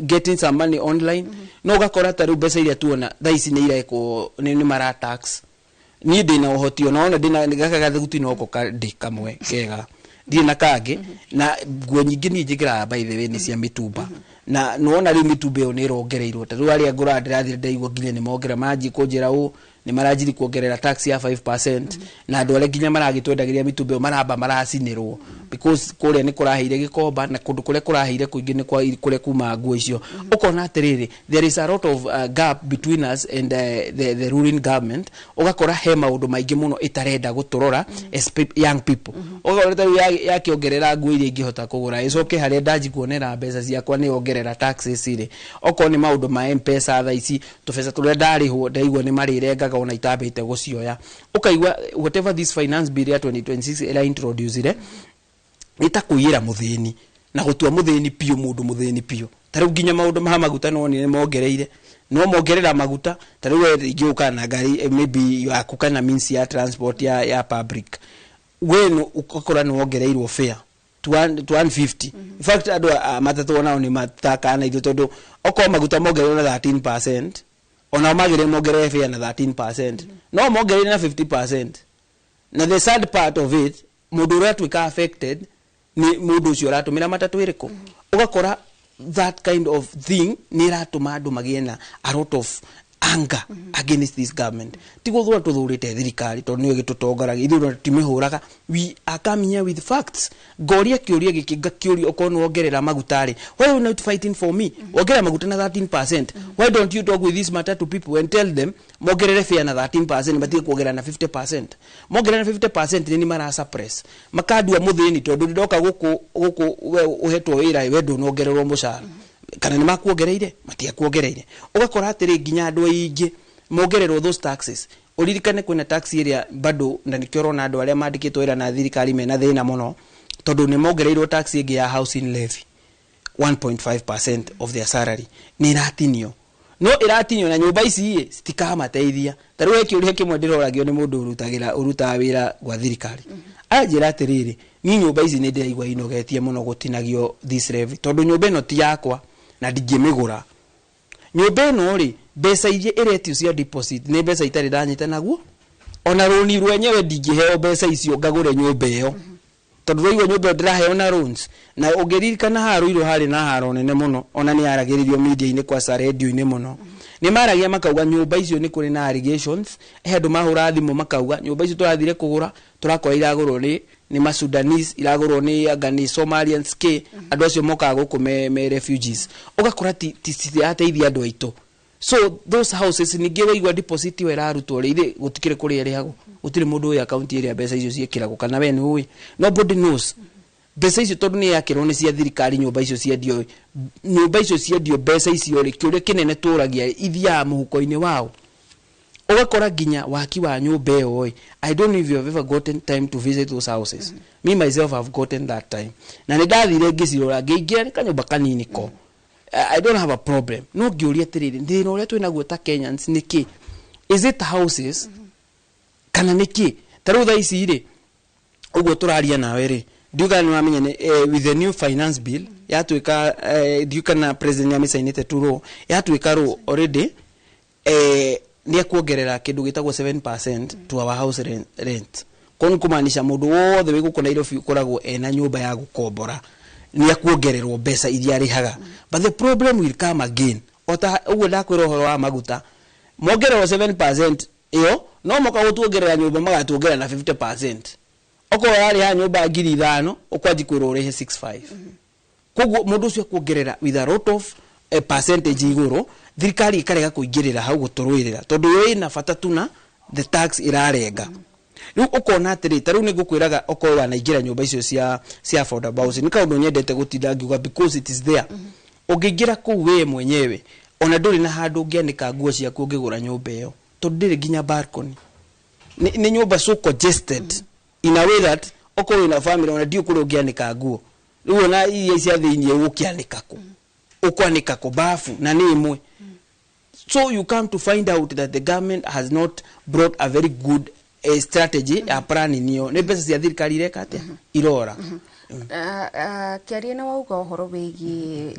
getting some money online. No gakora taru besa iria tuona thaisi ni ireko ni mara tax. Ni ndina uhoti ona ndina gakaga guti no ko kamwe kega. Ndina kage na guo nyingi ni njigira by the way ni cia mitumba. Na nuona ri mitumba yo ni rongereirwo taru aria ngura ndirathire ndaigwa nginya ni mongera maji kunjira u ni marajiri kuongerera tax ya 5% na andu aria nginya maragitwendagiria mitumba maramba maracinirwo because kuria ni kuraheire gikomba na kundu kuria kuraheire kuingi ni kuria kuma nguo icio. Ukona atiriri there is a lot of gap between us and the ruling government. Ugakora he maundu maingi muno itarenda guturora as young people. Ugakora ya kiongerera nguo iria ingihota kugura icoke haria ndaji kuonera mbeca ciakwa ni ongerera taxes ire. Oko ni maundu ma M-Pesa tha ici tubesa turia ndarihwo ndaigwa ni marirengaga ona itambite gucioya. Ukaigwa whatever this finance bill ya 2026 ila introduce itakuira muthini na gutua muthini pio mundu muthini pio. Taru ginya maundu ma maguta no ni mongereire no mongerera maguta taru we igiuka na gari maybe yakukana means ya transport ya public wenu ukakora no ongereirwo fare to 150. In fact adu matatu ona ni mataka na ithu tondu okwa maguta mongerera na 13%. Ona magere mogere fare na 13%. No mogere na 50%. Na the sad part of it mundu ratu ka affected ni mundu ucio ratumira matatu iriko. Ugakora that kind of thing ni ratuma andu magiena a lot of anger against this government. Tigothwa tuthurite thirikari tondu ni gitutongaraga ithu timihuraga. We are coming here with facts. Goria kiuria gikinga kiuria okono ongerera magutari. Why are you not fighting for me? Ongerera maguta na 13%. Why don't you talk with this matter to people and tell them mogerere fare na 13% but kuongerera na 50%. Mogerera na 50% ni mara suppress. Makadua muthini tondu ndoka guku uhetwo wira wedo no ongererwo mushara. Kana ni makuongereire matia kuongereire. Ugakora atiri ginya andu aingi mongererwo those taxes. Uririkane kwina tax area bado na nikiorona andu aria mandikitwo ira na thirikari mena thina muno tondu ni mongereirwo tax ingi ya housing levy 1.5% of their salary ni ratinio. No iratinio na nyumba ici citikamateithia. Taru ekiuria kimwe ndiroragio ni mundu uruta wira gwa thirikari. Ajira atiriri ni nyumba ici ni ndiraigwa inogetie muno gutinagio this levy tondu nyumba ino ti yakwa na ndingimigura. Nyumba ino ri mbeca iria iretio cia deposit ni mbeca itari ndanyita naguo ona roni rwenyewe ndingiheo mbeca icio ngagure nyumba iyo tondu raiwa nyumba ndiraheo na loans na ungeririkana haruirwo hari na haro nene muno ona ni aragiririo media ini kwa sa radio ini muno ni maragia makauga nyumba icio ni kuri na allegations hendu mahura thimu makauga nyumba icio turathire kugura turakora iragurwo ni Masudanese iragurwo ni agani Somalians ke andu acio moka guku me refugees ugakora ti ateithia andu aitu. So those houses ni ngewe igwa deposit we rarutwo ri gutikire kuri eri hago utire mundu ya county area mbeca icio ciekiragwo kana we ni uwi nobody knows mbeca icio tondu ni yakirwo ni cia thirikari nyumba icio ciendio mbeca icio ri kiuria kinene turagia ithia muhuko-ini wao ugakora ginya waki wa nyumba iyo I don't know if you have ever gotten time to visit those houses me myself have gotten that time na ni ndathire ngicirora ngiingira ni kanyumba kanini ko I don't have a problem no ngiuria tiriri ndino uria twina guo ta Kenyans niki is it houses kana niki taru tha ici ri uguo turaria nawe ri ndiuga ni wamenya with the new finance bill yatwika ndiukana president yamisainite turo yatwika ro already ni akuongerera kindu gitagwo 7% to our house rent kon kumaanisha mundu wothe we gukona iro koragwo ena nyumba ya gukombora ni akuongererwo mbeca iria rihaga but the problem will come again ota uguo ndakwira uhoro wa maguta mongererwo 7% iyo no moka gutuongerera nyumba magatuongerera na 50% oko yari ha nyumba 5,000 ukwaji kwira urehe 65 koguo mundu ucio akuongerera with a lot of a percentage iguru thirikari ikarega kuingirira hau guturwirira tondu yo ina bata tuna the tax irarenga riu ukona atiri taru ni gukwiraga oko wanaingira nyumba icio cia affordable housing ni kaundu nyendete gutinda ngiuga because it is there ugingira ku we mwenyewe ona nduri na handu ungianika nguo ciaku ungigura nyumba iyo tondu ndiri ginya balcony ni nyumba so congested in a way that oko ina family ona ndio kuri ungianika nguo riu ona iria cia thiini ukianika ku ukwanika ku bafu na ni imwe so you come to find out that the government has not brought a very good strategy a plan niyo ne pesa cia thirikari ireka atia irora kiarie na wauga uhoro wigi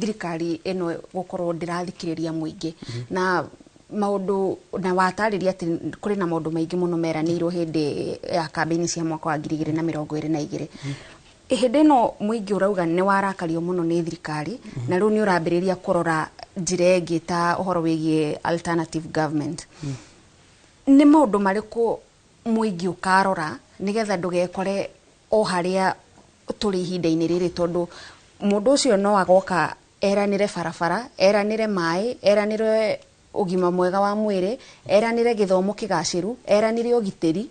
thirikari eno gukorwo ndirathikiriria muingi na maundu na watariria ati kuri na maundu maingi muno meranirwo hindi ya campaign cia mwaka wa 2022 hindi no muingi urauga ni warakario muno ni thirikari na riu ni urambiriria kurora njira ingi ta uhoro wigie alternative government ni maundu mariku muingi ukarora nigetha ndugekore o haria turi ihinda-ini riri tondu mundu ucio no agoka eranire barabara eranire mai eranire ugima mwega wa mwiri eranire githomo kigaciru eranire ugiteri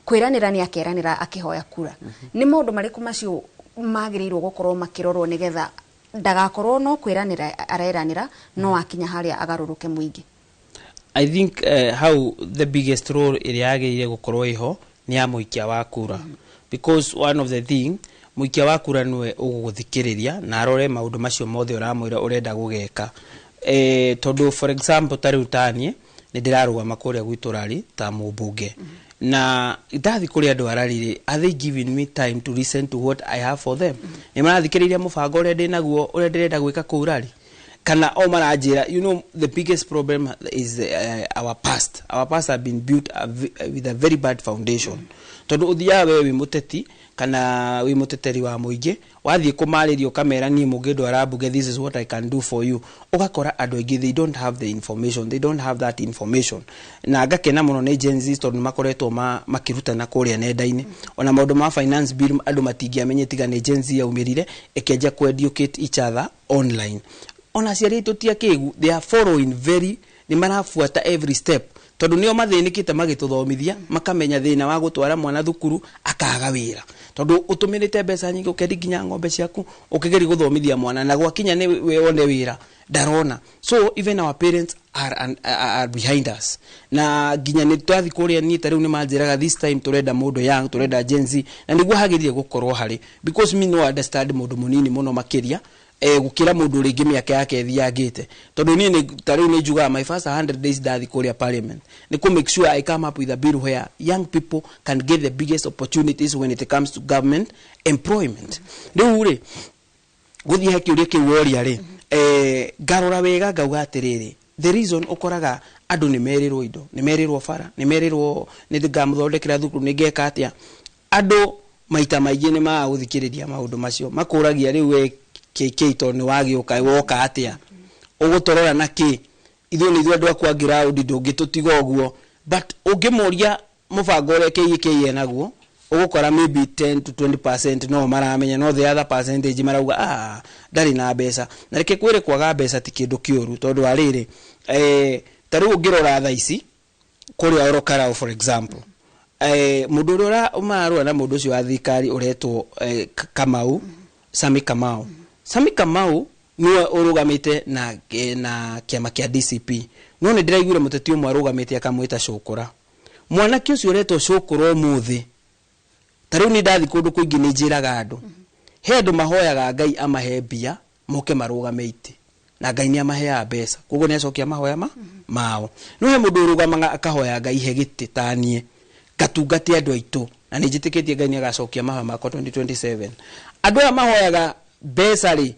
kwiranira ni akeranira akihoya kura ni maundu mariku macio magirirwo gukorwo makirorwo nigetha ndagakorwo no kwiranira areranira no akinya haria agaruruke muingi I think how the biggest role iriagire gukorwo iho ni ya muikia wa kura because one of the thing muikia wa kura niwe uguthikiriria na arore maundu macio mothe uramwira urenda gugeka tondu for example tari utanie ni ndirarugama kuria gwiturari ta mubunge na ndathi kuri andu ararire are they giving me time to listen to what I have for them ni marathikiriria mubango uria ndinaguo uria ndirenda gwika kuurari kana o maranjira you know the biggest problem is our past have been built with a very bad foundation tondu uthia we wi muteti kana wi muteteri wa muingi wathie kumaririo kamera ni mugi ndo arabuge this is what I can do for you ugakora andu aingi they don't have the information they don't have that information na ngakena muno ni Gen Z tondu makoretwo makirutana kuria nenda-ini ona maundu ma finance bill andu matingiamenye tiga ni Gen Z yaumirire ekenja ku educate each other online ona ciari tutia kigu they are following very ni marafuata every step tondu nio mathinikite magituthomithia makamenya thina wa gutwara mwana thukuru akaga wira tondu utumirite mbeca nyingi ukedi ginya ng'ombe ciaku ukigeri guthomithia mwana na gwakinya ni we one wira darona so even our parents are behind us na ginya ni twathi kuria ni tariu ni manjiraga this time turenda mundu young turenda Gen Z na niguo hagirie gukorwo hari because me no understand mundu munini muno makiria gukira mundu ringi miaka yake thiangite tondu ni tariu ni juga my first 100 days dathi kuria parliament ni to make sure I come up with a bill where young people can get the biggest opportunities when it comes to government employment riu ri guthie hakiuria kiworia ri garora wega ngauga atiriri the reason ukoraga andu ni merirwo indo ni merirwo bara ni merirwo ni ngamuthondekera thukuru ni ngeka atia andu maita maingi ni maguthikiriria maundu macio makuragia riu we KK ni wagiuka woka atia ugutorora na ki ithu ni ithu akwa ground ndungitutiga uguo but ungimuria mubango ure KK enaguo ugukora maybe 10 to 20% no maramenya no the other percentage marauga ndari na mbeca na reke kwire kwaga mbeca ti kindu kiuru tondu ariri tari ungirora tha ici kuri Orokarao for example mundu uria umarua na mundu ucio wa thikari uretwo Kamau Sami Kamau niwe urugamite na kiama kia DCP no ni ndiraigwire muteti umwe arugamite akamwita Shukura mwanake ucio uretwo Shukura muthi tariu ni ndathi kundu kuingi ni njiraga andu he andu mahoyaga Ngai amahe mbia moke marugamite na Ngai ni amahe mbeca koguo ni acokia mahoya mao no he mundu urugamaga akahoya Ngai he giti tanie katungati andu aitu na ni njitikitie Ngai ni agacokia mahoya makwa 2027 andu aya mahoyaga mbeca ri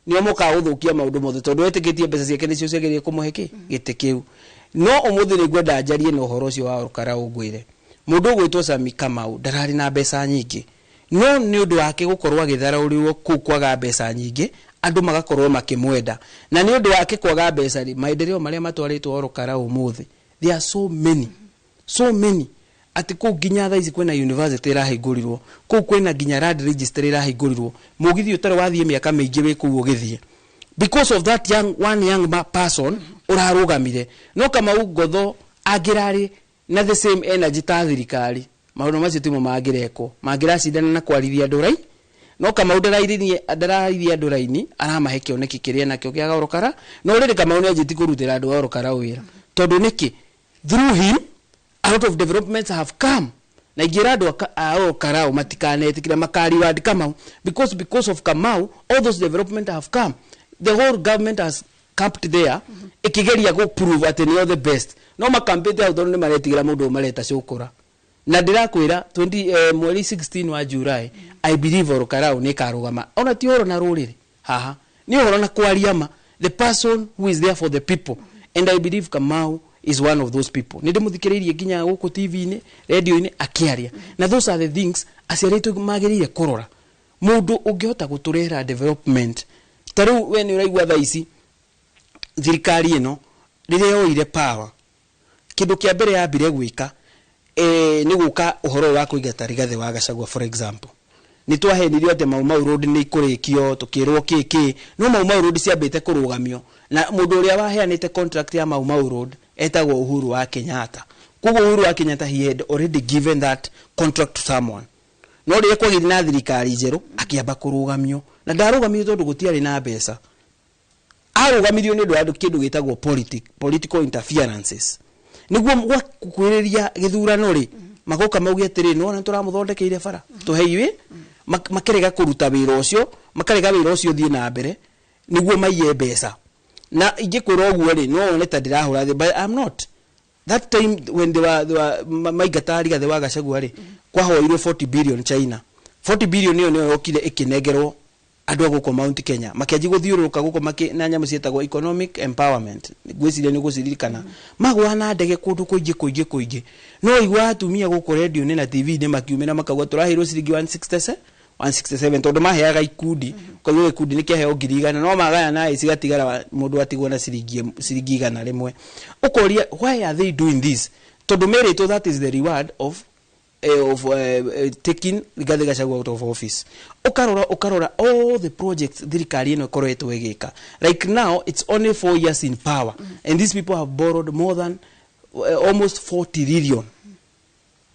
ni omoka guthukia maundu mothe tondu etikitie mbeca ciake nicio ciagerie kumuhe giti kiu no umuthi ni gwenda njarie no horo ucio wa Orokarao ngwire mundu ugwitwo Sami Kamau ndarari na mbeca nyingi no ni undu wake gukorwo agitharauriwo ku kwaga mbeca nyingi andu magakorwo makimwenda na ni undu wake kwaga mbeca ri maendeleo maria matwaritwo Orokarao muthi there are so many ati ku ginya tha ici kwena university irahingũrirwo ku kwena ginya land register irahingũrirwo mugithi utare wathie miaka mingi we ku ugithie because of that young person urarugamire no kama ugotho agirari na the same energy ta thirikari maundu macio timo magiracindana na kwarithia ndurai no kama ndarairie nduraini aramahe kioneki kiria nakio kia Orokara no riri kama unejiti kurutira andu Orokara wira tondu niki through him a lot of developments have come na igirado Orokarao matikanetikira makari wadi Kamau because of Kamau all those development have come the whole government has camped there ikigeria go prove at any the best no makampete out ni maretigira mundu mareta Shukura na ndirakwira mweri 16 wa July I believe Orokarao ni karugama ona ti horo na ruriri haha ni horo na kwariama the person who is there for the people and I believe Kamau is one of those people ninde muthikiririe ginya guku TV ni radio ni akiaria na those are the things aciarito magirire kurora mundu ungihota guturera development taru when uraigwa thaici thirikari ino rire yoire power kindu kia mbere ya mbire gwika ni guka uhoro wa kuigata Rigathi wa Gachagua for example ni twahenirio ate Mau Road ni ikurikio tukirwo kiki no Mau Road ciambite kurugamio na mundu uria waheanite contract ya Mau Road etagwo Uhuru wa Kenyatta kugo Uhuru wa Kenyatta he had already given that contract to someone no rire kwagiri na thirikari njeru akiamba kurugamio na ndarugamio tondu gutiari na mbeca arugamirio ni ndu andu kindu gitagwo political interferences niguo kukwiriria githurano ri magoka maugie atiri no na turamuthondekeire bara tuheiwe makerega kuruta wira ucio makarega wira ucio thie na mbere niguo maiye mbeca na ingikwira oguo ri no one ta ndirahura but I'm not that time when they were maigatari Rigathi wa Gachagua ri kwahoirwo 40 billion China 40 billion niyo yokire ikinegerwo andu guko Mount Kenya makiaji guthiuruka guko na nyamu cietagwo economic empowerment gwiciria ni guciririkana magwana ndege kundu kuingi no igwa atumia guko radio ni na TV ni makiumira makagwa turahirwo ciringi 167 tondu maheaga ikundi kwa hiyo ikundi nikiheo 100 no magaya na icigatigara mundu atigwo na ciringi 100 ukoria why are they doing this tondu merito that is the reward of taking Rigathi Gachagua out of office ukarora all the projects thirikari ino koretwo igika like now it's only 4 years in power and these people have borrowed more than almost 40 trillion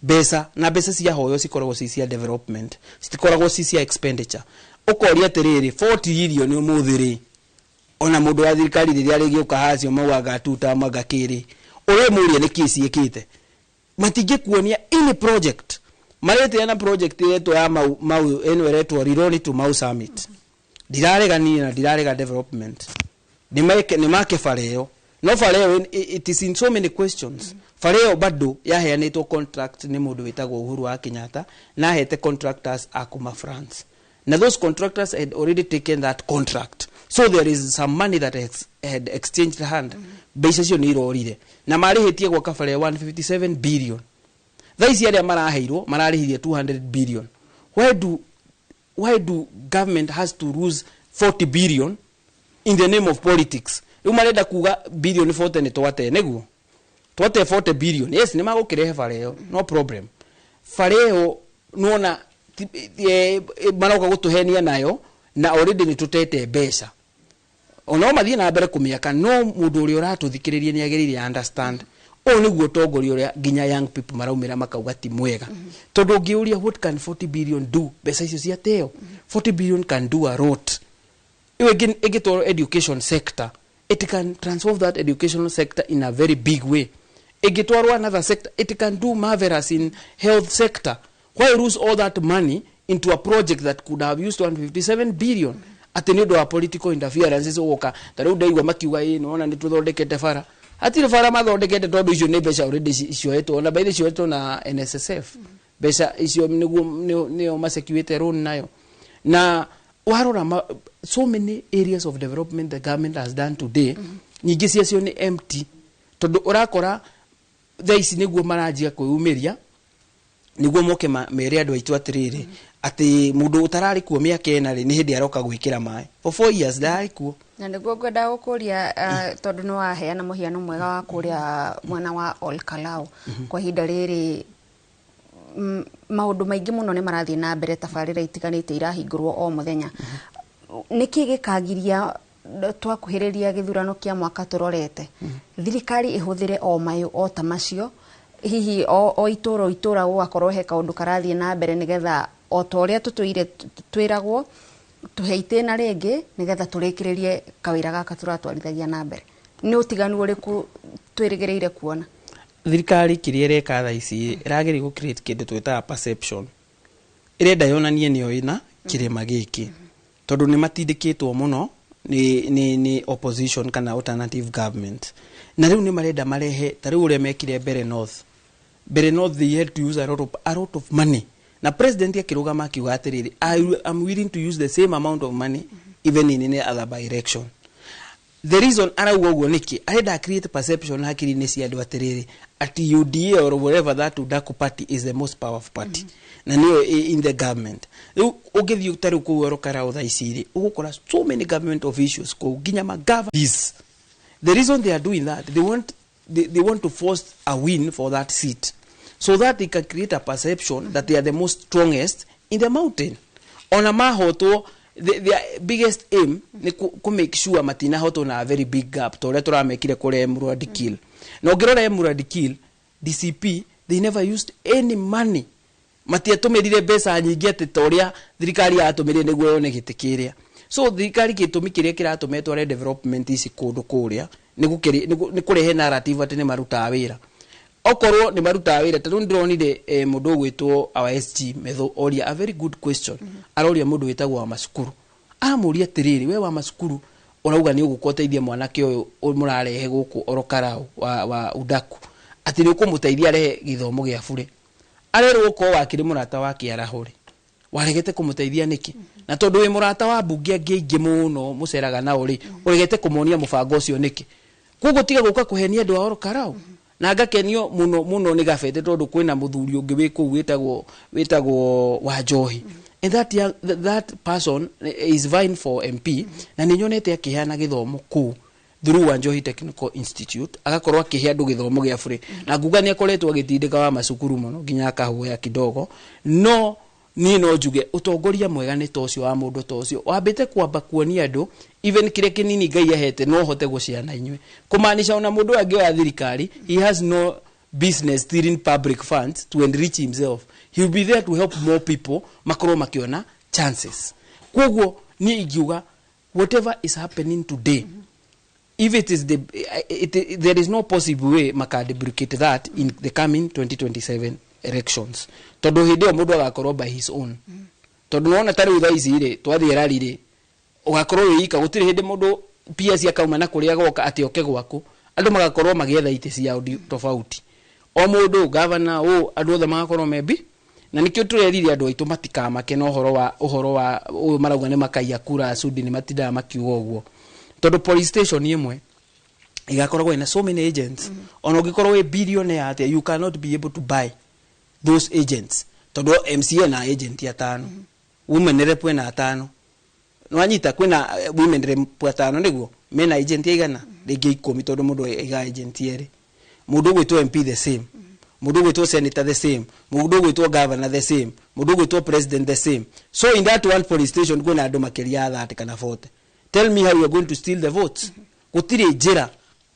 besa na besa cia hoyo cikoragwo cia development cikoragwo cia expenditure ukoria tiriri 40 trillion umuthiri ona mundu wa thirikari riria rigiuka hacio mauaga tuta magakiri uri muria ni kisi ikite matige kuonia any project marete na project yetu ya mau eno yetu Rironi to Mau Summit dirarega ni na dirarega development ni make fareo no fareo it is in so many questions fareo bado yaheanitwo contract ni mundu witagwo Uhuru wa Kenyatta na hete contractors akuma France na those contractors had already taken that contract so there is some money that had exchanged hand beisa cio ni irorire na marihitie gwa kabare 157 billion thaisi aria maraheirwo mararihirie 200 billion why do government has to lose 40 billion in the name of politics riu marenda kuga billion 40 ni twate neguo twate 40 billion yes ni magukirehe fareo no problem fareo nuona maroka gutuhenia nayo na already ni tutete mbeca ono mathie na mbere kumiaka no mundu uri uratuthikiririe ni agirire understand o niguo tongoria uria ginya young people maraumira makauga ti mwega tondu ngiuria what can 40 billion do pesa icio cia teo 40 billion can do a lot iwe igitwaro education sector it can transform that educational sector in a very big way igitwaro another sector it can do marvelous in health sector why lose all that money into a project that could have used 157 billion ati ni do political interference woka tariu ndaigwa makiuga no ni tuthondekete bara atire bara mathondekete tondu icio ni mbeca already icioetwo na by the cioetwo na NSSF mbeca icio nio masecurity loan nayo na warora so many areas of development the government has done today nyingi ciacio ni empty tondu urakora thaici niguo maranjia kwiyumiria niguo moke mere andu aitu atiriri ati mundu utarari kuo miaka ena ri ni hindi aroka gwikira mai for 4 years ndari kuo na niguo ngwenda gukuria tondu no waheana muhiano mwega wa kuria mwana wa Olkalau kwa hinda riri maundu maingi muno ni marathie na mbere tabarira itiganite irahingurwo o muthenya niki gikagiria twakuhiriria githurano kia mwaka turorete thirikari ihuthire o mayo o tamacio hihi o itura gwakorwo he kaundu karathie na mbere nigetha o toria tutuire twiragwo tuheite na ringi nigetha turikiririe kawira gaka turatwarithagia na mbere ni utiganu uriku twirigereire kuona thirikari kiria reka tha ici irageri go create kindu twita perception irenda yonanie niyo ina kirima giki tondu ni matindikitwo muno ni opposition kana alternative government na riu ni marenda marehe tariu ure mekire Bere North they had to use a lot of money na president yakirugama akiuga atiriri I'm willing to use the same amount of money even in any other by-election. The reason arauga uguo niki arenda create perception hakiri-ini cia andu atiriri ati UDA or whatever that Udaku party is the most powerful party na niyo in the government. Ugithii utari kuworokara utha iciri ugukora so many government officials ko ginya this. The reason they are doing that they want to force a win for that seat so that they can create a perception that they are the most strongest in the mountain. Ona mahoto their biggest aim ni ku make sure matina hoto na a very big gap tore turamekire kure Muradikil no ngirora Muradikil DCP they never used any money matiatumirire mbeca nyingi ati toria thirikari yatumire niguo yone gitikiria so thirikari gitumi kiria kiratumetwa re development ici kundu kuria ni kurehe narrative ati ni maruta wira okorwo ni maruta wira tondu ndironire mundu gwitwo our SG Metho oria a very good question aroria mundu witagwo wa masukuru amuria tiriri we wa masukuru urauga ni ugukoteithia mwanake uyu murarehe guku Olkalau wa Udaku ati ni ukumuteithia rehe githomo gia bure arerwo ko wakiri murata wake arahuri waregete kumuteithia niki na tondu wi murata wa bunge ngeingĩ muno muceraga na uri uregete kumuonia mubango ucio niki kugo tiga guka kuhenia andu a Olkalau na ngakenio muno ni gabete tondu kwina muthuri ungi wiku witagwo wa Njohi and that person is vying for MP na ninyonete akiheana githomo ku through wa Njohi Technical Institute agakorwo akihia andu githomo gia bure na nguga ni akoretwo agitindika wa masukuru muno ginya akahoya kidogo no ni no njuge utongoria mwega ni tocio wa mundu tocio wambite kwamba kuonia andu even kire kinini Ngai ahete no hote guciana inywe kumaanisha ona mundu angi wa thirikari he has no business stealing public funds to enrich himself. He will be there to help more people makoro makiona chances. Kwoguo ni igiuga whatever is happening today if it is there is no possible way makadebricate that in the coming 2027 elections tondu hindi o mundu agakorwo by his own tondu nona tari utha icire twathie rarire ugakorwo wika gutiri hindi mundu pia cia kauma na kuria goka ati oke gwaku andu magakorwo magietha ite cia tofauti o mundu governor andu othe magakorwo mebi na nikio turerire andu aitu matikamake no uhoro wa marauga ne makaiya kura sudi ni matinda makiuga uguo tondu police station imwe igakoragwo ina so many agents ona ugikorwo we billionaire ati you cannot be able to buy those agents tondu MCA na agent ya tano women rep na 5 nwanyita kwina women rep 5 niguo mena agent igana rigi 10 tondu mundu iga agent yeri mundu gwitwo MP the same mundu gwitwo senator the same mundu gwitwo governor the same mundu gwitwo president the same so in that one police station kuna andu makiria 30 kana 40 tell me how you are going to steal the votes gutire njira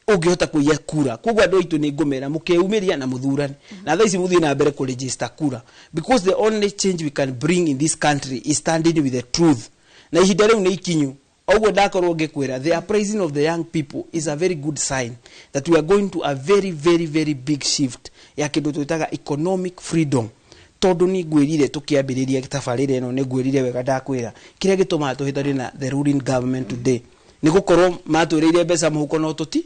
ungihota kuiya kura koguo andu aitu ni ngumera mukeumiria na muthurani na thaisi muthii na mbere ku register kura because the only change we can bring in this country is standing with the truth na ihinda riu ni ikinyu oguo ndakorwo ngikwira the uprising of the young people is a very good sign that we are going to a very very very big shift ya kindu twitaga economic freedom tondu ni ngwirire tukiambiriria tabarire eno ni ngwirire wega ndakwira kiria gituma tuhitani na the ruling government today ni gukorwo maturiire mbeca muhuko no tuti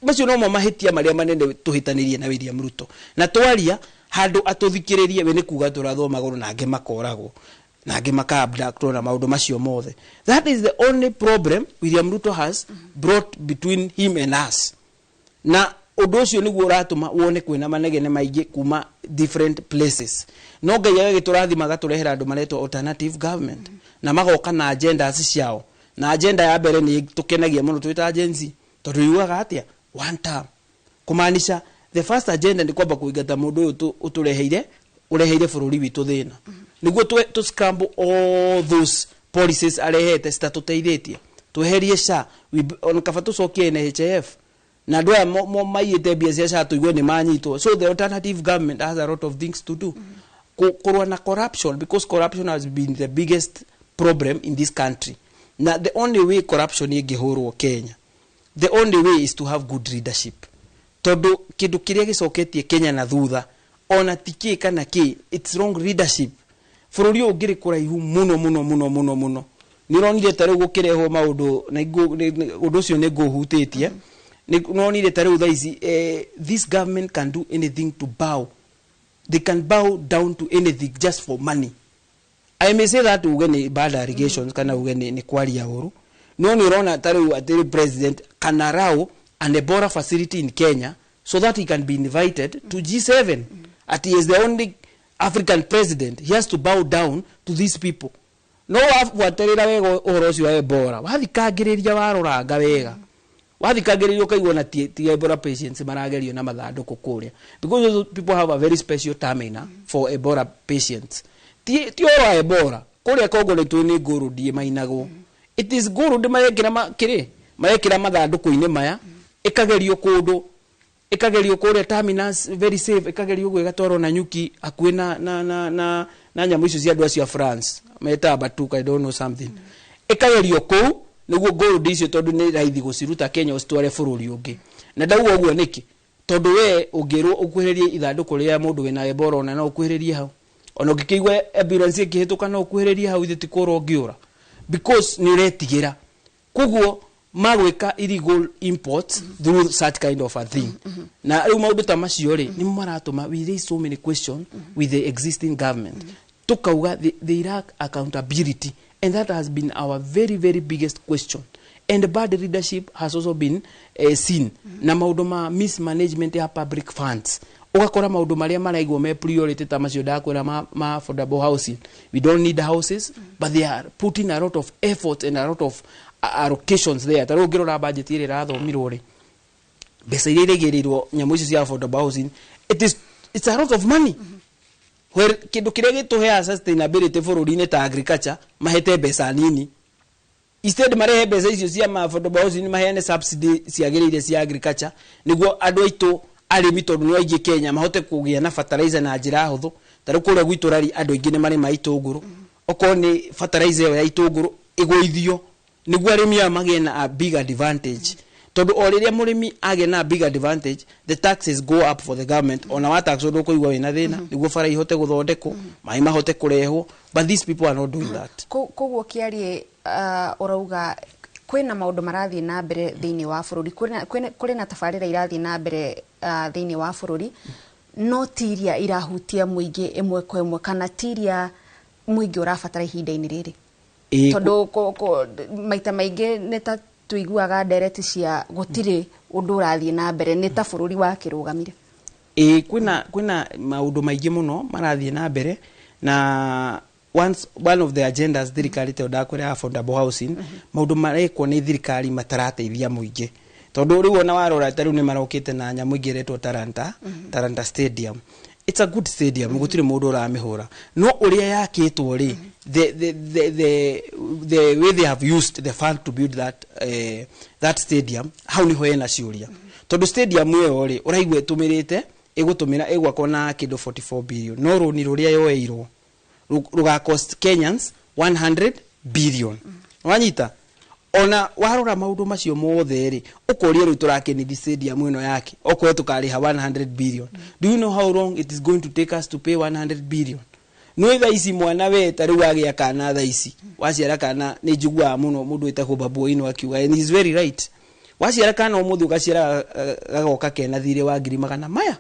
bacio no mo mahitia maria manene tuhitanirie na William Ruto na twaria handu atuthikiririe we ni kuga turathoma maguru na nge makoragwo na nge makabda na maundu macio mothe. That is the only problem William Ruto has brought between him and us. Na undu ucio niguo uratuma wone kwina manegene maingi kuma different places. No ngai agiturathima gaturehera andu maretwo alternative government na magoka na agendas ciao. Na agenda ya mbere ni tukenagia muno twita agency tondu yuaga atia one term kumaanisha the first agenda ni kwamba kuigata mundu utureheire bururi witu thina niguo tu scramble all those policies arehete statuteithitie tweherie sha on kafatu sokie NHIF na ndoa maiyete biasia sha tuigwe ni manyito. So the alternative government has a lot of things to do kurwa na corruption because corruption has been the biggest problem in this country. Na the only way corruption ingihurwo Kenya, the only way is to have good leadership. Todo kindu kiria gicoketie Kenya na thutha ona tiki kana ki it's wrong leadership. Fururi ugire kuraihu muno ni ronire tare gukireho maundu na undu cio ni nguhutitie ni ronire tare uthaici this government can do anything to bow. They can bow down to anything just for money. I may say that ugeni bad allegations kana ugeni ni kwaria uru no ni rona tare atiri president kana rao an Ebola facility in Kenya so that he can be invited to G7. At he is the only African president, he has to bow down to these people. No waterera wego orosi wa Ebola wathikagiriria waroranga wega wathikagiriria ukaigwa na ti Ebola patients maragerio na mathanduku kuria because those people have a very special terminal for Ebola patients. Ti ora Ebola kuria kogo letu ni guru die mainagwo. It is guru de mayekira mathanduku ine maya ikagerio kundu ikagerio kuria terminals very safe ikagerio gwegatwaro na nyuki akwina na nyamu icio cia andu acio France meta batuka I don't know something ikagerio ku niguo gold icio tondu ni raithi guciruta Kenya usitware bururi ungi na ndauga uguo niki tondu we ungirwo ukwehererie ithanduku ria mundu wina Ebola ona no ukwehererie hau ona ukikigwa ambulance ikihituka no ukwehererie hau ithiti kuro ngiura because ni retigira kuguo magwika illegal imports through such kind of a thing. Na riu maundu ta macio ri ni maratuma we raise so many questions with the existing government. Tukauga they lack accountability and that has been our very very biggest question. And bad leadership has also been seen. Na maundu ma mismanagement ya public funds. Ugakora maundu maria maraigwo me priority ta macio ndakwira ma affordable housing. We don't need houses but they are putting a lot of effort and a lot of allocations there. Taro ngirora budget ire rathomirwo ri mbeca iria iregerirwo nyamu icio cia affordable housing it's a lot of money. Where kindu kiria gituhea sustainability bururi-ini ta agriculture mahete mbeca nini instead marehe mbeca icio cia affordable housing maheane subsidy ciagirire cia agriculture niguo andu aitu arimi tondu ni aigi Kenya mahote kugia na fertilizer na njira huthu. Taro kuria gwitu rari andu aingi ni mari maitunguru oko ni fertilizer ya itunguru igwithio niguo arimi amagie na a big advantage tondu o riria murimi age na big advantage the taxes go up for the government ona wa tax ndo kuigwa wina thina niguo bara ihote guthondekwo mai mahote kurehwo but these people are not doing that. Koguo kiarie urauga kwina maundu marathie na mbere thiini wa bururi kwina tabarira irathie na mbere thiini wa bururi no tiria irahutia muingi imwe kwa imwe kana tiria muingi urabatara ihinda-ini riri tondu maita maingi neta tuiguaga ndereti cia gutire undu urathie na mbere neta bururi wa kirugamire kwina maundu maingi muno marathie na mbere na one of the agendas thirikari te ndakwira affordable housing maundu marekwo ni thirikari matarateithia muingi tondu riu ona warora taru ni marokite na nyamu ingiretwo Taranta Stadium it's a good stadium gutire mundu uramihura no uria yakitwo ri the way they have used the fund to build that stadium how ni hoena ciuria tondu stadium yo ri uraigwe tumirite igutumira igwako na kindu 44 billion no runi ruria yoeirwo ruga cost Kenyans 100 billion wanyita ona warora maundu macio mothe ri ukoria ru turakeni stadium ino yake okwe tukariha 100 billion do you know how long it is going to take us to pay 100 billion no itha ici mwana we tari wagia kana tha ici waciara kana ni njigua muno mundu ita kubabu ino akiuga and he is very right waciara kana umuthi ugaciara gagoka kena thire wa ngiri magana maya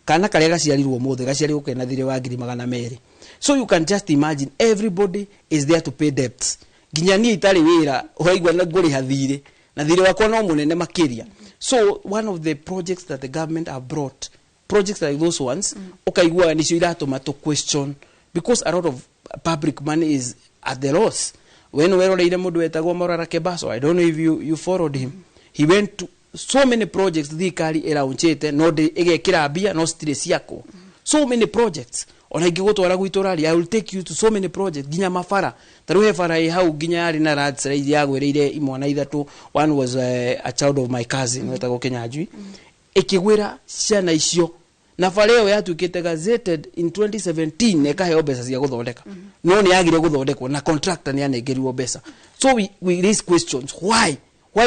kana karia gaciarirwo umuthi gaciarirwo kena thire wa ngiri magana meri so you can just imagine everybody is there to pay debts ginya ni itari wira uraigwa na nguri hathire na thire wako no munene makiria so one of the projects that the government have brought projects like those ones ukaigwa ni cio iratuma to question because a lot of public money is at the loss when weroreire mundu wetagwo Morara Kebaso I don't know if you followed him he went to so many projects thikari iraunchete no de igekira bia no stire ciako so many projects ona ingigutwara gwiturari I will take you to so many projects ginya mafara taruhe fara hau ginya yari na rats raise yagwereire imwana ithatu one was a child of my cousin wetagwo Kenyajui ikigwira ciana icio na fara yo yatukite gazetted in 2017 nekaheo besa cia guthondeka no ni yagire guthondekwo na contractor ni anengerirwo besa so we raise questions why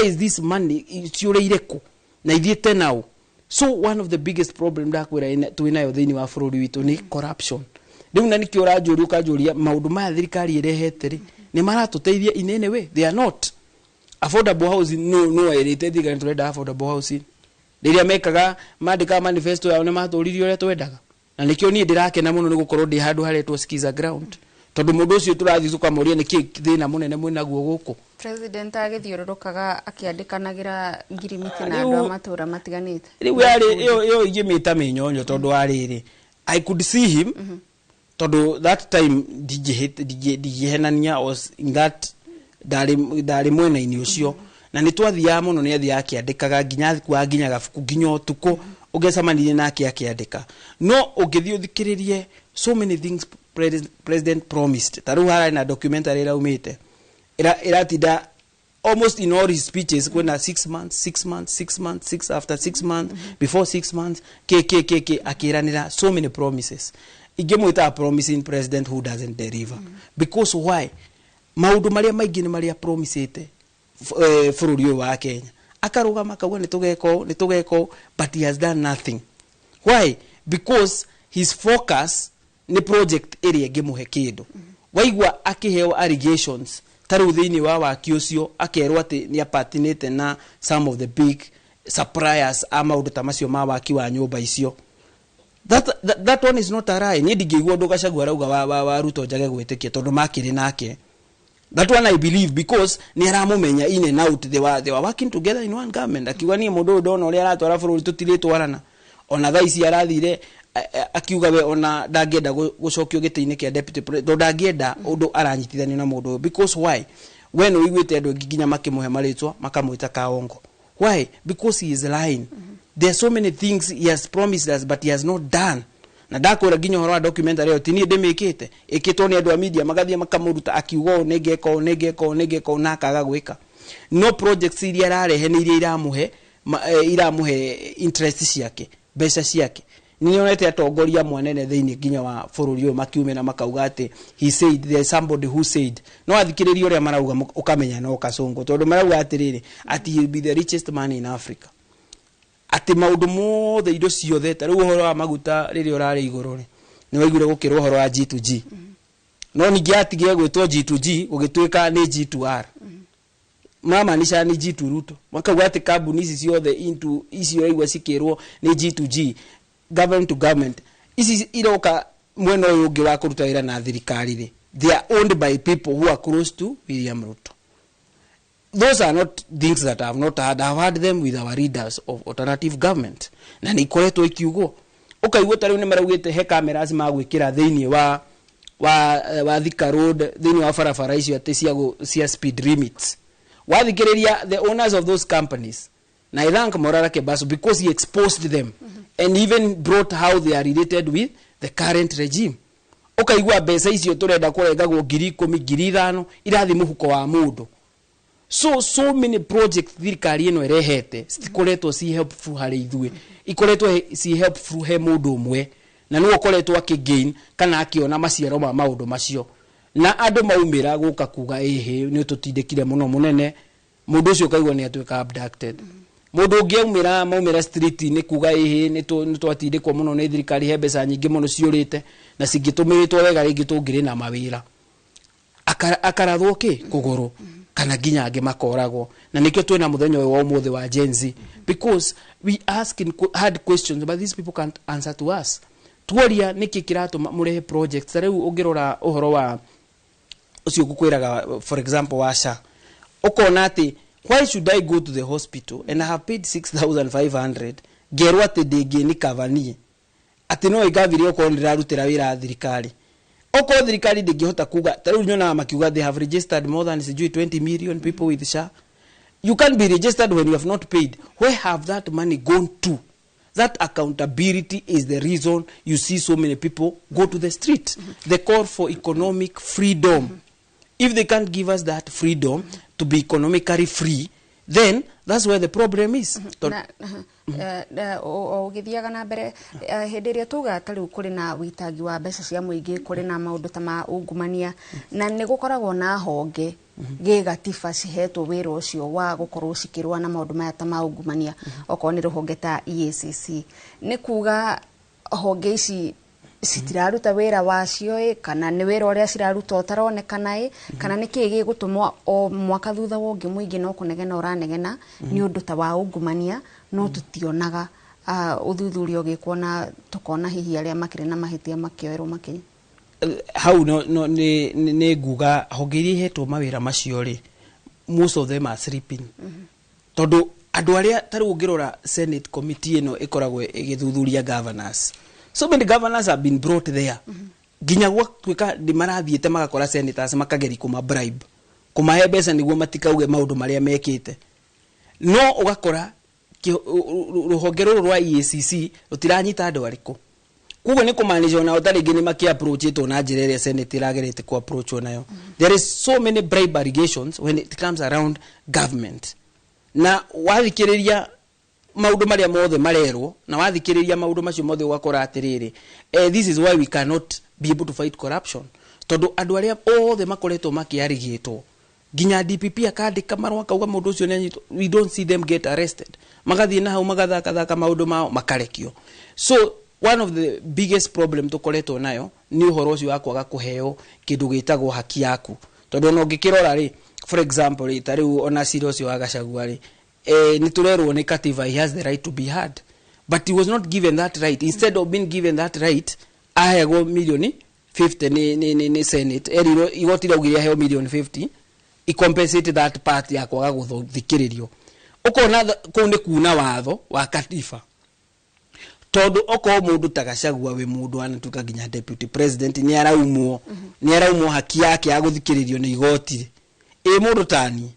is this money iciureireko na ithiete now so one of the biggest problem that tuinayo thini wa bururi witu ni corruption riu na nikio rajuri ukajuria maundu maya thirikari irehete ri ni maratuteithia inene we they are not affordable housing no irete thigari turenda affordable housing riria mekaga mandika manifesto yao ne maturirio ore twendaga na nikio ni ndirakena muno ni gukorwo ndi handu haretwo skiza ground tondu mundu ucio turathi tukamoria niki thina munene mwinaguo guku president agithiururukaga akiandikanagira ngirimiti na andu amatura matiganite riu yari yo igimita minyonyo tondu ariri I could see him tondu that time digihenania was in that dali mwena ini ucio na nitwathia muno ni athia akiandikaga ginya kwa ginya gafuku ginya utuko ugecamanire nake akiandika no ugithio uthikiririe so many things president promised taru hara na documentary ira umite iratida almost in all his speeches kwena 6 months after 6 months before 6 months ke akiranira so many promises igemwita promising president who doesn't deliver because why maundu maria maingi ni maria promisete bururi wa Kenya akarugama akauga nitugeko but he has done nothing why because his focus ni project area ngemuhe kindu waigwa akiheo allegations taru thini wa waki ucio akerwa ati ni apartinate na some of the big suppliers ama undu tamacio ma waki wa nyumba icio that one is not a lie ni ndigigwo ndugacagwa rauga wa Ruto njage gwitikia tondu makiri nake that one I believe because ni aramumenya in and out they were working together in one government akiuga ni mundu ndona uri aratwara bururi tutiritwarana ona thaici arathire akiuga we ona ndangenda gucokio gitiini kia deputy president ndangenda undu aranyitithania na mundu because why when we wait andu ginya makimuhe maritwa makamwita kaongo why because he is lying there are so many things he has promised us but he has not done na ndakora ginya horo documentary yo tini ndemekete ikitwo ni andu a media magathia makamuruta akiuga negeko na kaga gwika no projects iria ararehe ni iria iramuhe interest ciake mbeca ciake nionete atongoria mwanene thiini ginya wa bururi uyu makiume na makauga ati he said there is somebody who said no athikiririo ria marauga ukamenya no kasongo tondu marauga atiriri ati he will be the richest man in Africa ati maundu mothe indo ciothe taru uhoro wa maguta riri urari iguru ni waigure gukirwo uhoro wa G2G no ningi atige gwitwo G2G ugituika ni G2R mama nisha ni G2 Ruto makauga ati kambuni ici ciothe into ici uraigwa cikirwo ni G2G government to government ici iroka mwena uyu ungi wa kuruta wira na thirikari ri they are owned by people who are close to William Ruto. Those are not things that I have not heard. I have heard them with our leaders of alternative government na ni koretwo ikiugo ukaigwa tariu ni maraugite he cameras magwikira thiini wa Thika Road thiini wa barabara icio ati cia speed limits wathikiriria the owners of those companies na I thank Morara Kebaso because he exposed them and even brought how they are related with the current regime. Ukaigua mbeca icio turenda kurengagwo 10,000 irathi muhuko wa mundu. So many projects thirikari ino irehete citikoretwo si helpful hari ithuĩ, ikoretwo si helpful he mundu umwe, na no ukoretwo akigain kana akiona maciaro ma maundu macio, na andu maumira guka kuga ni tutindikire muno munene, mundu ucio kaigwa ni atuika abducted. Mundu ungiumira maumira street ni kuga ni twatindikwo muno ni thirikari he mbeca nyingi muno ciurite na cingitumiritwo wega ringi tungiri na mawira akarathwo kuguru kana ginya ange makoragwo, na nikio twina muthenya wa umuthi wa Gen Z, because we asking hard questions but these people can't answer to us. Tuoria niki kiratu murehe projects riu ungirora uhoro wa ucio gukwiraga for example washa ukona ati why should I go to the hospital and I have paid 6,500 gerwa ati ndingi ni kavanie ati no igavire uko ndirarutira wira thirikari oko thirikari ndingihota kuga tariu nyona makiuga they have registered more than 20 million people with SHA. You can't be registered when you have not paid. Where have that money gone to? That accountability is the reason you see so many people go to the street. The call for economic freedom. If they can't give us that freedom to be economically free, then that's where the problem is. Ogithiaga na mbere hindi iria tuga tariu kuri na witangi wa mbeca cia muingi kuri na maundu ta ma ungumania na ni gukoragwo na honge gigatiba cihetwo wira ucio wa gukorwo cikirwa na maundu maya ta ma ungumania okorwo ni ruhonge ta EACC ni kuga honge ici citiraruta wira wacio kana ni wira uria ciraruta utaronekana kana ni kigi gutuma o mwaka thutha wongi muingi no kunegena uranegena ni undu ta wa ungumania no tutionaga uthuthuria ugikwo na tukona hihi aria makire na mahitia makioerwo makinya how no ni nguga hogiri hetwo mawira macio ri most of them are sleeping tondu andu aria tari ungirora Senate committee ino ikoragwo igithuthuria governors. So many governors have been brought there. Ginya gwatuika ni marathiete magakora senators makageri kuma bribe. Kumahe mbeca niguo matikauge maundu maria mekite. No ugakora ruhonge ruru rwa EACC rutiranyita andu ariku. Kugo ni kumanage ona utari ngini maki approach ito na njira iria senate iragerete ku approach onayo. There is so many bribe allegations when it comes around government. Na wathikiriria maundu maria mothe marerwo na wathikiriria maundu macio mothe ugakora atiriri this is why we cannot be able to fight corruption. Tondu andu aria othe makoretwo makiarigitwo ginya DPP akandika marwa kauga mundu ucio ni we don't see them get arrested. Magathie na hau magathaka maundu mao makarekio. So one of the biggest problem tukoretwo nayo ni uhoro ucio wa kwaga kuheo kindu gitagwo haki yaku. Tondu no ngikirora ri for example tariu ona serious wa Gachagua ri niturerwo ni katiba he has the right to be heard, but he was not given that right. Instead of being given that right ahego million 50 ni Senate eriro igoti raugiria heo million 50 I compensate that part ya kwaga guthikiririo ukona ko ni kuna watho wa katiba tondu oko mundu ta Gachagua we mundu anatuka ginya deputy president ni araumwo haki yake ya guthikiririo ni igoti mundu tani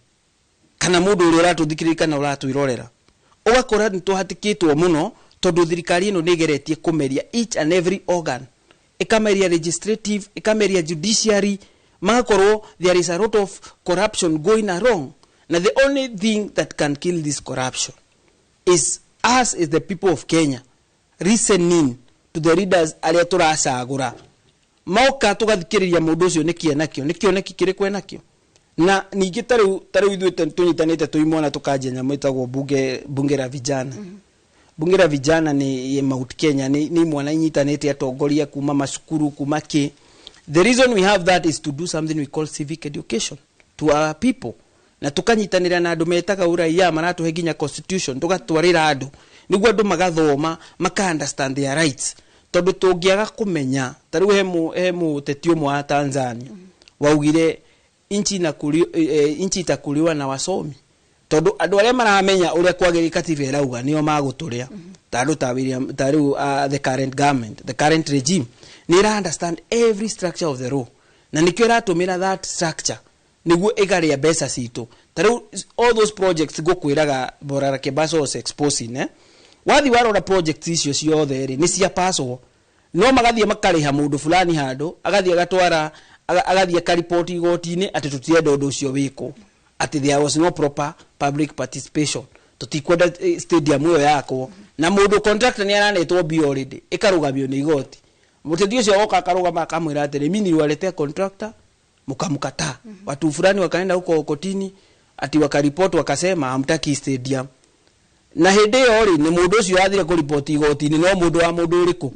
kana mundu uri uratuthikirira kana uratwirorera ugakora nituhatikitwo muno tondu thirikari ino nigeretie kumeria each and every organ ikameria legislative ikameria judiciary magakorwo there is a lot of corruption going wrong. Now the only thing that can kill this corruption is us as the people of Kenya listening to the leaders aria turacagura mauka tugathikiriria mundu ucio nikio kiri kwenakio na ningi tariu ithuĩ tunyitanĩte tuimona tukanjia nyamũ itagwo bunge la vijana. Bunge la vijana ni Mount Kenya ni mwana inyitanĩte atongoria kuma masukuru kuma ki. The reason we have that is to do something we call civic education to our people. Na tukanyitanĩra na andu metaga uraia maratuhe ginya constitution tugatwarira andu niguo andu magathoma maka understand their rights. Tondu tungiaga kumenya tariu hemu teti umwe wa Tanzania waugire inchi itakuliwa na wasomi tondu andu aria maramenya uria kwagiri katiba irauga nio maguturia tariu the current government, the current regime ni understand every structure of the law na nikio ratumira that structure niguo igaria mbeca citu tariu all those projects go kwiraga Borara Kebaso was exposing wathi warora projects icio ciothe ri ni cia paswo no magathie makariha mundu fulani hando agathie agatwara agathie akaripoti igoti-ini ati tutienda undu ucio wiko ati there was no proper public participation tutikwenda stadium iyo yako na mundu contractor ni aranetwo bi already ikarugamio ni igoti mutendi ucio oka akarugama akamwira ati mimi niliwaletea contractor mukamukata watu fulani wakaenda huko kotini ati wakaripoti wakasema hamtaki stadium na hende yori ni mundu ucio athire ku report igoti-ini no mundu wa mundu uriku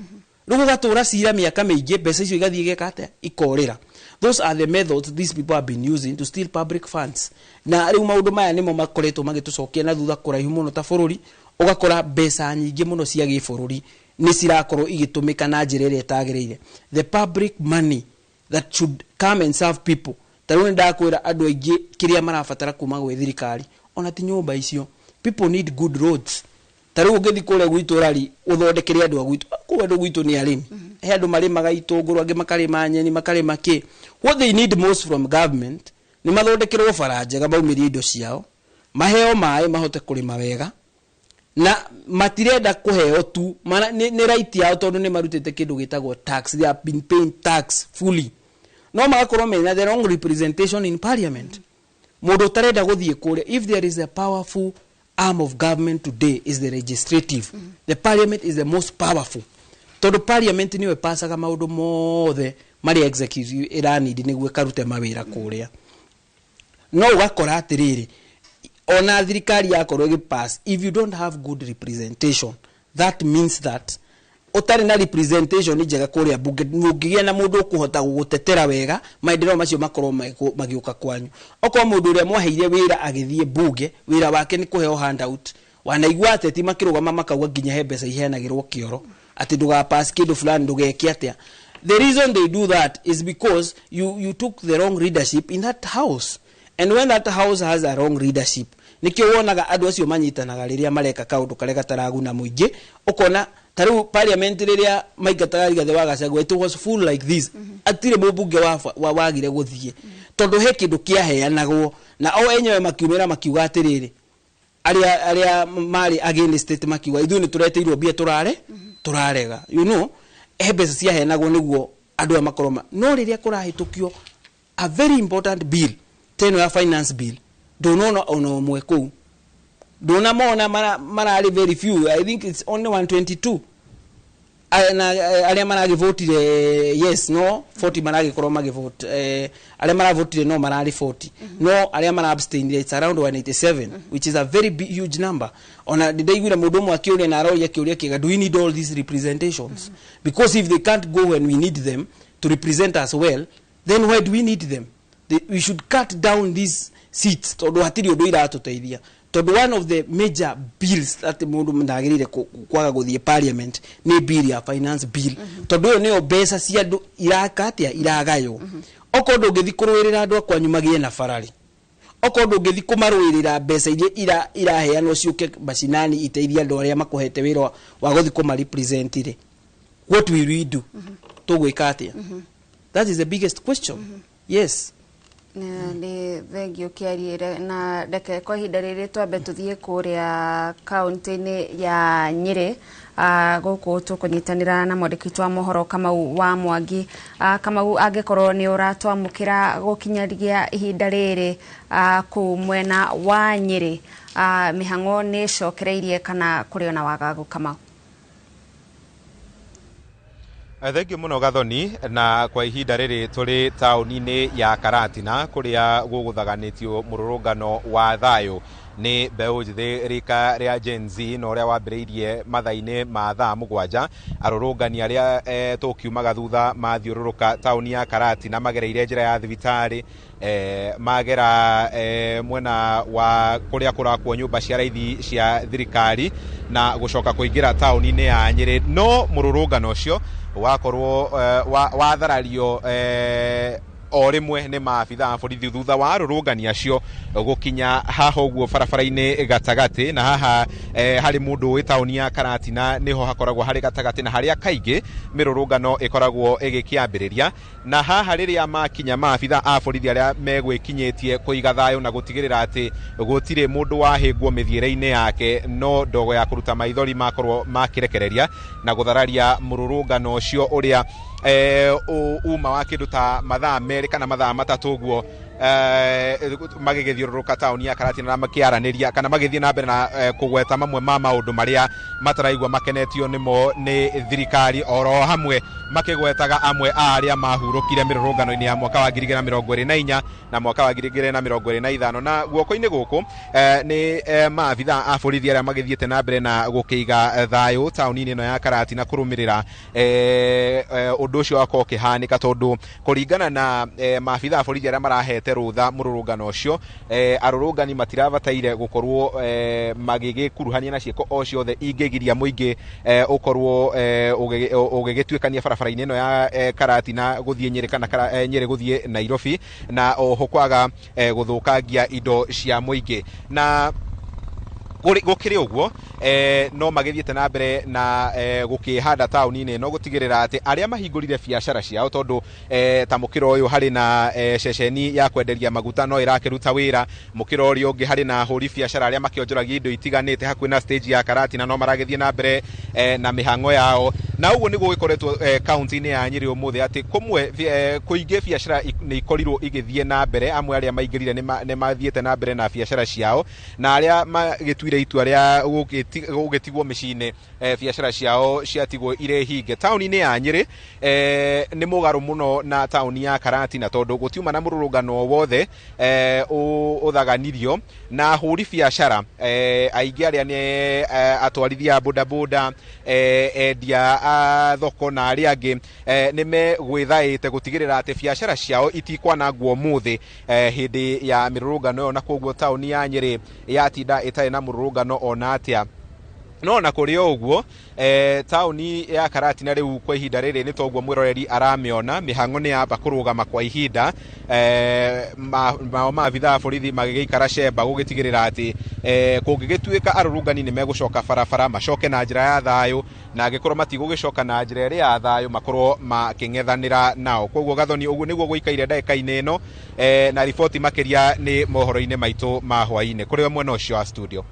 rugo gatura cira miaka mingi mbeca icio igathie gekate ikorera. Those are the methods these people have been using to steal public funds. Na riu maundu maya nimo makoretwo magitucokia na thutha kuraihu muno ta bururi ugakora mbeca nyingi muno cia gibururi ni cirakorwo igitumika na njira iria itaagirire. The public money that should come and serve people. Taruni ndakwira andu aingi kiria marabatara kuma gwe thirikari ona ti nyumba icio. People need good roads. Taru ugethi kule gwitu rari uthondekere andu agwitu ku andu gwitu ni arimi he andu marimaga itunguru angi makarima nyeni makarima ki. What they need most from government ni mathondekerwo faranja ga baumirie indo ciao maheo mai mahote kurima wega na matirenda kuheo tu ni right yao tondu ni marutite kindu gitagwo tax. They have been paying tax fully no magakorwo mena the wrong representation in parliament. Mundu tarenda guthie kure if there is a powerful arm of government today is the legislative. The parliament is the most powerful. Todo parliament niwe pasaga maundu mothe mari executive iranidi niguo karute mawira kuria. No wakora atiriri ona thirikari yakorwo gipass if you don't have good representation that means that utari na representation njega kuria bunge mungigia na mundu ukuhota gugutetera wega maendeleo macio makorwo magiuka kwanyu oko mundu uria mwaheire wira agithie bunge wira wake ni kuheo handout wanaigua ateti makirugama makauga nginya he mbeca ihenagirwo kioro ati nduga pass kindu fulani ndugeke atia. The reason they do that is because you took the wrong leadership in that house, and when that house has a wrong leadership nikio wonaga andu acio manyitanaga riria mareka kaundu kareka taraguna muingi ukona taru parliament riria maigataga gathe wagacagwo it was full like this atire mubunge wagire guthie tondu he kindu kiaheanagwo na o enyewe makiumira makiuga atiriri aria mari against state makiuga ithu ni tureteirwo bia turarega you know mbeca ciaheanagwo niguo andu amakoroma no riria kurahitukio a very important bill teno ya finance bill donona ono mwe ku dona mona marali very few. I think it's only 122 alia maragi vote yes no 40 maragi koroma vote alia maragi vote no marali 40 no alia maragi abstain it's around 187 which is a very huge number. Ona didaigura mudomo akione na roya kiuria kiga do we need all these representations because if they can't go when we need them to represent us well then why do we need them? We should cut down these seats to do hatiri odo ira atuteithia to one of the major bills that mundu ndagirire kwaga guthie parliament ni bill ya finance bill to do ne obesa cia irakatia iragayo okondo ngithi kurwirira andu akwanyu magie na farari okondo ngithi kumarwirira mbeca iria iraheanwo ciuke bacinani iteithia andu aria makuhete wira wa guthi kuma represent ire. What will we do tugwika atia? That is the biggest question. Yes. Ni thengio kiarire na ndeke kwa hinda riri twambe tuthie kuria kaunti-ini ya Nyeri guku tukunyitanira na mwandiki wa mohoro Kamau wa Mwangi. Kamau angikorwo ni uratwamukira gukinyaria ihinda riri ku mwena wa Nyeri mihango ni cokereirie kana kuri ona wagagu Kamau? Thengi muno Gathoni, na kwa ihinda riri turi tauni-ini ya Karatina kuria guguthaganitio mururungano wa thayo ni mbeu njithi rika ria Gen Z no ria wambiriirie mathaini ma thaa 7 arurungani aria tukiumaga thutha mathiururuka tauni ya Karatina magereire njira ya thibitari magera mwena wa kuria kurakwo nyumba cia raithi cia thirikari na gucoka kuingira tauni-ini ya Nyeri. No mururungano ucio wakorwo watharario o rimwe ni maabitha a borithi thutha wa arurungani acio gukinya haha uguo barabara-ini gatagati na haha harĩ mũndũ wĩ taũni ya Karatina niho hakoragwo harĩ gatagati na harĩa kaingĩ mĩrũrũngano ĩkoragwo ĩgĩkĩambĩrĩria, na haha rĩrĩa makinya maabitha a borithi arĩa megwĩkinyĩtie kũiga thayũ na gũtigĩrĩra atĩ gũtirĩ mũndũ wahĩngwo mĩthiĩre-inĩ yake, no ndogo ya kũruta maithori makorwo makĩrekereria na gũthararia mũrũrũngano ũcio ũrĩa uma wa kĩndũ ta mathaa merĩ kana mathaa matatũ ũguo magĩgĩthiũrũrũka taũni ya Karatina na makĩaranĩria kana magĩthiĩ na mbere na kũgweta mamwe ma maũndũ marĩa mataraigua makenetio nĩmo nĩ thirikari, oro hamwe makĩgwetaga amwe a arĩa mahurũkire mĩrũrũngano-inĩ ya mwaka wa 2024 na mwaka wa 2025, na guoko-inĩ gũkũ nĩ maabitha a borithi arĩa magĩthiĩte na mbere na gũkĩiga thayũ taũni-inĩ ĩno ya Karatina kũrũmĩrĩra ũndũ ũcio wakorwo ũkĩhanĩka, tondũ kũringana na maabitha a borithi arĩa marahete rũtha mũrũrũngano ũcio, arũrũngani matirabataire gũkorwo magĩgĩkuruhania na ciĩko o ciothe ingĩgiria mũingĩ ũkorwo ũgĩgĩtuĩkania barabara-inĩ ĩno ya Karatina gũthiĩ Nyĩrĩ kana Nyĩrĩ gũthiĩ Nairobi, na oho kwaga gũthũkangia indo cia mũingĩ. Na gũkĩrĩ ũguo no magĩthiĩte na mbere na gũkĩhanda taũni-inĩ ĩno gũtigĩrĩra atĩ arĩa mahingũrire biacara ciao, tondũ ta mũkĩro ũyũ harĩ na ceceni ya kwenderia maguta no ĩrakĩruta wĩra, mũkĩro ũrĩa ũngĩ harĩ na hũri biacara arĩa makĩonjoragia indo itiganĩte hakuhĩ na stage ya Karatina no maragĩthiĩ na mbere na mĩhang'o yao, na ũguo nĩguo gĩkoretwo kaunti-inĩ ya Nyĩrĩ ũmũthĩ atĩ kũmwe kũingĩ biacara nĩ ikorirwo igĩthiĩ na mbere, amwe arĩa maingĩrire nĩ mathiĩte na mbere na biacara ciao, na arĩa magĩtuire itua rĩa gũgĩtigwo mĩciĩ-inĩ biacara ciao ciatigwo irĩ hinge. Taũni-inĩ ya Nyĩrĩ nĩ mũgarũ mũno na taũni ya Karatina, tondũ gũtiuma na mũrũrũngano wothe ũthaganirio, na hũri biacara aingĩ arĩa nĩ atwarithia bodaboda, endia a thoko na arĩa angĩ nĩ megwĩthaĩte gũtigĩrĩra atĩ biacara ciao itikwanangwo mũthĩ hĩndĩ ya mĩrũrũngano ĩyo, na koguo taũni ya Nyĩrĩ yatinda ĩtarĩ na mũrũrũngano ona atĩa. No na kũrĩ o ũguo taũni ya Karatina rĩu kwa ihinda rĩrĩ nĩ toguo mwĩroreri aramĩona, mĩhang'o nĩ yamba kũrũgama kwa ihinda, maabitha a borithi magĩgĩikara cemba gũgĩtigĩrĩra atĩ kũngĩgĩtuĩka arũrũngani nĩ megũcoka barabara macoke na njĩra ya thayũ, na angĩkorwo matigũgĩcoka na njĩra ĩrĩa ya thayũ makorwo makĩng'ethanĩra nao. Koguo Gathoni, ũguo nĩguo gũikaire ndagĩka-inĩ ĩno, na riboti makĩria nĩ mohoro-inĩ maitũ ma hwaĩ-inĩ. Kũrĩ we mwena ũcio wa studio.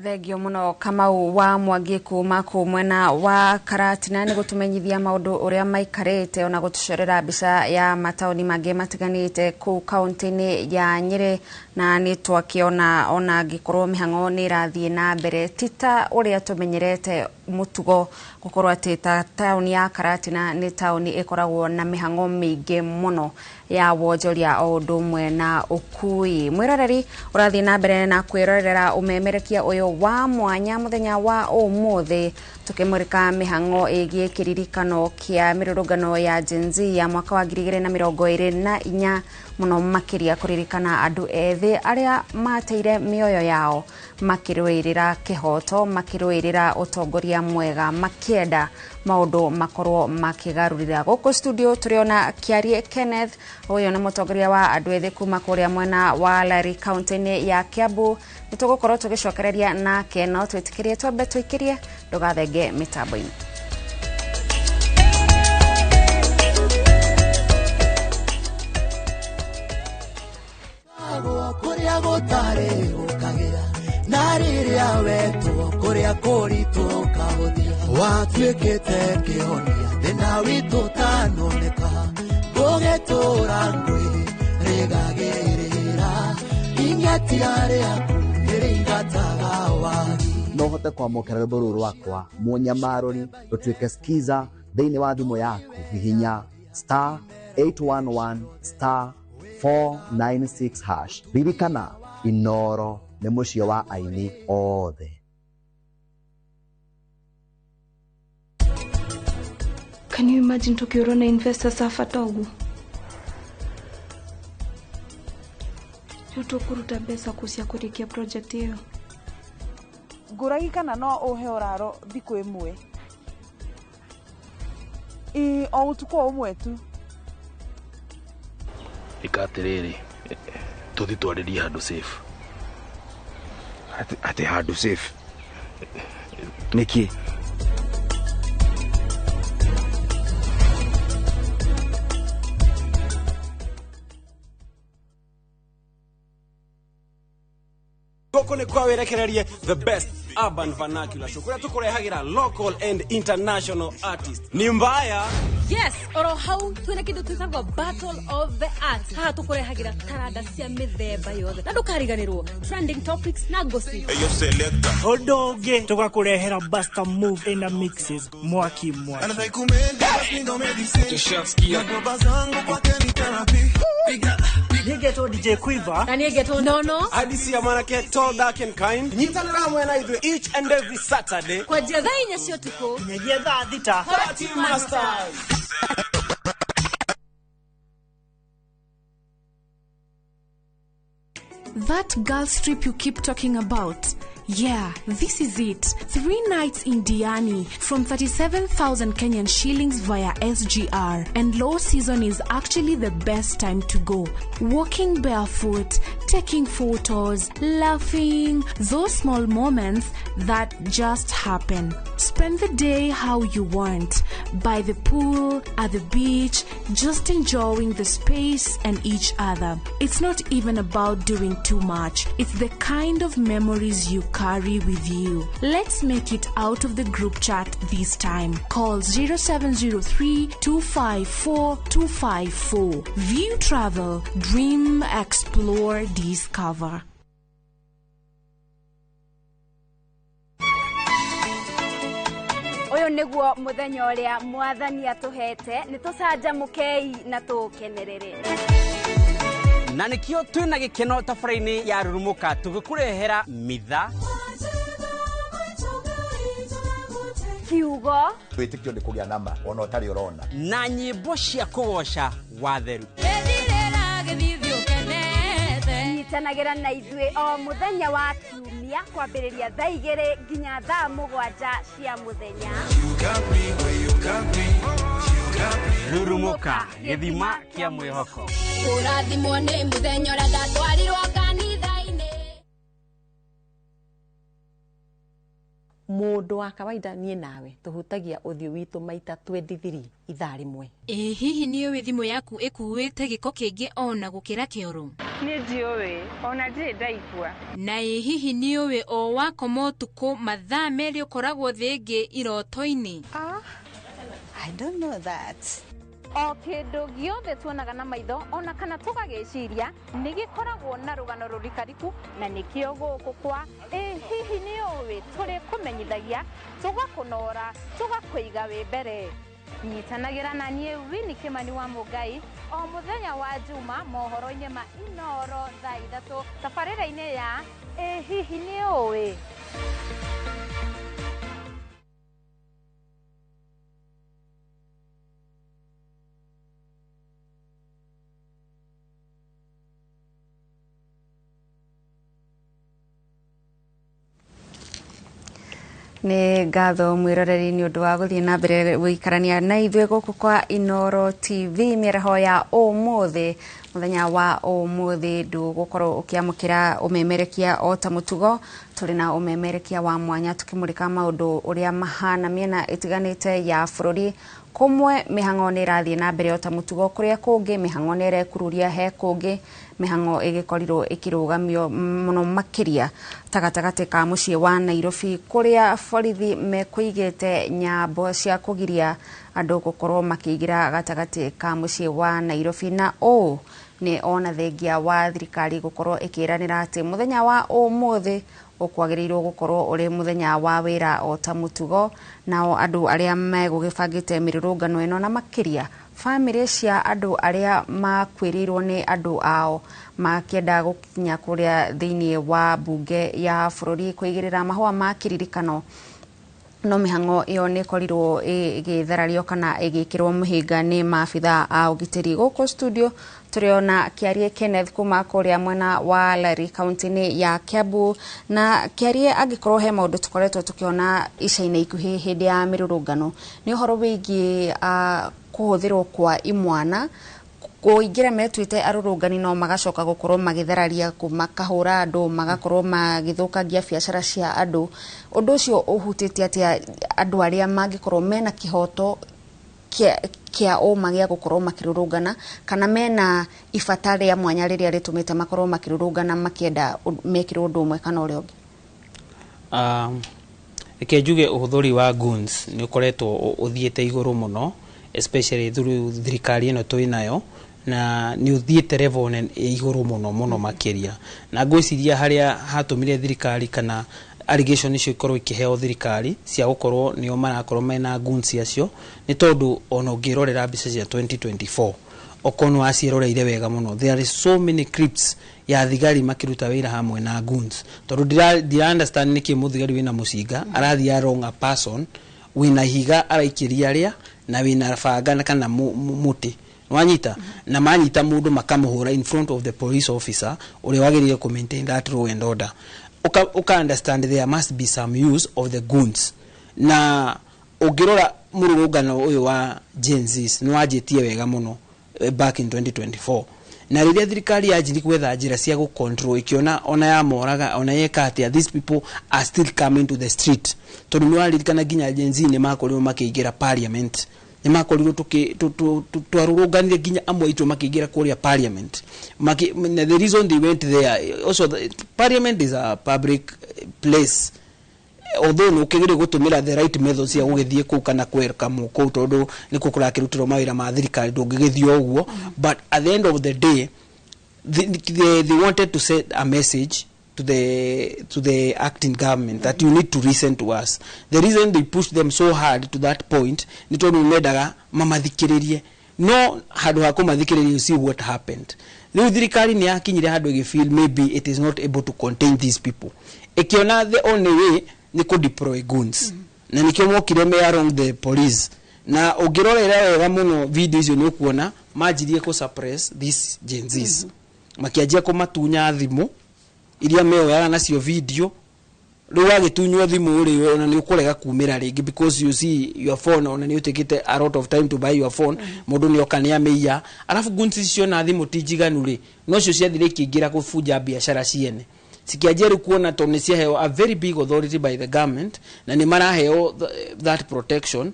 Thengio muno Kamau wa Mwangi kuma ku mwena wa Karatina nĩ gũtũmenyithia maũndũ ũrĩa maikarĩte ona gũtũcorera mbica ya mataũni mangĩ matiganĩte kũu kaunti-inĩ ya Nyĩrĩ, na nĩ twakĩona ona angĩkorwo mĩhang'o nĩ ĩrathiĩ na mbere tita ũrĩa tũmenyerete mũtugo gũkorwo atĩ taũni ya Karatina nĩ taũni ĩkoragwo na mĩhang'o mĩingĩ mũno ya wonjoria o ũndũ ũmwe na ũkui. Mwĩroreri ũrathiĩ na mbere na kwĩrorera ũmemerekia ũyũ wa mwanya mũthenya wa ũmũthĩ, tukimurika mĩhang'o ĩgiĩ kĩririkano kĩa mĩrũrũngano ya Gen Z ya mwaka wa 2024 mũno makĩria kũririkana andũ ethĩ arĩa mateire mĩoyo yao makĩrũĩrĩra kĩhoto, makĩrũĩrĩra ũtongoria mwega, makĩenda maũndũ makorwo makĩgarũrĩra. Gũkũ studio tũrĩona Kĩarie Kenneth, ũyũ nĩ mũtongoria wa andũ ethĩ kuma kũrĩa mwena wa Lari kaunti-inĩ ya Kiambu. Nĩ tũgũkorwo tũgĩcokereria nake, no twĩtĩkĩrie twambe tũikĩrie ndũgathenge mĩtambo-inĩ. Kuria gutare ukagera na riria wetu kuria kuritu kahuthia watuikite kihonia thina witu tanoneka gugetura ngui rigagirira inyatiare aku nirigataga wagi no hote kwamũkĩra rwĩmbo rũrũ rwakwa mũnyamarũri rũtuĩke skiza thĩinĩ wa thimũ yaku hihinya *811 *496#. Ririkana Inoro nĩ mũciĩ wa aini othe. Can you imagine tukiwa na investors afata ugu? Yoto kuruta pesa kusia kurikia project hiyo. Nguragikana no uhe oraro thiku imwe. O utuko umwe tu. Ikatiriri tuthi twaririe handu safe. ati hard safe niki Goko ne kwa werekererie the best urban vernacular show kuria tukurehagira local and international artists ni mbaya. Yes, oro hau twina kindu twitagwo battle of the arts. Haha tukurehagira taranda cia mithemba yothe na ndukariganirwo trending topics na gossip. Eyo selector odoge tugakurehera basta move in the mixes mwaki Nigeto DJ Quiver na Nigeto Nono Hadisi ya manake tall dark and kind. Nyitana ramwe na idwe each and every Saturday kwa jedha inya sio tuko nyegedha thita Party Masters. That girl's trip you keep talking about. Yeah, this is it. 3 nights in Diani from 37,000 Kenyan shillings via SGR. And low season is actually the best time to go. Walking barefoot, taking photos, laughing, those small moments that just happen. Spend the day how you want. By the pool, at the beach, just enjoying the space and each other. It's not even about doing too much. It's the kind of memories you carry with you. Let's make it out of the group chat this time. Call 0703 254 254. View Travel. Dream, explore, discover. Oyo niguo muthenya uria mwathani atuhete nitucanjamukei na tukenerere Na nikio twina gikeno tafaraini ya rurumuka tugikurehera mitha kiugo twitikio ndi kugia nama ona utari urona na nyimbo cia kugoca watheru nyitanagĩra na ithuĩ o muthenya wa kiumia kwambĩrĩria thaa 2 nginya thaa 7 cia muthenya. Rurumuka gĩthima kĩa mwĩhoko. Ũrathimwo nĩ muthenya ũrĩa ndatwarirwo kanitha-inĩ. Mundu wa kawaida nie nawe tuhutagia uthio witu maita 23 ithaa rimwe. Hihi niyo we thimu yaku ikuwite giko kingi ona gukira kioro? Ni ndiwe ona ndire ndaigua. Na hihi niyo we o wakoma utuku mathaa meri ukoragwo thingi iroto-ini? I don't know that. O kĩndũ gĩothe tuonaga na maitho ona kana tũgagĩciria nĩ gĩkoragwo na rũgano rũrikariku na nĩkĩo gũkũ kwa hihi nĩ ũĩ tũrĩ kũmenyithagia tũgakũnora tũgakũiga wĩ mbere. Nyitanagĩra na niĩ Winnie Kimani wa Mũngai o mũthenya wa Juma mohoro-inĩ ma Inoro thaa 3 tabarĩra-inĩ ya hihi nĩ ũĩ. Nĩ ngatho mwĩroreri nĩ ũndũ wa gũthiĩ na mbere gũikarania na ithuĩ gũkũ kwa Inoro TV mĩaraho ya ũmũthĩ. Mũthenya wa ũmũthĩ ndũgũkorwo ũkĩamũkĩra ũmemerekia o ta mũtugo. Tũrĩ na ũmemerekia wa mwanya tũkĩmũrĩka maũndũ ũrĩa mahana mĩena ĩtiganĩte ya bũrũri. Kumwe mĩhang'o nĩ ĩrathiĩ na mbere o ta mũtugo, kũrĩa kũngĩ mĩhang'o nĩ ĩrekururia he kũngĩ mĩhang'o ĩgĩkorirwo ĩkĩrũgamio mũno makĩria gatagatĩ ka mũciĩ wa Nairobi, kũrĩa borithi mekũigĩte nyambo cia kũgiria andũ gũkorwo makĩingĩra gatagatĩ ka mũciĩ wa Nairobi, na ũũ nĩ ona thengia wa thirikari gũkorwo ĩkĩranĩra atĩ mũthenya wa ũmũthĩ ũkwagĩrĩirwo gũkorwo ũrĩ mũthenya wa wĩra o ta mũtugo. Nao andũ arĩa megũgĩbangĩte mĩrũrũngano ĩno na makĩria family cia andũ arĩa makwĩrĩirwo nĩ andũ ao makĩenda gũkinya kũrĩa thĩinĩ wa bunge ya bũrũri kwĩgĩrĩra mahũa ma kĩririkano, no mĩhang'o ĩyo nĩ ĩkorirwo ĩgĩtharario kana ĩgĩkĩrwo mũhĩnga nĩ maabitha a ũgitĩri. Gũkũ studio tũrĩona Kĩarie Kenneth kuma kũrĩa mwena wa Lari kaunti-inĩ ya Kiambu, na Kĩarie angĩkorwo he maũndũ tũkoretwo tũkĩona ica-inĩ ikuhĩ hĩndĩ ya mĩrũrũngano nĩ ũhoro wĩgiĩ kũhũthĩrwo kwa imwana kuingira metwite arurungani no magacoka gukorwo magitheraria kumakahura andu magakorwo magithukagia biacara cia andu undu ucio uhutite atia andu aria mangikorwo mena kihoto kia magia gukorwo makirurungana kana mena ibata ria mwanya riria ritumite makorwo makirurungana makienda mekirwo undu umwe kana uria ungi. Ekejuge uhuthuri wa goons ni ukoretwo uthiete iguru muno, especially through thirikari ino twinayo, na ni uthiete level iguru muno makiria, na ngwiciria haria hatumire thirikari kana allegation icio ikorwo ikiheo thirikari cia gukorwo nio marakorwo mena goons acio ni tondu ono ngirorera mbica cia 2024 okono aciroreire wega muno. There is so many clips ya thigari makiruta wira hamwe na goons, tondu dira understand niki muthigari wina mucinga arathi ya wrong a person wina higa araikiria ria na wina banga kana muti nwanyita na manyita mundu makamuhura in front of the police officer uri wagirire ku maintain that law and order. Uka understand there must be some use of the goons, na ugirora mururungano uyu wa Gen Zs nwajitie wega muno back in 2024, na riria thirikari yajiri kwetha njira cia gu control ikiona ona ya moraga ona yeka atia these people are still coming to the street. Tondu nwaririkana ginya Gen Z ni makorirwo makiingira parliament, ni makorirwo twarurunganire ginya amwe itu makiingira kuria parliament. The reason they went there also, parliament is a public place, although no kigire gutumira the right methods ya gugithie ku kana welcome ku tondu ni kukura kirutiro mawira ma thirikari ndungigithio uguo, but at the end of the day they wanted to send a message to the acting government that you need to listen to us. The reason they pushed them so hard to that point ni tondu medaga mamathikiririe no hadu hakumathikiririe. You see what happened. Riu thirikari ni yakinyire hadu igifeel maybe it is not able to contain these people, ikiona the only way ni ku deploy goons na nikio mokire me along the police, na ugirorera wega muno video icio ni ukuona majirie ku suppress these Gen Zs makiajia ko matunya thimu iria meoyaga nacio video. Riu agitunywa thimu uri ona ni ukurega kumira ringi because you see your phone ona ni utikite a lot of time to buy your phone, mundu ni okania meia alafu goons icio na thimu tijiganu ri no cio ciathire kiingira kufuja biashara ciene sikiajeru kuona tone cia heo a very big authority by the government na ni maraheo that protection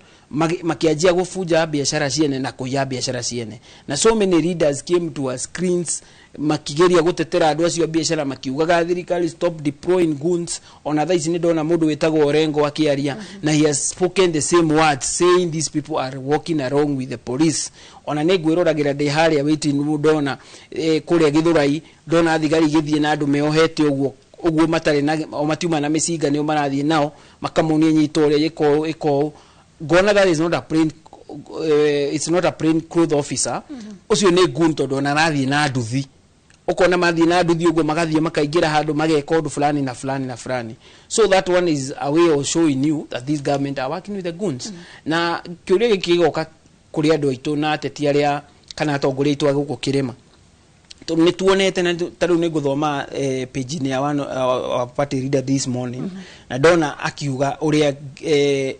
makiajia gufuja biashara ciene na kuya biashara ciene. Na so many leaders came to our screens makigeria gutetera andu acio biashara makiugaga thirikari stop deploying goons. Ona tha ici ni ndona mundu wetagwo Orengo akiaria na he has spoken the same words saying these people are walking along with the police. Ona ne gwirораgira de haria witi ndona kuria Githurai ndona thigari githie na andu meohete uguo matare na matiuma na micinga ni marathie nao makamonia nyito ria iko gona. That is not a plain it's not a plain cloth officer. Ucio ne goon tondu ona rathie na nduthi ukona mathie na nduthi uguo magathie makaingira handu mageka undu fulani na fulani na fulani. So that one is a way of showing you that this government are working with the goons. Na kiuria gikigoka kuri andu aitu na ateti aria kana atongoria aitu aguko kirima ni tuonete na taru ni guthoma page ni ya one party leader this morning na dona akiuga uria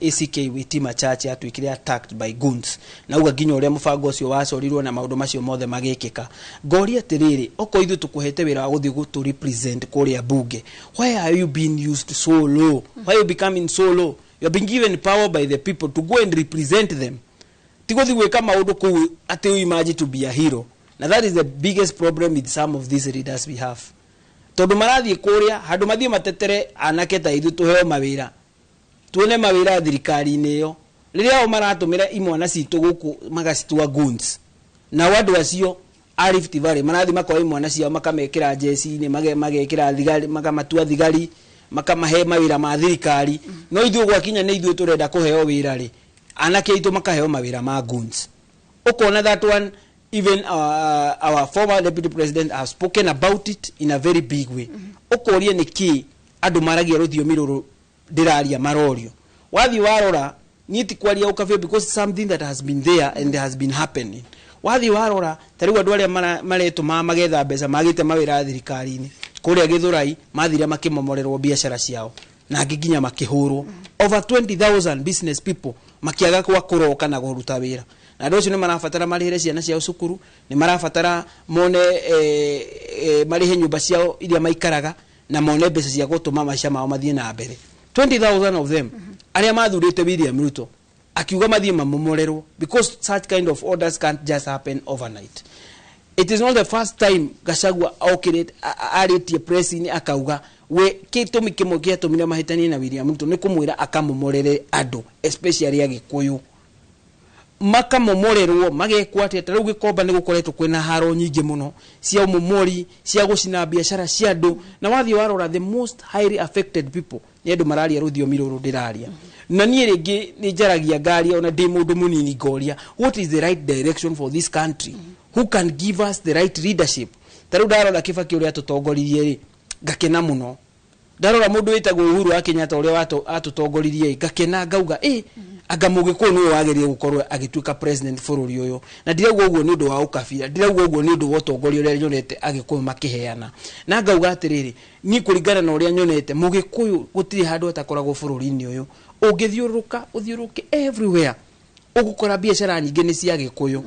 ACK Witima Church atwikire attacked by goons na uga ginya uria mubango ucio wacorirwo na maundu macio mothe magikika. Goria tiriri oko ithu tukuhete wira wa guthie gutu represent kuria bunge, why are you being used so low? Why you becoming so low? You have been given power by the people to go and represent them, tiguthi gwika maundu ku ati you imagine to be a hero. Now that is the biggest problem with some of these leaders we have. Tondu marathie kuria handu mathie matetere anake ta ithu tuheo mawira tuone mawira thirikari niyo riria o maratumira imwana citu guku magacitua goons na wandu acio a Rift Valley marathie makoa imwana cia makamekira jesi ni magekira thigari makamatua thigari makamahe mawira ma thirikari no ithu gwakinya ni ithu turenda kuheo wira ri anake itu makaheo mawira ma goons. Ukona that one even our former deputy president has spoken about it in a very big way. Ukorie niki andu maragia ruthio miruru ndiraria marorio wathi warora niti kwaria ukafio because something that has been there and has been happening. Wathi warora tariwa andu aria maretu magetha mbeca magite mawira thirikari ni kuria Githurai mathira makimomorerwo biashara ciao na nginya makihurwo over 20,000 business people makiaga kwa kuroka na guruta wira. na ndocio ni marabatara marihire ciana ciao cukuru, ni marabatara mone marihe nyumba ciao iria maikaraga na mone mbeca cia gutuma maica mao mathie na mbere. 20,000 of them aria mathurite William Ruto akiuga mathie mamomorerwo, because such kind of orders can't just happen overnight. It is not the first time Gachagua okirite aritie press ni akauga we kitumi kimwe giatumire mahitania na William Ruto ni kumwira akamomorere andu, especially Agikuyu, makamomorerwo magekwa ati riu Gikomba ni gukoretwo kwina haro nyingi muno cia momori cia gucina biashara cia andu, na wathi warora the most highly affected people ni andu mararia ruthiomi ruru ndiraria. Na nie ringi ni njaragia ngari ona ndi mundu munini ngoria, what is the right direction for this country? Who can give us the right leadership? Taru darora Kibaki uria tutongoririe ri ngakena muno, darora mundu witagwo Uhuru wa Kenyatta uria atutongoririe ngakena ngauga anga Mugikuyu ni wagerie gukorwo agituika president bururi uyu, na ndirauga uguo ni undu wa ukabira, ndirauga uguo ni undu wa utongoria uria nyonete Agikuyu makiheana, na ngauga atiriri ni kuringana na uria nyonete Mugikuyu gutiri handu atakoragwo bururi-ini uyu, uthiuruke everywhere ugukora biashara nyingi ni cia Agikuyu,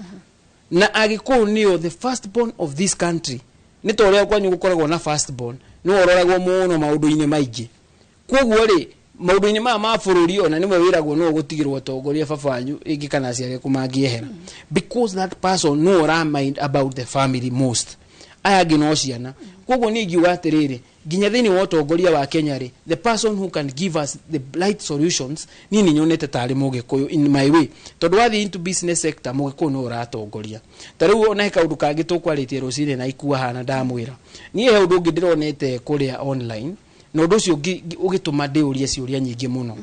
na Agikuyu niyo the firstborn of this country. Ni toria kwanyu gukoragwo na firstborn no ororagwo muno maundu-ini maingi, koguo ri maundu-ini ma bururi ona nimwe wiragwo no gutigirwo tongoria babanyu ingi kana ciare kumangiehera, because that person no ora mind about the family most. Aya ngino ciana, koguo ni ngiuga atiriri ginya thini wa utongoria wa Kenya ri the person who can give us the right solutions ni nyonete tari Mugikuyu in my way, tondu wathi into business sector Mugikuyu no uratongoria. Tariu ona he kaundu kangi tukwaritie rucire na ikua hana ndamwira nie he undu ungi ndironete kuria online, no undu ucio ugituma ndiurie ciuria nyingi muno.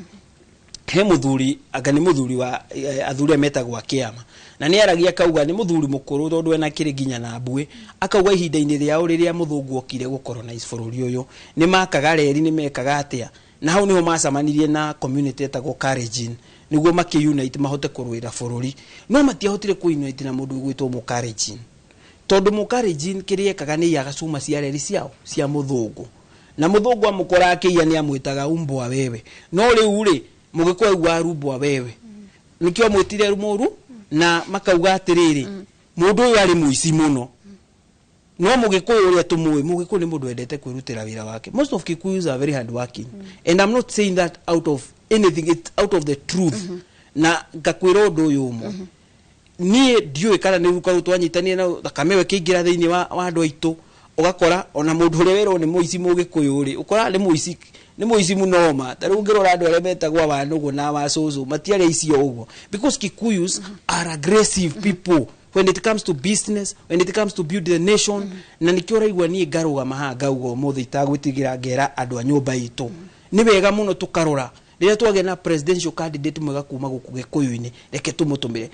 He muthuri anga ni muthuri wa athuri metagwa Kiama, na ni aragia kauga ni muthuri mukuru tondu ena kiri ginya na mbue, akauga ihinda-ini riao riria muthungu okire gukolonize bururi uyu ni makaga reri ni mekaga atia, na hau niho macamanirie na community etagwo Kalenjin niguo makiunite mahote kurwira bururi, no matiahotire kuunite na mundu gwitwo Mukalenjin, tondu Mukalenjin kiria kaga ni yagacuma cia reri ciao cia muthungu, na muthungu amukora akiia ni amwitaga umbwa wewe, no riu ri Mugikuyu wa rumbwa wewe nikio mwitire rumuru, na makauga atiriri mundu uyu ari muici muno, no Mugikuyu uria tumui Mugikuyu ni mundu endete kwirutira wira wake. Most of Kikuyus are very hard working, and I'm not saying that out of anything, it's out of the truth. Na ngakwira undu uyu umo nie ndiu kana ni ruka utwanyitanie na thakamewe kiingira thiini wa andu aitu, ugakora ona mundu uria wero ni muici Mugikuyu ri ukora ni muici munoma. Tariu ngirora andu aria metagwa wanugu na wacucu matiari icio uguo, because Kikuyus are aggressive people when it comes to business, when it comes to build the nation. Na nikiora igwa ni ngaruga maha ngaugo muthe itagwitigira ngera andu a nyumba itu ni wega muno tukarora riria twage na presidential candidate mwega kuma guku Gikuyu-ini reke tumutumire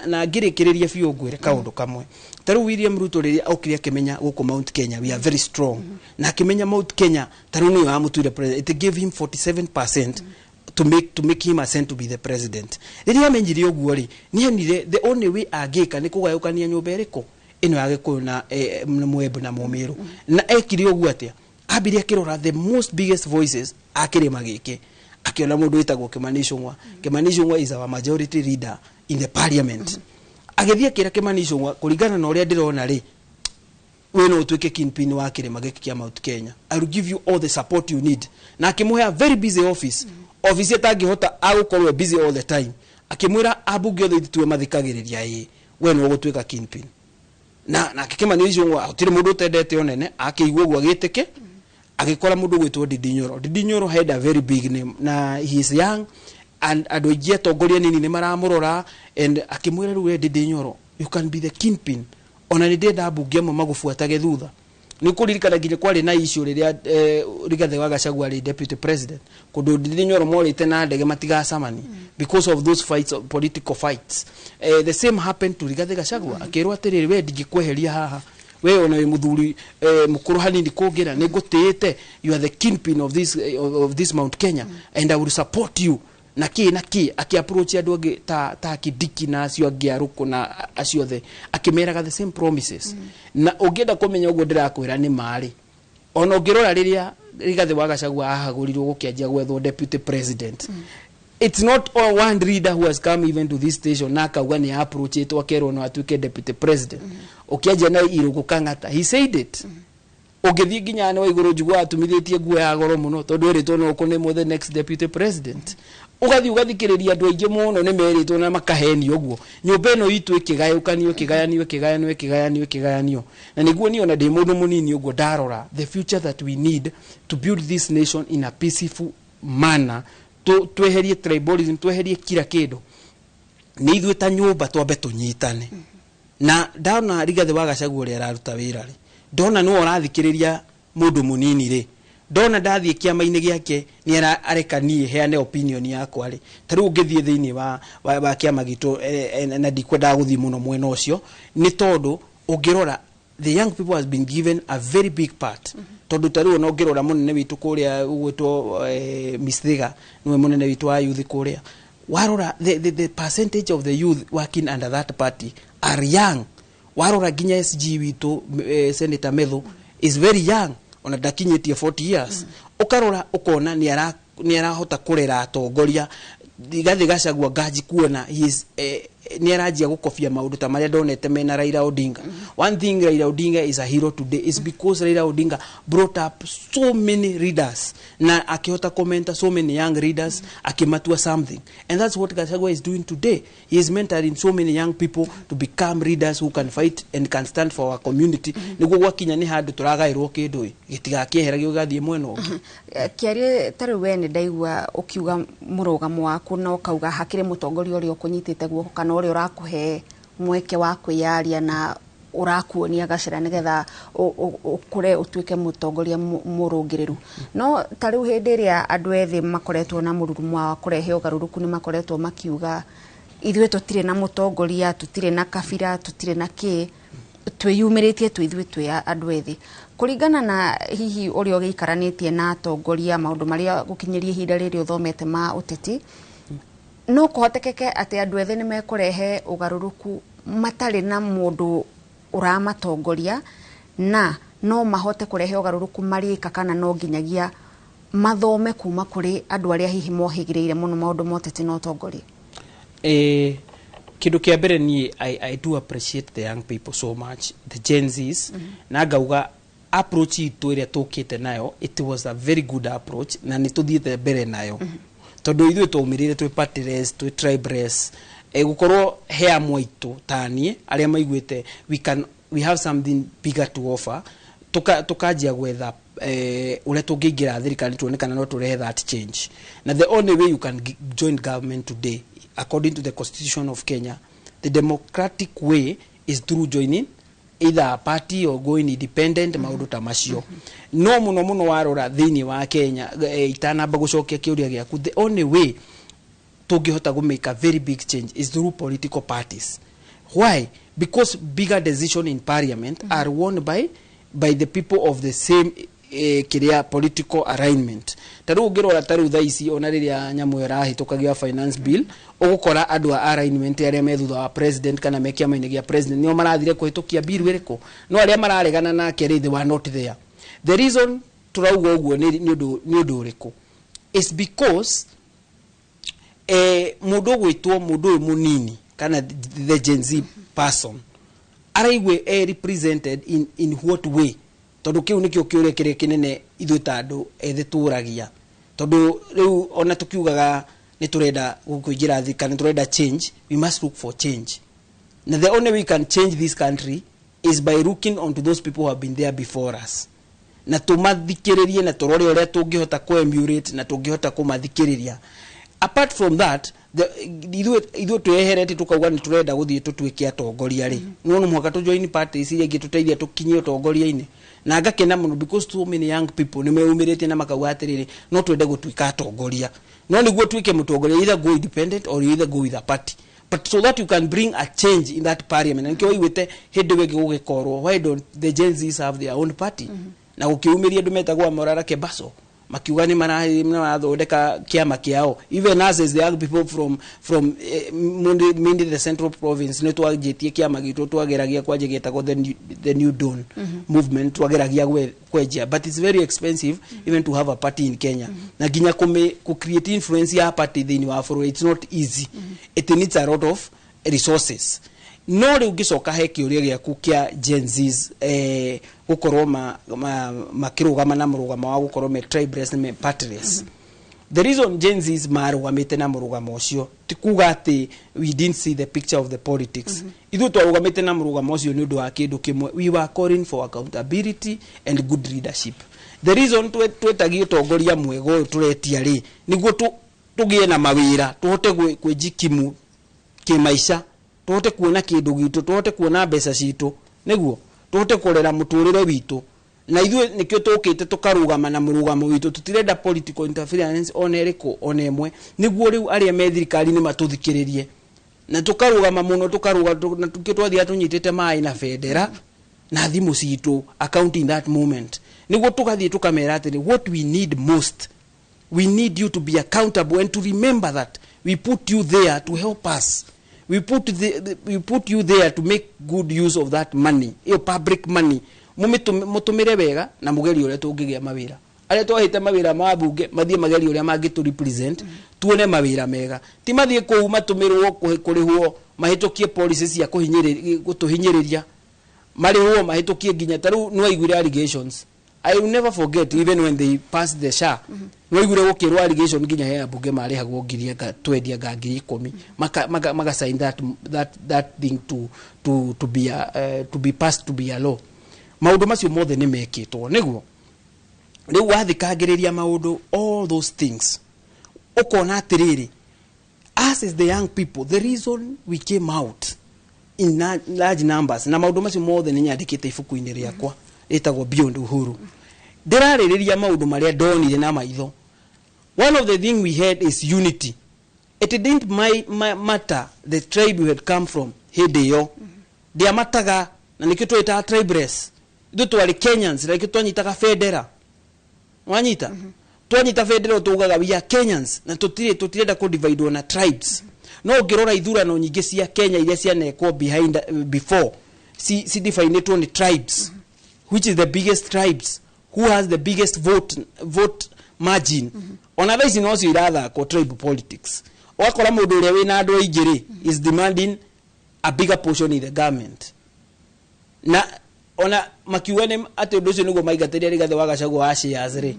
na ngirikiriria biu ngwire kaundu kamwe. Tariu William Ruto riria okire akimenya guku Mount Kenya we are very strong, na akimenya Mount Kenya tariu ni amutuire president, it gave him 47% to make him ascend to be the president. Riria amenyire uguo ri ni enire the only way agika ni kugayukania nyumba iriko ino ya Gikuyu na Mwembu na Mumiru, na ekire uguo atia abiria kirora the most biggest voices akirima giki akiona mundu witagwo Kimani Ichung'wa is our majority leader in the parliament. Agithia kira Kimani Ichung'wa kuringana na uria ndirona ri we no utwike kingpin wa kirima giki kia Mount Kenya, I will give you all the support you need. Na akimuhe a very busy office etangihota agukorwo busy all the time, akimwira abunge othe itutwe mathikagiriria we no gutwika kingpin. Na Kimani Ichung'wa utire mundu utendete onene akiigwa uguo agitike agikora mundu gwitwo Ndindi Nyoro had a very big name, na he is young and andu aingi atongoria nini ni maramurora, and akimwira riu Ndindi Nyoro you can be the kingpin, ona ni ndenda bunge amwe magubuatage thutha. Ni kuririkana nginya kwari na issue riria Rigathi wa Gachagua ari deputy president kundu Ndindi Nyoro morite na ndege matigacamani because of those fights, political fights. The same happened to Rigathi Gachagua, akirwo atiriri we ndingikweheria haha we ona we muthuri mukuru hanini kugira ni ngutiite, you are the kingpin of this Mount Kenya and I will support you. Na aki approach andu angi ta Kidiki na acio angi aruku na acio the akimeraga the same promises. Na ungienda kumenya uguo ndirakwira ni mari ona ungirora riria Rigathi wa Gachagua ahagurirwo gukianjia gwethwo deputy president, it's not all one reader who has come even to this station naka wani approach it wakero no atuike deputy president okiaje na irugo kangata he said it ogethie ginya ne waiguru jugwa atumithietie guo ya goro muno tondu eritwo no kone mo the next deputy president ugathi ugathikiriria andu aingi muno ne meritwo na makaheni oguo nyumba ino itu ikigayanio na niguo ni ona de mundu munini oguo darora the future that we need to build this nation in a peaceful manner tweherie tribalism tweherie kila kindu ni ithuĩ ta nyumba twambe tunyitane na ndona Rigathi wa Gachagua uria araruta wira ri ndona no arathikiriria mundu munini ri ndona ndathie kiama-ini giake ni arekanie heane opinion yakwa ri tariu ngithie thiini wa kiama gitu na ndikwenda guthii muno mwena ucio ni tondu ungirora the young people has been given a very big part tondu tariu no ngirora munene witu kuria ugwitwo Misthiga niwe munene witu wa youth kuria warora the percentage of the youth working under that party are young warora ginya SG witu Senator Medho is very young ona dakinyetie 40 years ukarora ukona ni arahota kurera atongoria Rigathi Gachagua ngaji kuona he is ni arajia gukofia maundu ta maria ndonete mena Raila Odinga. One thing Raila Odinga is a hero today is because Raila Odinga brought up so many readers na akihota commenta so many young readers akimatua something, and that's what Gachagua is doing today. He is mentoring so many young people to become readers who can fight and can stand for our community. Niguo gwakinya ni handu turagairwo kindu gitigakihera gigathie mwena ungi kiarie tari we ni ndaigua ukiuga murugamo waku no kauga hakire mutongoria uri ukunyitite guoko kana uri urakuhe mweke wa kwiyaria na urakuonia gacira nigetha ukure utuike mutongoria murungiriru no tariu hindi iria andu ethi makoretwo na mururumo wa kurehe ugaruruku ni makoretwo makiuga ithuĩ tutire na mutongoria tutire na kabira tutire na ki twiyumiritie ithuĩ twi andu ethi kuringana na hihi uri ugikaranitie na atongoria maundu maria gukinyirie ihinda riri uthomete ma uteti no kuhotekeke ati andu ethi ni mekurehe ugaruruku matari na mundu uramatongoria na no mahote kurehe ugaruruku marika kana no nginyagia mathome kuma kuri andu aria hihi mohigireire muno maundu moteti no tongoria kindu kia mbere ni I do appreciate the young people so much, the Gen Zs na ngauga approach itu iria tukite nayo it was a very good approach na ni tuthiete mbere nayo tondu ithuĩ twaumĩrĩre twĩ party-less twĩ tribe-less gukorwo he amwe itu tanie aria maiguite we have something bigger to offer tukanjia gwetha uria tungĩingĩra thirikari tuonekana no turehe that change na the only way you can join government today according to the constitution of Kenya the democratic way is through joining either a party or going independent maundu ta macio no muno warora thiini wa Kenya itanamba gucokia kiuria giaku the only way tungihota go make a very big change is through political parties. Why? Because bigger decision in parliament are won by the people of the same political alignment. Taru ngirora taru thaici ona riria nyamu yarahitukagia finance bill ugukora andu a alignment aria me thutha wa president kana mekia mainegia president nio marathire kuhitukia bill wiriko no aria mararegana nake they were not there. The reason turauga uguo ni undu uriku is because mundu gwitwo mundu munini kana the Gen Z person araigwe represented in what way tondu kiu nikio kiuria kire kinene ithuĩ ta andu ethi turagia tondu riu ona tukiugaga ni turenda kuingira thika ni turenda change we must look for change na the only way we can change this country is by looking onto those people who have been there before us na tumathikiririe na turore uria tungihota emulate na tungihota kumathikiriria. Apart from that ithuĩ tweherete tukauga ni turenda guthie tutuike atongoria ri no mwaka tu join parties iria ingituteithia tukinyie utongoria-ini na ngakena muno because so many young people ni meumirite na makauga atiriri no twende gutuika atongoria no niguo tuike mutongoria either go independent or either go with a party but so that you can bring a change in that parliament and kiwite hindi wege gugikorwo why don't the Gen Zs have their own party na ukiumiria ndu metagwa Morara Kebaso makiuga ni marathondeka kiama kiao. Even us as the young people from Mindi the Central Province ne twajitie kiama gitu twageragia kwajigeta ko the new dawn movement twageragia kweja, but it's very expensive even to have a party in Kenya. Na ginya ku create influence ya party thini wa Afro, it's not easy. It needs a lot of resources. No ri ugicoka he kiuria giaku kia Gen Z's gukorwo makirugama na murugamo wa gukorwo me tribeless me partless. The reason Gen Z's marugamite na murugamo ucio ti kuga ati we didn't see the picture of the politics. Ithu twarugamite na murugamo ucio ni undu wa kindu kimwe, we were calling for accountability and good leadership. The reason twetagi utongoria mwego turetia ri niguo tugie na mawira tuhote kwejikimu kimaisha, tuhote kuona kindu gitu, tuhote kuona mbeca citu, niguo tuhote kurera muturire witu. Na ithuĩ nikio tukite tukarugama na murugamo witu, tutirenda political interference oneriko onemwe, niguo riu aria me thirikari ni matuthikiririe na tukarugama muno, tukaruga na tukio twathia tunyitite mai na federa na thimu citu accounting that moment, niguo tugathie tukamera atiri what we need most, we need you to be accountable and to remember that we put you there to help us. We put you there to make good use of that money, your public money. Mutumire wega na mugeri ure tungigia mawira. Aria twahite mawira ma bunge mathie mageri ure mangitu represent tuone mawira mega. Ti mathie ku matumirwo kurihwo mahitukie policies ya gutuhinyiriria. Marihwo mahitukie ginya taru no igure allegations. I will never forget even when they passed the SHA. No igure gukirwa allegation ginya he bunge mari hagwo ngiria ka twedia ga 10 maga sign that thing to be passed to be a law. Maundu macio mothe ni mekitwo niguo riu wathikagiriria maundu all those things ukona atiriri us as the young people, the reason we came out in large numbers na maundu macio mothe ni nyandikite ibuku-ini riakwa etagwo Beyond Uhuru. Ndiraririria maundu maria ndonire na maitho. One of the thing we had is unity. It didn't matter the tribe you had come from hindi yo. Dia mataga na nikio twita tribeless. Ithu twari Kenyans like twanyitaga federa. Wanyita twanyita federa tugaga we are Kenyans na tutirenda ku divide on tribes. No ngirora ithurano nyingi cia Kenya iria cianekwo before si define it on tribes. Which is the biggest tribes, who has the biggest vote margin. On others in also rather ko tribe politics. Wakora mundu uria wina andu aingiri is demanding a bigger portion in the government. Na ona makiwane ate undu ucio niguo maigateria rigathe wagacagwo ashias ri.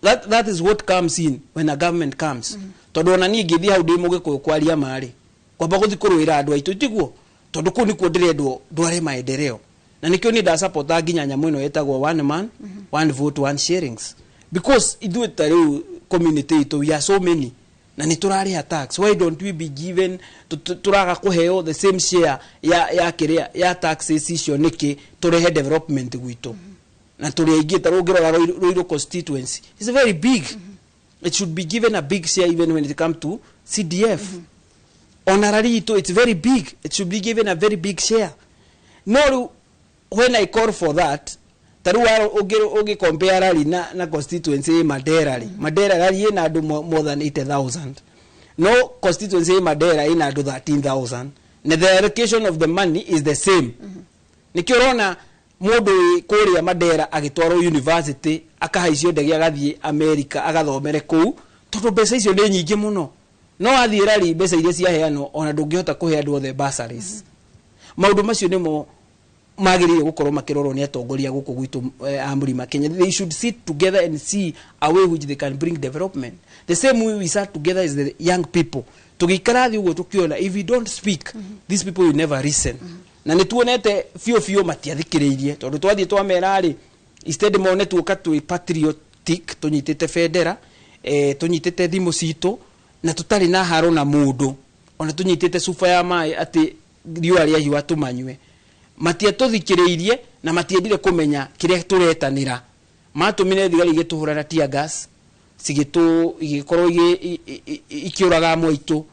That is what comes in when a government comes. Tondu ona ni ngithia hau ndi mugikuyu kwaria mari kwamba guthi kuruira andu aitu tiguo tondu ku ni ku ndirendwo ndware maendeleo. Na nikio ni da support ginya nyamu ino etagwo one man one vote one sharings, because idu etariu community ito we are so many na ni turari tax. Why don't we be given turaga kuheo the same share ya kiria ya taxes icio niki turehe development gwitu na turi aigita rugirora Ruiru constituency is very big. It should be given a big share even when it come to CDF. Honorary ito it's very big, it should be given a very big share. No, when I call for that, taruwa oge compare rally na constituency Madera rally ina do more than 80,000. No constituency Madera ina do 13,000. Na the allocation of the money is the same. Nikiona mundu kuria Madera agitwaro university akahaicio ndege agathie America agathomere kuu tondu mbeca icio ni nyingi muno. No athie rally mbeca iria cia heano ona ndungihota kuhe andu othe bursaries. Maundu macio nimo magirire gukorwo makirorwo ni atongoria guku gwitu amurima Kenya. They should sit together and see a way which they can bring development. The same way we sat together as the young people. Tugikara thi ugo tukiona if we don't speak, these people will never listen. Na nituonete fio matiathikiririe tondu twathie twamera ri instead mone tuoka tu patriotic tunyitite federa tunyitite thimu citu na tutari na haro na mundu ona tunyitite sufa ya mai ati riua ria hiwa tumanywe. Matia tuthikiririe na matiendire kumenya kiria turetanira. Matumire thigari gituhurana tear gas igikorwo ikiuraga moitu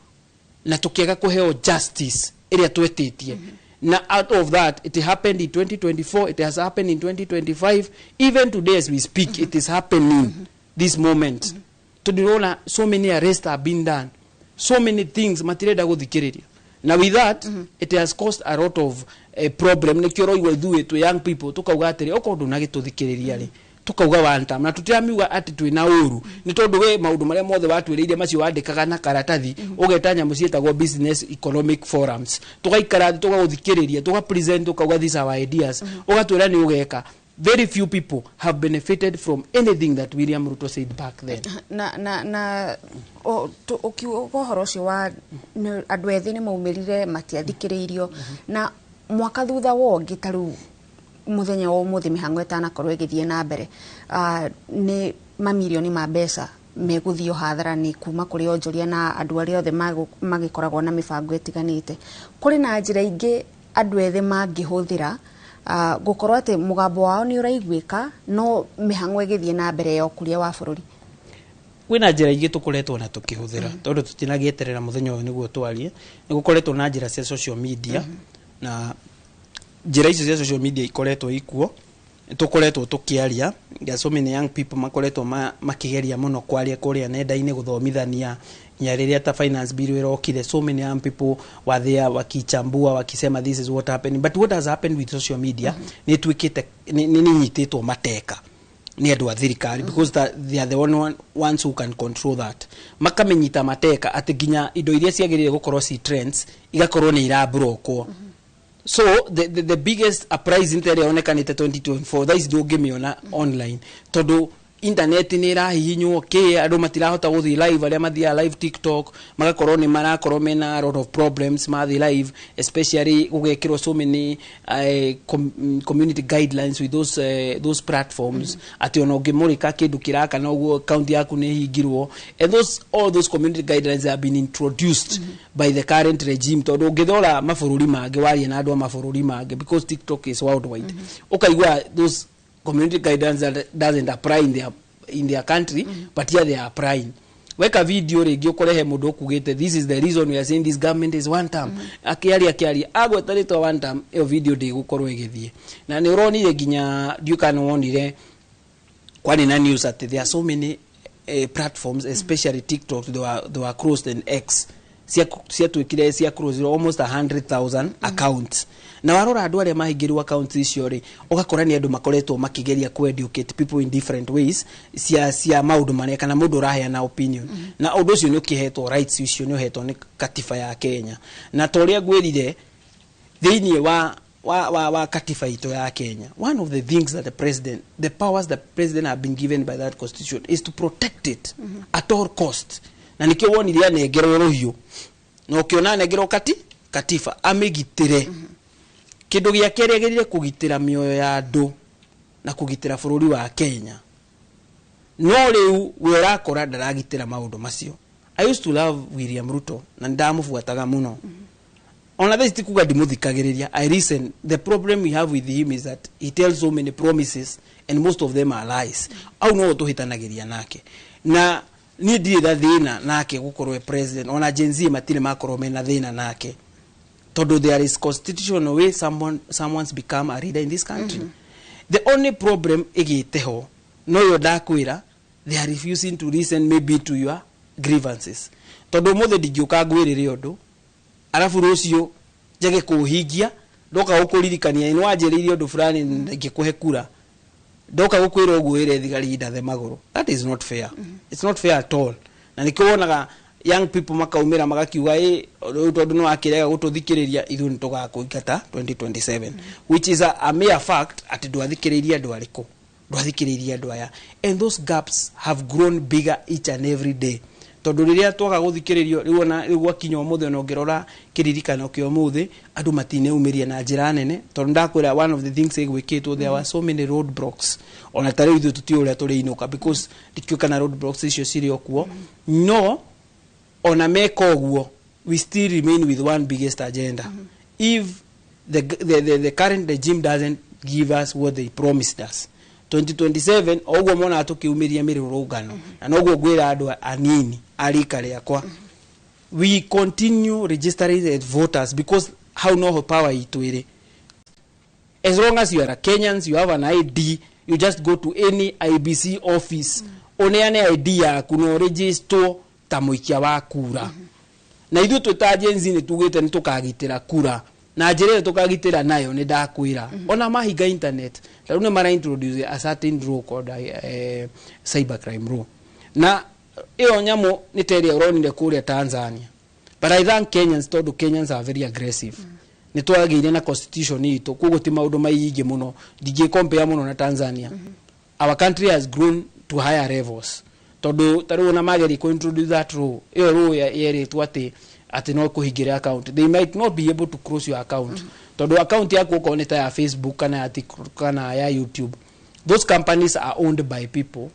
na tukiaga kuheo justice iria twetitie. Na out of that, it happened in 2024, it has happened in 2025, even today as we speak, it is happening. this moment tudirona so many arrests have been done, so many things matireda guthikiriria. Now with that it has caused a lot of problem. Nikiro iwe ithuĩ to young people tukauga atiri okondu na gituthikiriria ri tukauga wanta na tutamiuga ati twina uru ni tondu we maundu maria mothe watwiririe macio wandikaga na karatathi ugetanya mucietagwo business economic forums tugaikara tugaguthikiriria tugapresent tukauga these our ideas ugatwira ni ugeka. Very few people have benefited from anything that William Ruto said back then. Na ukiuhoro ucio wa andu ethi ni maumirire matiathikiriirio na mwaka thutha wongi taru muthenya wa umuthi mihango etanakorwo igithie na mbere ni mamilioni ma mbeca meguthio hatharani kuma kuri onjoria na andu aria othe magikoragwo na mibango etiganite. Kuri na njira ingi andu ethi mangihuthira gukorwo ati mugambo wao ni uraiguika no mihango igithie na mbere yo kuria wa bururi. Kwina njira ingi tukoretwo na tukihuthira tondu tutinagieterera muthenya uyu niguo twarie ni gukoretwo na njira cia social media na njira icio cia social media ikoretwo ikuo tukoretwo tukiaria ya so many young people makoretwo makigeria muno kwaria kuria nenda-ini guthomithania nya riria ta finance bill irokire. So many young people were there wakichambua wakisema this is what happened, but what has happened with social media ni twikite ni nyititwo mateka ni andu a thirikari because they are the only ones who can control that. Makamenyita mateka ati ginya indo iria ciagirire gukorwo ci trends igakorwo ni irabrokwo. So the biggest uprising in the onekanite 2024 that is do game on online todo internet ni rahinywo ke andu matirahota guthi live aria mathia live TikTok magakorwo ni marakorwo mena a lot of problems mathi live, especially gugekirwo so many community guidelines with those platforms ati ono ngimurika kindu kiraka na uguo account yaku ni hingirwo, and all those community guidelines have been introduced by the current regime todo ngithora mabururi mangi warie na andu a mabururi mangi because TikTok is worldwide ukaigwa those community guidance that doesn't apply in their country but here they are applying. Weka video regi ukorehe mundu kugite this is the reason we are saying this government is one term akiari agwetarito one term iyo video de gukorwo igithie na ni uronire ginya ndiukana wonire kwani na news at there are so many platforms especially TikTok they were closed and X cia twikire cia close almost 100,000 accounts na warora andu aria mahingirwo accounts icio ri ugakora ni andu makoretwo makigeria ku educate people in different ways cia maundu maria kana mundu uraheana opinion na undu ucio ni ukihetwo rights icio ni uhetwo ni katiba ya Kenya na toria gwirire thiini wa katiba ito ya Kenya. One of the things that the powers the president have been given by that constitution is to protect it at all cost. Na nikio woniria negero rohio no kiona negero katifa amigitire kindu gia keregerire kugitira mioyo ya andu na kugitira bururi wa Kenya no riu werakora ndaragitira maundu macio. I used to love William Ruto na ndamufuataga muno ona this tikuga ndimuthikagiriria. I listen. The problem we have with him is that he tells so many promises and most of them are lies. Au no tuhitanagiria nake na ni ndire thina nake gukorwo president ona Gen Z matire makorwo mena thina nake todo there is constitutional way someone's become a leader in this country. The only problem igiteho no yo dakwira they are refusing to listen maybe to your grievances todo mothe digioka gwirire undu arafu rucio jage kuhingia ndoka gukuririkania ino wanjiririe undu fulani ngikuhe kura ndoka gukwira ogwire thigari ndathe maguru. That is not fair. It's not fair at all. Na nikiwonaga young people makaumira magakiuga tondu no akirega gututhikiriria ithu nitugakuingata 2027 which is a mere fact at ndwathikiriria andu ariku ndwathikiriria andu aya, and those gaps have grown bigger each and every day tondu riria twaga guthikiririo riu ona riu akinyo muthe no ngirora kiririkano kio muthe andu matine umiria na njira nene tondu ndakwira one of the things igwikitwo there were so many roadblocks ona tare ithu tutiuria turi inuka because dikiukana roadblocks icio cirio kuo no ona meko guo we still remain with one biggest agenda. If the current regime doesn't give us what they promised us 2027 ogwo mona atukiumiria mirurungano na nogwo gwira andu anini arika riakwa we continue registering as voters because how no power itwire. As long as you are a Kenyans, you have an ID, you just go to any IBC office oneane ID yaku no register ta muikia wa kura na ithu twita agency ni tugite ni tukagitira kura na njire tukagitira nayo ni ndakwira ona mahinga internet riu ni mara introduce a certain law called cyber crime law na iyo nyamo ni teria uronire kuria Tanzania but I think Kenyans are very aggressive ni twagire na constitution itu kugo ti maundu maiyingi muno dige compare muno na Tanzania our country has grown to higher levels todo taru na mageri ko introduce that law iyo law yere twate ati no kuhigira account they might not be able to close your account todo account yako ko neta ya Facebook kana ya TikTok kana ya YouTube those companies are owned by people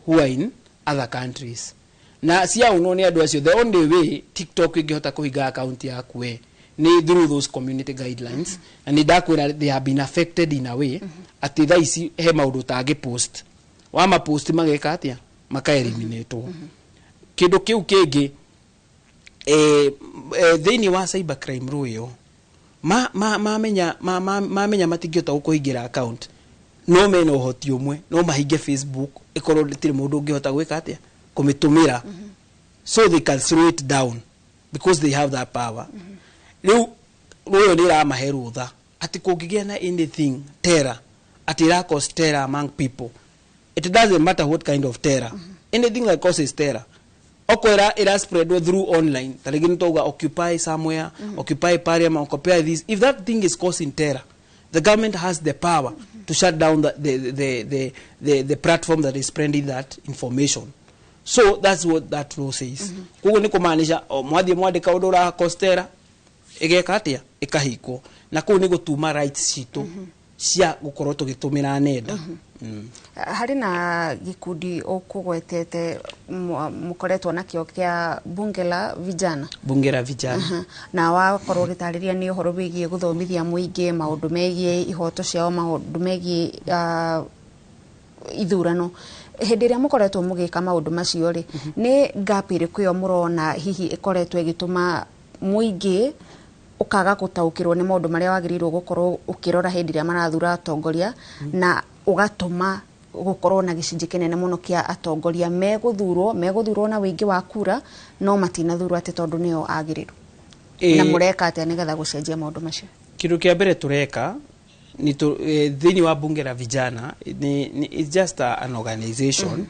who are in other countries na sia unone adu acio the only way TikTok ingehota kuhiga account yaku we ni through those community guidelines and idakwira they have been affected in a way ati thaisi he maundu tagi post wa ma post mageka atia maka eliminate kidu kiu kingi thini wa cyber crime ruyo mamenya matingihota gukuhingira account no mena uhoti umwe no mahinge Facebook ikorwo nditire mundu ungihota gwika atia kumitumira so they can slow it down because they have that power riu ruyo ndira maherutha ati kungigia na anything terror ati ra cause terror among people it doesn't matter what kind of terror anything that causes terror okwera ira spread through online tarigini toga occupy somewhere occupy parliament occupy this if that thing is causing terror the government has the power to shut down the platform that is spreading that information so that's what that law says kugo ni kumaanisha mwathi kaudora costera igeka atia ikahiko na ku ni gutuma rights citu cia gukorwo tugitumira nenda hari na gikundi okugwetete mukoretwo na kio kia bunge la vijana na wakorwo gitariria ni uhoro bigie guthomithia muingi maundu megie ihoto ciao maundu megie ithurano hindi ria mukoretwo mugika maundu macio ri ni ngapire kuyo murona hihi ikoretwo igituma muingi ukaga gutaukirwo ni maundu maria wagirirwo gukorwo ukirora hindi ria marathura atongoria na ugatuma gukorwo na gicunji kinene muno kia atongoria meguthurwo na wingi wa kura no matinathurwo ati tondu nio agirirwo na mureka ati nigetha gucenjia maundu macio kiru kia mbere tureka ni thini wa bunge la vijana it's just an organization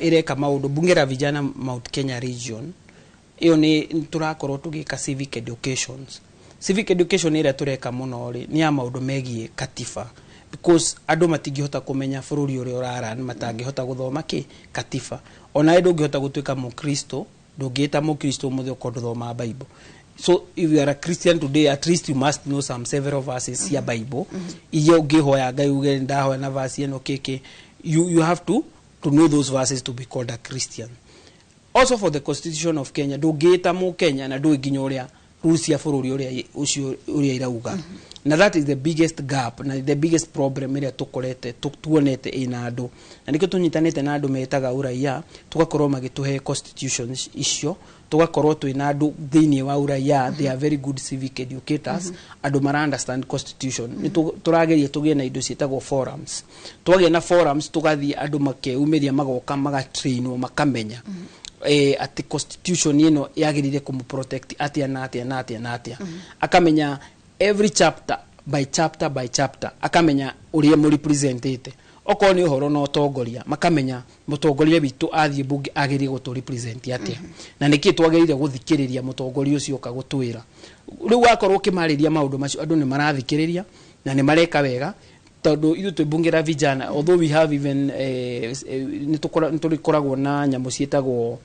ireka maundu bunge la vijana Mount Kenya region iyo ni turakorwo tugika civic education ira tureka muno ri ni ya maundu megie katiba because adu matingihota kumenya bururi uri urara matangihota guthoma katiba ona ndu ngihota gutuika mukristo ndungita mukristo muthe ko thoma Bible so if you are a Christian today at least you must know some several verses ya Bible iyo ngihoya ngai uge ndahoya na verse eno keke you have to know those verses to be called a Christian also for the constitution of Kenya ndungita mu Kenya na ndu nginya uria rules ya bururi uria irauga na that is the biggest gap na the biggest problem ira tuonete ina andu na nikyo tunyitanite na andu metaga uraia tugakorwo magituhe constitutions icio tugakorwo twina andu thini wa uraia they are very good civic educators andu mara understand constitution ni turageria tugie na indo cietagwo forums tugie na forums tugathie andu makeumiria magoka magatrainwo makamenya ati constitution ino yagirire kumu-protect atia akamenya every chapter by chapter akamenya uria mu representete oko ni uhoro no tongoria makamenya mutongoria bitu athie bunge agiri gutu represent atia na niki twagirire guthikiriria mutongoria ucio kagutwira riu wakorwo kimariria maundu macio andu ni marathikiriria na ni mareka wega tondu ithu twi bunge la vijana although we have even niturikoragwo na nyamu cietagwo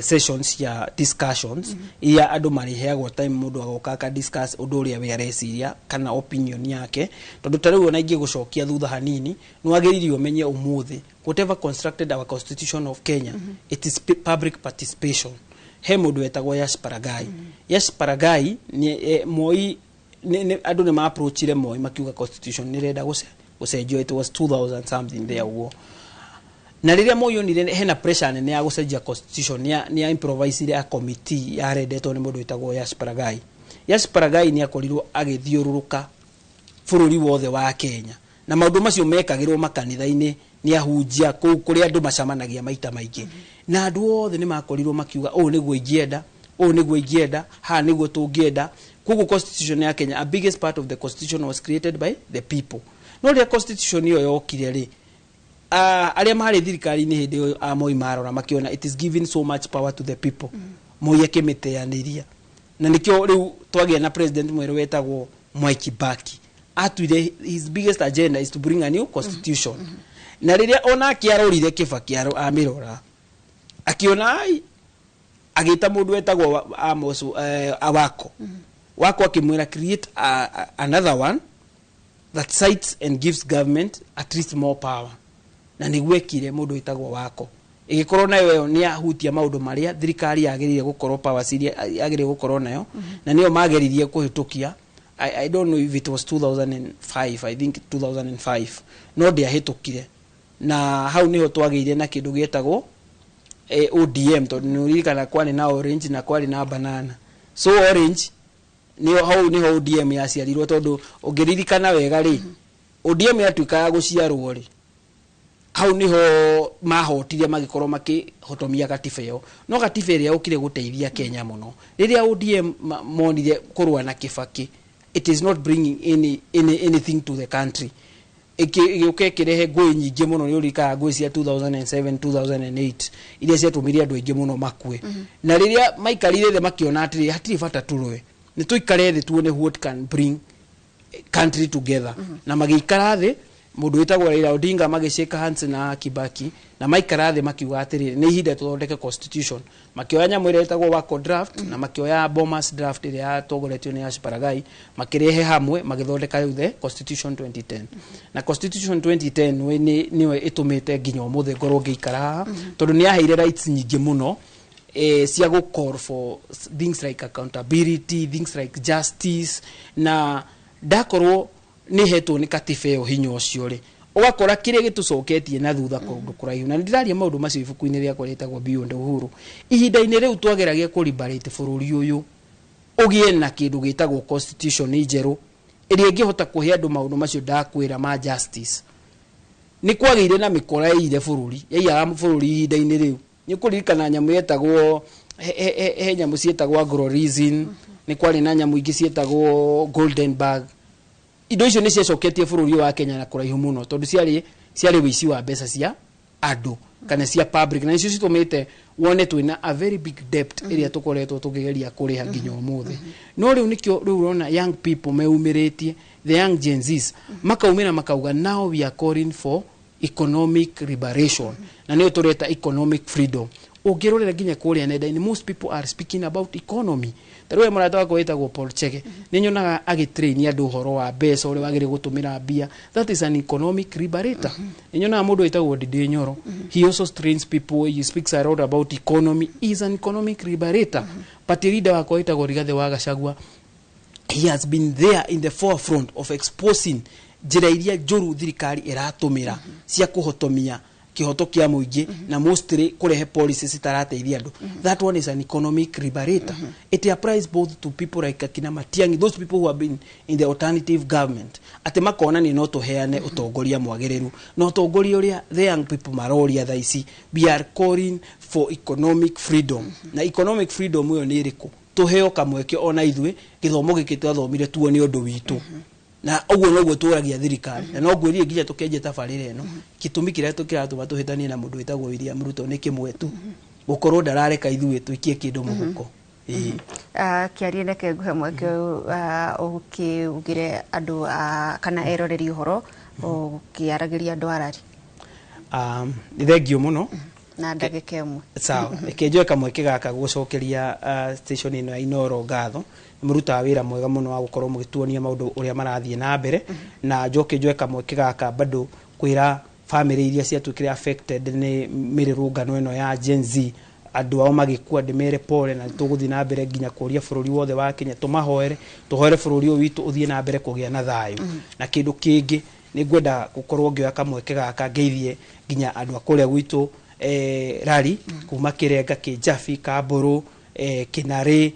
sessions ya discussions ya andu mariheagwo time mundu agoka ka discuss undu uria we areciria kana opinion yake tondu tariu ona ingi gucokia thutha hanini no agiririo menye umuthi whatever constructed our constitution of Kenya it is public participation he mundu etagwo Yash Paragai ni Moi ni andu ni ma approachire Moi makiuga constitution ni renda gucenjio it was 2000 something there ugo na riria moyo ni hena pressure nene ya gucenjia constitution ni ya improvise ya committee ya rendetwo ni mundu etagwo Yash Paragai ni akorirwo agithiururuka bururi wothe wa Kenya na maundu macio mekagirwo makanitha-ini ni ahunjia kuri andu macamanagia maita maingi na andu othe ni makorirwo makiuga niguo ingienda ha niguo tungienda kugu constitution ya Kenya. A biggest part of the constitution was created by the people. No the constitution yo yokire ri aria mari thirikari ni hindi yo Moi marora makiona it is giving so much power to the people. Moi akimiteaniria na nikyo riu twagia na president mweru wetagwo Mwai Kibaki atuire his biggest agenda is to bring a new constitution. Na riria ona akiarorire Kibaki amirora akiona agita mundu wetagwo Amos wako akimwira create another one that cites and gives government at least more power. Na nigwekire mundu wetagwo wako igikorwo nayo ni ahutia maundu maria thirikari yagirire gukorwo power siria yagirire gukorwo nayo na niyo mageririe kuhitukia. I don't know if it was 2005, I think 2005 no dia hitukire na hau niho twageire na kindu gietagwo ODM to nurikana kwani na orange na kwani na banana. So orange niyo hau niho ODM yaciarirwo tondu ungiririkana wega ri ODM yatuika ya guciarwo ri hau niho mahotire magikorwo makihotomia gatiba yo no gatiba ria ukire guteithia Kenya muno riria ODM monire kurwa na Kibaki. It is not bringing anything to the country. Kirehe ngui nyingi muno ni urika ngui cia 2007 2008 iria ciatumiria andu aingi muno makue na riria maikarire the makiona atiri hatiri bata turwe ni tuikare the tuone what can bring country together na magikara the mundu wetagwo Raila Odinga magiceka hands na Kibaki na maikara the makiuga atiri ni ihinda tuthondeke constitution makioya nyamwire wetagwo wako draft na makioya Bomas draft iria togoretio ni Ashparagai makirehe hamwe magithondeka the constitution 2010 na constitution 2010 niwe itumite nginya umuthe ngoro ngiikara tondu ni aheire rights nyingi muno cia go call for things like accountability, things like justice na dakorwo ni heto ni katifeo hinyo cio ri ugakora kire gitucoketie na thutha kundu kuraihu na ndiraria maundu macio ibuku-ini ria koretagwo Beyond Uhuru ihinda-ini riu twageragia ku liberate bururi uyu ugie na kindu gitagwo constitution njeru iria ingihota kuhe andu maundu macio ndakwira ma justice ni kwagire na mikora ire bururi yaiyaga bururi ihinda-ini riu ni kuririkana nyamu yetagwo he nyamu cietagwo agroreason ni kwari na nyamu ingi cietagwo Goldenberg. Indo icio ni ciacoketie bururi wa Kenya na kuraihu muno tondu ciari wici wa mbeca cia andu kana cia public na icio citumite wone twina a very big debt iria tukoretwo tukigeria kuriha nginya umuthi no riu nikio riu rona young people meumiritie the young Gen Zs makaumira makauga now we are calling for economic liberation na niyo tureta economic freedom ugirorera nginya kuria nenda-ini most people are speaking about economy. Tarwe muratawa kwetagwo Paul Chege ninyonaga agitrain andu horo wa mbeca uri wagire gutumira mbia. That is an economic liberator. Ninyonaga mundu wetagwo Didi Nyoro, he also trains people, he speaks a lot about economy, he is an economic liberator. But leader wa kwetagwo Rigathi wa Gachagua, he has been there in the forefront of exposing njira iria njuru thirikari iratumira cia kuhotomia kihoto kia muingi na mostly kurehe policies itarateithia andu. That one is an economic liberator. It applies both to people like Akina Matiang'i, those people who have been in the alternative government. Ate makona ni no tuheane utongoria mwagiriru no utongoria uria the young people maroria thaisi. We are calling for economic freedom. Na economic freedom uyo ni iriku tuheo kamweke ona ithwe githomo giki twathomire tuone undu witu na ogwo nogwo turagia thirikari na no ngwirie nginya tukenje tabarire eno kitumi kiria tukiratuma tuhitanie na mundu wetagwo William Ruto ni kimwe tu gukorwo ndarareka ithuĩ twikie kindu muhuko kiarie neke nguhe mweke ukigire andu kana eroreri uhoro ukiaragiria andu arari ni thengio muno na ndagika imwe sawa ikenjoe kamweke gaka gucokeria station ino ya Inoro ngatho muruta wira mwega muno wa gukorwo mugituonia maundu uria marathie na mbere na njoke njoe kamweke gaka bado kwira family iria ciatwikire affected ni mirurungano ino ya Gen Z andu ao magikua ndimere pole na tuguthi na mbere nginya kuria bururi wothe wa Kenya tumahoere bururi witu uthie na mbere kugia na thayu na kindu kingi ni ngwenda gukorwo ngioya kamweke gaka ngeithie nginya andu akuria gwitu rari kuma Kirenga Kijabi Kamburu Kinare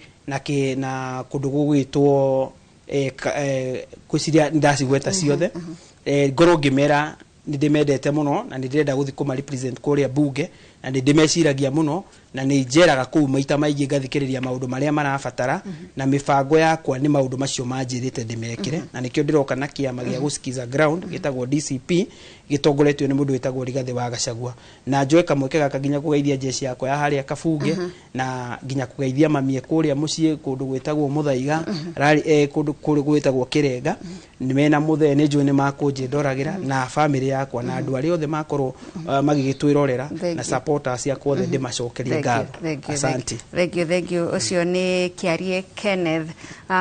na kundu gugwitwo kwiciria ndacigweta ciothe ngoro ngimera ndimendete muno na ndirenda guthi kuma represent kuria bunge na ndimeciragia muno na njeraga kuu maita maingi ngathikiriria maundu maria marabatara na mibango yakwa ni maundu macio manjirite ndimekire na nikio ndiroka na kiama gia gusikiza ground gitagwo DCP gitongoretio ni mundu witagwo Rigathi wa Gachagua na njoe kamweke gaka ginya kugeithia jeshi yakwa ya haria kabunge na ginya kugeithia mamie kuria mucii kundu gwitagwo Muthaiga kundu gwitagwo Kirenga nimena muthene njue ni makunjindoragira na family yakwa na andu aria othe makorwo magigitwirorera na supporters yakwa othe ndimacokerie ngatho. Asante. Thank you. Ucio ni Kiarie Kenneth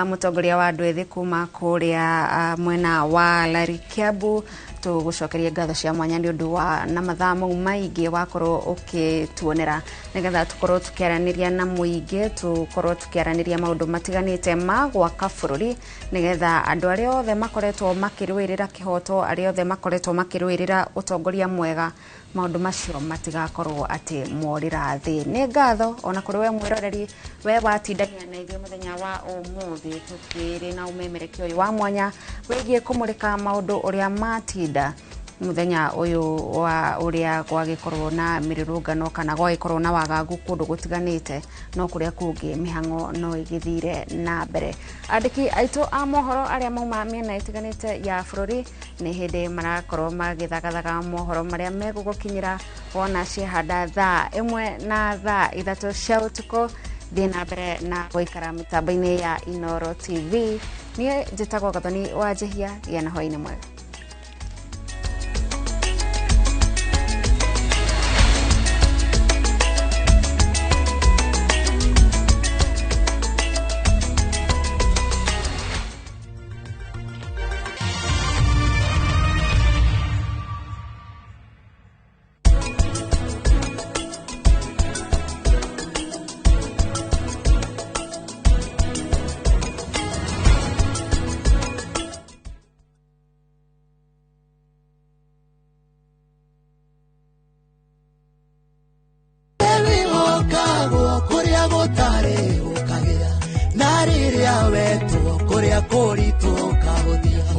mutongoria wa andu ethi kuma kuria mwena wa Larikiabu tugucokeria ngatho cia mwanya ni undu wa na mathamo maingi wakorwo ukituonera nigetha tukorwo tukiaraniria na muingi tukorwo tukiaraniria maundu matiganite ma gwaka bururi nigetha andu aria othe makoretwo makirwirira kihoto aria othe makoretwo makirwirira utongoria mwega maundu macio matigakorwo ati morira thi ni ngatho ona kuri we mwiroreri we watindania na ithuĩ muthenya wa umuthi tukiri na umemereki uyu wa mwanya wigie kumurika maundu uria matinda muthenya uyu wa uria gwagikorwo na mirurungano kana gwagikorwo na wagagu kundu gutiganite no kuria kungi mihango no igithire na mbere andiki aito a mohoro aria mauma miena itiganite ya bururi ni hindi marakorwo magithagathaga mohoro maria megugukinyira wona ciehanda thaa 1 na thaa 3 cia utuku thina mbere na goikara mitambo-ini ya Inoro TV ni njitagwo Gathoni wa Njihia yana hwaini mwega.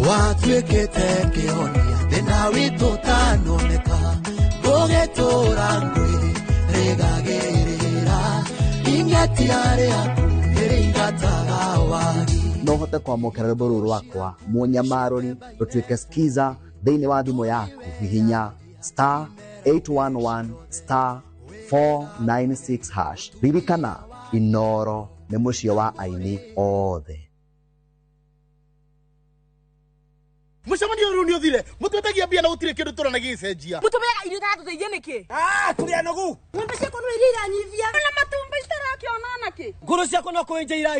Watuikite kihonia thina witu tanoneka gugitura ngwiri rigagirira ingetiare aku iringataga wagi no hote kwamukira rwimbo ruru rwakwa munyamaruri rutuike skiza thiini wa thimu yaku hihinya *811 *496# ririkana Inoro ni mucio wa aini othe. Mucemanio ru ni uthire mutwetagia bia na gutire kindu turana gicenjia mutumia irio tatu teithie niki turia nogu ngombe ciako no irira nyithia na matumba itarakiona naki nguru ciako no kuinja ira